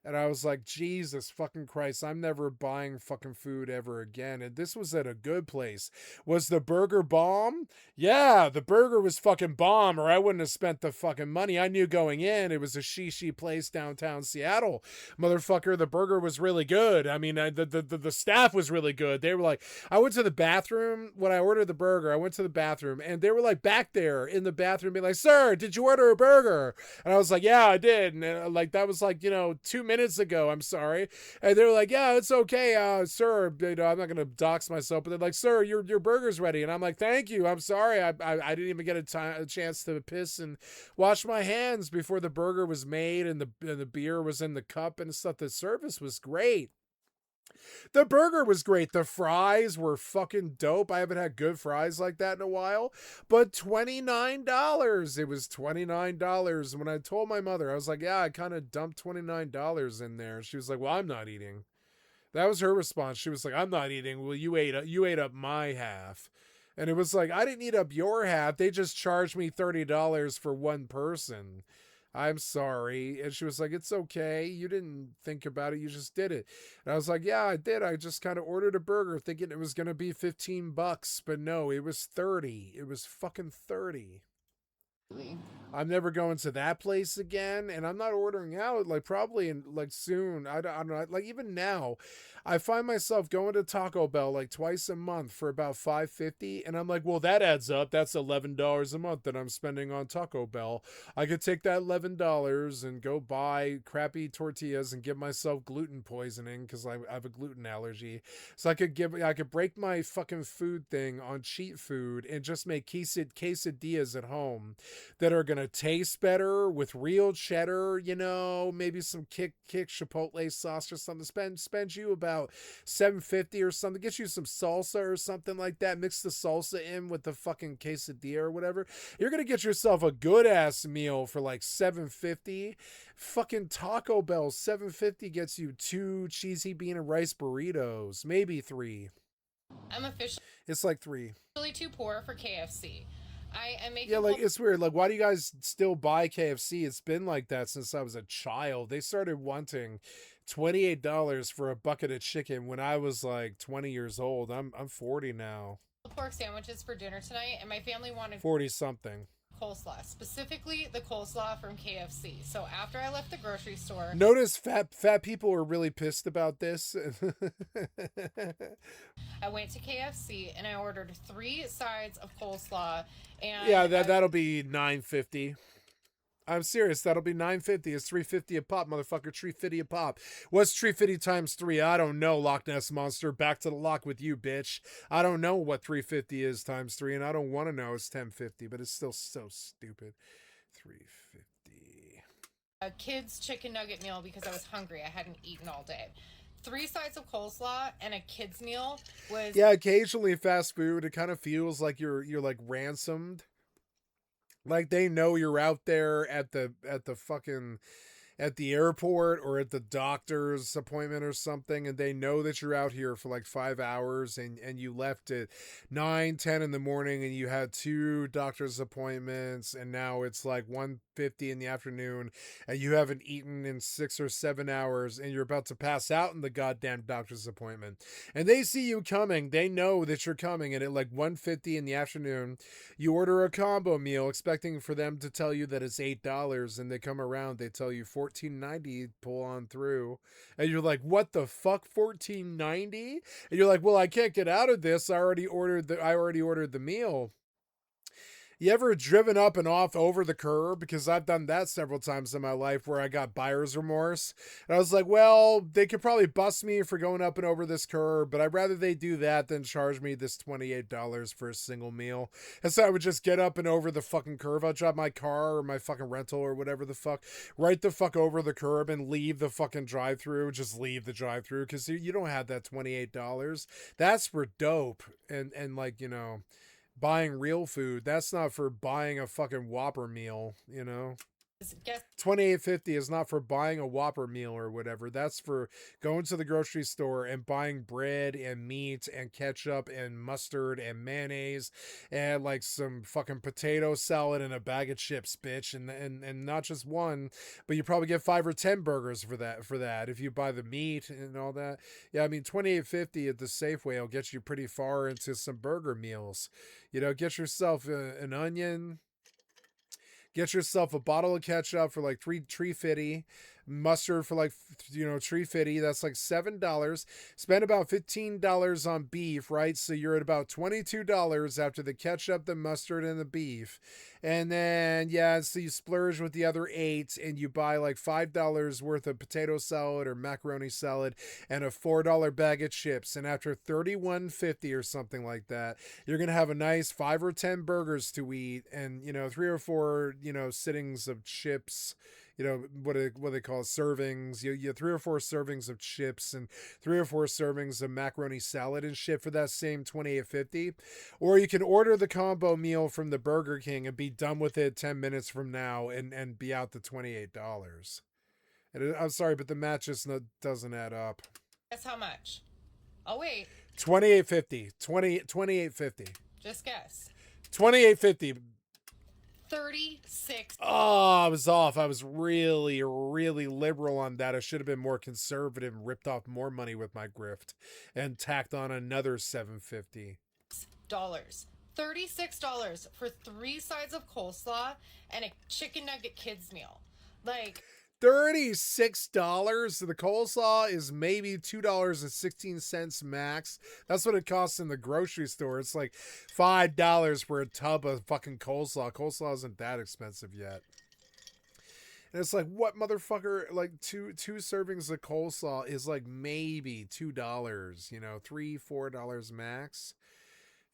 And I was like, Jesus fucking Christ, I'm never buying fucking food ever again. And this was at a good place. Was the burger bomb? Yeah, the burger was fucking bomb, or I wouldn't have spent the fucking money. I knew going in it was a shishi place downtown Seattle. Motherfucker, the burger was really good. I mean, the staff was really good. They were like, I went to the bathroom when I ordered the burger. I went to the bathroom, and they were like back there in the bathroom being like, "Sir, did you order a burger?" And I was like, "Yeah, I did." And like, that was like, 2 minutes ago, I'm sorry. And they were like, "Yeah, it's okay, sir, I'm not gonna dox myself," but they're like, "Sir, your burger's ready." And I'm like, "Thank you, I'm sorry, I didn't even get a chance to piss and wash my hands before the burger was made and the beer was in the cup and stuff." The service was great. The burger was great. The fries were fucking dope. I haven't had good fries like that in a while. But $29. It was $29. When I told my mother, I was like, "Yeah, I kind of dumped $29 in there." She was like, "Well, I'm not eating." That was her response. She was like, "I'm not eating." "Well, you ate up my half." And it was like, I didn't eat up your half. They just charged me $30 for one person. I'm sorry. And she was like, "It's okay. You didn't think about it. You just did it." And I was like, "Yeah, I did. I just kind of ordered a burger thinking it was going to be $15, but no, it was 30. It was fucking 30. I'm never going to that place again, and I'm not ordering out, like, probably in, like, soon. I don't know, like, even now, I find myself going to Taco Bell, like, twice a month for about $5.50, and I'm like, well, that adds up. That's $11 a month that I'm spending on Taco Bell. I could take that $11 and go buy crappy tortillas and give myself gluten poisoning, because I have a gluten allergy. So I could break my fucking food thing on cheap food and just make quesadillas at home that are going to taste better with real cheddar, maybe some kick chipotle sauce or something. Spend you about $7.50 or something. Get you some salsa or something like that. Mix the salsa in with the fucking quesadilla or whatever. You're going to get yourself a good ass meal for like $7.50. Fucking Taco Bell, $7.50 gets you 2 cheesy bean and rice burritos, maybe 3. I'm officially It's like 3. too poor for KFC. I am making. Yeah, like, it's weird. Like, why do you guys still buy KFC? It's been like that since I was a child. They started wanting $28 for a bucket of chicken when I was like 20 years old. I'm 40 now. Pork sandwiches for dinner tonight, and my family wanted 40 something. Coleslaw, specifically the coleslaw from KFC. So after I left the grocery store, Notice fat people are really pissed about this. I went to KFC and I ordered 3 sides of coleslaw. And yeah, that'll be $9.50. I'm serious. That'll be $9.50. It's $3.50 a pop, motherfucker. $3.50 a pop. What's $3.50 times 3? I don't know, Loch Ness Monster. Back to the lock with you, bitch. I don't know what $3.50 is times 3, and I don't want to know. It's $10.50, but it's still so stupid. $3.50. A kid's chicken nugget meal because I was hungry. I hadn't eaten all day. 3 sides of coleslaw and a kid's meal was... Yeah, occasionally fast food, it kind of feels like you're like ransomed. Like they know you're out there at the fucking at the airport or at the doctor's appointment or something, and they know that you're out here for like 5 hours, and you left at 9-10 in the morning, and you had 2 doctor's appointments, and now it's like 1:50 in the afternoon, and you haven't eaten in 6 or 7 hours, and you're about to pass out in the goddamn doctor's appointment, and they see you coming. They know that you're coming, and at like 1:50 in the afternoon, you order a combo meal expecting for them to tell you that it's $8, and they come around, they tell you $14.90, pull on through, and you're like, what the fuck, $14.90? And you're like, well, I can't get out of this. I already ordered the meal. You ever driven up and off over the curb? Because I've done that several times in my life where I got buyer's remorse. And I was like, well, they could probably bust me for going up and over this curb, but I'd rather they do that than charge me this $28 for a single meal. And so I would just get up and over the fucking curb. I'd drive my car or my fucking rental or whatever the fuck, right the fuck over the curb and leave the fucking drive-thru. Just leave the drive-thru because you don't have that $28. That's for dope and like, you know, buying real food. That's not for buying a fucking Whopper meal, you know. $28.50 is not for buying a Whopper meal or whatever. That's for going to the grocery store and buying bread and meat and ketchup and mustard and mayonnaise and like some fucking potato salad and a bag of chips, bitch. And not just one, but you probably get 5 or 10 burgers for that if you buy the meat and all that. Yeah, I mean, $28.50 at the Safeway will get you pretty far into some burger meals. You know, get yourself an onion. Get yourself a bottle of ketchup for like $3.50, mustard for like, you know, $3.50. That's like $7. Spend about $15 on beef, right? So you're at about $22 after the ketchup, the mustard, and the beef. And then, yeah, so you splurge with the other $8 and you buy like $5 worth of potato salad or macaroni salad and a $4 bag of chips. And after $31.50 or something like that, you're going to have a nice 5 or 10 burgers to eat and, you know, 3 or 4, you know, sittings of chips. You know, what they call servings. You have 3 or 4 servings of chips and 3 or 4 servings of macaroni salad and shit for that same $28.50. Or you can order the combo meal from the Burger King and be done with it 10 minutes from now and be out to $28. And I'm sorry, but the math just doesn't add up. Guess how much? Oh, wait. $28.50. $28.50. Just guess. $28.50. 36. Oh, I was off. I was really, really liberal on that. I should have been more conservative and ripped off more money with my grift and tacked on another $7.50. $36 for 3 sides of coleslaw and a chicken nugget kids meal. Like $36. The coleslaw is maybe $2.16 max. That's what it costs in the grocery store. It's like $5 for a tub of fucking coleslaw. Coleslaw isn't that expensive yet. And it's like, what, motherfucker? Like two servings of coleslaw is like maybe $2, you know, $3-4 max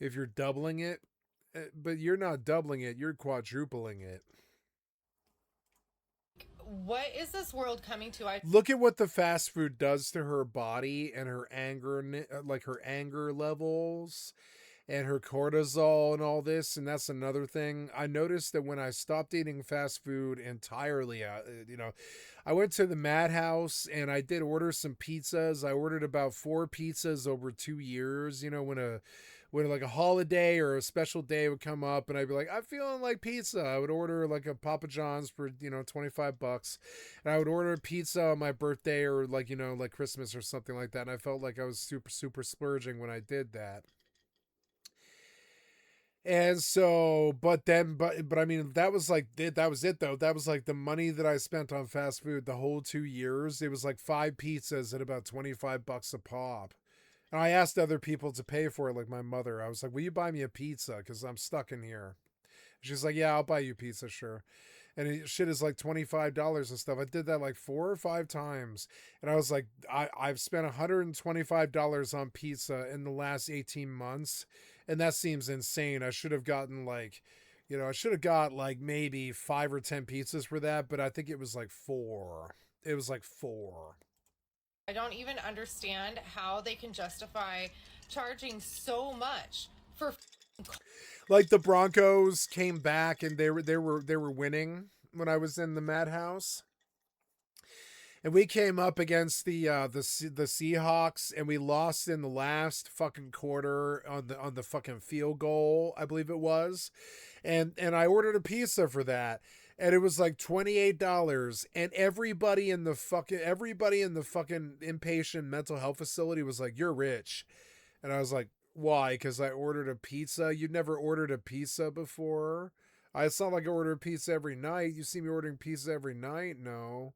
if you're doubling it. But you're not doubling it, you're quadrupling it. What is this world coming to? Look at what the fast food does to her body and her anger, like her anger levels and her cortisol and all this. And that's another thing. I noticed that when I stopped eating fast food entirely, you know, I went to the Madhouse and I did order some pizzas. I ordered about 4 pizzas over 2 years, you know, when like a holiday or a special day would come up and I'd be like, I'm feeling like pizza. I would order like a Papa John's for, you know, $25. And I would order a pizza on my birthday or like, you know, like Christmas or something like that. And I felt like I was super splurging when I did that. And so, but I mean, that was it though. That was like the money that I spent on fast food the whole 2 years. It was like 5 pizzas at about $25 a pop. And I asked other people to pay for it, like my mother. I was like, will you buy me a pizza? Because I'm stuck in here. She's like, yeah, I'll buy you pizza, sure. And shit is like $25 and stuff. I did that like 4 or 5 times. And I was like, I've spent $125 on pizza in the last 18 months. And that seems insane. I should have gotten like, you know, I should have got like maybe 5 or 10 pizzas for that. But I think it was like 4. It was like 4. I don't even understand how they can justify charging so much for. Like the Broncos came back and they were winning when I was in the madhouse. And we came up against the Seahawks and we lost in the last fucking quarter on the fucking field goal, I believe it was. And I ordered a pizza for that. And it was like $28, and everybody in the fucking inpatient mental health facility was like, "You're rich." And I was like, "Why?" Because I ordered a pizza. You'd never ordered a pizza before? It's not like I order pizza every night. You see me ordering pizza every night? No.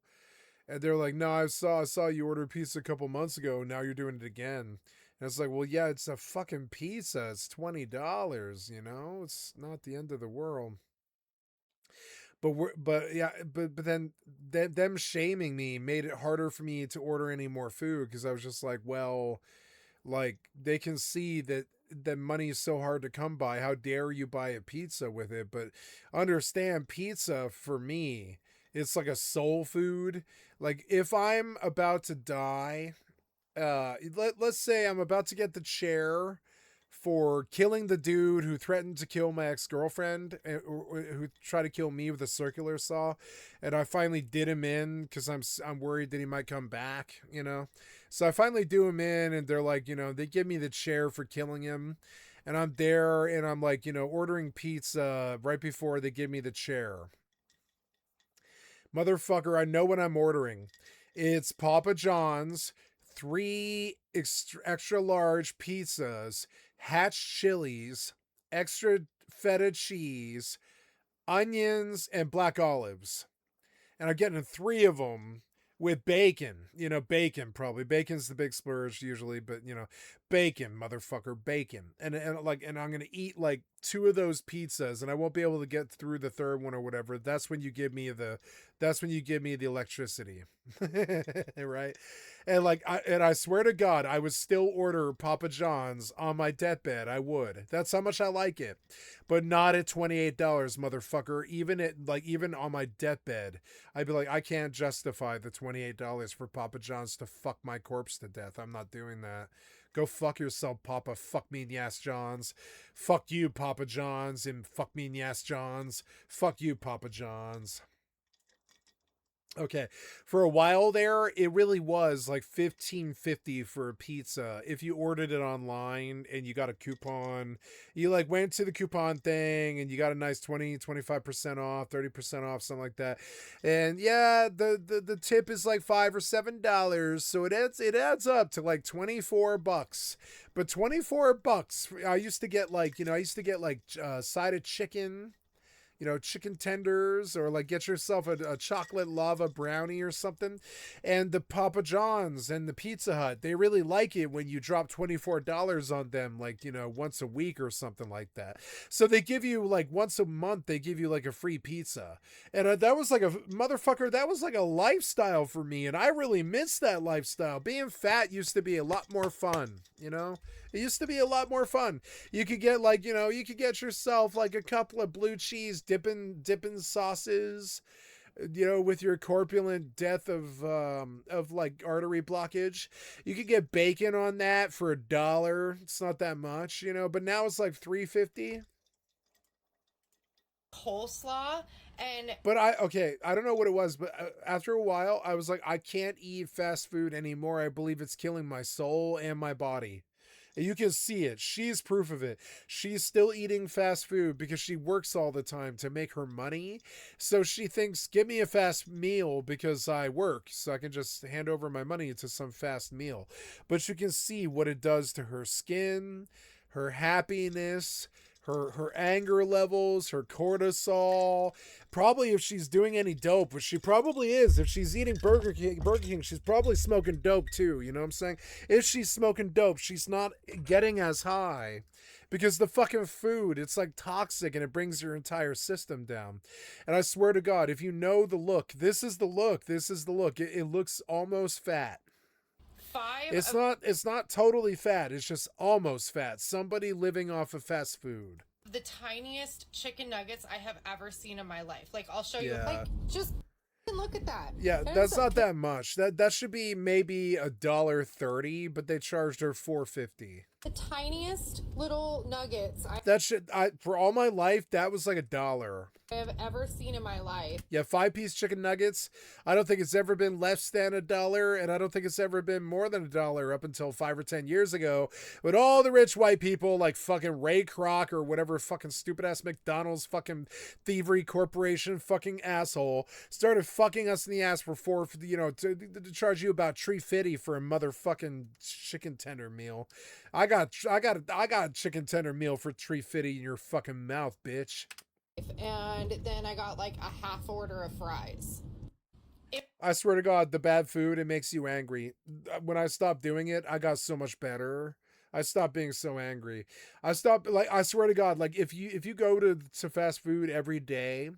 And they're like, "No, I saw you order pizza a couple months ago. Now you're doing it again." And it's like, well, yeah, it's a fucking pizza. It's $20. You know, it's not the end of the world. But then them shaming me made it harder for me to order any more food, because I was just like, well, like, they can see that money is so hard to come by. How dare you buy a pizza with it? But understand, pizza for me, it's like a soul food. Like, if I'm about to die, let's say I'm about to get the chair for killing the dude who threatened to kill my ex-girlfriend, who tried to kill me with a circular saw, and I finally did him in because I'm worried that he might come back, you know. So I finally do him in, and they're like, you know, they give me the chair for killing him, and I'm there, and I'm like, you know, ordering pizza right before they give me the chair. Motherfucker, I know what I'm ordering. It's Papa John's 3 extra large pizzas, hatch chilies, extra feta cheese, onions, and black olives. And I'm getting 3 of them with bacon. You know, bacon probably. Bacon's the big splurge usually, but you know, bacon, motherfucker, bacon. And I'm going to eat like 2 of those pizzas, and I won't be able to get through the 3rd one or whatever. That's when you give me the electricity. Right? And I swear to God, I would still order Papa John's on my deathbed. I would. That's how much I like it. But not at $28, motherfucker. Even on my deathbed, I'd be like, I can't justify the $28 for Papa John's to fuck my corpse to death. I'm not doing that. Go fuck yourself, Papa. Fuck me in the ass, Johns. Fuck you, Papa John's, and fuck me in the ass, Johns. Fuck you, Papa John's. Okay, for a while there, it really was like $15.50 for a pizza. If you ordered it online and you got a coupon, you like went to the coupon thing and you got a nice 25% off, 30% off, something like that. And yeah, the tip is like $5 or $7, so it adds up to like $24. But $24, I used to get like side of chicken, you know, chicken tenders, or like get yourself a chocolate lava brownie or something. And the Papa John's and the Pizza Hut, they really like it when you drop $24 on them, like, you know, once a week or something like that. So they give you like once a month, they give you like a free pizza. And that was like that was like a lifestyle for me. And I really miss that lifestyle. Being fat used to be a lot more fun, you know? It used to be a lot more fun. You could get like, you know, you could get yourself like a couple of blue cheese dipping sauces, you know, with your corpulent death of like artery blockage. You could get bacon on that for $1. It's not that much, you know, but now it's like $3.50. Coleslaw and. But I don't know what it was, but after a while, I was like, I can't eat fast food anymore. I believe it's killing my soul and my body. You can see it. She's proof of it. She's still eating fast food because she works all the time to make her money. So she thinks, give me a fast meal because I work, so I can just hand over my money to some fast meal. But you can see what it does to her skin, her happiness, her anger levels, her cortisol. Probably if she's doing any dope, which she probably is. If she's eating Burger King, she's probably smoking dope too. You know what I'm saying? If she's smoking dope, she's not getting as high because the fucking food, it's like toxic and it brings your entire system down. And I swear to God, if you know the look, this is the look. It looks almost fat. It's not totally fat. It's just almost fat. Somebody living off of fast food. The tiniest chicken nuggets I have ever seen in my life. Like, I'll show you. Like, just. Look at that. Yeah, that's not that much. That should be maybe $1.30, but they charged her $4.50. The tiniest little nuggets For all my life, that was like $1. I have ever seen in my life. Yeah, 5-piece chicken nuggets. I don't think it's ever been less than $1, and I don't think it's ever been more than $1 up until 5 or 10 years ago. But all the rich white people like fucking Ray Kroc or whatever fucking stupid ass McDonald's fucking thievery corporation fucking asshole started fucking us in the ass for to charge you about $3.50 for a motherfucking chicken tender meal. I got a chicken tender meal for $3.50 in your fucking mouth, bitch. And then I got like a half order of fries. I swear to God, the bad food, it makes you angry. When I stopped doing it, I got so much better. I stopped being so angry. I swear to God, like if you go to fast food every day,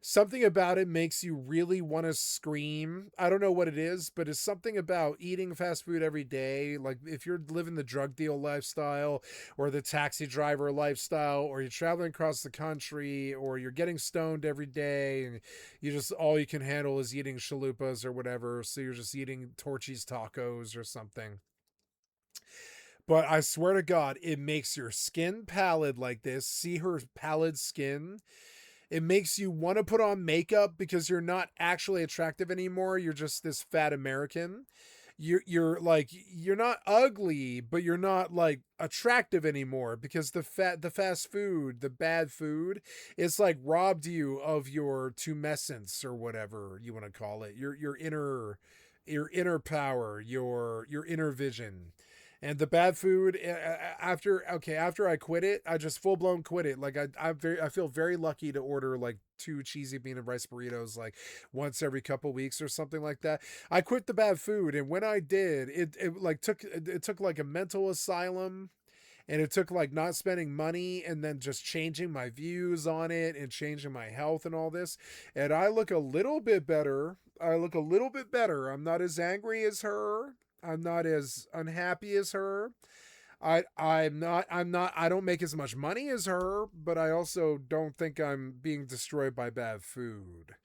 something about it makes you really want to scream. I don't know what it is, but it's something about eating fast food every day. Like if you're living the drug deal lifestyle or the taxi driver lifestyle, or you're traveling across the country, or you're getting stoned every day and you just, all you can handle is eating chalupas or whatever. So you're just eating Torchy's tacos or something. But I swear to God, it makes your skin pallid like this. See her pallid skin? It makes you want to put on makeup because you're not actually attractive anymore. You're just this fat American. You're not ugly, but you're not like attractive anymore because the fast food, the bad food, it's like robbed you of your tumescence or whatever you want to call it. Your inner power, your inner vision. And the bad food, after I quit it, I just full blown quit it. Like I feel very lucky to order like 2 cheesy bean and rice burritos like once every couple weeks or something like that. I quit the bad food, and when I did, it took like a mental asylum, and it took like not spending money and then just changing my views on it and changing my health and all this. And I look a little bit better. I'm not as angry as her. I'm not as unhappy as her. I don't make as much money as her, but I also don't think I'm being destroyed by bad food.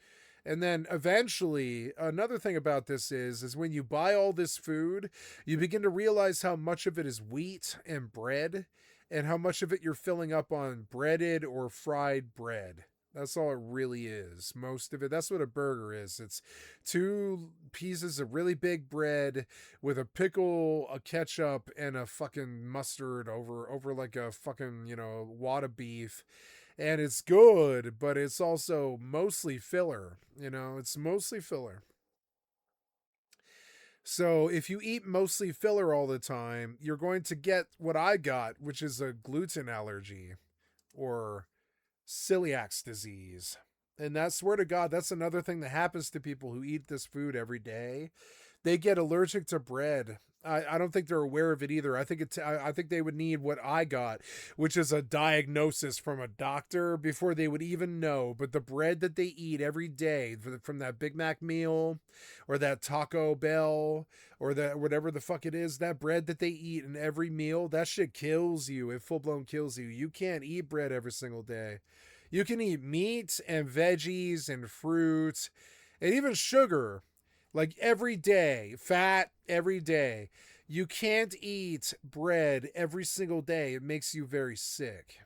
And then eventually, another thing about this is when you buy all this food, you begin to realize how much of it is wheat and bread, and how much of it you're filling up on breaded or fried bread. That's all it really is. Most of it. That's what a burger is. It's 2 pieces of really big bread with a pickle, a ketchup, and a fucking mustard over like a fucking, wad of beef. And it's good, but it's also mostly filler. It's mostly filler. So if you eat mostly filler all the time, you're going to get what I got, which is a gluten allergy or celiac disease. And I swear to God, that's another thing that happens to people who eat this food every day. They get allergic to bread. I don't think they're aware of it either. I think they would need what I got, which is a diagnosis from a doctor before they would even know. But the bread that they eat every day, from that Big Mac meal or that Taco Bell or that whatever the fuck it is, that bread that they eat in every meal, that shit kills you. It full blown kills you. You can't eat bread every single day. You can eat meat and veggies and fruit and even sugar. Like every day, fat every day. You can't eat bread every single day. It makes you very sick.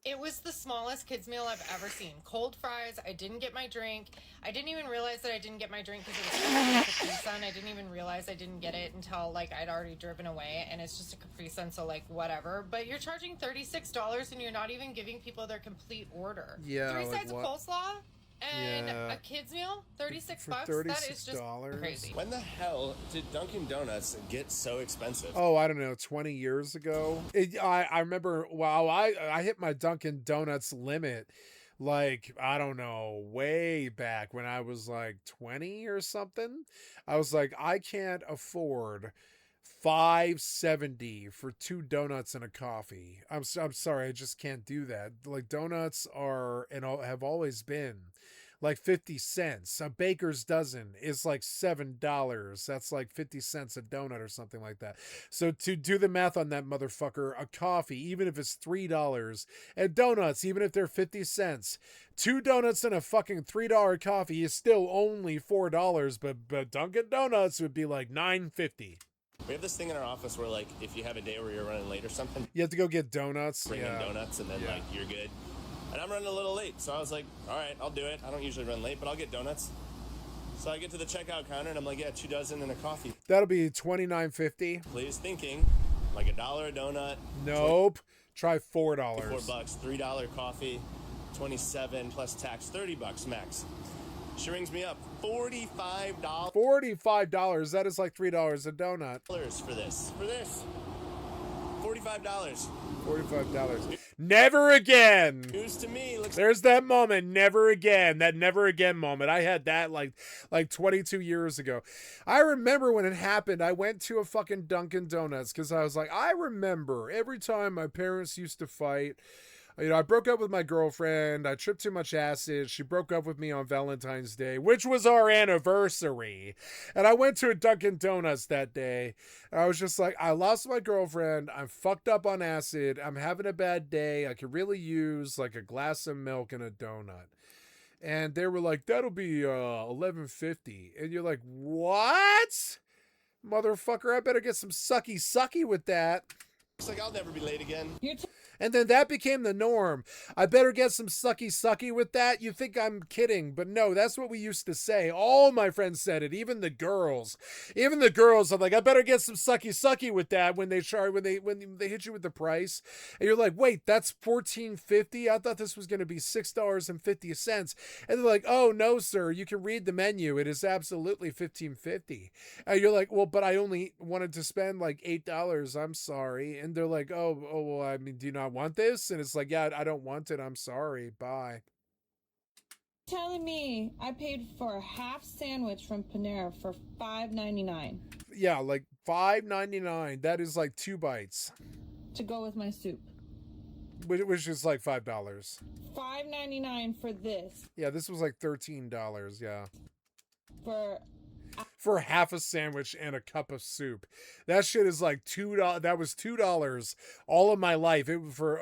It was the smallest kids meal I've ever seen. Cold fries. I didn't get my drink. I didn't even realize that I didn't get my drink because it was a Capri Sun. I didn't even realize I didn't get it until like I'd already driven away, and it's just a Capri Sun, so like whatever. But you're charging $36 and you're not even giving people their complete order. Yeah, 3 like sides what? of coleslaw. And Yeah. a kid's meal, $36 For bucks. That is just $36? crazy. When the hell did Dunkin' Donuts get so expensive? Oh, I don't know, 20 years ago. I remember, wow, I hit my Dunkin' Donuts limit, like, I don't know, way back when I was like 20 or something. I was like, I can't afford $5.70 for 2 donuts and a coffee. I'm sorry, I just can't do that. Like, donuts are and have always been like 50 cents. A baker's dozen is like $7. That's like 50 cents a donut or something like that. So to do the math on that motherfucker, a coffee, even if it's $3, and donuts, even if they're 50 cents, 2 donuts and a fucking $3 coffee is still only $4, but Dunkin' Donuts would be like $9.50. We have this thing in our office where, like, if you have a day where you're running late or something, you have to go get donuts. Bring in donuts, and then like you're good. And I'm running a little late, so I was like, all right, I'll do it. I don't usually run late, but I'll get donuts. So I get to the checkout counter, and I'm like, yeah, 2 dozen and a coffee. That'll be $29.50. Please, thinking like $1 a donut. Nope. Try $4. $4, $3 coffee, 27 plus tax, $30 max. She rings me up, $45. $45. That is like $3 a donut. For this. $45. $45. Never again. News to me. There's that moment. Never again. That never again moment. I had that like 22 years ago. I remember when it happened. I went to a fucking Dunkin' Donuts because I was like, I remember every time my parents used to fight. You know, I broke up with my girlfriend. I tripped too much acid. She broke up with me on Valentine's Day, which was our anniversary. And I went to a Dunkin' Donuts that day. And I was just like, I lost my girlfriend. I'm fucked up on acid. I'm having a bad day. I could really use like a glass of milk and a donut. And they were like, that'll be $11.50. And you're like, what? Motherfucker, I better get some sucky with that. Looks like I'll never be late again. And then that became the norm. I better get some sucky with that. You think I'm kidding, but no, that's what we used to say. All my friends said it, even the girls. Even the girls, I'm like, I better get some sucky with that when they hit you with the price. And you're like, wait, that's $14.50? I thought this was going to be $6.50. And they're like, oh, no, sir, you can read the menu. It is absolutely $15.50. And you're like, well, but I only wanted to spend like $8. I'm sorry. And they're like, oh, well, I mean, do you not want this? And it's like, yeah, I don't want it. I'm sorry. Bye. Telling me I paid for a half sandwich from Panera for $5.99 Yeah, like $5.99. That is like 2 bites to go with my soup, which is like $5. $5.99 for this. Yeah, this was like $13. Yeah, for half a sandwich and a cup of soup. That shit is like $2. That was $2 all of my life. For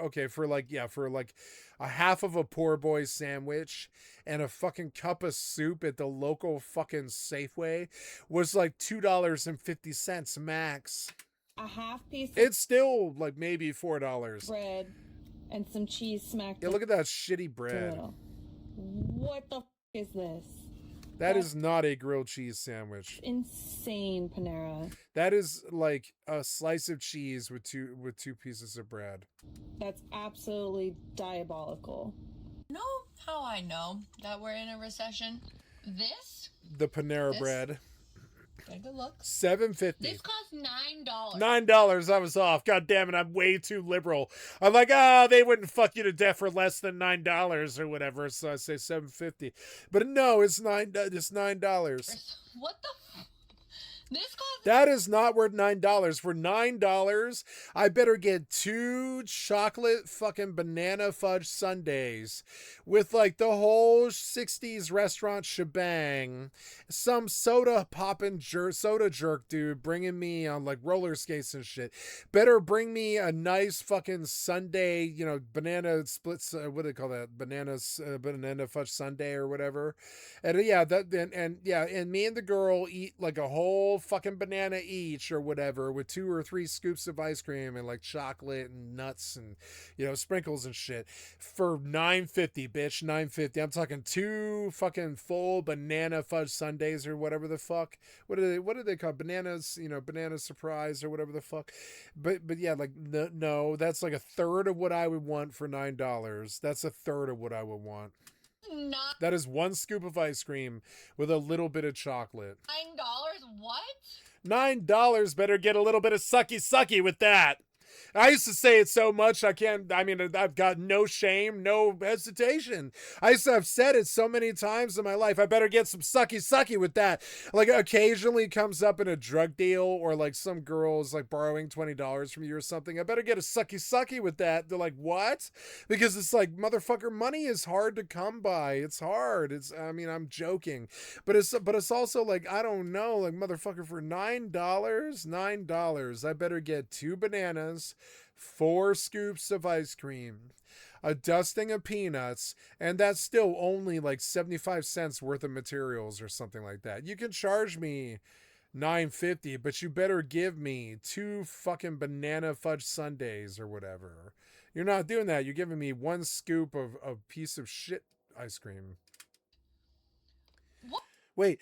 a half of a poor boy's sandwich and a fucking cup of soup at the local fucking Safeway was like $2.50 max. A half piece. It's still like maybe $4. Bread and some cheese smacked. Yeah, look at that shitty bread. What the is this? That is not a grilled cheese sandwich. Insane, Panera. That is like a slice of cheese with two pieces of bread. That's absolutely diabolical. Know how I know that we're in a recession? The Panera bread. Get a good look. $7.50. This cost $9. $9. I was off. God damn it! I'm way too liberal. I'm like, they wouldn't fuck you to death for less than $9 or whatever. So I say $7.50. But no, it's $9. It's $9. What the? This cost. That is not worth $9. For $9, I better get 2 chocolate fucking banana fudge sundaes with like the whole 60s restaurant shebang. Some soda poppin' soda jerk dude bringing me on like roller skates and shit. Better bring me a nice fucking sundae, banana splits. What do they call that? Banana fudge sundae or whatever. And yeah, and me and the girl eat like a whole fucking banana each or whatever with 2 or 3 scoops of ice cream and like chocolate and nuts and sprinkles and shit for $9.50, bitch. $9.50. I'm talking 2 fucking full banana fudge sundaes or whatever the fuck. What do they call bananas? Banana surprise or whatever the fuck. But yeah, like no, that's like a third of what I would want for $9. That's a third of what I would want. That is 1 scoop of ice cream with a little bit of chocolate. $9? What? $9. Better get a little bit of sucky with that. I used to say it so much I've got no shame, no hesitation. I used to have said it so many times in my life. I better get some sucky with that. Like occasionally comes up in a drug deal, or like some girl's like borrowing $20 from you or something. I better get a sucky with that. They're like, what? Because it's like, motherfucker, money is hard to come by. It's hard. I'm joking, but it's also like, I don't know, like, motherfucker, for $9, I better get 2 bananas, 4 scoops of ice cream, a dusting of peanuts, and that's still only like 75 cents worth of materials or something like that. You can charge me $9.50, but you better give me 2 fucking banana fudge sundaes or whatever. You're not doing that. You're giving me 1 scoop of piece of shit ice cream. Wait,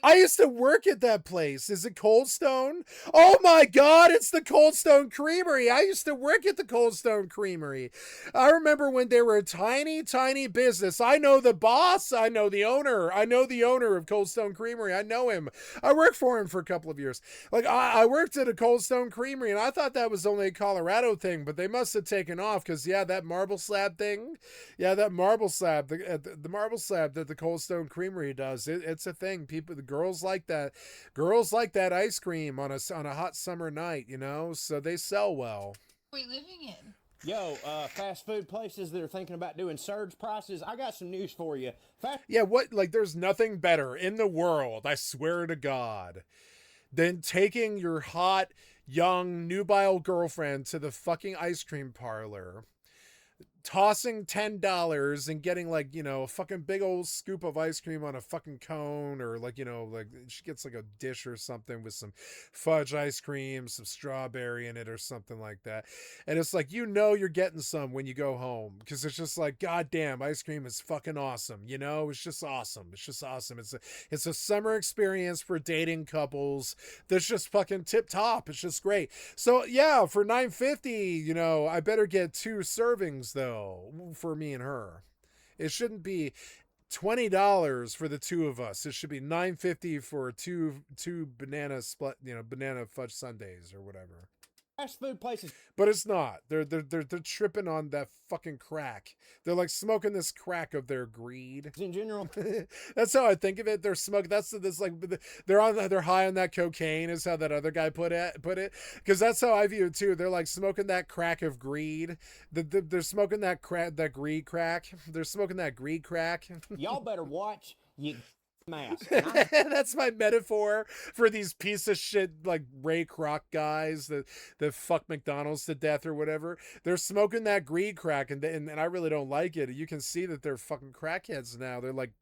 I used to work at that place. Is it Cold Stone? Oh my God, it's the Cold Stone Creamery. I used to work at the Cold Stone Creamery. I remember when they were a tiny business. I know the boss. I know the owner. I know the owner of Cold Stone Creamery. I know him. I worked for him for a couple of years. Like, I worked at a Cold Stone Creamery, and I thought that was only a Colorado thing, but they must have taken off because, yeah, that marble slab thing. Yeah, that marble slab, the marble slab that the Cold Stone Creamery does. It's a thing. The girls like that. Girls like that ice cream on a hot summer night, you know. So they sell well. We living in. Yo, fast food places that are thinking about doing surge prices, I got some news for you. Yeah, what? Like, there's nothing better in the world, I swear to God, than taking your hot, young, nubile girlfriend to the fucking ice cream parlor, tossing $10 and getting, like, you know, a fucking big old scoop of ice cream on a fucking cone, or like, you know, like she gets like a dish or something with some fudge ice cream, some strawberry in it or something like that. And it's like, you know, you're getting some when you go home, because it's just like, goddamn, ice cream is fucking awesome. You know, it's just awesome. It's just awesome. It's a summer experience for dating couples that's just fucking tip top. It's just great. So yeah, for $9.50, you know, I better get 2 servings though, for me and her. It shouldn't be $20 for the 2 of us. It should be $9.50 for two banana banana fudge sundaes or whatever. Fast food places. But it's not. They're tripping on that fucking crack. They're like smoking this crack of their greed. In general, that's how I think of it. They're smoking. That's like they're high on that cocaine, is how that other guy put it. Because that's how I view it too. They're like smoking that crack of greed. They're smoking that greed crack. They're smoking that greed crack. Y'all better watch you. Mask. That's my metaphor for these piece of shit like Ray Kroc guys that fuck McDonald's to death or whatever. They're smoking that greed crack, and I really don't like it. You can see that they're fucking crackheads now. They're like,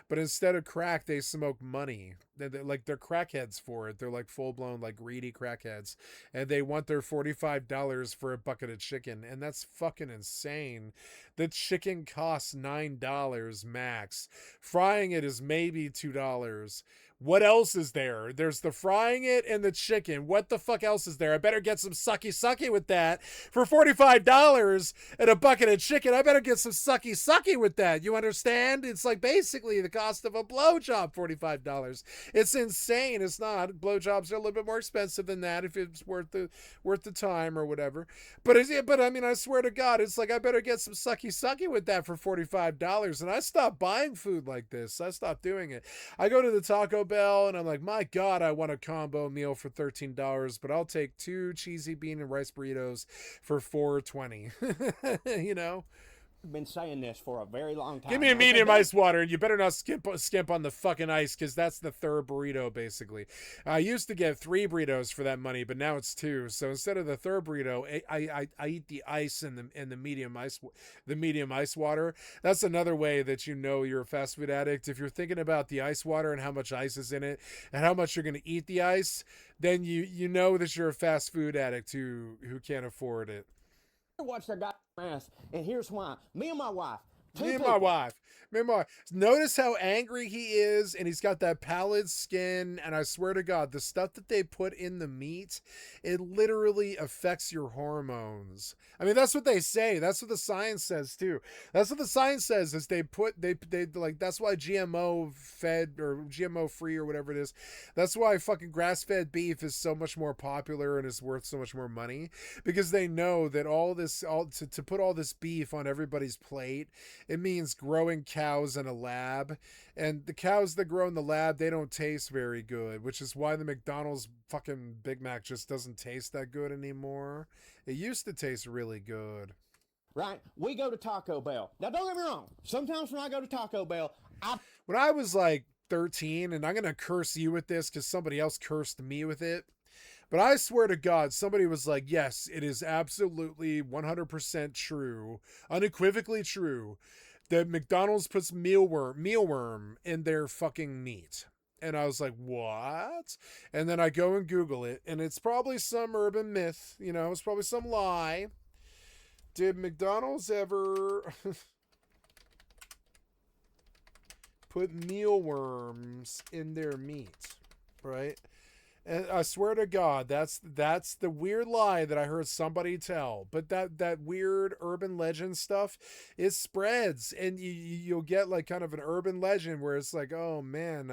but instead of crack, they smoke money. They're crackheads for it. They're like full blown like greedy crackheads, and they want their $45 for a bucket of chicken, and that's fucking insane. The chicken costs $9 max. Frying it is maybe $2. What else is there? There's the frying it and the chicken. What the fuck else is there? I better get some sucky with that. For $45 and a bucket of chicken, I better get some sucky with that. You understand? It's like basically the cost of a blowjob, $45. It's insane. It's not. Blowjobs are a little bit more expensive than that if it's worth the time or whatever. But I mean, I swear to God, it's like I better get some sucky with that for $45. And I stopped buying food like this. I stopped doing it. I go to the Taco Bell and I'm like, my God, I want a combo meal for $13, but I'll take 2 cheesy bean and rice burritos for $4.20. You know? Been saying this for a very long time. Give me a medium ice water, and you better not skimp on the fucking ice, because that's the 3rd burrito basically. I used to get 3 burritos for that money, but now it's 2. So instead of the 3rd burrito, I eat the ice and the medium ice water. That's another way that you know you're a fast food addict. If you're thinking about the ice water and how much ice is in it and how much you're going to eat the ice, then you know that you're a fast food addict who can't afford it. Watch their goddamn ass, and here's why. Me and my wife, Me and my wife. Notice how angry he is, and he's got that pallid skin, and I swear to God, the stuff that they put in the meat, it literally affects your hormones. I mean, that's what they say. That's what the science says too. That's what the science says is they like, that's why GMO fed or GMO free or whatever it is. That's why fucking grass-fed beef is so much more popular and is worth so much more money, because they know that to put all this beef on everybody's plate, it means growing cows in a lab, and the cows that grow in the lab, they don't taste very good, which is why the McDonald's fucking Big Mac just doesn't taste that good anymore. It used to taste really good. Right? We go to Taco Bell. Now, don't get me wrong. Sometimes when I go to Taco Bell, when I was like 13, and I'm going to curse you with this because somebody else cursed me with it, but I swear to God, somebody was like, yes, it is absolutely 100% true, unequivocally true, that McDonald's puts mealworm in their fucking meat. And I was like, what? And then I go and Google it, and it's probably some urban myth, it's probably some lie. Did McDonald's ever put mealworms in their meat? Right? And I swear to God, that's the weird lie that I heard somebody tell. But that weird urban legend stuff, it spreads, and you'll get like kind of an urban legend where it's like, oh man,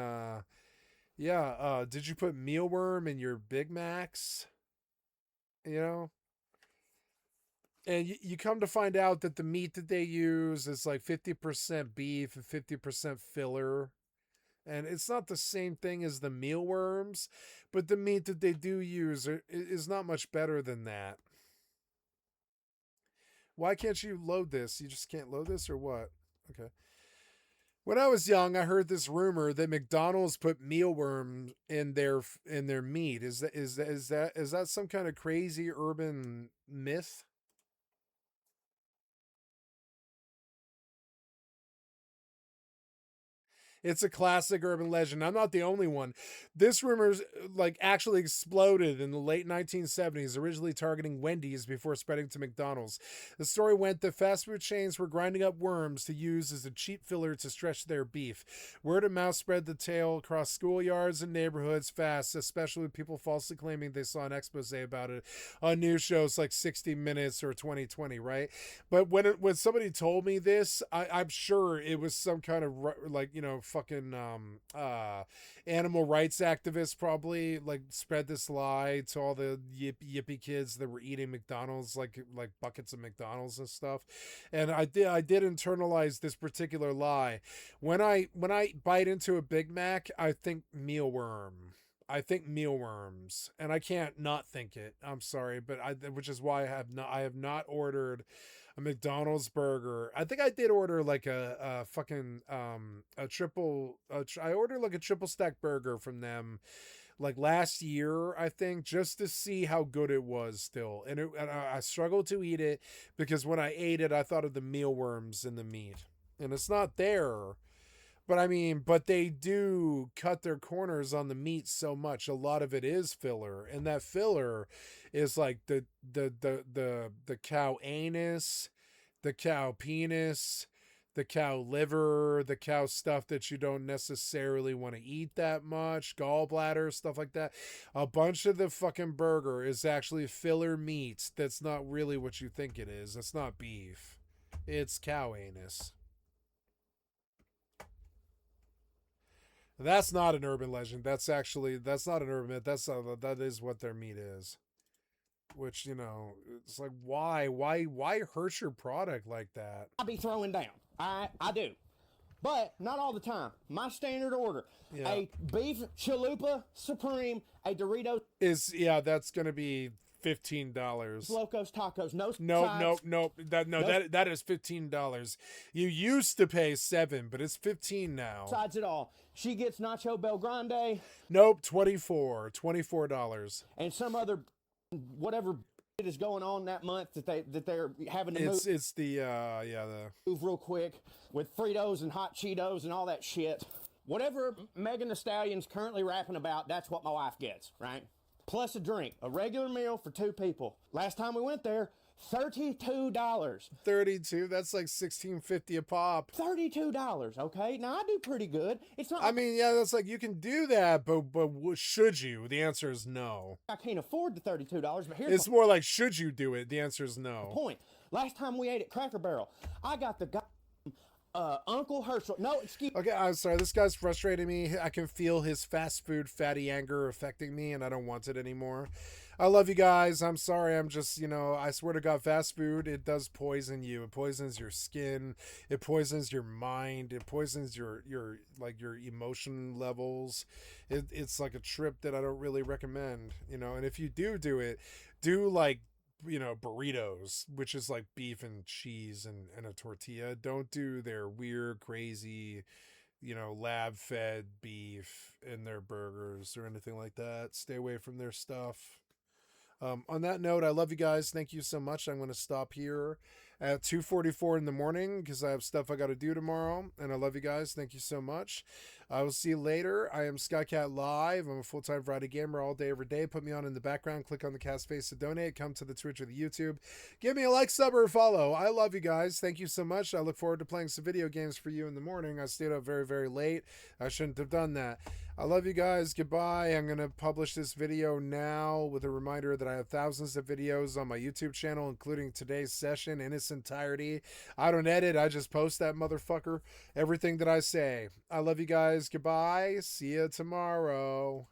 did you put mealworm in your Big Macs? And you come to find out that the meat that they use is like 50% beef and 50% filler. And it's not the same thing as the mealworms, but the meat that they do use is not much better than that. Why can't you load this? You just can't load this or what? Okay. When I was young, I heard this rumor that McDonald's put mealworms in their meat. Is that some kind of crazy urban myth? It's a classic urban legend. I'm not the only one. This rumor's like actually exploded in the late 1970s, originally targeting Wendy's before spreading to McDonald's. The story went that fast food chains were grinding up worms to use as a cheap filler to stretch their beef. Word of mouth spread the tale across schoolyards and neighborhoods fast, especially with people falsely claiming they saw an expose about it on news shows like 60 Minutes or 2020, right? But when somebody told me this, I'm sure it was some kind of fucking animal rights activists probably like spread this lie to all the yippie kids that were eating McDonald's, like buckets of McDonald's and stuff. And I did internalize this particular lie. When I bite into a Big Mac, I think mealworms, and I can't not think it. I'm sorry, but which is why I have not ordered a McDonald's burger. I think I did order like a fucking I ordered like a triple stack burger from them like last year, I think, just to see how good it was still. And I struggled to eat it because when I ate it, I thought of the mealworms in the meat, and it's not there. But they do cut their corners on the meat so much. A lot of it is filler, and that filler is like the cow anus, the cow penis, the cow liver, the cow stuff that you don't necessarily want to eat that much, gallbladder, stuff like that. A bunch of the fucking burger is actually filler meat that's not really what you think it is. It's not beef. It's cow anus. That's not an urban legend. That's not an urban myth. That is what their meat is. Which, it's like, why hurt your product like that? I'll be throwing down. I do. But not all the time. My standard order. Yeah. A beef chalupa supreme, a Doritos. That's going to be $15. Locos Tacos. No. That is $15. You used to pay $7, but it's $15 now. Besides it all, she gets Nacho Bel Grande. Nope, $24. And some other whatever is going on that month that they're having to move. It's the move real quick with Fritos and hot Cheetos and all that shit. Whatever Megan Thee Stallion's currently rapping about, that's what my wife gets, right? Plus a drink, a regular meal for 2 people. Last time we went there, $32. 32. That's like $16.50 a pop. $32. Okay, now I do pretty good. It's not. I mean, yeah, that's like you can do that, but should you? The answer is no. I can't afford the $32. But here's It's more like should you do it? The answer is no. point. Last time we ate at Cracker Barrel, I got the guy. Uncle Herschel. No, excuse. Okay, I'm sorry. This guy's frustrating me. I can feel his fast food fatty anger affecting me, and I don't want it anymore. I love you guys. I'm sorry. I'm just, I swear to God, fast food, it does poison you. It poisons your skin. It poisons your mind. It poisons your emotion levels. It's like a trip that I don't really recommend, and if you do it, do like, burritos, which is like beef and cheese and a tortilla. Don't do their weird, crazy, lab fed beef in their burgers or anything like that. Stay away from their stuff. On that note, I love you guys. Thank you so much. I'm going to stop here at 2:44 in the morning because I have stuff I got to do tomorrow. And I love you guys. Thank you so much. I will see you later. I am Skycatlive. I'm a full-time Friday gamer all day, every day. Put me on in the background. Click on the cast face to donate. Come to the Twitch or the YouTube. Give me a like, sub, or follow. I love you guys. Thank you so much. I look forward to playing some video games for you in the morning. I stayed up very, very late. I shouldn't have done that. I love you guys. Goodbye. I'm going to publish this video now with a reminder that I have thousands of videos on my YouTube channel, including today's session in its entirety. I don't edit. I just post that motherfucker. Everything that I say. I love you guys. Goodbye. See you tomorrow.